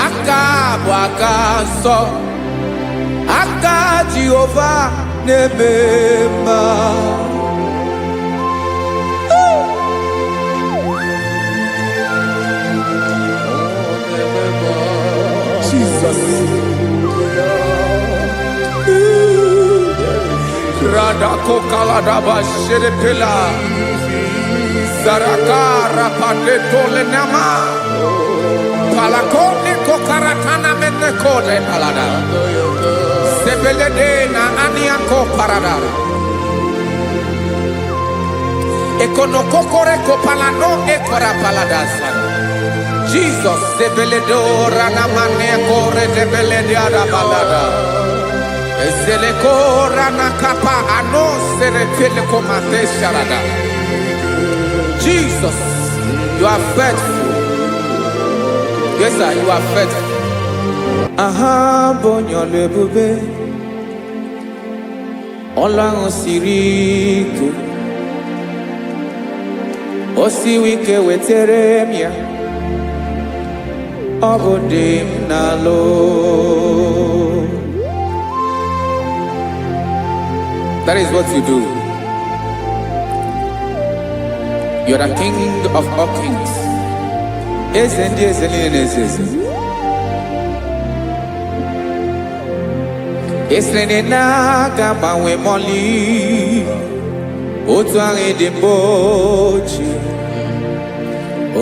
Aka bụ aka nsọ, aka Jehova na-eme mma. Jesus. Radako kaladaba sherepela Zarakara pateto lenama Palakone kokaratana mene kode palada Sebelede na aniako paradara Ekono kokore kopalano ekora paladasa Jesus sebeledo rana mane kore debelede ada balada Ezele korana kapa ano serepele komate sharada. Jesus, you are faithful. Yes, sir, you are faithful. Aha, bonyo lebube. Ola osiriku. Osi wike weteremia. Obodim nalo. That is what you do. You are the King of all kings. Esrenena kamawe moli Otuange de bochi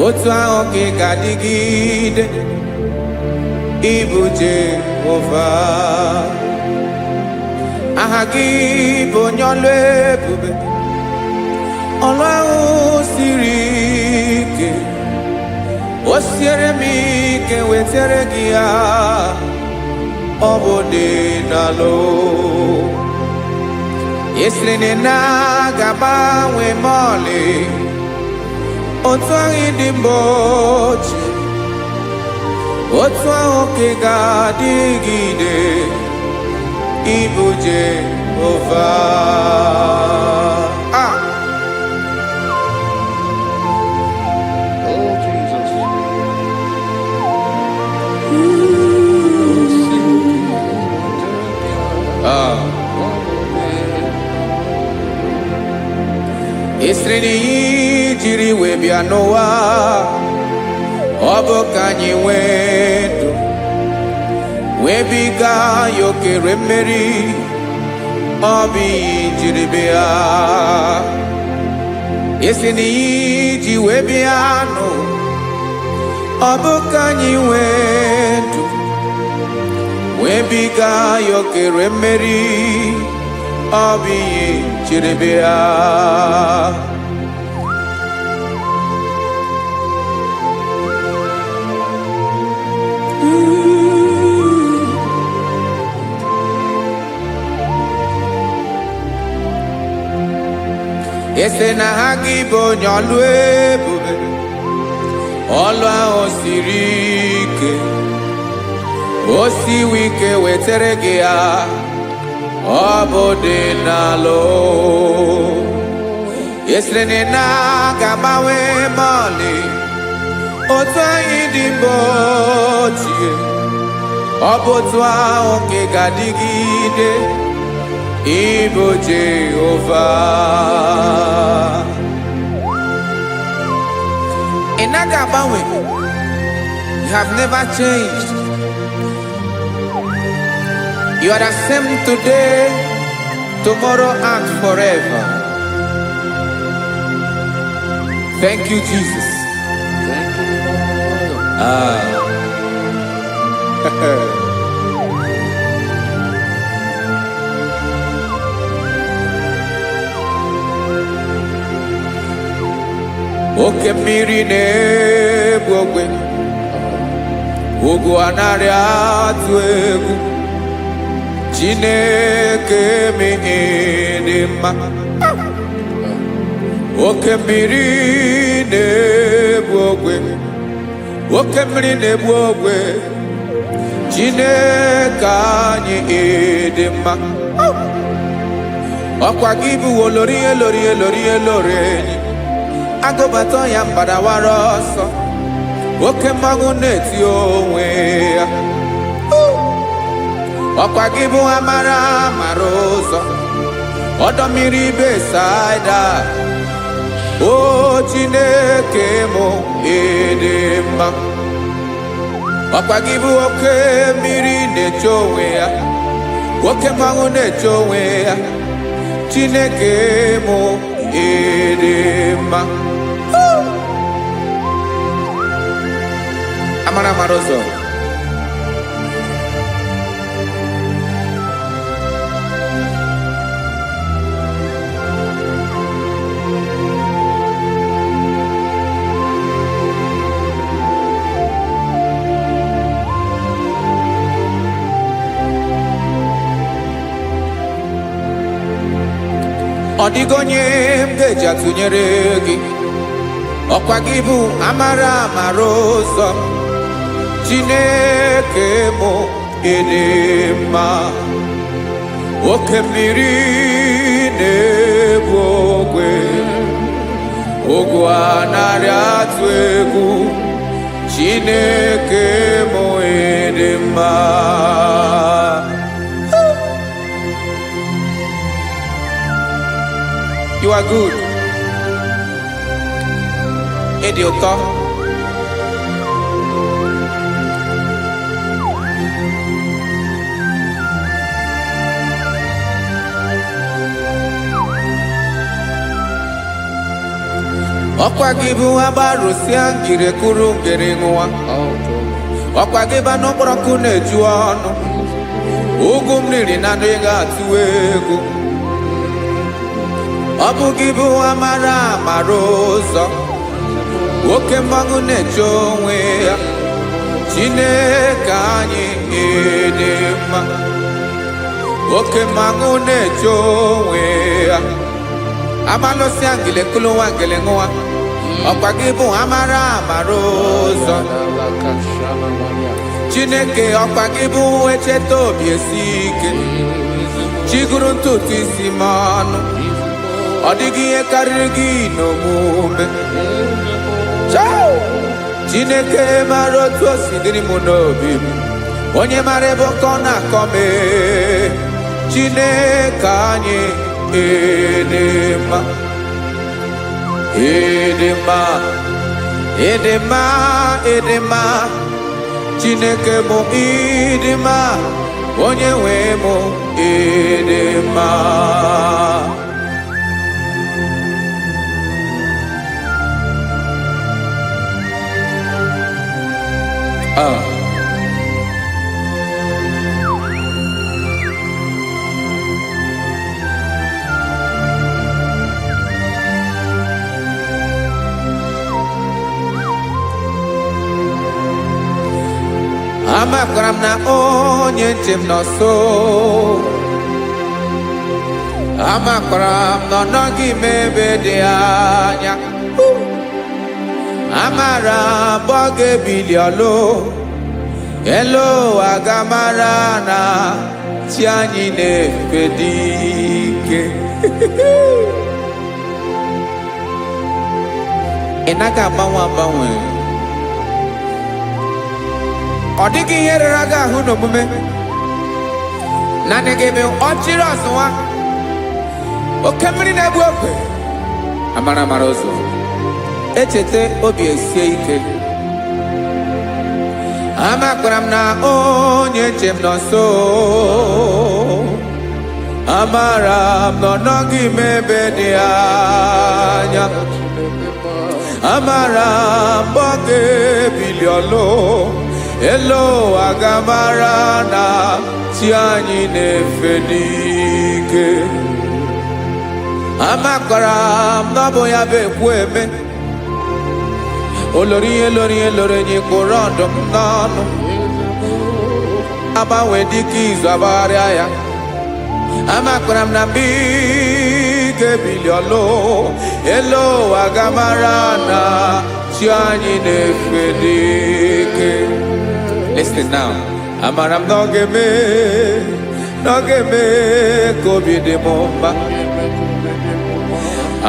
otu ahụ ka ị ga-adịgide ịbụ Jehova. Aha gị bụ onye ọlụ ebube, ọlụ ahụ siri ike. O siere m ike wetara gị ya, ọ bụ dị n'alụ. Esiri na ga-agbanwe m ọlị, otu ahụ dị mgbe ochie, otu ahụ ka ị ga-adịgide ịbụ Jehova. Oh, Jesus. Esiri na ihe jiri wee bịa n'ụwa, ọ bụ ka anyị nwee ndụ, wee biga ya okere mmeri. Ọ bụ ihe jiri bịa. Esi na ihe ji wee bịa nụ, ọ bụ ka anyị nwee ndụ, wee biga ya okere mmeri. Ọ bụ ihe jiri bịa. Ese na ha gị bụ onye ọlụ ebube, ọlụ ahụ siri ike. O siwe ike wetara gị ya, ọ bụ dị n'alụ. Esere na ga-agbanwe m ọlị, otu anyị dị mgbe ochie, ọ bụ otu ahụ ka ị ga-adịgide ịbụ Jehova. Ị naghị agbanwe. You have never changed. You are the same today, tomorrow, and forever. Thank you, Jesus. Thank you, Lord. Oke mmiri na-egbu ogwe, ugwu anaghị atụ egwu. Chineke mee dị mma. Oke mmiri na-egbu ogwe, oke mmiri na-egbu ogwe. Chineke anyị dị mma. Ọkwa gị bụ olori elori elori elori enyi, agụbata ya mgbadawara ọsọ, oke mmanwụ na-eti onwe ya. Ọkwa gị bụ amara amara ụzọ, ọdọ mmiri Besaida. O Chineke mụ ịdị mma. Ọkwa gị bụ oke mmiri na-eche onwe ya, oke mmanwụ na-eche onwe ya. Chineke mụ ịdị mma. Amara amara ụzọ. Ọ dịghị onye m ga-eji atụnyere gị. Ọkwa gị bụ amara amara ụzọ. Chineke mụ ịdị mma. Oke mmiri na-egbu ogwe, ogwu anaghị atụ egwu. Chineke mụ ịdị mma. You are good. Ịdị ụtọ. Ọkwa gị bụ agbarụsịa ngire kụrụ ngere nwa. Ọkwa gị ba n'ụkpọrọkụ na-eju ọnụ. Ugwu mmiri na ndị ga-atụ egwu. Ọ bụ gị bụ amara amara ụzọ. Oke mmanwụ na-eche onwe ya. Chineke anyị dị mma. Oke mmanwụ na-eche onwe ya. Amalụsịa ngile kụrụ nwa ngele nwa. Ọkwa gị bụ amara amara ụzọ. Chineke ọkwa gị bụ echeta obi esi ike. Chigụrụ ntutu isi m ọnụ. Ọ dịghị ihe karịrị gị n'omume. Chineke mara otu o si dịrị m n'obi m. Onye mara ebe ọkọ na-akọ m. Chineke anyị dị mma. Ịdị mma, ịdị mma, ịdị mma. Chineke mụ ịdị mma. Onye nwe mụ ịdị mma. Amakwara m na onye njem nọ nso. Amakwara m na ọ nọghị m ebe dị anya. Amara m ọ ga-ebili ọlụ. Elu aga mara na chi anyị na-efe dị ike. Ị naghị agbanwe agbanwe. Ọ dịghị ihe rere gị ahụ n'omume. Naanị gị bụ ọchịrị ọzụwa. Oke mmiri na-egbu ogwe. Amara amara ụzọ. Echeta obi esie ike. Amakwara m na onye njem nọ nso. Amara m na ọ nọghị m ebe dị anya. Amara m ọ ga-ebili ọlụ. Elu aga mara na chi anyị na-efe n'ike. Amakwara m na ọ bụ ya bụ ekwu eme. Olori ihe lori ihe lori enyi kpụrụ ọdụm n'ọnụ. Agbanwe dịka izu agbagharịa ya. Amakwara m na mgbe ị ga-ebili ọlụ. Elu aga mara na chi anyị na-efe n'ike. Listen now. Amara m na ọ ga-eme ka obi dị m mma.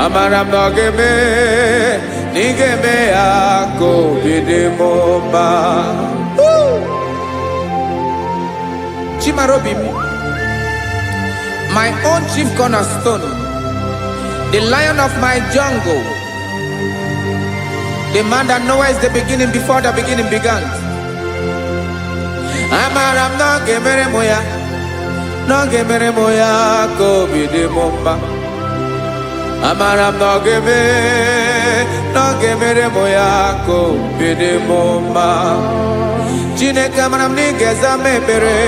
Amara m na ọ ga-eme na ị ga-eme ya ka obi dị m mma. Chimarobi m, my own chief cornerstone, the lion of my jungle, the man that knows the beginning before the beginning began. Amara m na ọ ga-emere m ya, na ọ ga-emere m ya ka obi dị m mma. Amara m na ọ ga-emere m ya ka obi dị m mma. Chineke amara m na ị ga-aza m ekpere,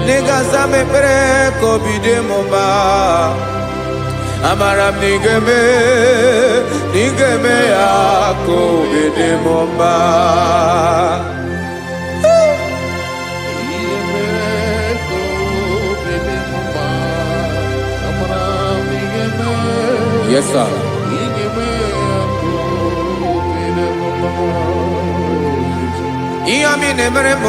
na ị ga-aza m ekpere ka obi dị m mma. Amara m na ị ga-eme ya ka obi dị m mma. Yes, sir. Ihe ọmị na-emere m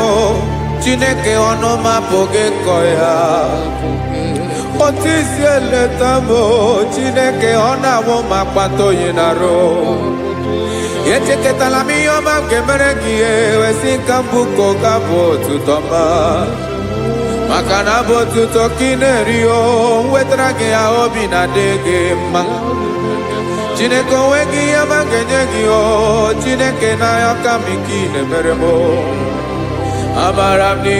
Chineke ọnụ m apụghị ịkọ ya. Otu isi eleta m Chineke ọ na-awụ m akpata oyi n'arụ. Echeketala m ihe ọma m ga-emere gị ewesị ka m bụkọ ga bụ otuto ma. Maka na bụ otuto ka ị na-eri o wetara gị ya obi na-adị gị mma. Chineke onwe gị ihe ọma m ga-enye gị o Chineke n'anya ka m ike ị na-emere m. Amara m na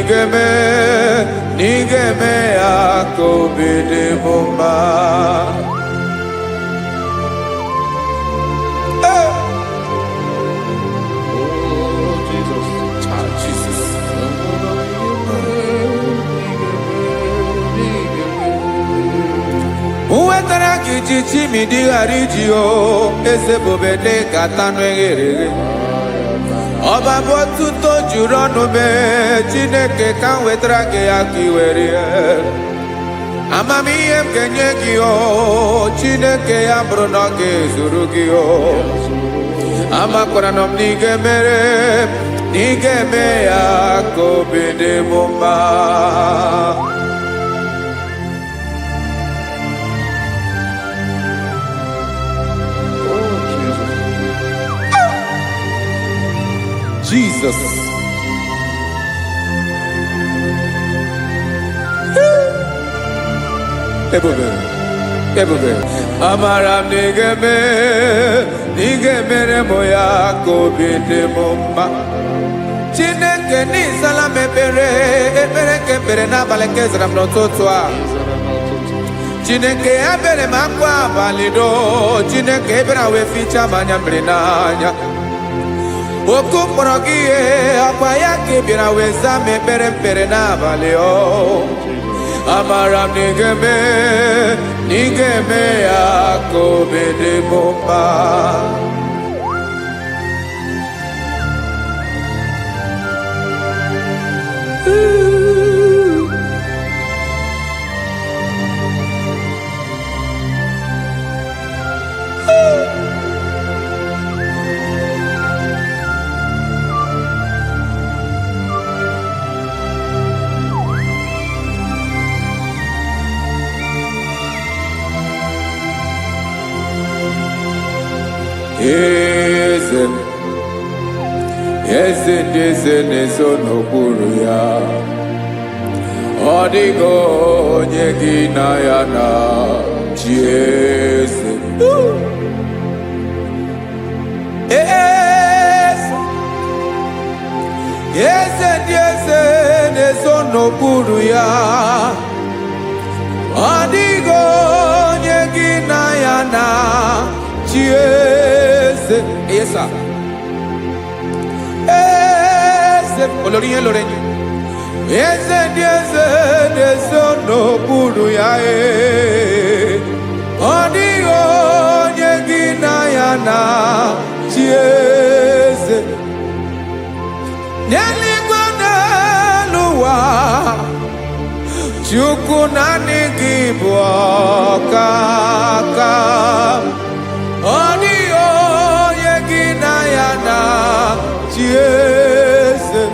ị ga-eme ya ka obi dị m mma. chichi mi di hariji o ese bobede katanu eghere Oba botuto juru ọnụ me Chineke ka m wetara gị ya ka i were amamihe m ga-enye gị o Chineke ya bụrụ na ọ ga-ezuru gị o amakwara na m na ị ga-emere na ị ga-eme ya ka obi dị m mma Jesus. Ebube. Amara m n'ige mere mo ya ka obi dị m mma. Chineke n'ịzala m ekpere nke ekpere n'abalị nke zara m n'ụtụtụ a. Chineke ya bere m akwa abalị do. Chineke ebere wee fichaa m anya mmiri n'anya. Oku mkpọrọ gị ihe akwa ya ka ị bịara wee zaa m ekpere mpere n'abalị o amara m na ị ga-eme ya ka obi dị m mma Eze ndị eze na-eso n'okpuru ya ọ dịghị onye gị na ya na chi eze eze ndị eze na-eso n'okpuru ya ọ dịghị onye gị na ya na chi eze esa olórí yẹn lórí yẹn eze ndị eze na-eso n'okpuru ya ọ dịghị onye gị na ya na chi eze n'eluigwe n'elu ụwa Chukwu naanị gị bụ ọkaka ọ dịghị onye gị na ya na chi eze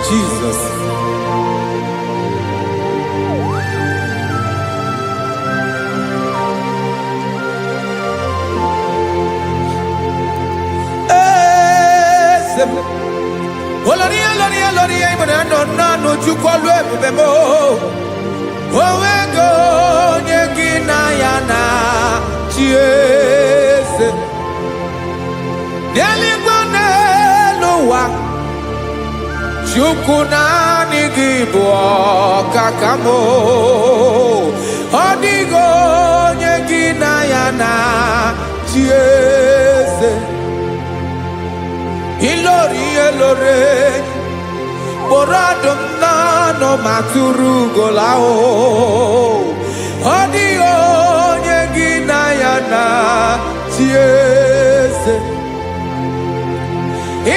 Jesus olórí ibùdó nánú Chukwu olu ebube mo onwego onye gị na ya na chi eze n'eluigwe n'elu ụwa Chukwu naanị gị bụ ọkaka m ọ dịghị onye gị na ya na chi eze ilori kpọrọ ọdụm n'ọnụ ma tụrụ ugola ọ dịghị onye gị na ya na chi eze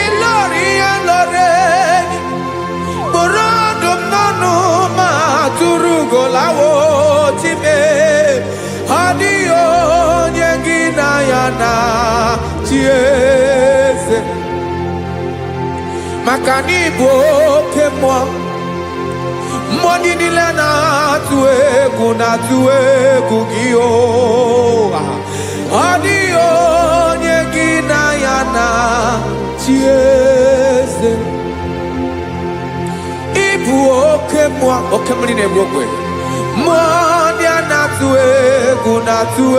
ilori kpọrọ ọdụm n'ọnụ ma tụrụ ugola time ọ dịghị onye gị na ya na chi eze maka na ịbụ oke mmụọ niile na-atụ egwu gị ọ dịghị onye gị na ya na chi eze ịbụ oke mmiri na-egbu ogwe mmụọ ndị a na-atụ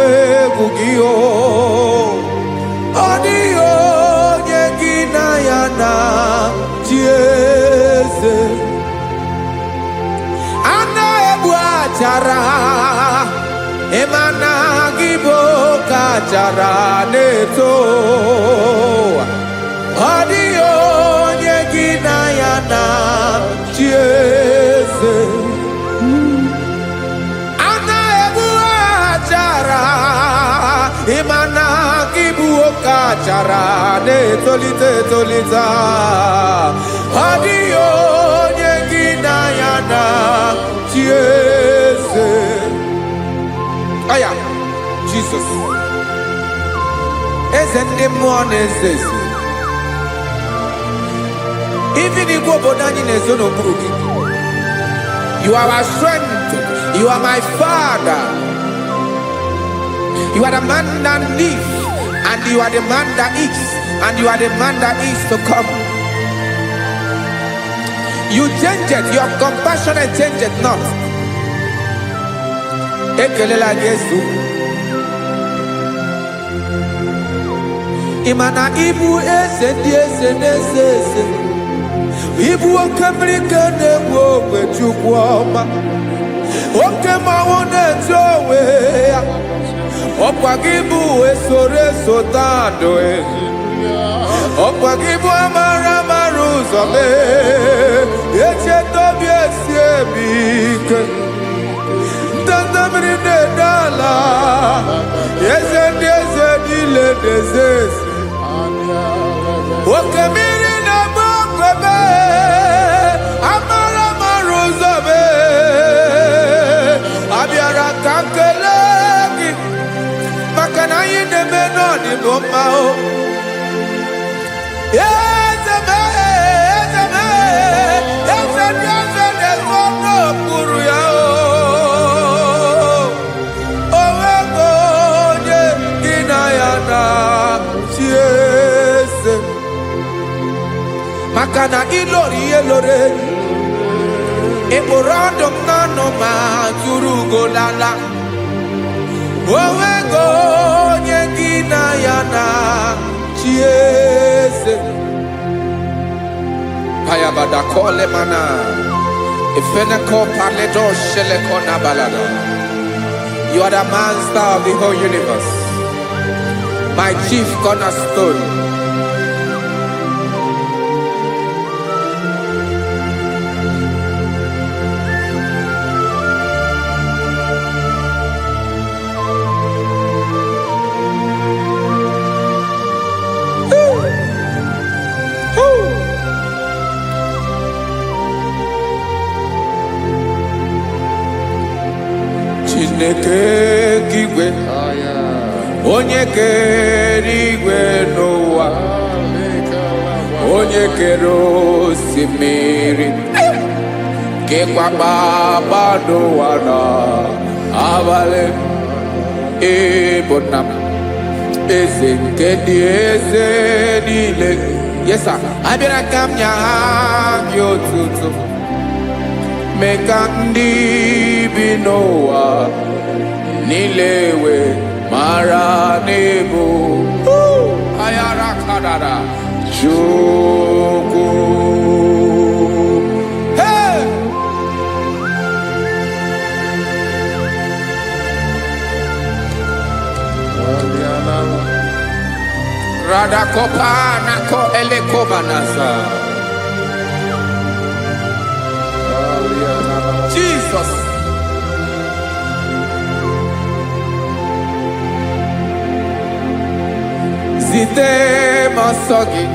egwu gị ọ dịghị onye gị na ya na chi eze a na-egbu achara ịmana gị bụ ka achara na-eto ọ dịghị onye gị na ya na Jesus. Ana ebu achara, imana kibu okachara, ne tolita. Adio nyegina yana, Jesus. Aya, Jesus. Ezende mwone zezi. Even if you go down in a zone of broken, you are our strength. You are my Father. You are the man that lives, and you are the man that eats, and you are the man that is to come. You change it. Your compassion change it not. Ekelela Yesu. Imana ibu ese. Ibu okebrike ne-ewu ogbe Chukwu ọma. Oke mmanwụ na-eche ya. Ọkwa gị bụ esoro tandụ ọkwa gị bụ amara ụzọ echeta obi esi ebi ike. Ndanda mmiri na-ede ala. Eze ndị eze niile na-eze eze. Oke mmiri na-agba okwebe. Amara ụzọ abịara ka nkele gị maka na anyị na-eme n'ọdịbụ mma o. Eze ndị eze na-ezu ọnụ okpuru ya o. Onwego onye gị na ya na-achị eze maka na ịlọrọ ihe lọrọ enyi. Ịkpụrụ ọdụ m n'ọnụ ma tụrụ ugolala. Onwego onye gị na ya na-achị eze. Ayabada kole mana. Ifeneko paledo sheleko na balada. You are the master of the whole universe. My chief cornerstone. Chineke kigwe onye kere igwe n'ụwa onye kere osimiri kekwa kpakpando ụwa n'abalị ịbụ nna m eze nke ndị eze niile. Yes sir, abịara ka m nya gị otuto mee ka ndị bi n'ụwa niile wee mara n'ebu ayara kadara Chukwu. Hey! Radakopa nako elekobanasa. Jesus. Zite masogi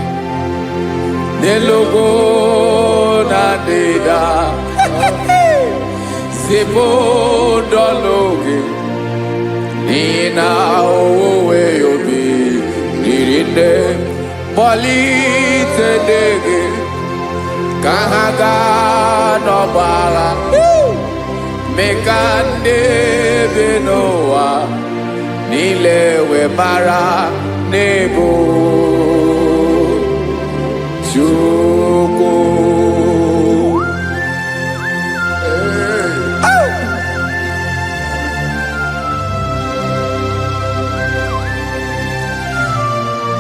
nelogo na deda Zibo dologe nina owe yobi nirinde polite dege kahaga no bala mekande benoa nilewe mara nebo Chukwu.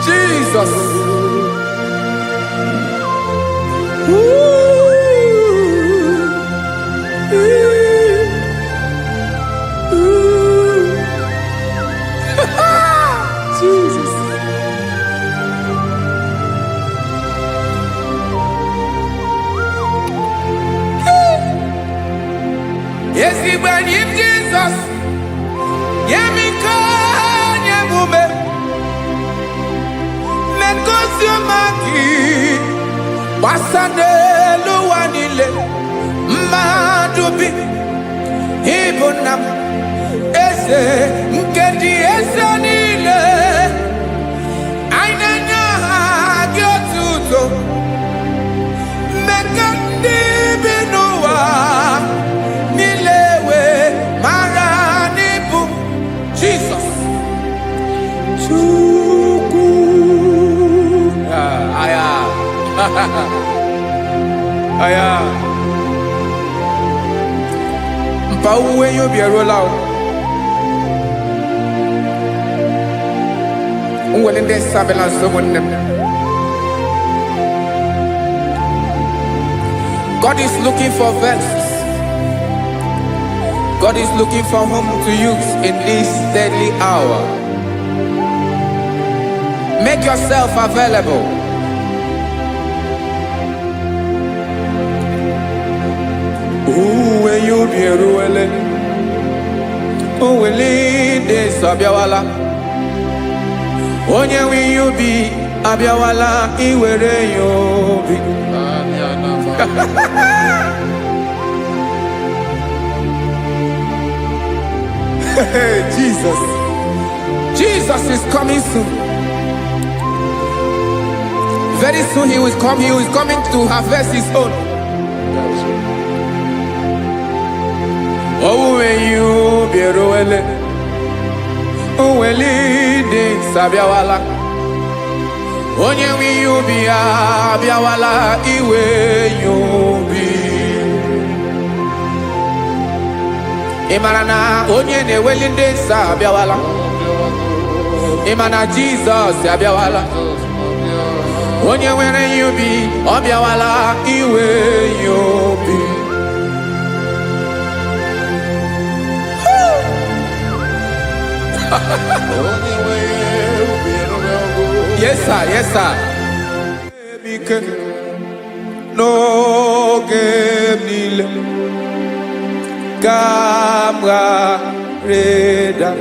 Jesus. Jesus. when you Jesus, Yemika, Yamume, Menkosumaki, Wasande Luanile, Madubi, Ibunam, Ese, Nkedi Esanile, Ainanya Gyotuto, Mekandi Binua, Nilewe, Maranibu, Jesus. Chuku. Aya. Aya. Mpauwe yo bierola. Unwelende sabela someone. God is looking for vessels. God is looking for whom to use in this deadly hour. Make yourself available. When you be ruele, oh, will lead this Abiawala. Onye will you be Abiawala? Iwere you be. Jesus. Jesus is coming soon. Very soon he will come. He is coming to harvest his own. Oh, when you be roele, oh, when leading Sabiawala. Onye will you be Abiawala? Iwe you be. Imanana onye ne welinde Sabiawala. Imana Jesus Sabiawala. Onye where you be Abiawala iwe you be. Yes sir, yes sir. No game Gamra Reda.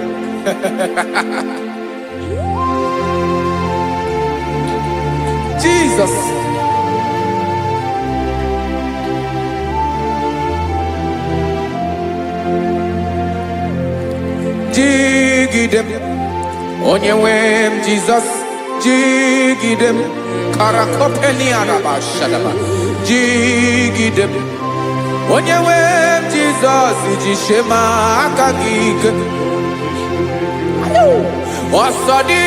Jesus. Jigidem. Onyewem Jesus. Jigidem. Karakopeni araba shadaba. Jigidem. Onyewem Jesus. Jishema akagike. Osodi.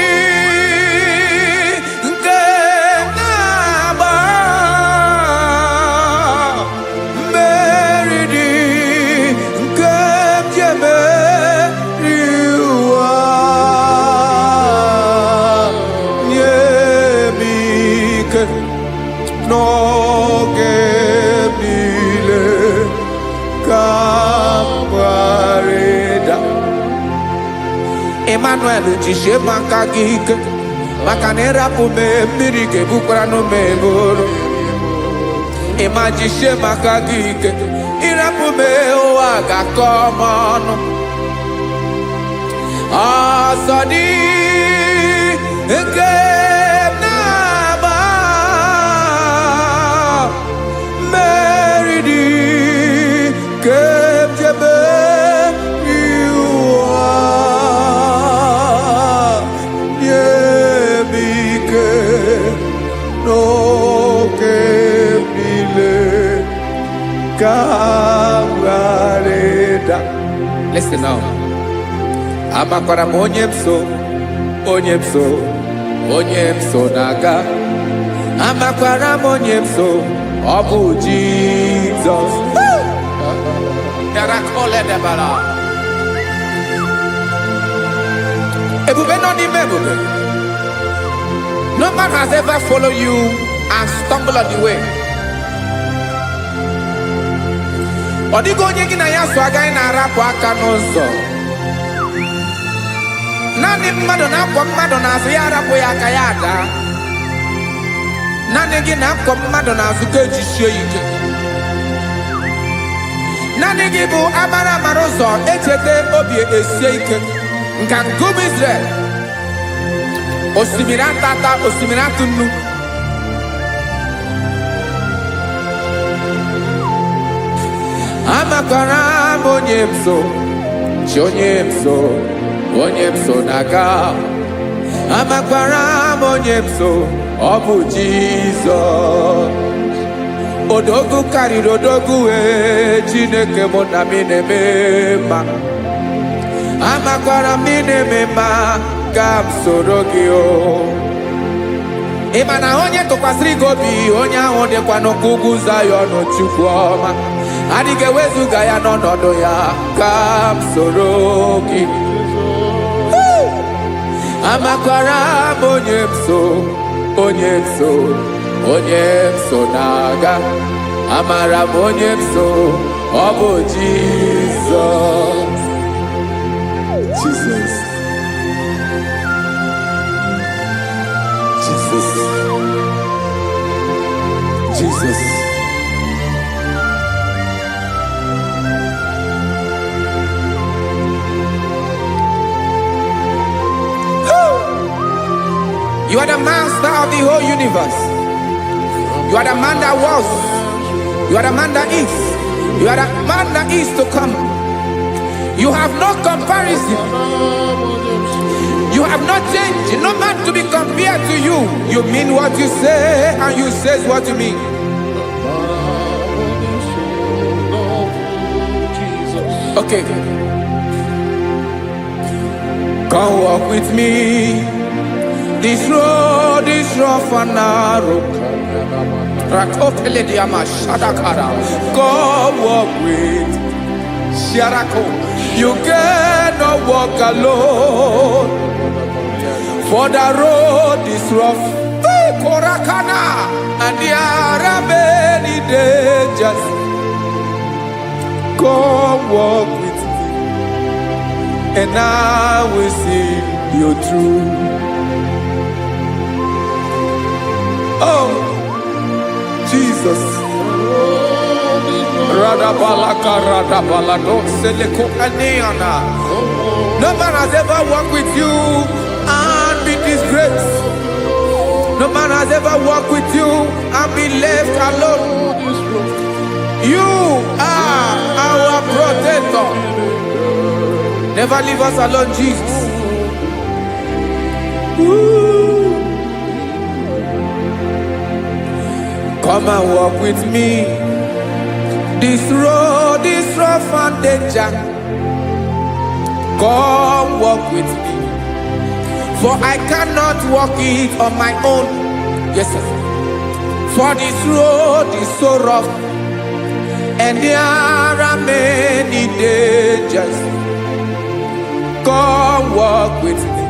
Emmanuel jishe makagike makanera pume mirike bukrano meboro ema jishe makagike irapume oaga komono asadi eke naba meridi kemjebe Listen now. Amakwara onyemso naga. Amakwara onyemso obu Jesus. Yarakole debara. Ebube no di mebube. No man has ever followed you and stumbled on the way. Odigo onye gị na ya so agaghị na-arapụ aka n'ụzọ. Naanị mmadụ na-akwọ mmadụ n'azụ ya arapụ ya aka ya ada. Naanị gị na-akwọ mmadụ n'azụ ka ejisie ike. Nani gibu amara marozo echete obi esie ike. Nka nkubu Israel. Osimiri tata osimiri atunu. Amakwara onyemso, chonyemso, onyemso naga. Amakwara onyemso, obu Jesus. Odogu kariri odogu Chineke mụ na mi na-eme mma. Amakwara mi na-eme mma ka m soro gị o. Ị ma na onye tụkwasịrị gị obi onye ahụ dịkwa n'ụkwụ ugwu Zayọn Chukwu ọma. Adịghị ewezuga ya n'ọnọdụ ya ka m soro gị. Amakwara m onye m so, onye m so, onye m so na-aga. Amara m onye m so, ọ bụ Jizọs. Jesus. Jesus. Jesus. You are the master of the whole universe. You are the man that was. You are the man that is. You are the man that is to come. You have no comparison. You have not changed. No man to be compared to you. You mean what you say and you say what you mean. Okay. Come walk with me. This road is rough and narrow. Come walk with Sharako. You cannot walk alone. For the road is rough. Korakana. And there are many dangers. Come walk with me. And I will see you through. Oh, Jesus. No man has ever walked with you and been disgraced. No man has ever walked with you and been left alone. You are our protector. Never leave us alone, Jesus. Woo. Come and walk with me. This road is rough and danger. Come walk with me. For I cannot walk it on my own. Yes, sir. For this road is so rough. And there are many dangers. Come walk with me.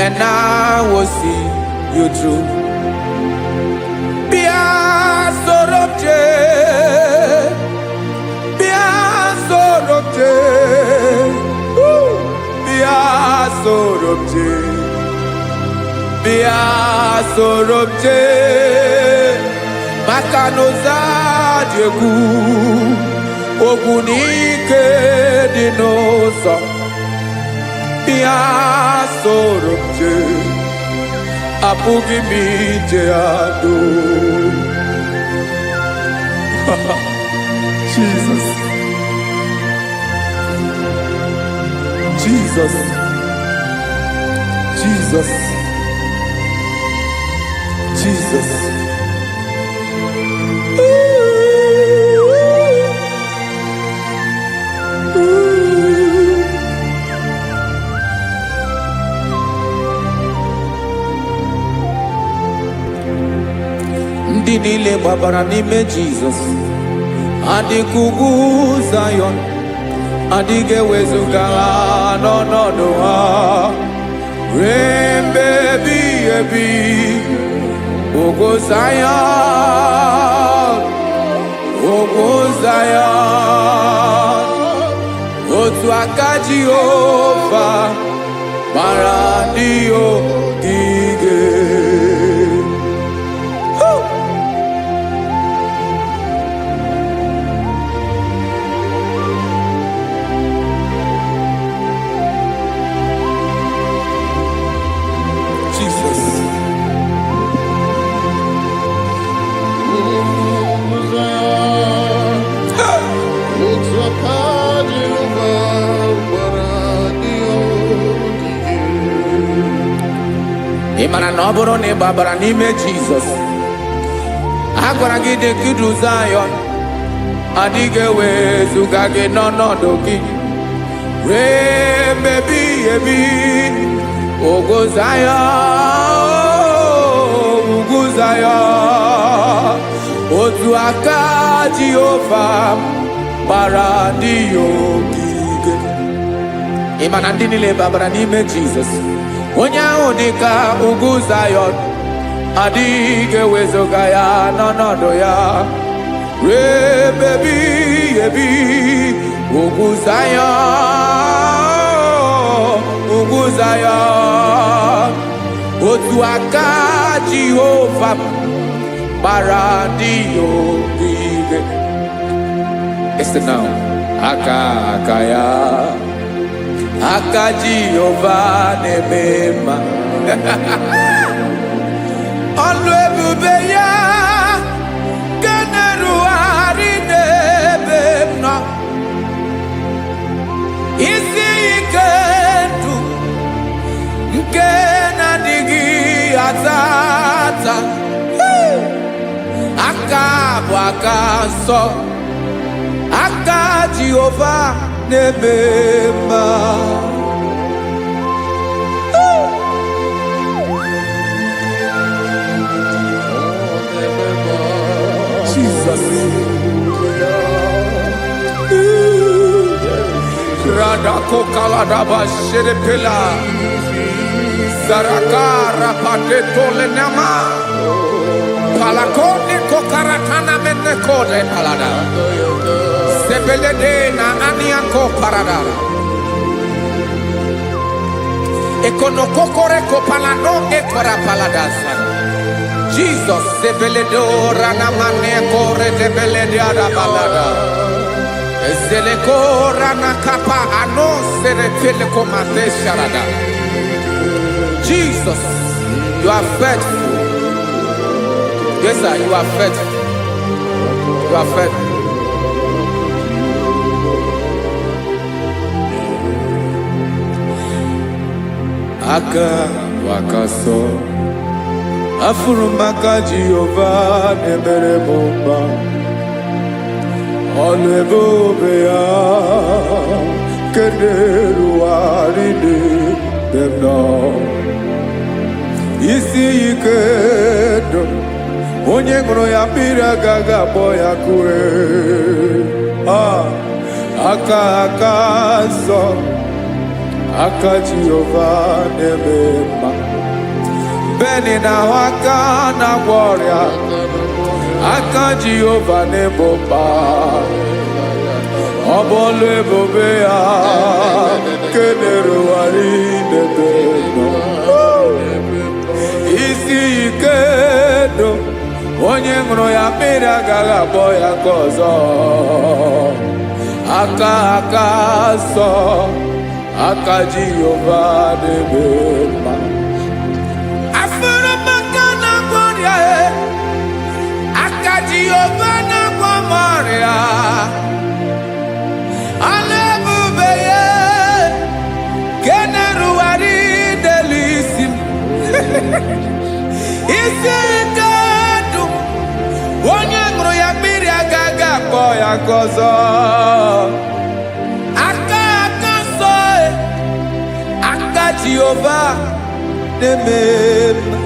And I will see you through. Sorobje Makanoza Diegu Ogunike Dinosa Bia Sorobje Apugi Mijeado. Jesus. Jesus. Jesus. Jesus. Ndị niile gbabara n'ime Jesus adịghị ugwu Zayọn, adịghị ewezuga ha n'ọnọdụ ha ruo mgbe ebighị ebi. Ugwu Zayọn, ugwu Zayọn, otu aka Jehova gbara ndị ogige. Imana na ọ bụrụ na ị gbabara n'ime Jizọs, a gwara gị dị ka idu Zayọn, adịghị ewezuga gị n'ọnọdụ gị ruo mgbe ebighị ebi. Ugwu Zayọn, ugwu Zayọn, otu aka Jehova gbara ndị ya ogige. Ị ma na ndị niile babara n'ime Jizọs, onye ahụ dị ka ugwu Zayọn, adịghị ewezuga ya n'ọnọdụ ya ruo mgbe ebighị ebi. Ugwu Zayọn, ugwu Zayọn, otu aka Jehova gbara ndị ya ogige. Listen now. Aka ya, aka Jehova na-eme mma. Ọlụ ebube ya ka na-erugharị n'ebe m nọ. Isi ike ndụ nke na-adịghị ata ata. Aka bụ aka nsọ, aka Jehova na-eme mma. Jesus. Radako kaladaba sherepela, Zarakara pateto lenama, Palakone kokaratana menekode palada, Sebelede na aniako parada, Ekonokoko palano ekora paladasa. Jesus, Sebeledo ranamane kore debelede arabalada. Zeleko ranakapa ano serepele komande sharada. Jesus, you are faithful. Yes, sir, you are faithful. You are faithful. Aka wakaso, afurumaka Jehova nebere bomba. Ọlụ ebube ya keneruarị n'ebe m nọ. Isi ike ndụ, onye ṅụrụ ya mmiri agaghị agbọ ya kue. Aka nsọ, aka Jehova na-eme mma. Beni na-ahụ aka na-agwọ ọrịa, aka Jehova na-ebo mba. Ọ bụ ọlụ ebube ya kenerugharị n'ebe nọ. Isi ike ndụ, onye ṅụrụ ya mmiri agaghị agbọ ya nke ọzọ. Aka nsọ, aka Jehova na-eme mma. Jehova na-agwọ m ọrịa, ọlụ ebube ya ka na-erugharị n'elu isi m. Isi ike ndụ, onye ṅụrụ ya mmiri agaghị akpọ ya nke ọzọ. Aka nsọ, aka Jehova na-eme mma.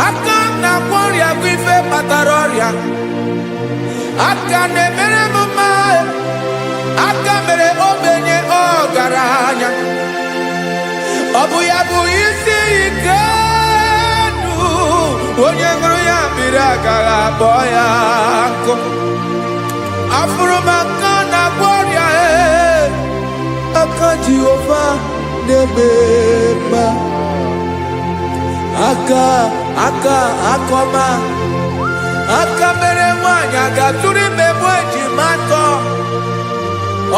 Aka na-agwọ ọrịa bụ ife kpatara ọrịa. Aka na-emere m mma, aka mere ogbenye ọgaranya. Ọ bụ ya bụ isi ike ndụ, onye ṅụrụ ya mmiri agaghị akpọ ya nkụ. Afụrụ m aka na-agwọ ọrịa, aka Jehovah nebema akoma mere nwanya gaturi memo ejimato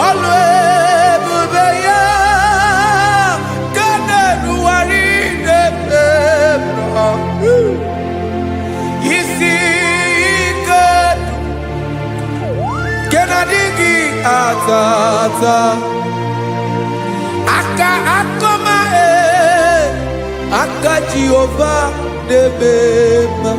olu ebube ya kaneruwari nebema isi ike kenadigi atata akoma aka Jehovah nebema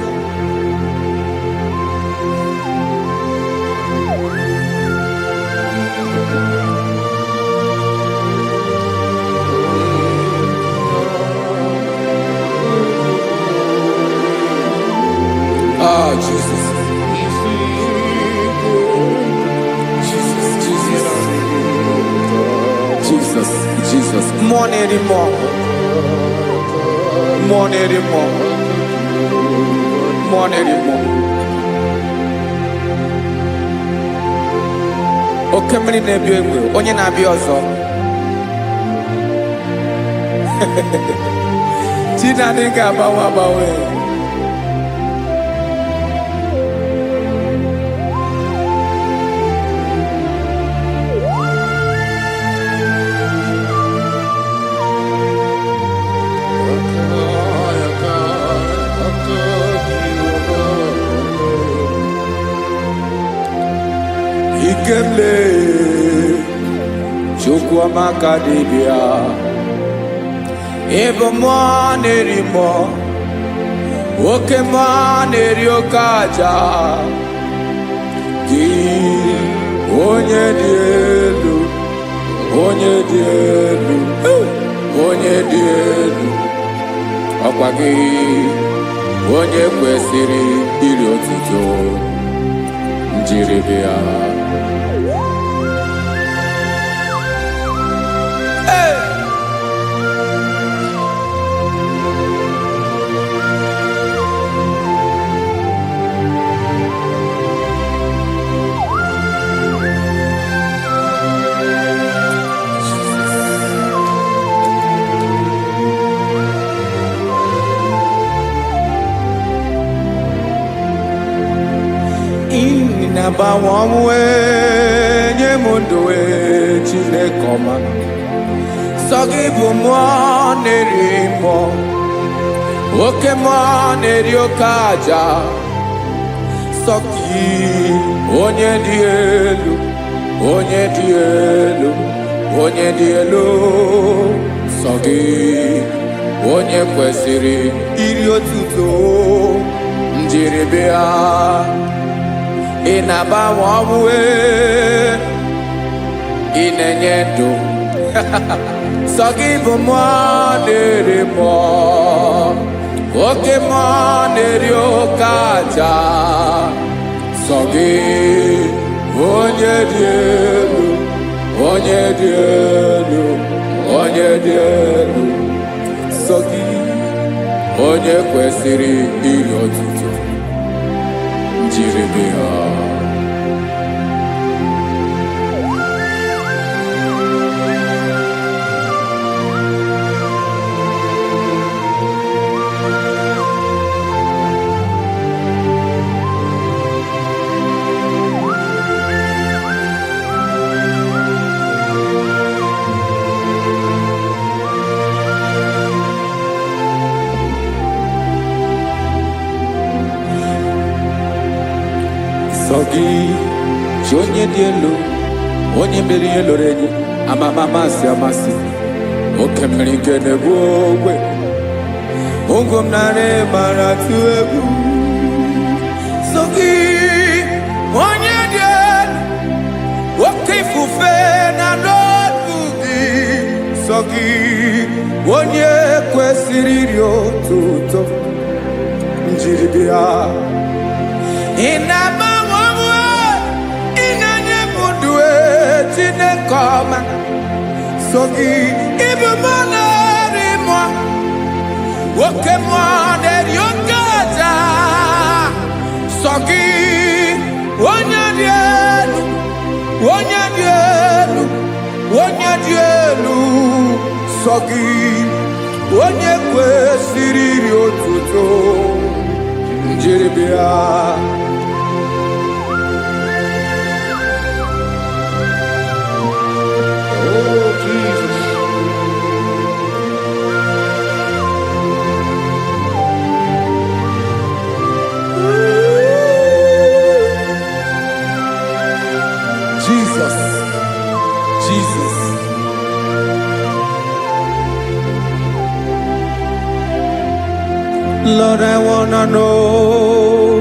Jesus. Jesus. More anymore. Okay, many nebi onye na-abịa ọzọ. Chineke ga-agbanwe. Ikemle Chukwamaka dibia Ebo mwanerimo Oke mwaneriokaja Ki onye dielu Ọkwa gị onye kwesịrị iri otuto njiri bịa Nabawanwe nyemundowe Chinekoma Sogibu mwanerimo Oke mwaneriokaja Sogi onye dielu Sogi onye kwesịrị iri otuto njiri bịa Inabawanwe inenye ndụ Sogibu mwanerimo Oke mwaneriokaja Sogi onye dielu Sogi onye kwesịrị iri otuto njiri bịa Sogi onye dielu onye mmeri eloro enyi amasi oke mmiri nke na-egbu ogwe ogwe m narị mara tụ egwu Sogi onye dielu oke ifufe na n'ọdụ gị Sogi onye kwesịrị iri otuto njiri bịa Inabawanwe inenye munduwe Chinekoma Sogi ibu mwanerimo Oke mwaneriokaja Sogi onye dielu elu sọ gị onye kwesịrị iri otuto njiri bịa. Oh Jesus. Jesus, Jesus. Lord, I wanna know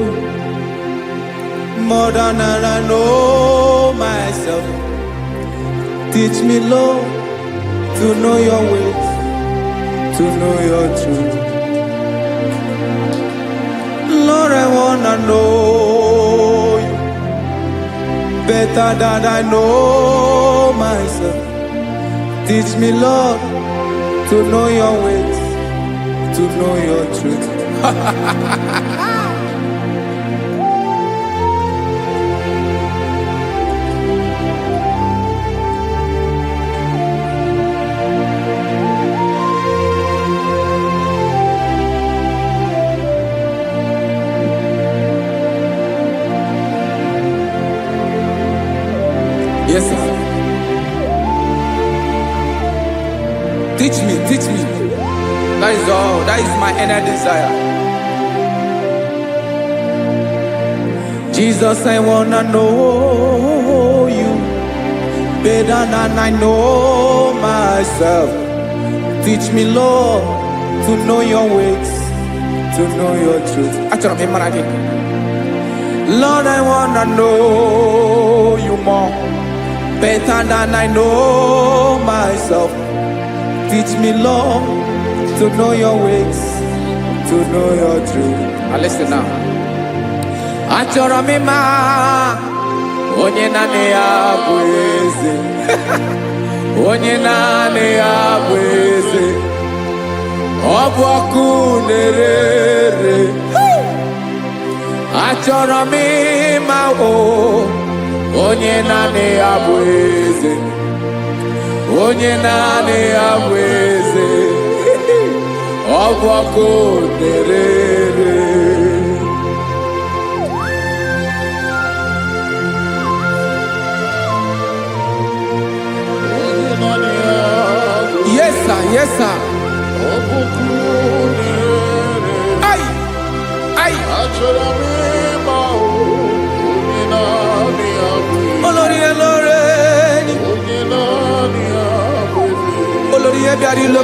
more than I know myself. Teach me, Lord, to know your ways, to know your truth. Lord, I wanna know you better than I know myself. Teach me, Lord, to know your ways, to know your truth. Yes, sir. Teach me, teach me. That is all. That is my inner desire. Jesus, I wanna know you better than I know myself. Teach me, Lord, to know your ways, to know your truth. Lord, I wanna know you more better than I know myself. Teach me, Lord, to know your ways, to know your truth. Now listen now. Achọrọ m ịma onye naanị ya bụ eze. Onye naanị ya bụ eze. Ọ bụ ọkụ na-ere. Achọrọ m ịma onye naanị ya bụ eze. Onye naanị ya bụ eze. Ọ bụ ọkụ na-ere. Yes, sir. Yes, sir. Ay, ay. Olórí Olórí Olórí Ebiari lo.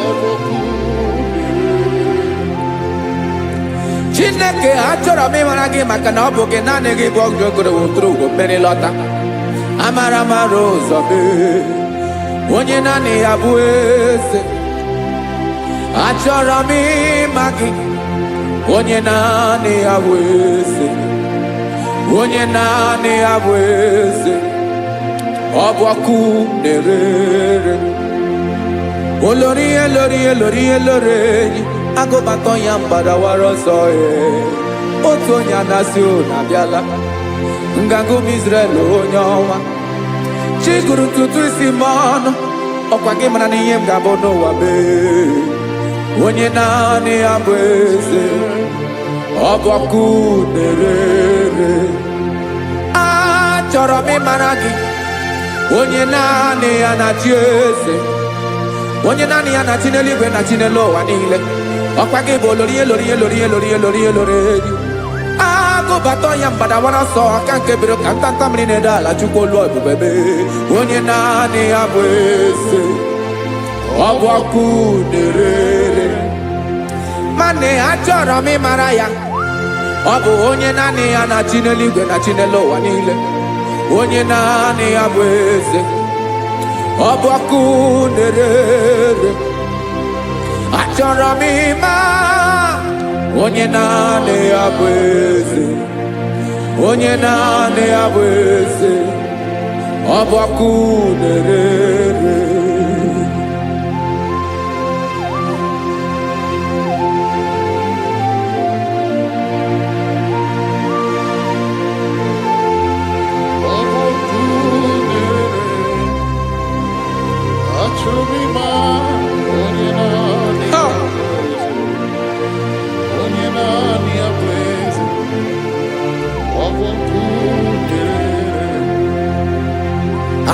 Chineke achọrọ m ịmara gị maka na ọ bụ gị naanị gị bụ ọgụ ogoro wotoro ugwo mmeri lọta. Amara mara ụzọ mee onye naanị ya bụ eze. Achọrọ m ịma gị onye naanị ya bụ eze. Onye naanị ya bụ eze. Ọ bụ ọkụ na-ere. Olórí Olórí Olórí Olórí agụbatọ ya mgbadawara ọsọ ya. Otu onye anasị unu abịala nganga ụmụ Izrel onye ọnwa. Chi gụrụ ntutu isi m ọnụ, ọkwa gị mara na ihe m ga-abụ n'ụwa mee. Onye naanị ya bụ eze. Ọ bụ ọkụ na-ere. Achọrọ m ịmara gị onye naanị ya na-achị eze. Onye naanị ya na-achị n'eluigwe na-achị n'elu ụwa niile. Ọkwa gị bụ Olórí Olórí Olórí Olórí Olórí Olórí. Agụbatọ ya mgbadawara ọsọ aka nke biri ka ntanta mmiri na-ede ala Chukwu olu ebube mee. Onye naanị ya bụ eze. Ọ bụ ọkụ na-ere. Mane achọrọ m ịmara ya. Ọ bụ onye naanị ya na-achị n'eluigwe na-achị n'elu ụwa niile. Onye naanị ya bụ eze. Ọ bụ ọkụ na-ere. Achọrọ m ịma onye naanị ya bụ eze. Onye naanị ya bụ eze. Ọ bụ ọkụ na-ere.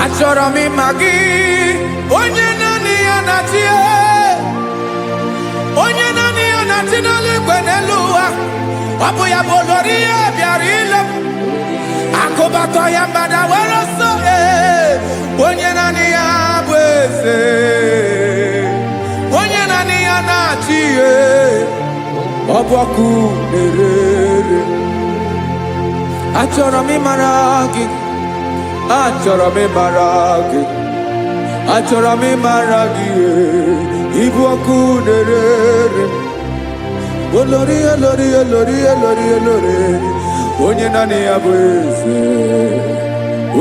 Achọrọ m ịma gị, onye naanị ya na-achị, onye naanị ya na-achị n'eluigwe n'elu ụwa. Ọ bụ ya bụ olori ya bịara ile m, akụbatọ ya mgbada were ọsọ. Onye naanị ya bụ eze, onye naanị ya na-achị ihe. Ọ bụ ọkụ na-ere. Achọrọ m ịmara gị, achọrọ m ịmara gị, achọrọ m ịmara gị. Ịbụ ọkụ na-ere. Olori, olori, olori, olori, olori. Onye naanị ya bụ eze,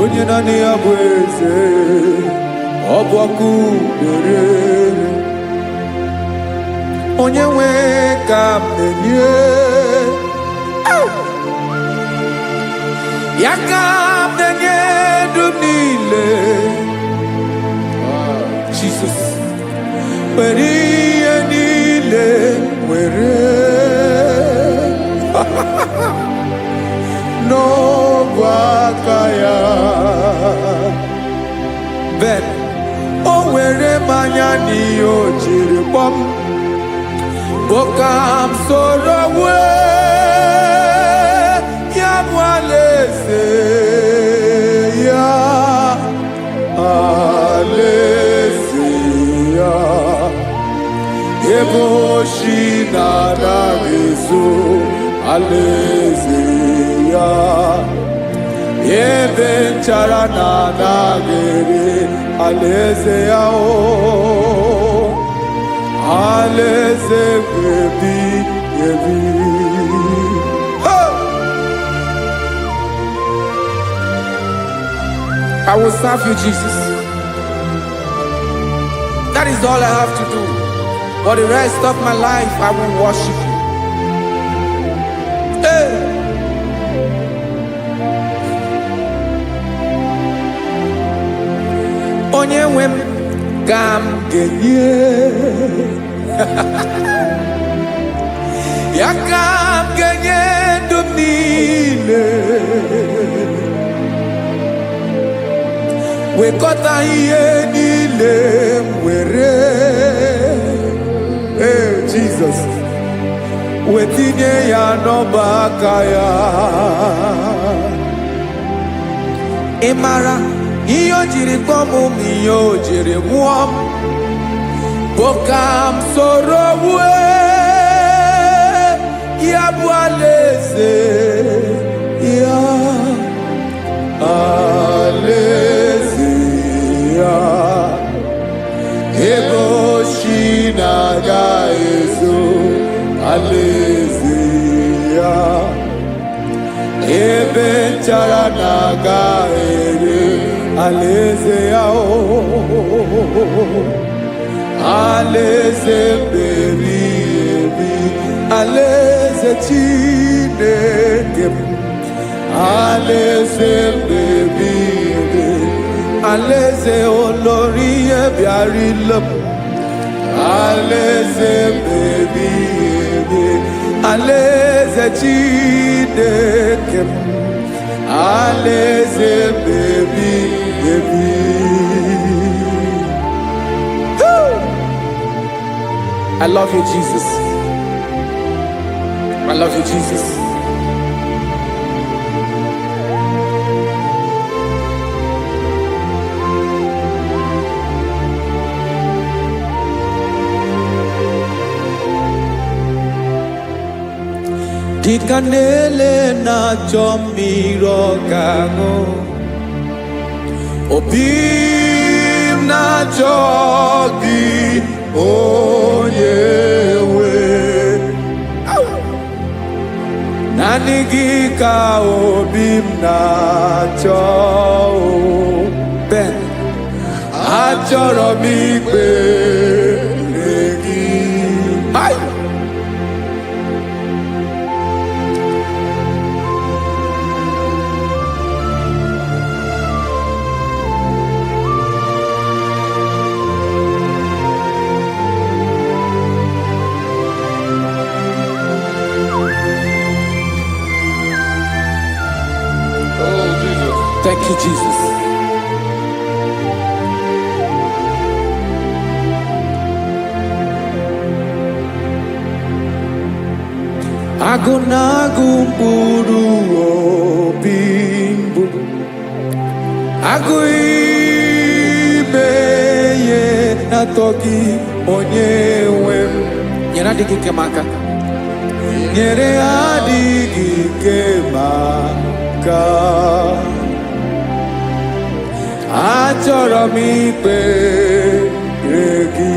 onye naanị ya bụ eze. Ọ bụ ọkụ na-ere. Onye nwe ka m na-enye, ya ka m na-enye ndụ niile. Jesus, were ihe niile were. N'ọbụ aka ya, Ben, o were mmanya n'ihe o jiri kpọọ m, bụ ka m soro wee ya bụ alaeze ya, alaeze ya. Ebe oshi na-adaghị ezo, alaeze ya. Ebe nchara na-adaghị ere, alaeze ya. Alaeze ebi ebi. I will serve you, Jesus. That is all I have to do. For the rest of my life, I will worship you. Hey. Onye nwe m ka m ga-enye, ya ka m ga-enye ndụ m niile. Wekọta ihe niile m were. Jesus, wetinye ya n'ọba aka ya. Ị mara ihe o jiri kpọọ m, ihe o jiri mụọ m, bụ ka m soro wee ya bụ alaeze ya, alaeze ya. Ebe oshi na-agaghị ezo, alaeze ya. Ebe nchara na-agaghị ere, alaeze ya. Alaeze ebi ebi, alaeze Chineke m. Alaeze ebi ebi, alaeze olori ya bịara ile m. Alaeze ebi ebi, alaeze Chineke m. Alaeze ebi ebi. I love you, Jesus. I love you, Jesus. Dịka na-ele na-achọ mmiri ọ ga-aṅụ, obi m na-achọ gị, onye nwe. Naanị gị ka obi m na-achọ. Ben, achọrọ m ikpere gị. Agụnagụ mkpụrụ obi mbụ agụ ime ihe na-atọ gị onye nwe m nyere adịghị ike m aka nyere adịghị ike m aka achọrọ m ikpere gị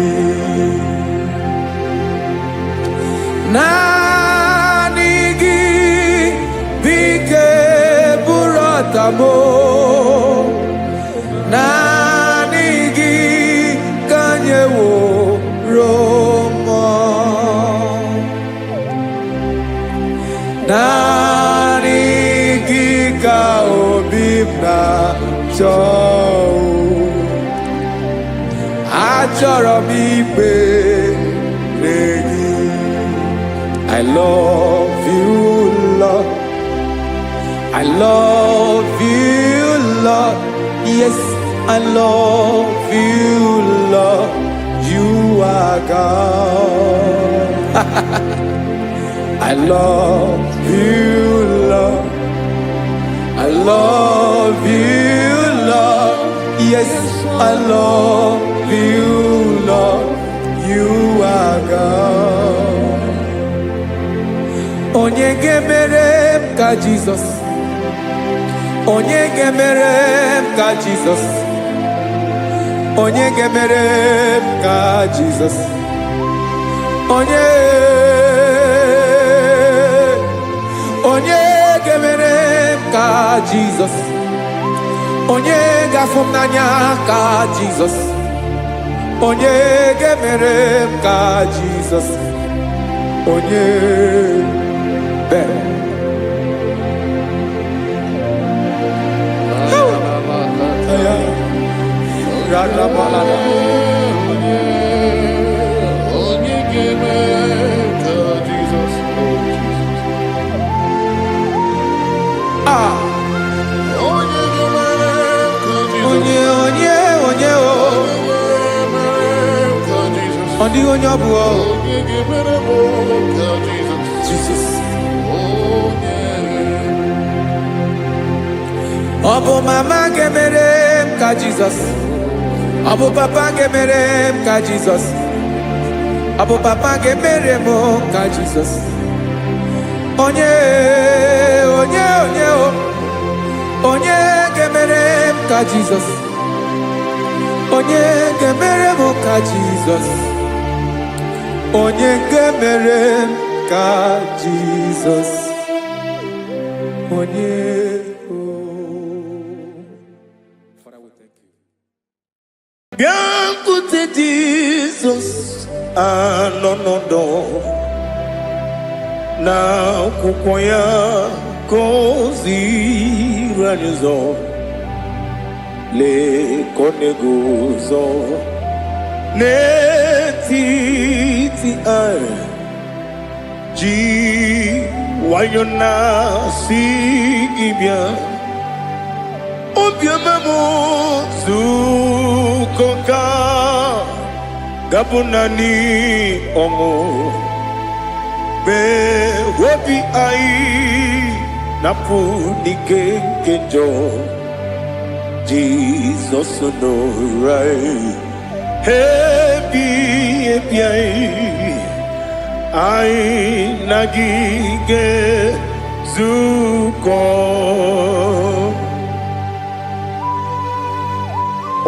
naanị gị bike bụrụ ọtamo naanị gị ka nyeworo m naanị gị ka obi m na-achọ achọrọ m ikpere gị I love you, Lord. I love you, Lord. Yes, I love you, Lord. You are God. I love you, Lord. I love you, Lord. Yes, I love you, Lord. You are God. Onye gemere m ka Jesus. Onye gemere m ka Jesus. Onye gemere m ka Jesus. Onye gemere m ka Jesus. Onye gafụ m n'anya ka Jesus. Onye gemere m ka Jesus. Onye Jesus. Obo mama gemere m ka Jesus. Obo papa gemere m ka Jesus. Obo papa gemere m ka Jesus. Onye gemere m ka Jesus. Onye gemere m ka Jesus. Onye gemere m ka Jesus. Onye Biancote Jesus anonodo na kukoya kozi ranizo le konegozo netiti ai ji wayona si ibia obiamamu zukoka gabunani omo be wobi ai napu nikenjo Jesus no right happy ai nagige zuko.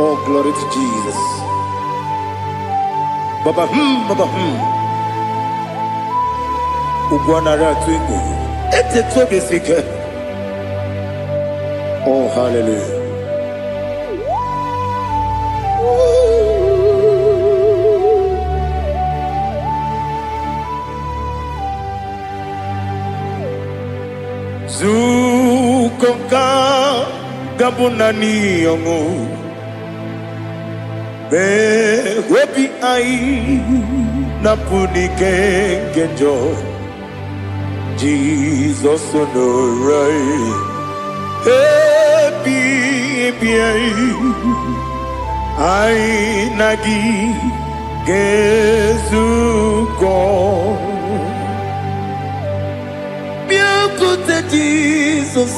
Oh, glory to Jesus. Baba, Baba, Ugwanara twingo. Ete tobe sike. Oh, hallelujah. Zukonka gabunani yongo. Be wepi ai napuni kenjo Jesus no right happy ai nagi gezuko wete Jesus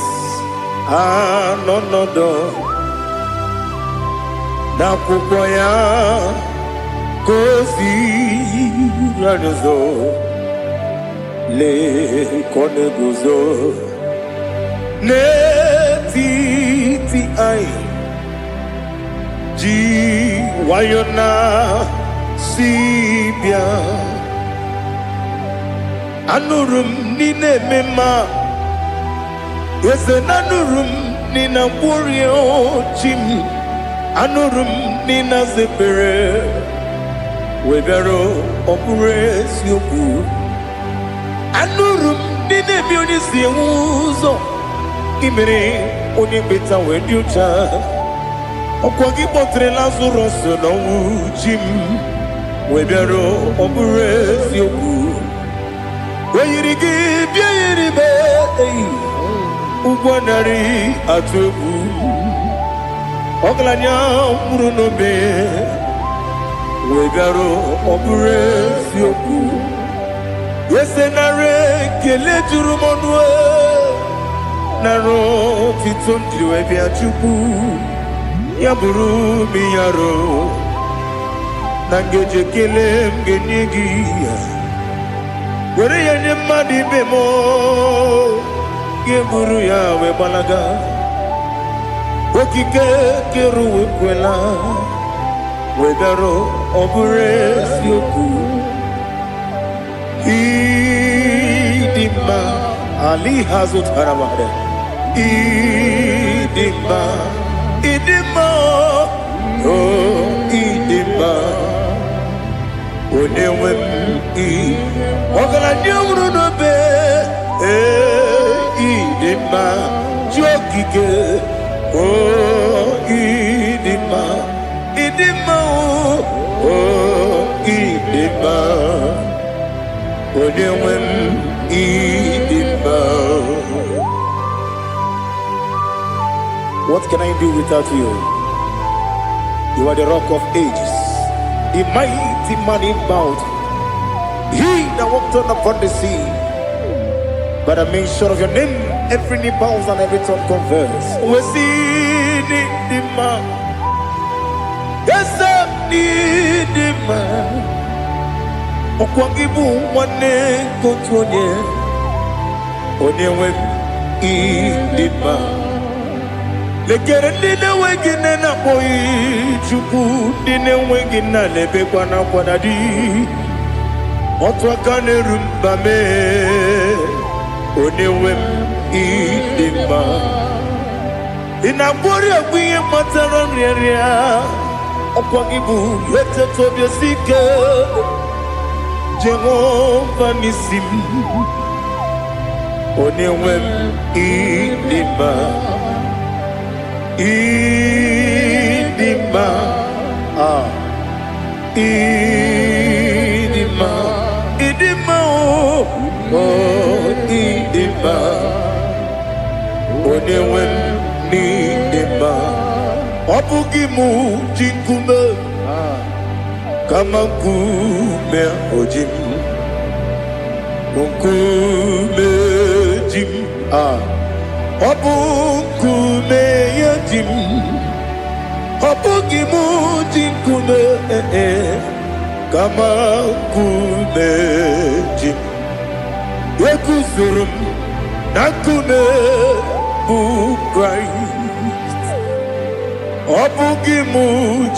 anonodo na kwukwo ya kosi ranuzo le kone guzo netiti ai ji wayona sibia anurum nine mema yese nanurum nina warrior chim anurum nina zepere webero opure sioku anurum nine bioni siuzo imere oni beta wediucha okwagi potre Lazarus no chim webero opure sioku weyirigi biayiribe ugwanari atubu oglanya murunobe wegaro obure sioku yesenare kele jurumonwe naro titondriwe biachuku yaburu miyaro nangeje kele mgenigi were yenye madi bemo geburu ya we balaga okike keru wekwela wedaro obure sioku idima ali hazut haramade idima oh idima onewe ogala nyamru no be idima jokike oh idima oh idima onewe idima. What can I do without you? You are the rock of ages, the mighty man in mountain. He that walked on upon the sea. By the mention of your name, every knee bows and every tongue confess. We see the man. Yes, I need the man. Okwangibu wane kotonye. Onyewe the man. Lekere nine wegine na boyi chuku nine wegina lebe kwa na kwadadi. Otwakane rumbame onewem idima inabori ogbiye matara nriria okwagibu lete tobie sike Jehova nisim onewem idima idima idima idima oh idima onewem ni idima obugimu jinkume kama kume ojim kume jim obukume yajim obugimu jinkume kama kumeji yekuzurum nakune Christ obugimu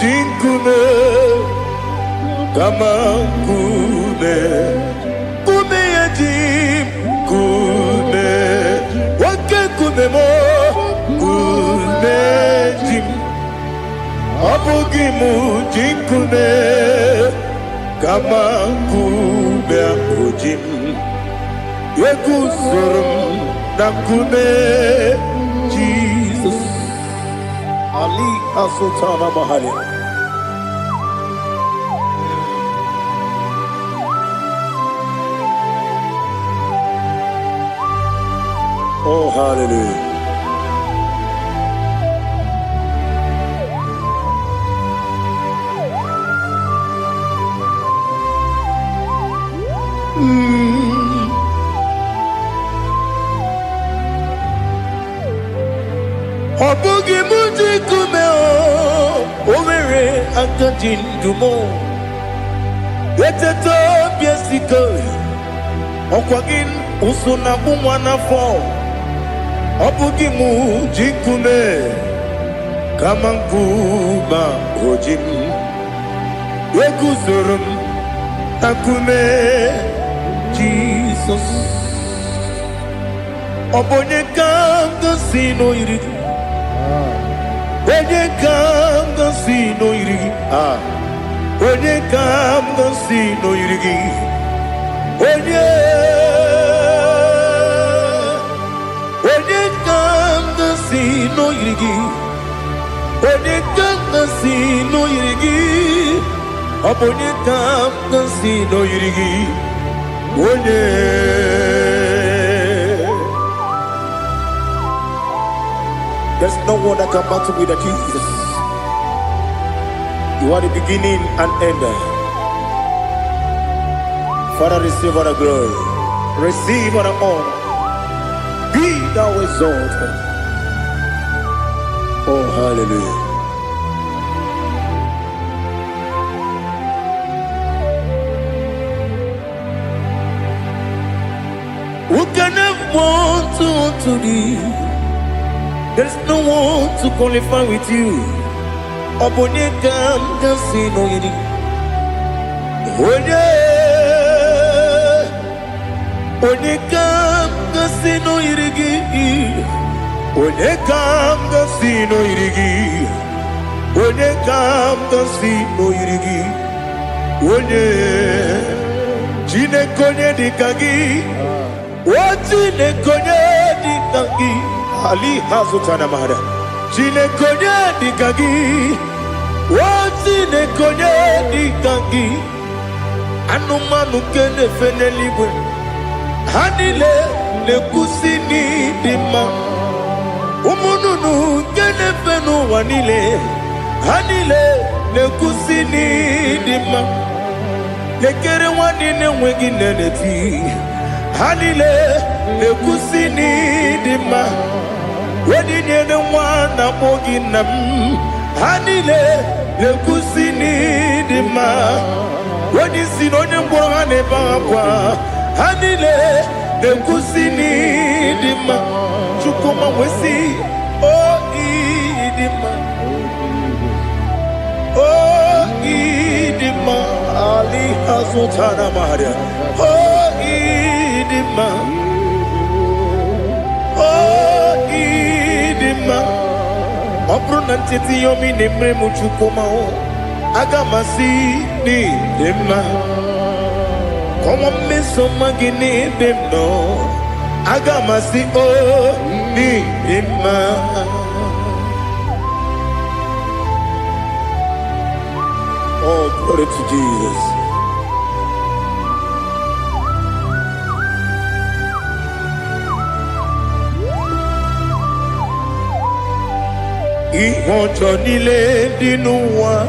jinkume kama kumeyajim kume wake kumemo kumejim obugimu jinkume kama kume ojim yekuzurum nakune Jesus Ali Asultana Mahali. Oh, hallelujah. Obugi muji kumeo, omere akajindumo. Eteto biesiko, okwagin usuna bumwana fo. Obugi muji kume, kamanguma ojim. Yeguzurum akume, Jesus. Obonye kanga sino irigi. Onye kanga sino irigi. Onye kanga sino irigi. Onye kanga sino irigi. Onye kanga sino irigi. Obonye kanga sino irigi. Onye. There's no one that can battle with Jesus. You are the beginning and end. Father, receive all the glory. Receive all the honor. Be thou exalted. Oh, hallelujah. Who can have one to thee? There's no one to qualify with you. Obonye kanga sino yiri. Onye kanga sino yirigi. Onye kanga sino yirigi. Onye kanga sino yirigi. Onye jine konye dikagi. Wajine konye dikagi. Ali hazutana mahada. Jine konye dikagi. Wajine konye dikagi. Anumanu kene fene libwe. Hanile le kusini dima. Umununu kene fenu wanile. Hanile le kusini dima. Lekere wanine wengi neneti. Hanile le kusini dima. Wedi nyene wana mogi nam. Hanile le kusini dima. Wedi sinonye mbwangane bakwa. Hanile le kusini dima. Chukuma wesi o idima. O idima. Ali hazutana maria. O idima. Obruna titi yomi nemre muchukoma o agamasi ni demma komo meso magini demno agamasi o ni demma. Oh, glory to Jesus. Ihojo nile dinuwa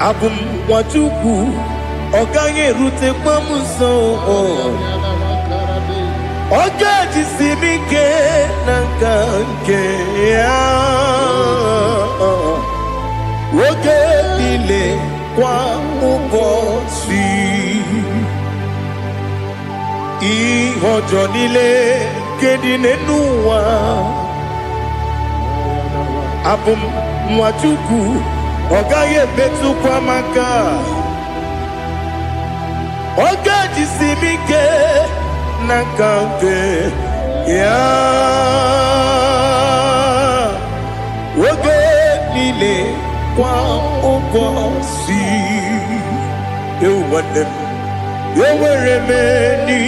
abum wajuku oganye rute kwamuso ogaji simike nankanke ya woge nile kwa ubosi ihojo nile kedine nuwa abum mwachuku ogaye betu kwa maka ogaji simike nakante ya woge nile kwa ubosi Yoweremeni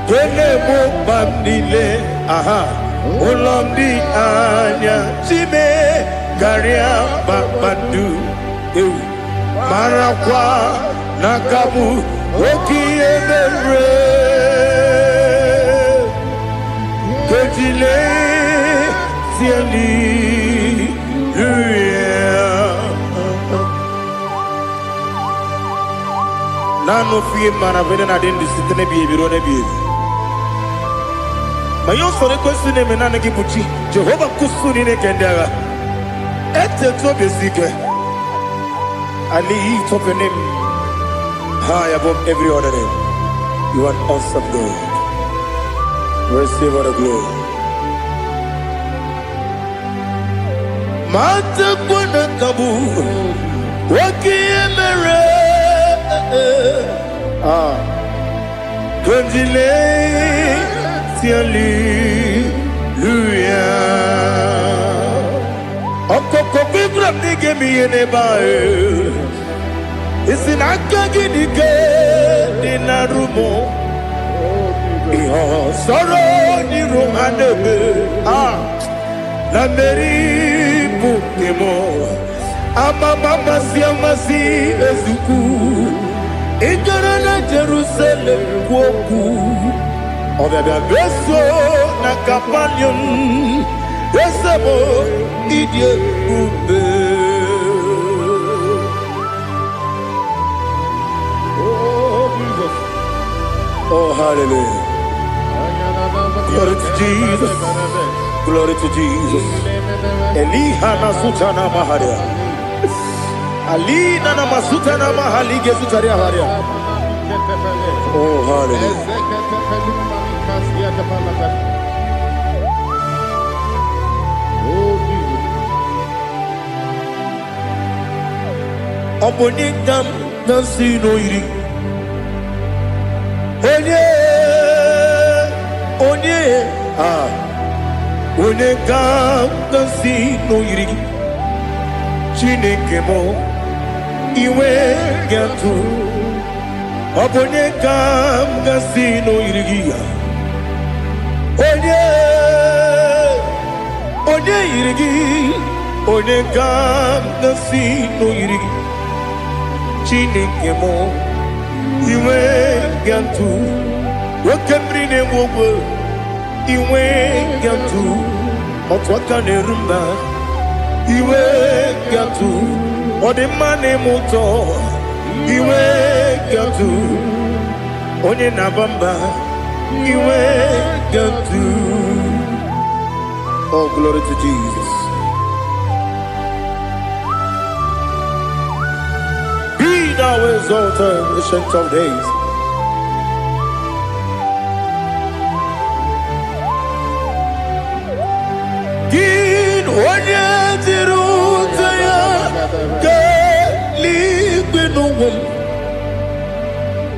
Kene bandile aha Olomdi anya Chime Garia Babadu Marakwa Nakabu Oki Emere Kejile Tieli Nano fie mana vene na den disitene bi ebiro na bi Mayon sore kusune menane kibuchi. Jehovah kusuni ne kendera. Ete to besike. I lift up your name high above every other name. You are an awesome God. Receive all the glory. Mata kuna kabu wakiemere Gondile tiali luya Okoko bibra nige miyene bae Isinaka gidike dinarumo Iho soro ni romanebe La meri bukemo Ama mama si amasi ezuku Igara na Jerusalem kwoku Obebe beso na kapanion Esebo idye ube Oh Jesus Oh hallelujah Glory to Jesus Glory to Jesus Elihana sutana maharia Alina na masutana mahali gesutaria haria Oh hallelujah Obonikam nasino iri Onye Onekam nasino iri Chineke mo iwe gatu Obonekam nasino iri Onye iri Onekam nasino iri Chineke mo iwe gatu Wakemri ne wogo iwe gatu Otwaka ne rumba iwe gatu Odemane moto iwe gatu Onye nabamba iwe gatu Oh glory to Jesus. Be thou exalted, ancient of days. Gin onye tiruta ya ke ligbe n'ụwa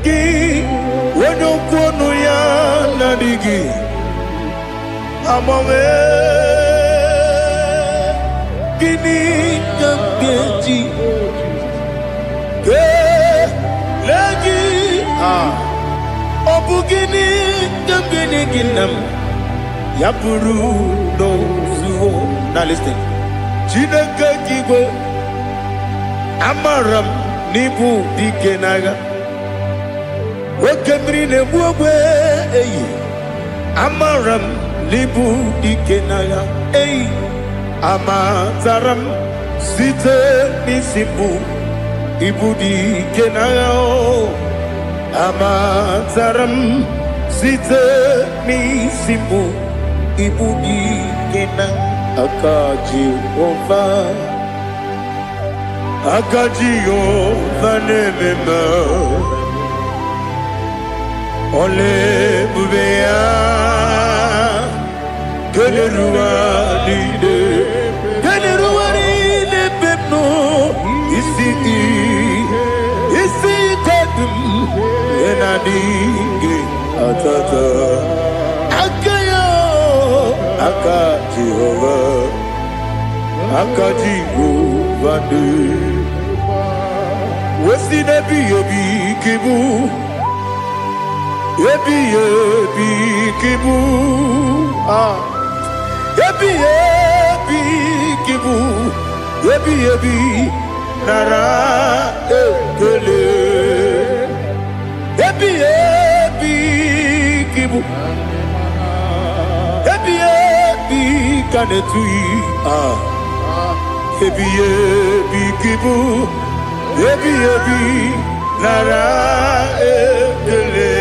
Gin onye kwonu ya na-adịghị amame Gini kambeji ke lagi Obu gini kambeni ginam ya buru no zuo. Now listen. Chineke kigwe amaram nibu dikenaga Wakemri ne buogwe amaram nibu dikenaga Amazaram site nisimbu ibu dikenaga Amazaram site nisimbu ibu dikenaga Akajihova nemema Ole bubea Keleruaride pepno Isi kodum Enadinge atata Akajihova Wesi nebi yebi kibu Yebi kibu Yebi kibu Yebi nara ekele Yebi kibu Yebi kanetui Yebi kibu Yebi nara ekele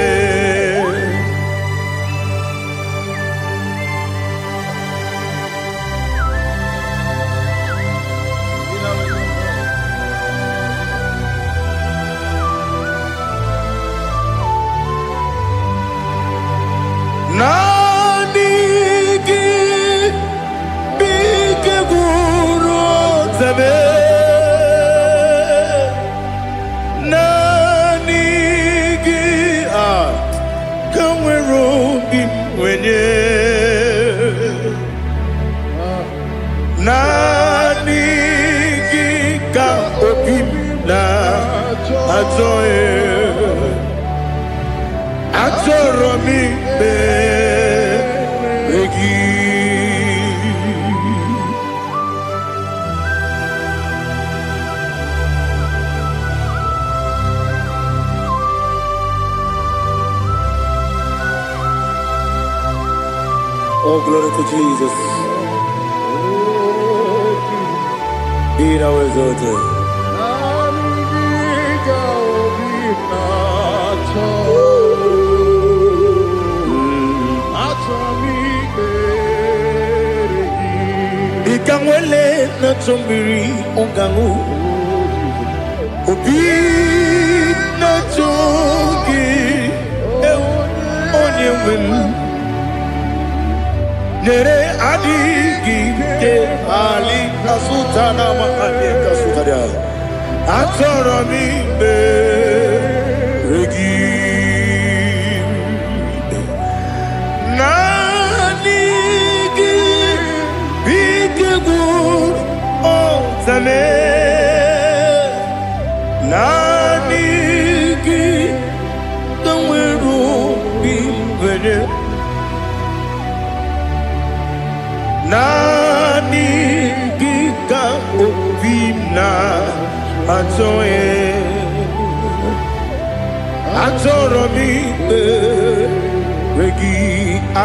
Atoro mi beregi. Oh, glory to Jesus. Be thou exalted. Ikangwele na chombiri ongangu obi na chogi onye wem nere adigi ke ali kasutana mahali kasutaria atoro mi beregi nanigi bigegu otame nanigi kamweru bimbere nani gika obina atoye atoro mi regi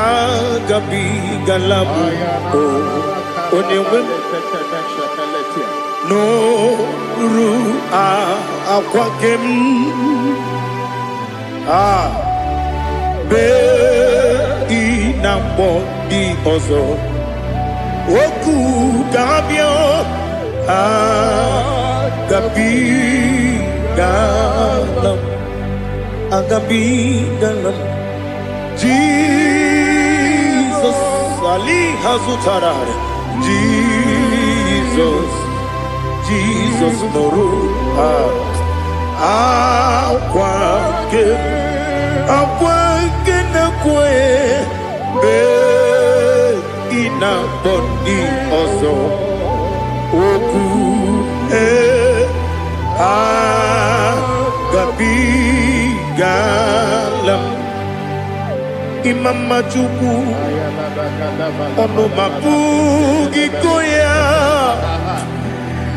agabi galabu onewe no ru akwakem be inambo di ozo Oku Gabio Agabi Galam Agabi Galam Jesus Ali Hazutarare Jesus Noru Akwake Nakwe Ina body also Oku Agabi Galam Imam Majuku Ono Mapugi Koya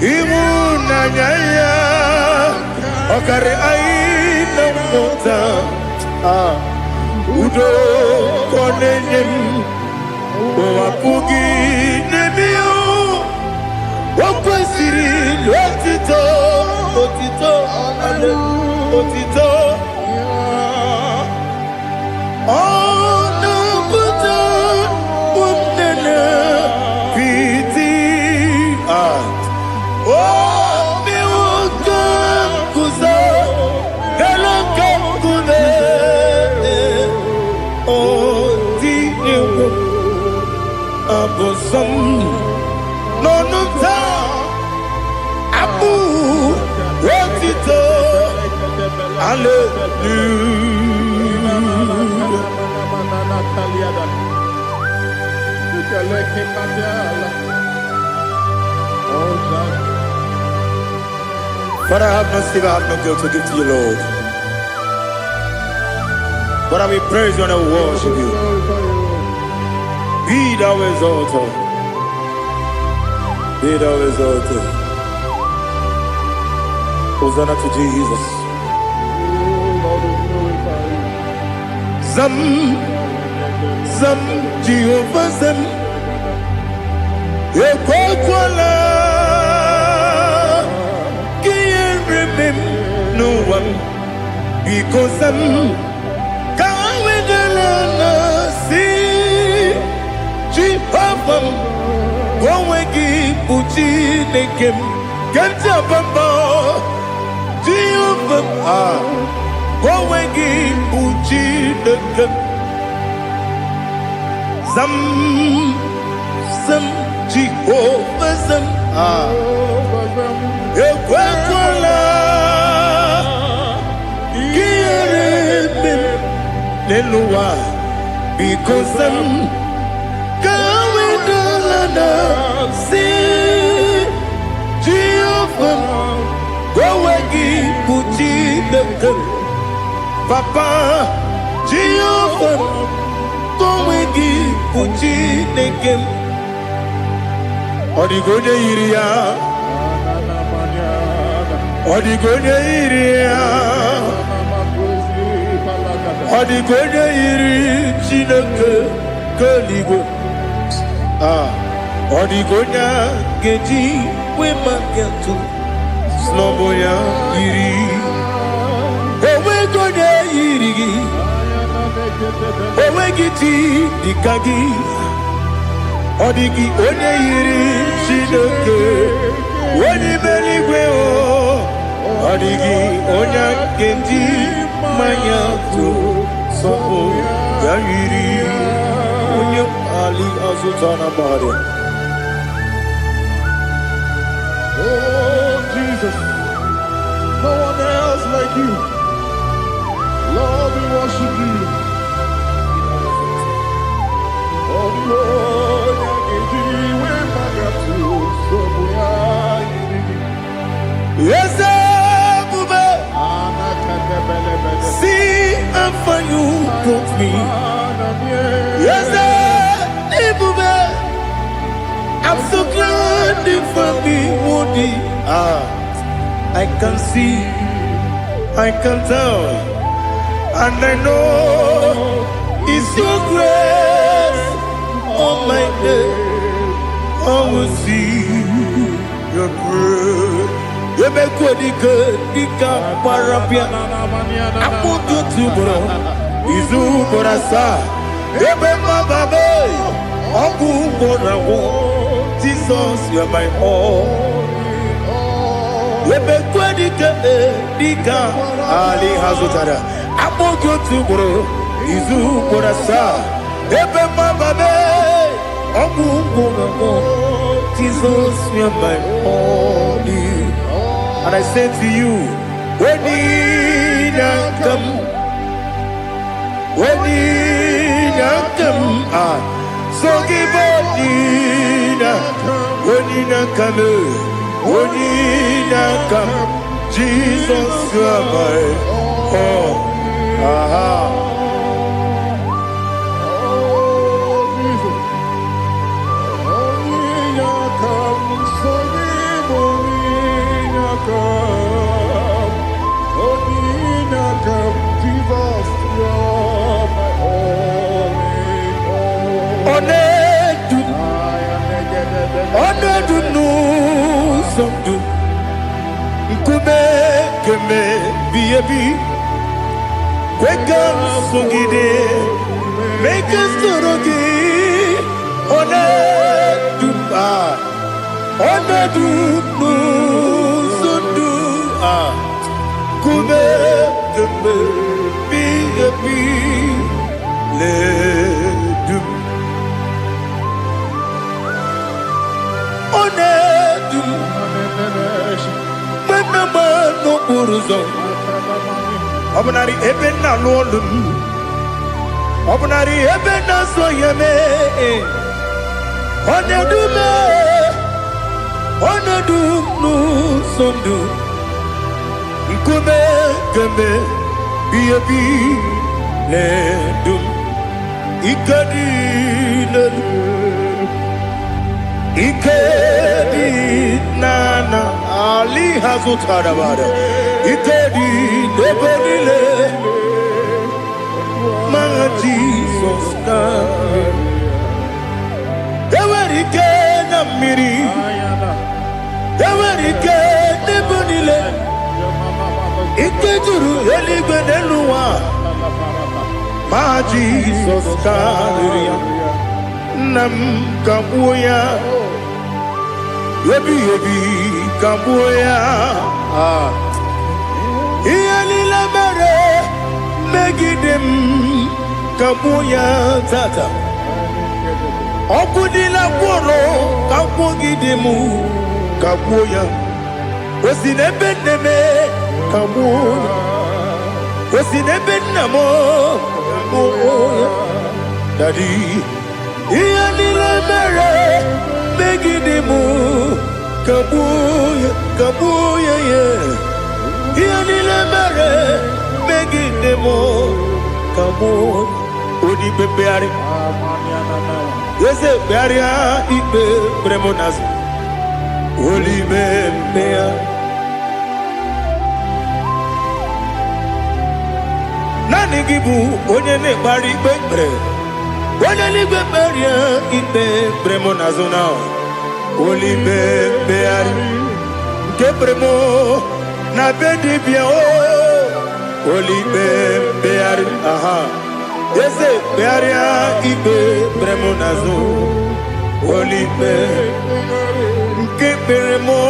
Imuna Nyaya Okare Aina Mota Udo Konenyem Wapugi Nebio Wakwesiri Lotito Otito Ale Otito Ono Buta Umnene Piti Oh Miwaka Kuza Galaka Kune Oh Diniwo Abosam Nonuta Abu Rotito But I have no silver, I have no gold to give to you, Lord. But I will praise you and I will worship you. Be thou exalted. Be thou exalted. Hosanna to Jesus. Zam Jehovah Zam Ekwakwala Can't remember no one because I'm Kawedalana see Jehovah Gwawegi Uchi Nekem Ganja Bamba Jehovah Gwawegi Uchi Nekem Zam Jehovah Zam Ekwakwala Kieremem Nelua because I'm Kawedalana see Jehovah Gwawegi Uchi Papa, Jehovah, Towegi, Puchi, Nekem, Odigone Iria, Odigone Iria, Odigone Iri, Chineke, Kaligo, Odigona, Geji, Wemaketu, Sloboya, Iri. Owegone Iri, Owegiti, Dikagi, Odigi, One Iri, Chineke, Oni Beligwe, Odigi, Onya, Genji, Mayato, Sopo, Yairi, Onya, Ali, Azutana Bari. Oh, Jesus. No one else like you. Lord, we worship you. Oh, Lord, I give you when I got to. So we are Yes, Bube. See how far you brought me. Yes, Bube. I'm so glad you found me, Woody. I can see, I can tell, and I know it's your grace on my day. I will see your grace. You make good, Dika Parapia. I put you to bro. Izu Borasa. You make my baby. Oku Borawo. Jesus, you are my all. Dika Ali Hazutara. I put you to bro. Izu Borasa. Ebe Mababe. Oku Borawo. Jesus, you are my all. And I say to you, when you come, so give up, when you come, Jesus, you are my all. Keme biyebi kweka sungide make us torogi one du sundu kube keme biyebi le du one du no uruzo obunari ebena lolum obunari ebena soyeme onedu nu sondu nkume keme biyebi ledum ikadi nana Ali Hazutara Bada Ikedi Nebonile Manga Jesus Ewerike Namiri Ewerike Nebonile Ikejuru Eligwe Neluwa Ma Jesus Karia Nam Kabuya Yebi Kambuya Iyalila mere Megidem Kambuya Tata Okudila Kworo Kampugidemu Kambuya Osinebeneme Kambuya Osinebenamo Kambuya Daddy Iyalila mere Megidemu Kabuya, yeah. Yanile mere, megide mo kamo odi bebeari yese bearia ibe bremonas oli bebea nani gibu onye ne bari bebre onye ni beberia ibe bremonas na oli bebeari kebremo na bedi bia o oli bebeari aha yese bearia ibe bremonazo oli be kebremo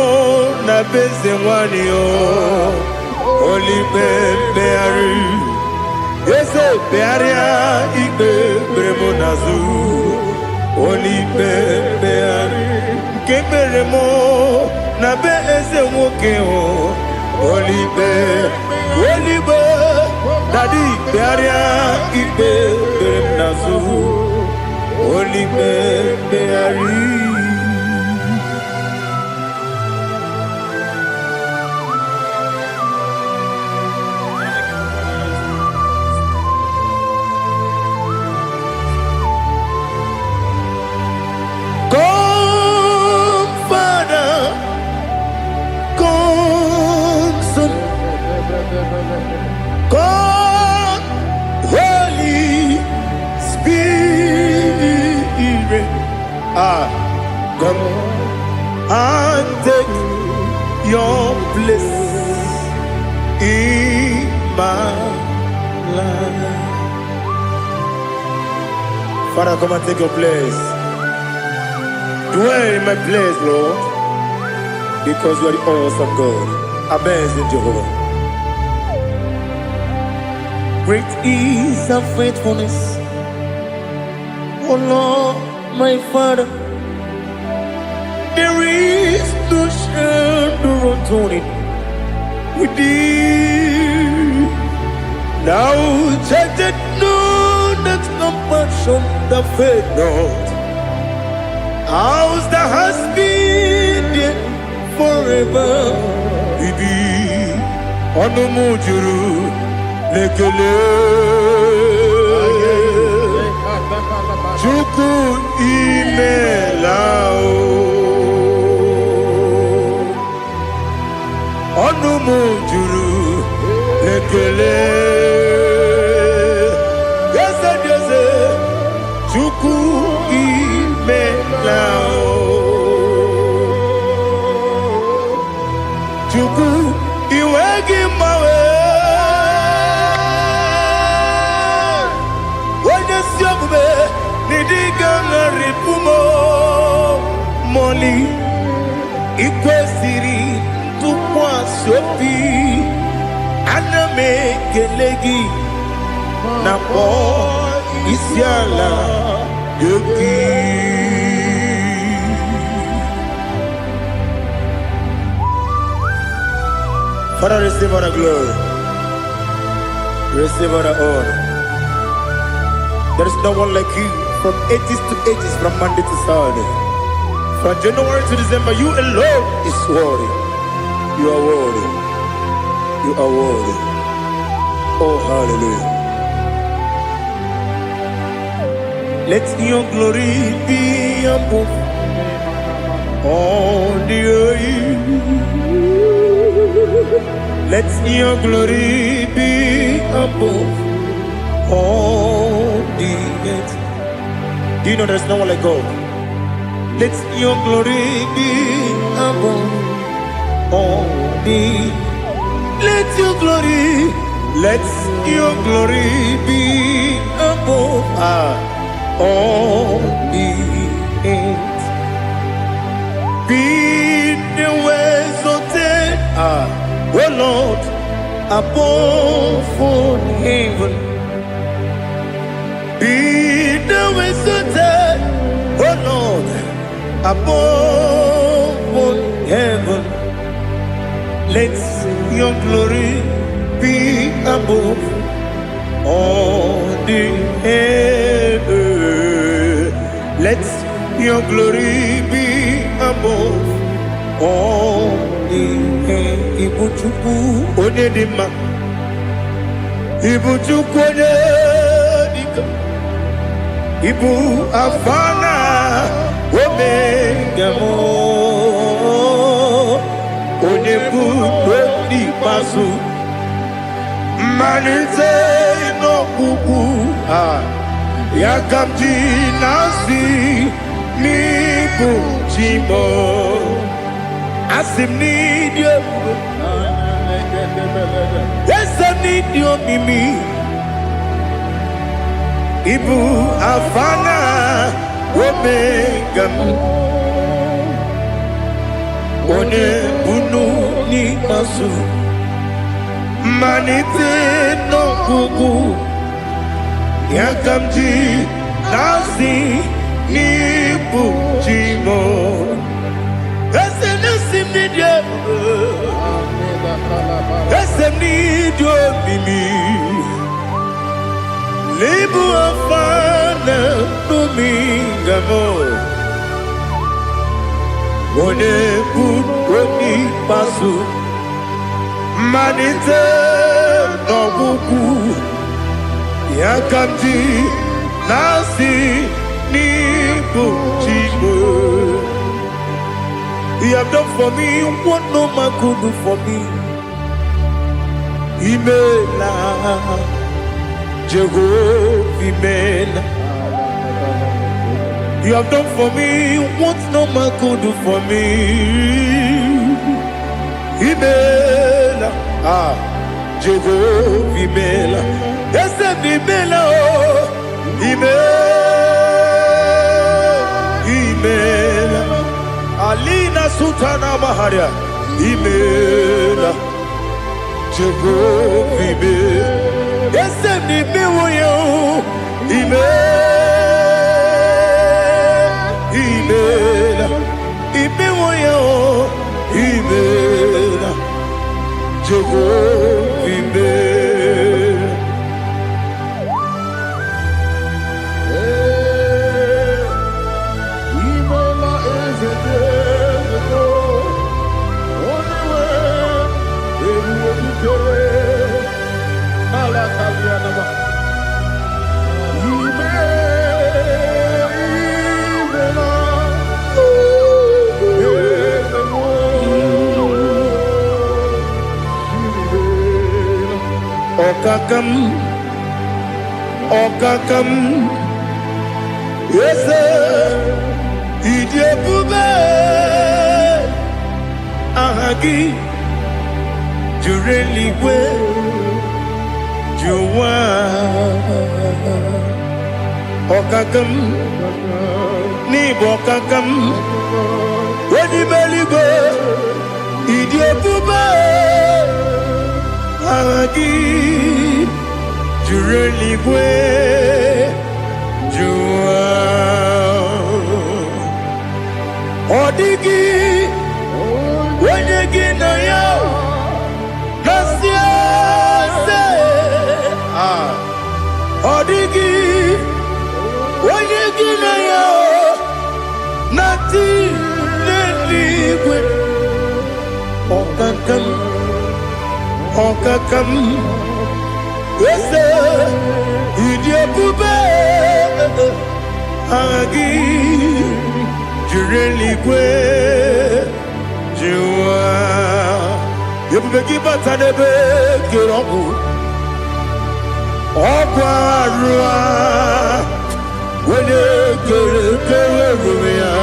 na beze wani o oli bebeari yese bearia ibe bremonazo oli bebeari kebremo na beze woke o oli be Daddy, bearia ibe bernazu, oli beari. Come, Father, come, Son, come, Holy Spirit, come and take your place in my life. Father, come and take your place. Dwell in my place, Lord, because you are the awesome God. Amazing Jehovah. Great is thy faithfulness, O Lord, my Father. There is no shadow of turning with thee. Now check that no, that compassion that faith not. Ours that has been there forever. Bibi, Onomujuru. Lekele Chuku imelao Onumujuru Lekele Yese Chuku imelao Chuku iwegi mawe Moli ikwesiri tukwa sopi aname kelegi na po isiala yoki. Father, receive all the glory, receive all the honor. There is no one like you. From ages to ages, from Monday to Saturday, from January to December, you alone is worthy. You are worthy. You are worthy. Oh, hallelujah. Let your glory be above all the earth. Let your glory be above all the earth. Do you know there's no one like God? Let your glory be above all the. Let your glory be above all the earth. Be the ways of death, oh Lord, above all heaven. Be the ways of death, oh Lord, above all heaven. Let your glory be above all the earth. Let your glory be above all the earth. Ibuchuku onedima Ibu chukwenye dika, Ibu afana omega mo, Onebu di pasu, manite no kuku yakamji nasi nibu chimo, asim ni dio. Yes, I need your mimi. Ibu afana omega. One bunu ni masu. Manite no kuku. Yakamji nasi nibu chimo. Yes, I need your Esem ni dio mimi, lebu afana numinga mo, one kuni pasu, manite no buku, yakamji nasi ni buchibo. You have done for me what no man could do for me. Imela, Jehovah, Imela. You have done for me what no man could do for me. Imela, Jehovah, Imela. Yes, Imela, Imela. Alina Sutana Maharia, Imela. Jehovah, Imela. Yes, Imela. Imela. Imela. Imela. Jehovah, Imela. Okakam, yes, Idiabube, Ahagi, Jureliwe, Juwa, Okakam, Nibokakam, Wedibeligo, Idiabube, Ahagi. Jureligwe, Jua, Odigi, Wenyegina yo, Nasia se, Odigi, Wenyegina yo, Nati Neligwe, Okakam, Okakam. Yes, Idiabube, Agi, Jureligwe, Jua, Yabubeki Batanebe, Kiroku, Okwarua, when you get Rumia,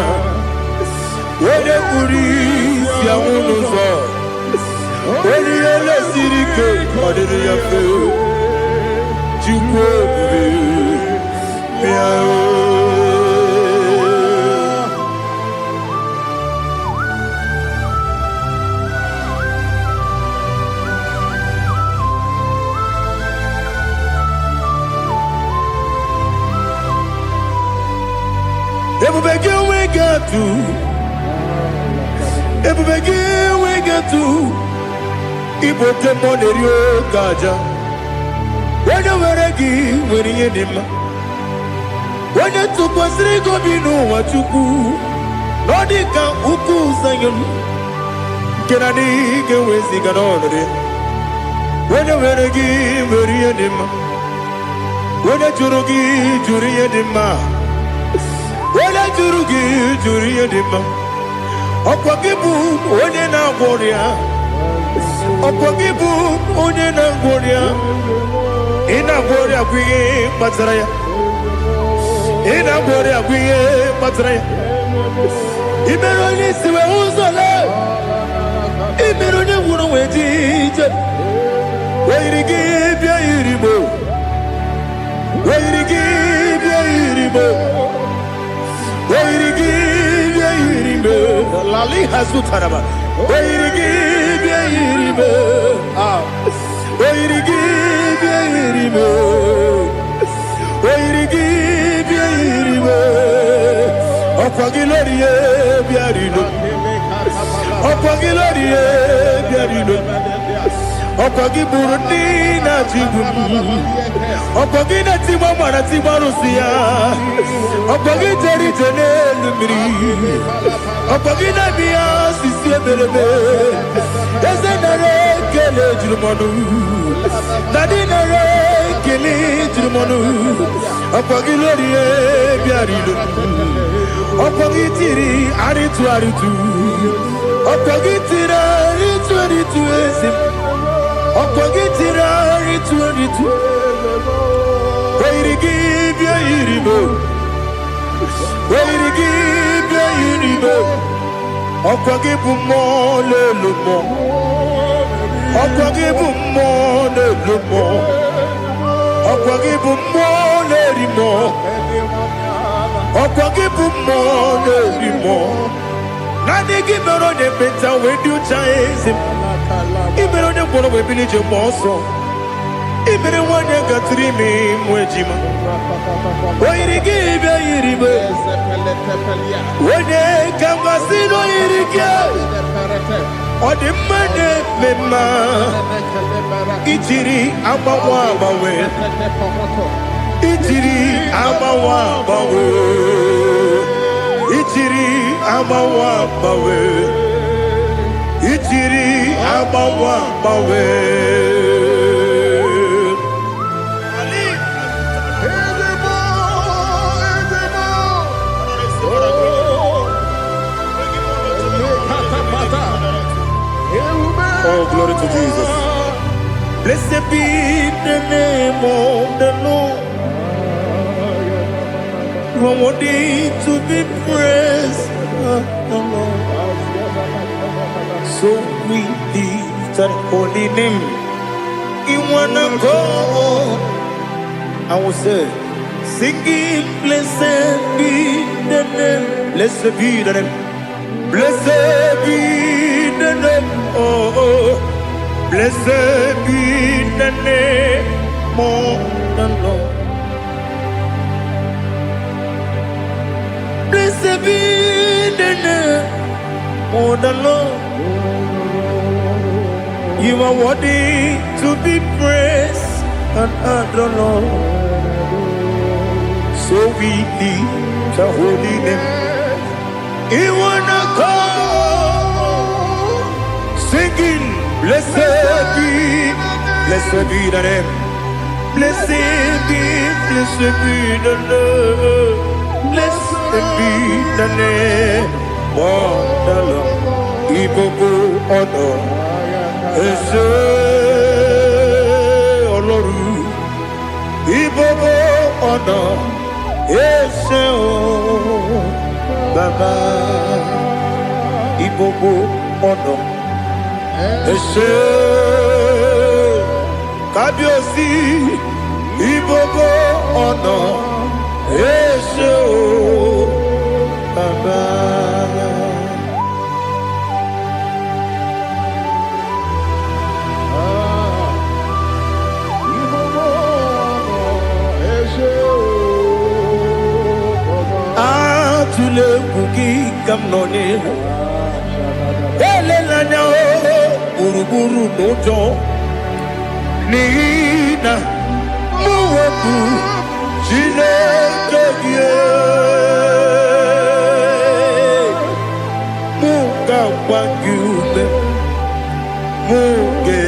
when you put it, Yamuno, when you let City Cake, what did you feel? we get to Ibote Monerio Gaja. When you were a gay, when you did, when you took us, they go be no what you do. Nodika Uku Sayon. Can I dig away? Sigan on it? When you were a give, very anima. When a jurugi, jury anima. When a jurugi, jury anima. Opagibu, Onena Warrior. Opagibu, Onena Warrior. In a warrior, we Mazaraya. In a warrior, we Mazaraya. Imeroni, see who's alive. Imeroni, wouldn't wait. Where to give your iribo? Where to give your iribo? Where to give your iribo? Lali has to Taraba. Where to give your iribo? Where to give your iribo? Where to give your iribo? Opagilorie biarino. Opagilorie biarino. Opagi Burundi na Jibun, Opagi na Timama na Timarusia, Opagi Jerry Janel Miri, Opagi na Bia Sisia Belebe, Yasanare Kele Jumanu, Nadinare Kele Jumanu, Opagi Lorie Biarido, Opagi Tiri Aritu Aritu, Opagi Tira Aritu Aritu Esim. Opagitira ritu Where to give your iribo? Where to give your iribo? Opagibu mo le lumo. Opagibu mo le lumo. Opagibu mo le rimo. Opagibu mo le rimo. Nani gimero de beta when you chase him. Even on the one of a village of Mosso, even one that got 3 men, Mojima. Why did he give a iribe? When they come, I see no iriga. Or the money, Mema. Itiri, Abawa, Bawe. Itiri, Abawa, Bawe. Itiri, Abawa, Bawe. Itiri Abawa Bawe. Oh, glory to Jesus. Blessed be the name of the Lord. You are worthy to be praised, the Lord. So we lift that holy name. You wanna go? I will say, singing, blessed be the name. Blessed be the name. Blessed be the name. Oh, blessed be the name of the Lord. Blessed be the name of the Lord. You are worthy to be praised and adored. So we lift the holy name. You wanna go singing, blessed be the name. Blessed be the Lord. Blessed be the name of the Lord. Ibobo honor. Ese Oloru, Ibobo ọ̀nà, Ese o Baba, Ibobo ọ̀nà, Ese Kábíyèsí, Ibobo ọ̀nà, Ese o Baba. Tule kuki kamnoni ele lanya buruburu nojo nina muweku chile kegie muka wangume muge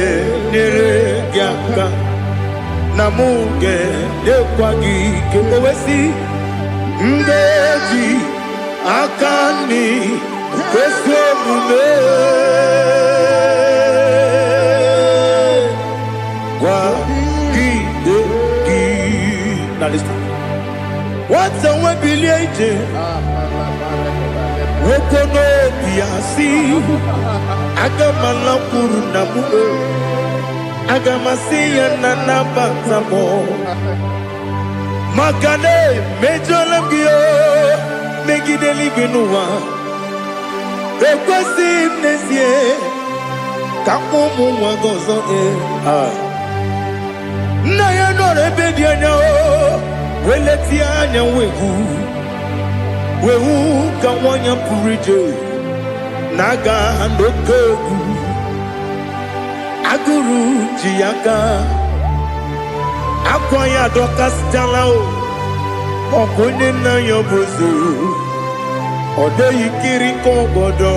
nere namuge dekwagi kewesi ngeji akani kwesomume kwa gidegi. Now listen. What's a webileje? Wokono biasi agamala kuru namu agamasiya nanabantamo makane mejolamgiyo megideli binuwa ekwesi mnesie kakumu wagozo na ya nore bedi anya weleti anya wehu kawanya purije naga ndokogu aguru jiyaka akwanya dokas jalao okunye na yobozu ode yikiri kogodo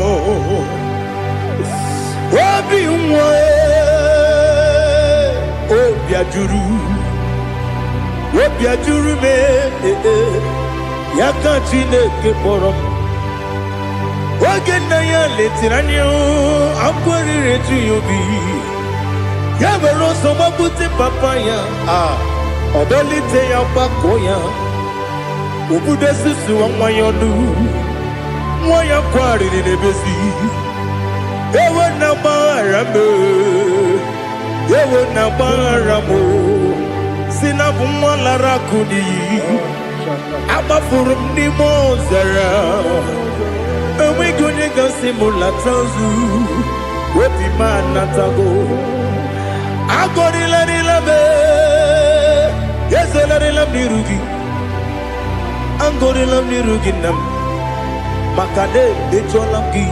obi nwa obi ajuru me yaka Chineke kpọrọ oge nna ya letiri anya akwarịrị eju ya obi ya were ọsọ gbapute papa ya ọdọlite ya gbakọ ya obodo susu nwa ya ọnụ nwa ya kwarịrị n'ebezi ewe na gbaghara m si na bụ nwa lara akụ n'iyi agbafuru m n'ime ọzara enweghị onye gasị m lata ozu obi m anatago agọrịlarịla m ezelarịla m n'iru gị agọrịla m n'iru gị nna m maka na emejọla m gị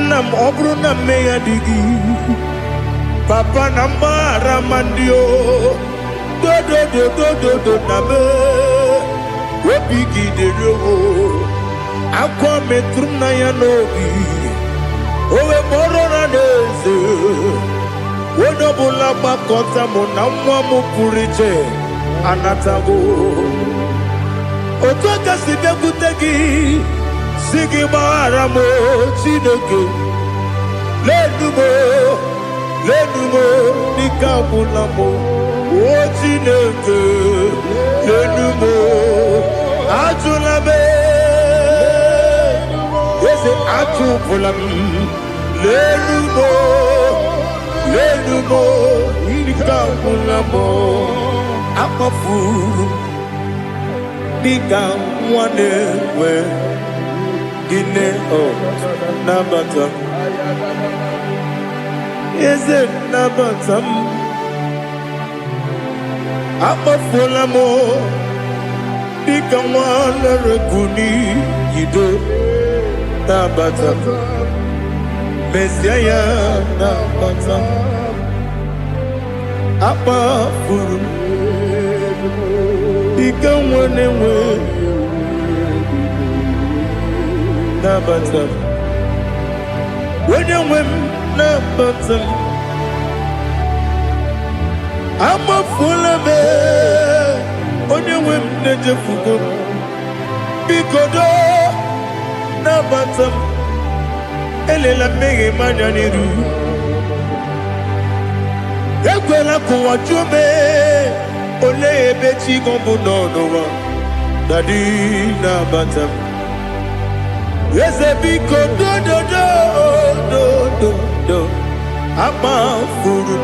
nna m ọ bụrụ na mmehie dị gị papa na mgbaghara ma ndị o dodododododo na me obi gị dere o akwa metụrụ na ya n'obi owe mọrọ na n'eze onye ọbụla gbakọta mụ na nwa m pụrụ iche anatago otu aka si bịakwute gị si gị gbaghara m Chineke lenumo dịka agwụla m o Chineke lenumo ajụla m eze atụpụla m lenumo dịka agwụla m akpafuru dịka nwa na-enwe gịnị nabata eze nabata m akpafuola m dịka nwa na-ereguni yido nabata mesia ya nabata akpafuru dịka nwa na-enwe nabata onye nwe m nabata m amafuola m onye nwe m na-ejefugo m biko do nabata m elela mmehie m anya n'iru ekwela ka ụwa jụọ m olee ebe chi gị bụ n'ụwa dadi nabata m eze biko do akpafuru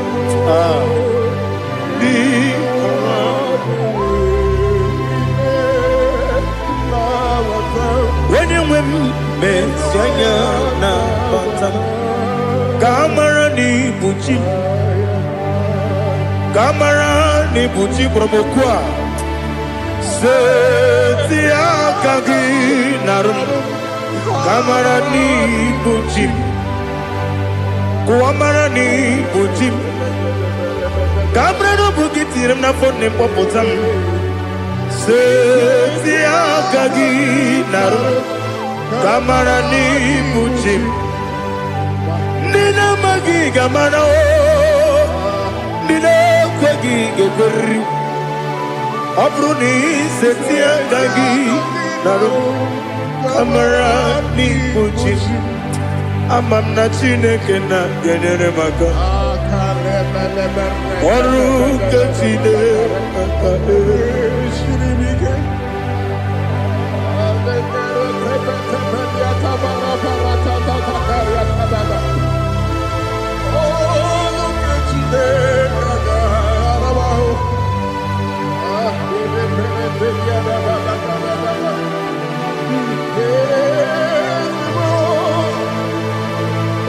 onye nwe m mesi anya na bata ka amara n'ibu chi ka amara n'ibu chi kpọrọ m okwu a seti aka gị narụ ka amara n'ibu chi kuamara n'ibu chi ka amara n'obu gị tiri m n'afọ nne mkpọpụta m seti aka gị narụ ka amara n'ibu chi ndị na-amaghị ga-amara ndị na-ekwe gị ga-ekweriri ọ bụrụ na iseti aka gị narụ amara n'ikpuchi ama m na Chineke na-enyere m aka ọrụ nke Chineke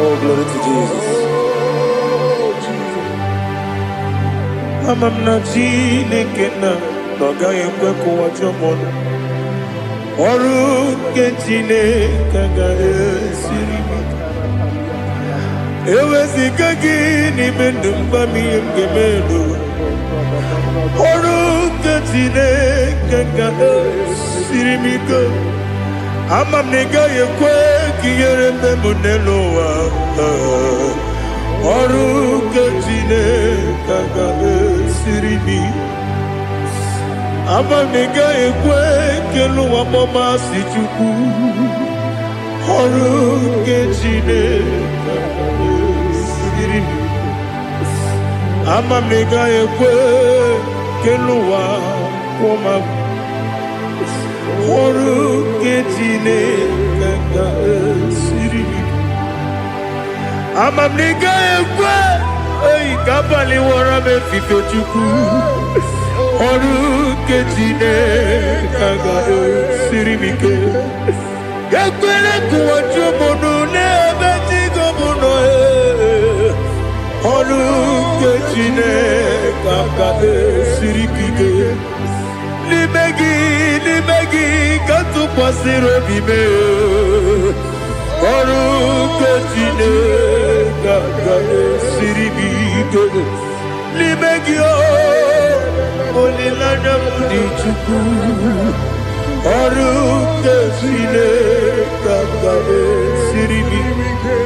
Oh, glory to Jesus. ama m na Chineke na ọ gaghị ekwe ka ụwa jọọ m ọnụ ọrụ nke Chineke ga-esiri m eweziga gị n'ime ndụ mgba m ihe m ga-eme n'ụwa ọrụ nke Chineke ga-esiri m ike ama m na ị gaghị ekwe ka ihere mbe m n'elu ụwa ọrụ nke Chineke ga-esiri m ama m na ị gaghị ekwe ka elu ụwa mmasị Chukwu ọrụ nke Chineke ga-esiri m ama m na ị gaghị ekwe ka elu ụwa kwụma ọrụ nke Chineke ga-esiri m ama m na ị gaghị ekwe oyi ka abalị wara m efife Chukwu ọrụ nke Chineke ga-esiri m ike ekwere ka ụwa jụọ m ọnụ n'ebe Chigo m nọ ọrụ nke Chineke ga-esiri m ike n'ime gị ka tụkwasịrị obi m ọrụ nke Chineke ga-esiri m ike n'ime gị olileanya m dị Chukwu ọrụ nke Chineke ga-esiri m ike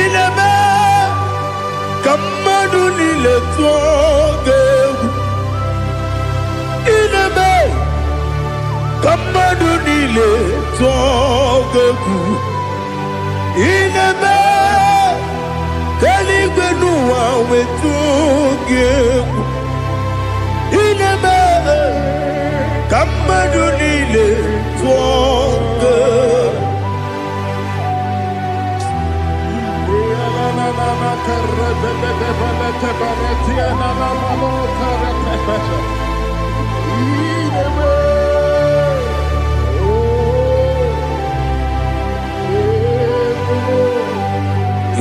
ineme ka mmadụ niile tụọ gị egwu ineme ka mmadụ niile tụọ gị egwu ineme ka eluigwe n'ụwa wee tụọ gị egwu ineme ka mmadụ niile tụọ gị egwu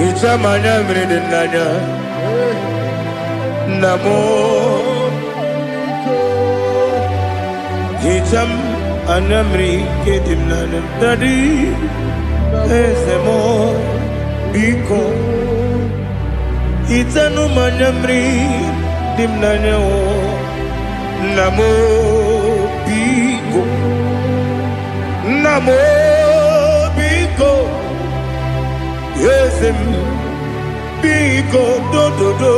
Ichamanya mrede nanya Namo Icham anamri kedim nanam Tadi Ezemo Biko Itanu manyamri dimnanya o Namo Biko Namo Biko Yesem Biko do do do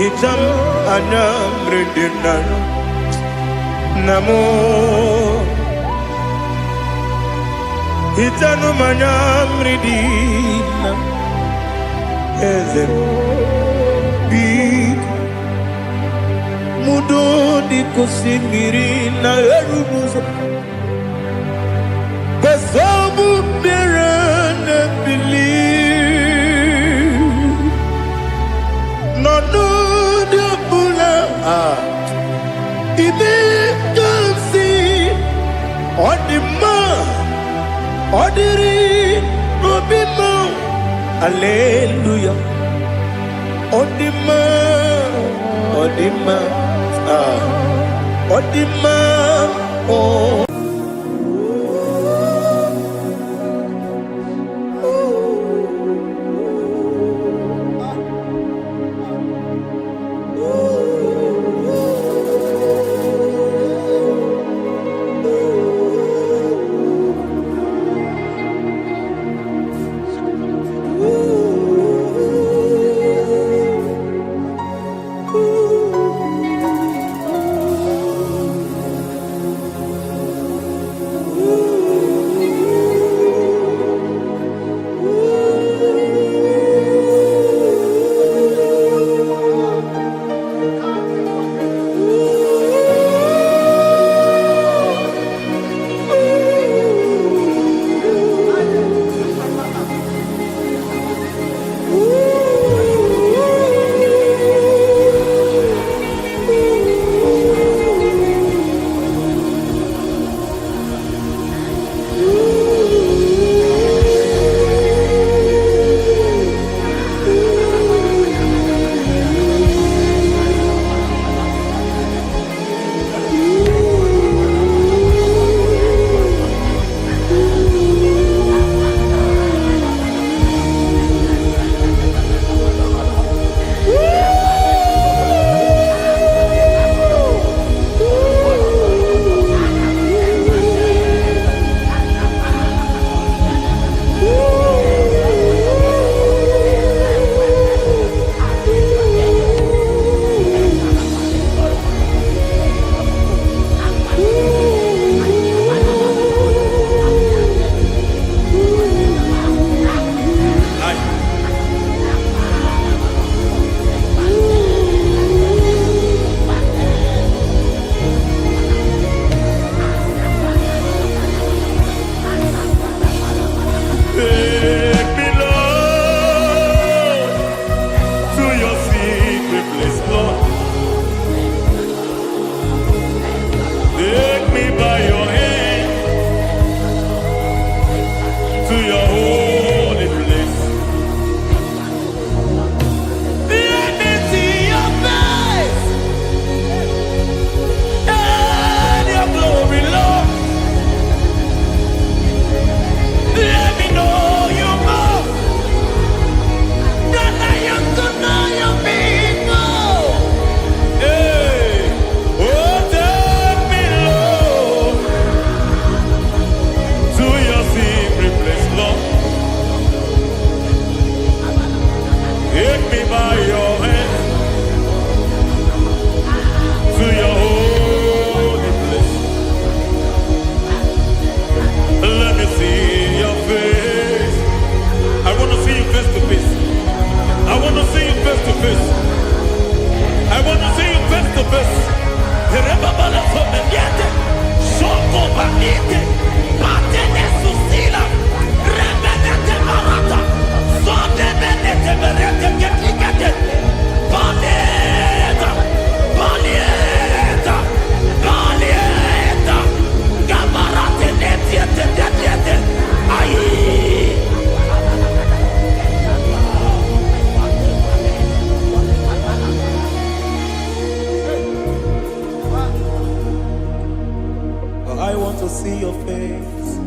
Icham anamri dimnanya Namo Itanu manyamri dimnanya Ezem Biko Mudo di kusimiri na erubuzo Besobu mirane believe No no de bula Ibe kansi Odima Odiri Obima Hallelujah. Odima, Odima, Odima, oh. Rebabala Someniate, Shoko Banite, Matene Susila, Rebenete Marata, Sonde Benete Berete Getigate, Balieta, Balieta, Balieta, Gabarate Netiete, Aye. I want to see your face.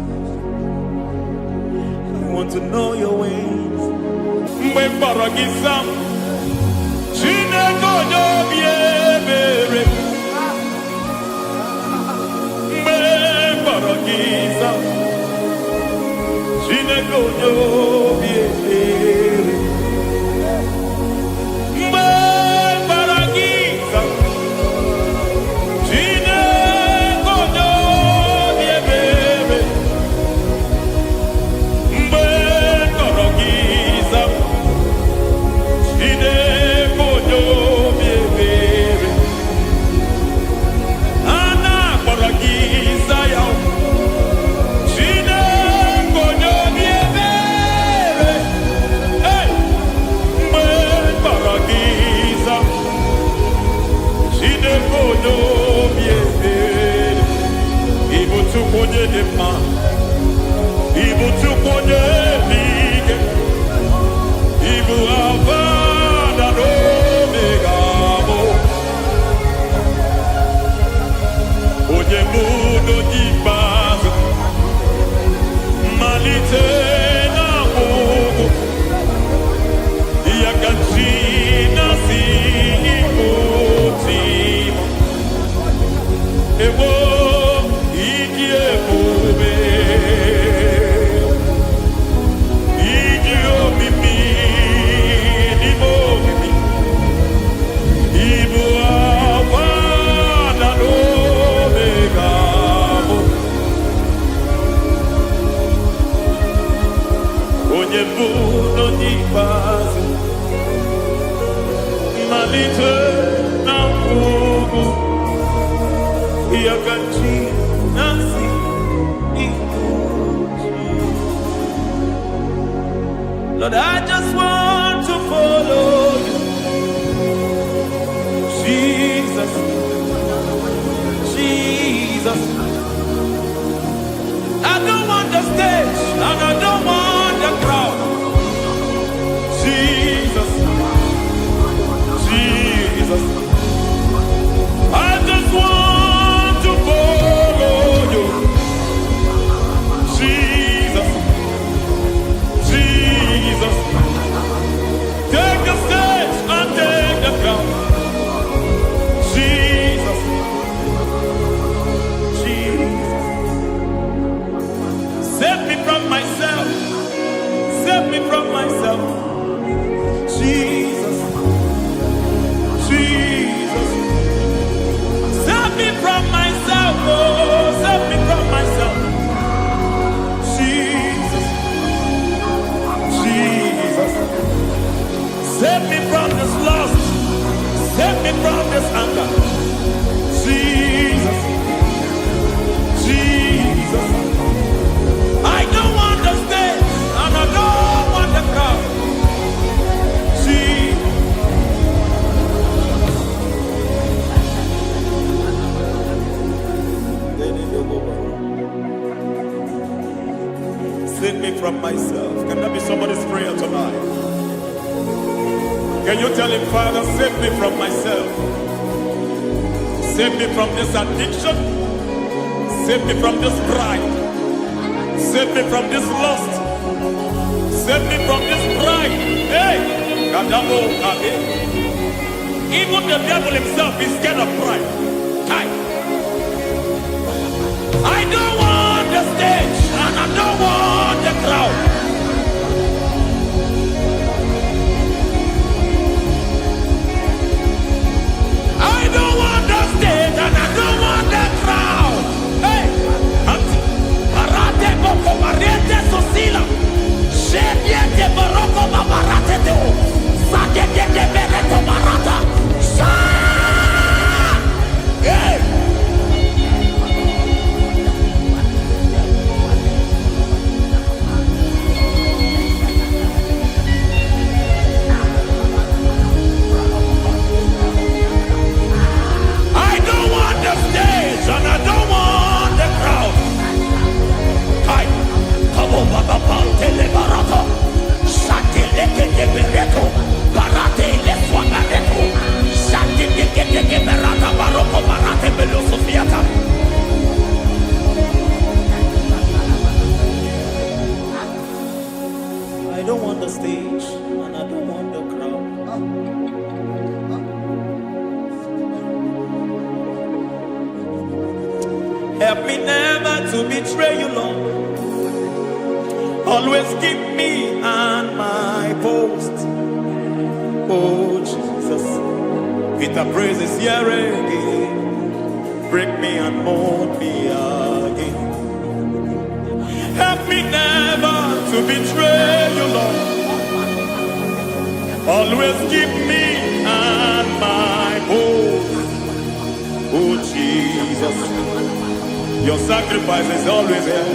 I want to know your ways. Mbaragisam, Chinegoyo biebere. Mbaragisam, Chinegoyo biebere. Mbaragisam, Chinegoyo biebere. Mbaragisam, Chinegoyo biebere. Ana baragisa yao. Chinegoyo biebere. Hey, Mbaragisam, Chinegoyo biebere. Ibu tuponye dema, ibu tuponye lige, ibu avada no megamo. Onye mudo jibazo, malite na Mungu, yakachina si ikutima. Ewo ikie mube, idio mimi, ibo mimi, ibu avana no megamo. Onye mudo jibazo, malite na Mungu, yakachina si ikutima. Lord, I just want to follow you, Jesus, Jesus. I don't want the stage and I don't want the crowd. Jesus, Jesus. I just want to follow you, Jesus, Jesus. Take the stage and take the crown. Jesus, Jesus. Save me from myself. Save me from myself. Jesus, Jesus. Save me from myself. Oh, save me from myself. Jesus, Jesus. Save me from this lust. Save me from this anger. Jesus, Jesus. I don't want the stage and I don't want the crowd. Jesus. Save me from myself. Can that be somebody's prayer tonight? Can you tell him, Father, save me from myself? Save me from this addiction. Save me from this pride. Save me from this lust. Save me from this pride. Hey! Kadabo, Kade. Even the devil himself is scared of pride. Hi. I don't want the stage and I don't want the crowd. I don't want the stage and I don't want the crowd. Hey, Parate Boko Mariete Sosila, Shediete Baroko Babarate Teo, Sadete Bereto Barata, Help me never to betray you, Lord. Always keep me on my post. Oh, Jesus. With the praises here again. Break me and mold me again. Help me never to betray you, Lord. Always keep me on my post. Oh, Jesus. Your sacrifice is always here.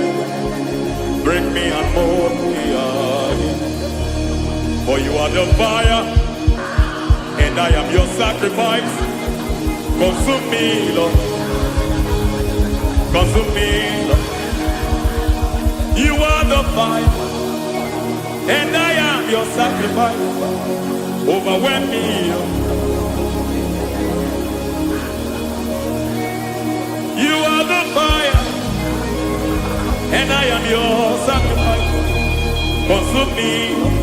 Break me and mold me again. For you are the fire, and I am your sacrifice. Consume me, Lord. Consume me, Lord. You are the fire, and I am your sacrifice. Overwhelm me, Lord. You are the fire, and I am your sacrifice. Consume me, Lord.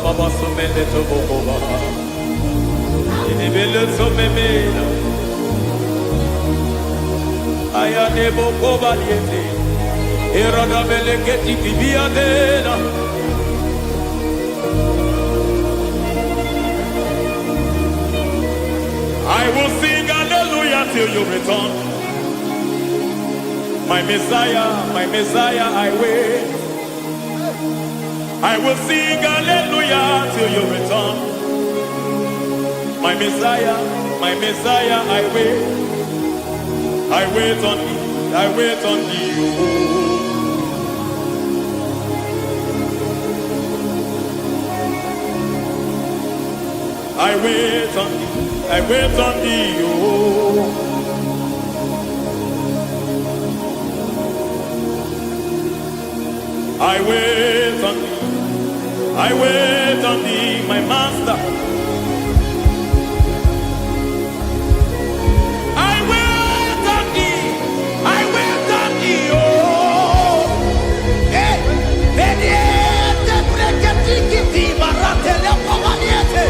Baba sumende to boba, inibele sumemela, aya nebo boba liete, erada beleketi bibia dena. I will sing hallelujah till you return, my Messiah, I wait. I will sing hallelujah till you return. My Messiah, I wait. I wait on thee, I wait on thee. I wait on thee, I wait on thee. I wait on thee. I wait on thee, my master. I wait on thee. I wait on thee, oh. Hey, vediete, preketi, marate, le pomaniete.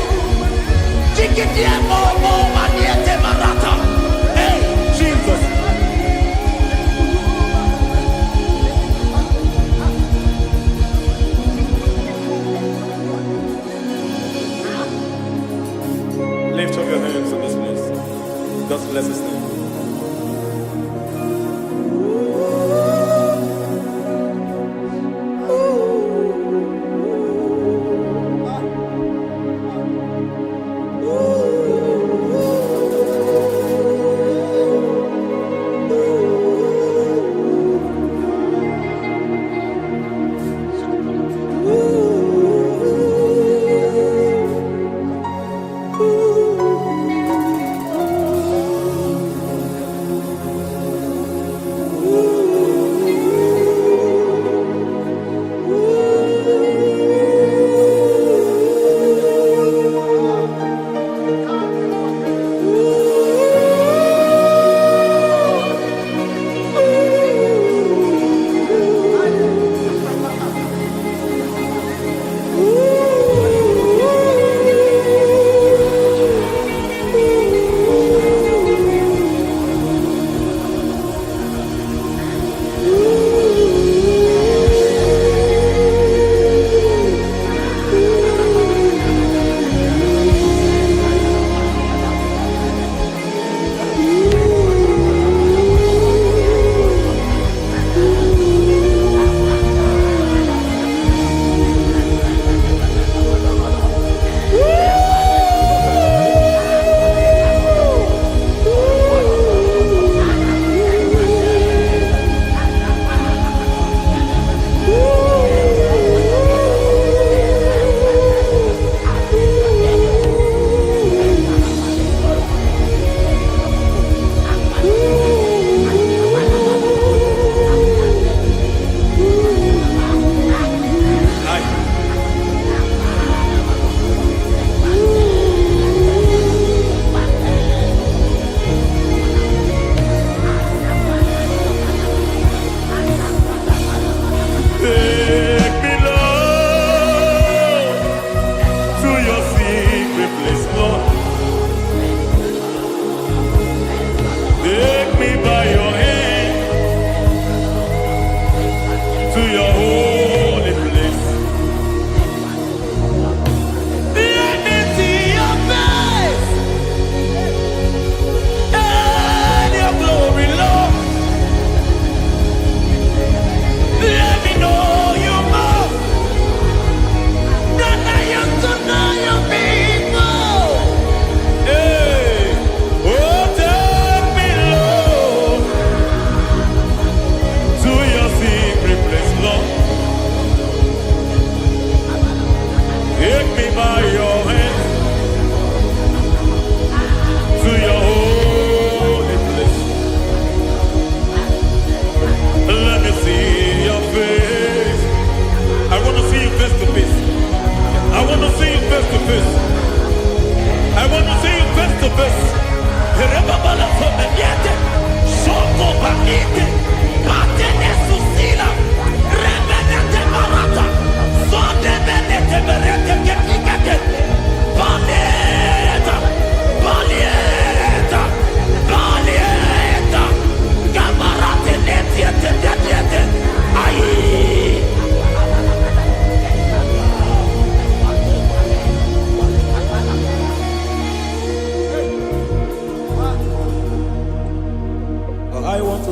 Tikiti, mo, maniete, marata. Hey, Jesus. Lift up your hands in this place. Just bless his name.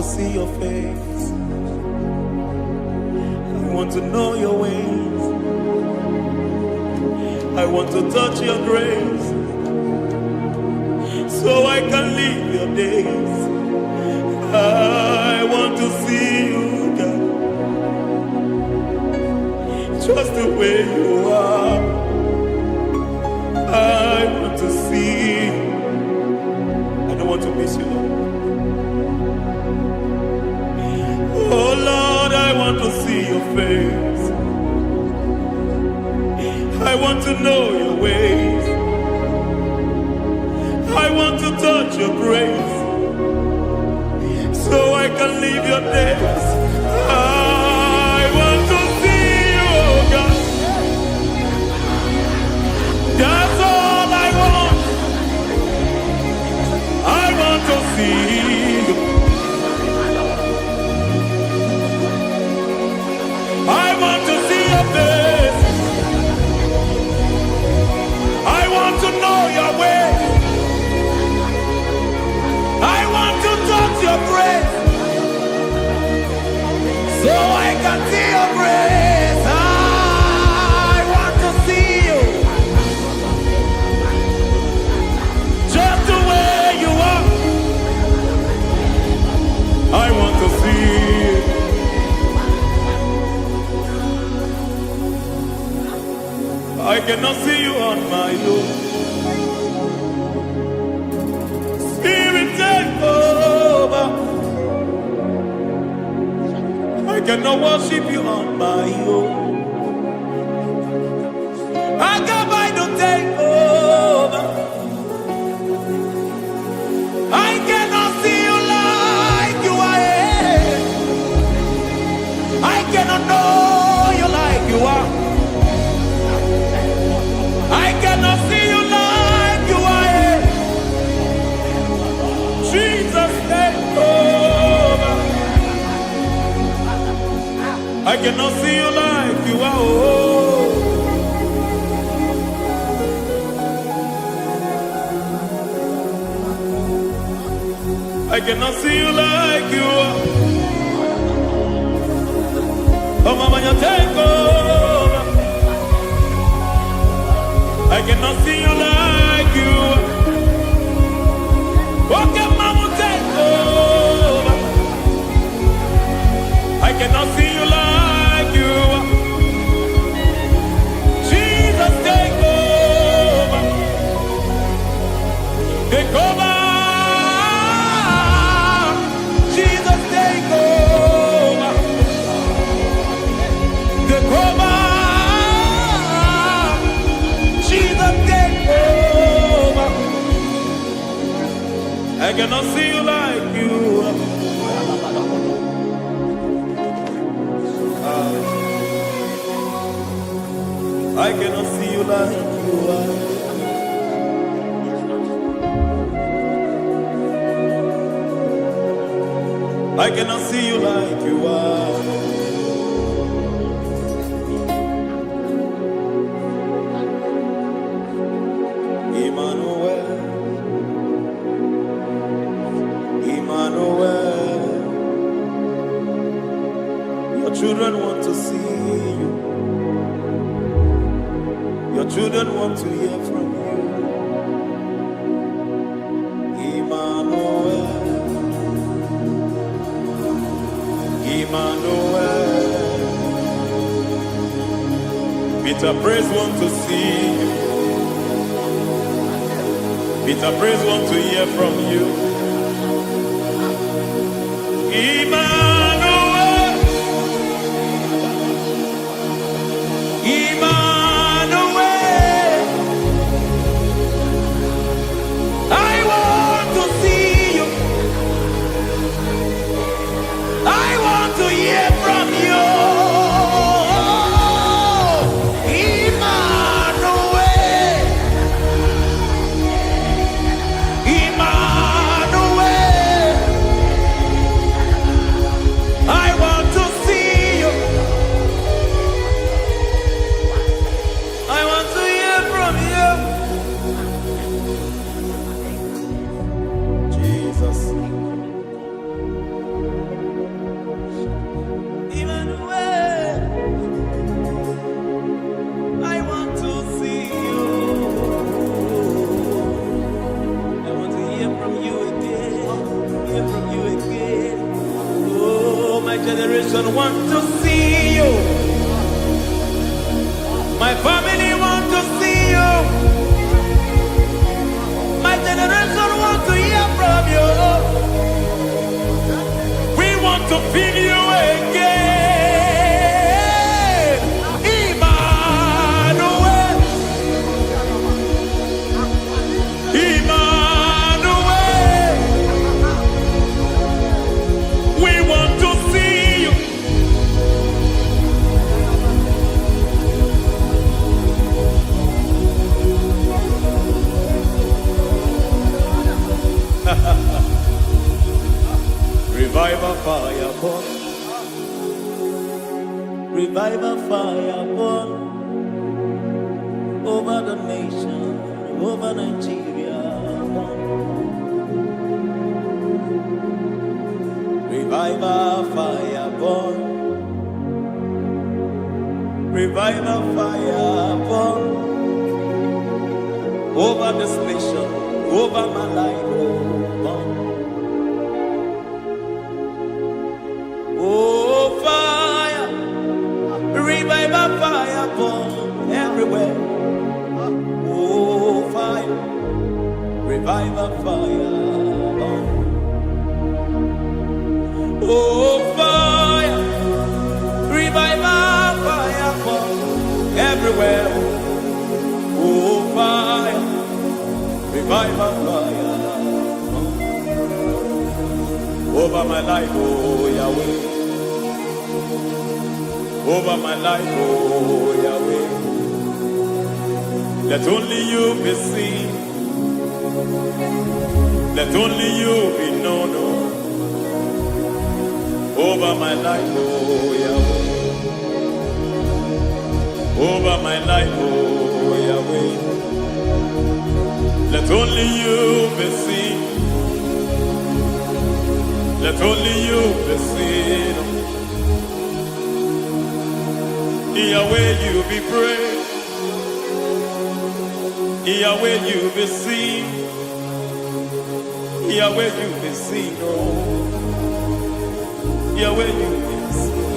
to see your face. I want to know your ways. I want to touch your grace, so I can live your days. I want to see you, God, just the way you are. I want to see you. I don't want to miss you, Lord. Oh Lord, I want to see your face. I want to know your ways. I want to touch your grace, so I can live your days. I want to see you, oh God. That's all I want. I want to see you. I want to see your face. I want to know your way. I want to touch your grace, so I can see your grace. I want to see you, just the way you are. I want to see you. I cannot see you on my own. Spirit, take over. I cannot worship you on my own. I got by to take over. I cannot see you like you are. I cannot know you like you are. I cannot see you like you are. Jesus, take over. I cannot see you like you are. Oh. I cannot see you like you are. Oh, Mama, you take over. I cannot see you like you are. Okay, Mama, take over. I cannot see you like you are. Jesus, take over. Take over. Jesus, take over. Take over. Jesus, take over. I cannot see you like you are. I cannot see you like you are. I cannot see you like you are. Emmanuel, Emmanuel, your children want to see you. Your children want to hear from you. Emmanuel, Emmanuel. Peter Praise want to see you. Peter Praise want to hear from you. Emmanuel, Emmanuel. I want to see you. I want to hear from you. Emmanuel, Emmanuel. generation want to see you. My family want to see you. My generation want to hear from you. We want to feel you again. Emmanuel. Emmanuel. We want to see you. Revival fire burn. Revival fire burn over the nation, over Nigeria. Revival fire burn. Revival fire burn over this nation, over my life. Oh, fire, revival fire burn everywhere. Oh, fire, revival fire burn. Oh, fire, revival fire burn everywhere. Oh, fire, revival fire burn over my life, oh Yahweh. Over my life, oh Yahweh. Let only you be seen. Let only you be known. Over my life, oh Yahweh. Over my life, oh Yahweh. Let only you be seen. Let only you be seen. Yahweh, you be praised. Yahweh, you be seen. Yahweh, you be seen. Oh, Yahweh, you be seen.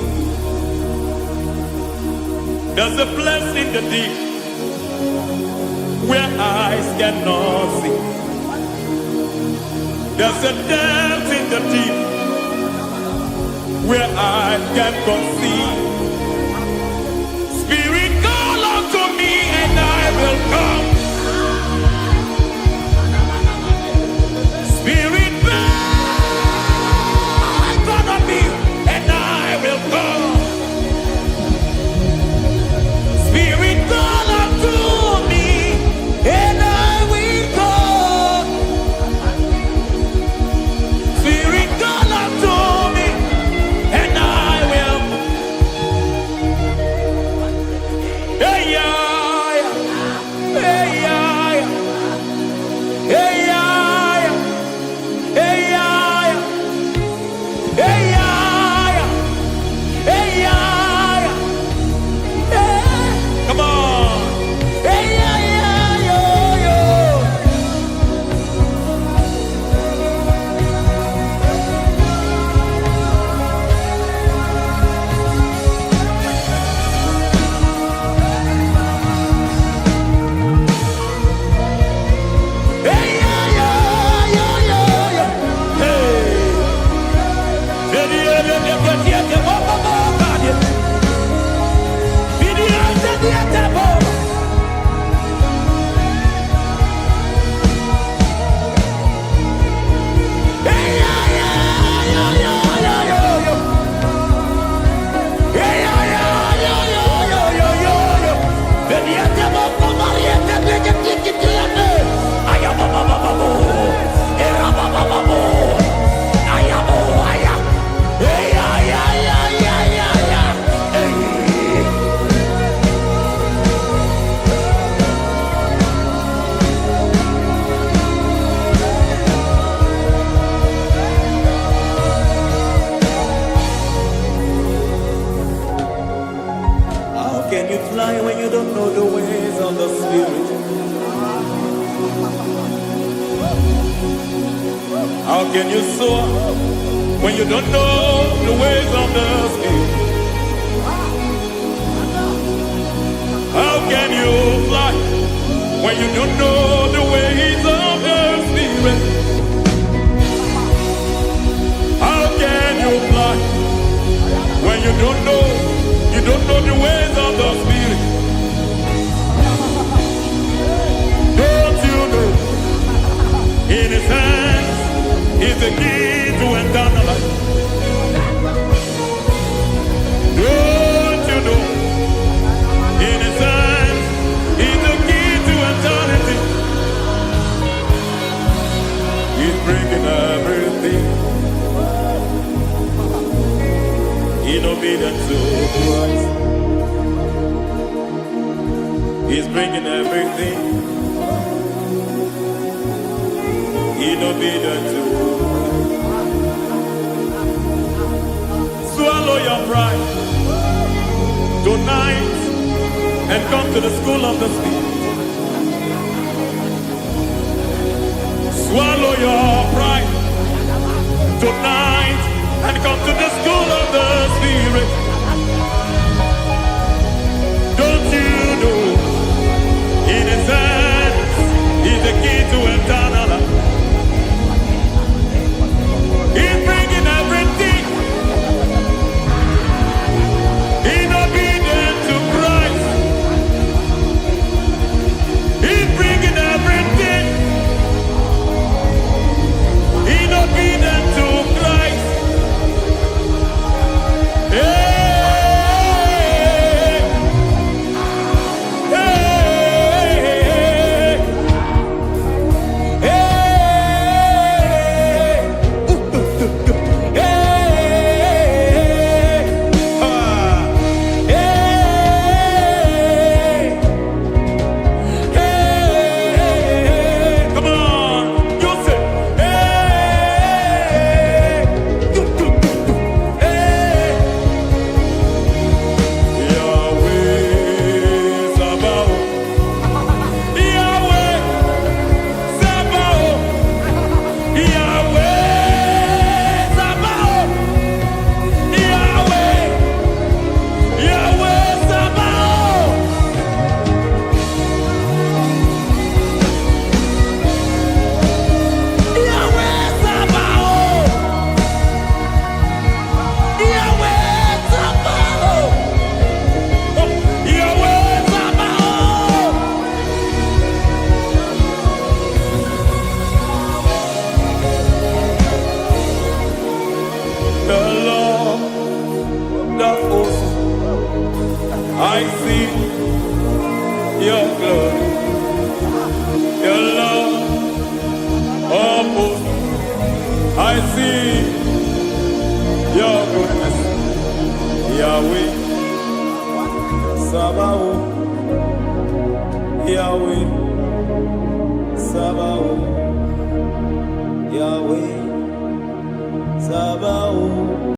There's a place in the deep where eyes cannot see. There's a depth in the deep where I can conceive. Spirit, call unto me and I will come. Spirit, bend unto me and I will come. Spirit, call unto me and I will come. Spirit, call unto me and I will. Hey, yeah, hey, yeah, hey, yeah, hey, yeah, hey, yeah, hey, yeah, hey. Come on. Hey, yeah, yo, yo. Hey, yeah, yo, yo, yo. Hey. How can you fly when you don't know the ways of the Spirit? How can you soar when you don't know the ways of the spirit. How can you fly when you don't know the ways of the spirit? How can you fly when you don't know the ways of the spirit? Don't you know in his hands is the key to eternal life? Don't you know in his hands is the key to eternity? He's bringing everything in obedience to Christ. He's bringing everything in obedience to Christ. Swallow your pride tonight and come to the school of the Spirit. Swallow your pride tonight and come to the school of the Spirit. Don't you know in his hands is the key to eternal life? He's bringing everything in obedience to Christ. He's bringing everything in obedience to Christ. Hey, hey, hey, hey, come on, you say, Yahweh Sabaoth, Yahweh Sabaoth, Yahweh Sabaoth, Yahweh, Yahweh Sabaoth. Yahweh Sabaoth, Yahweh Sabaoth, Yahweh Sabaoth. The Lord of hosts, I see your glory. The Lord of hosts, I see your goodness. Yahweh Sabaoth, Yahweh Sabaoth, Yahweh Sabaoth.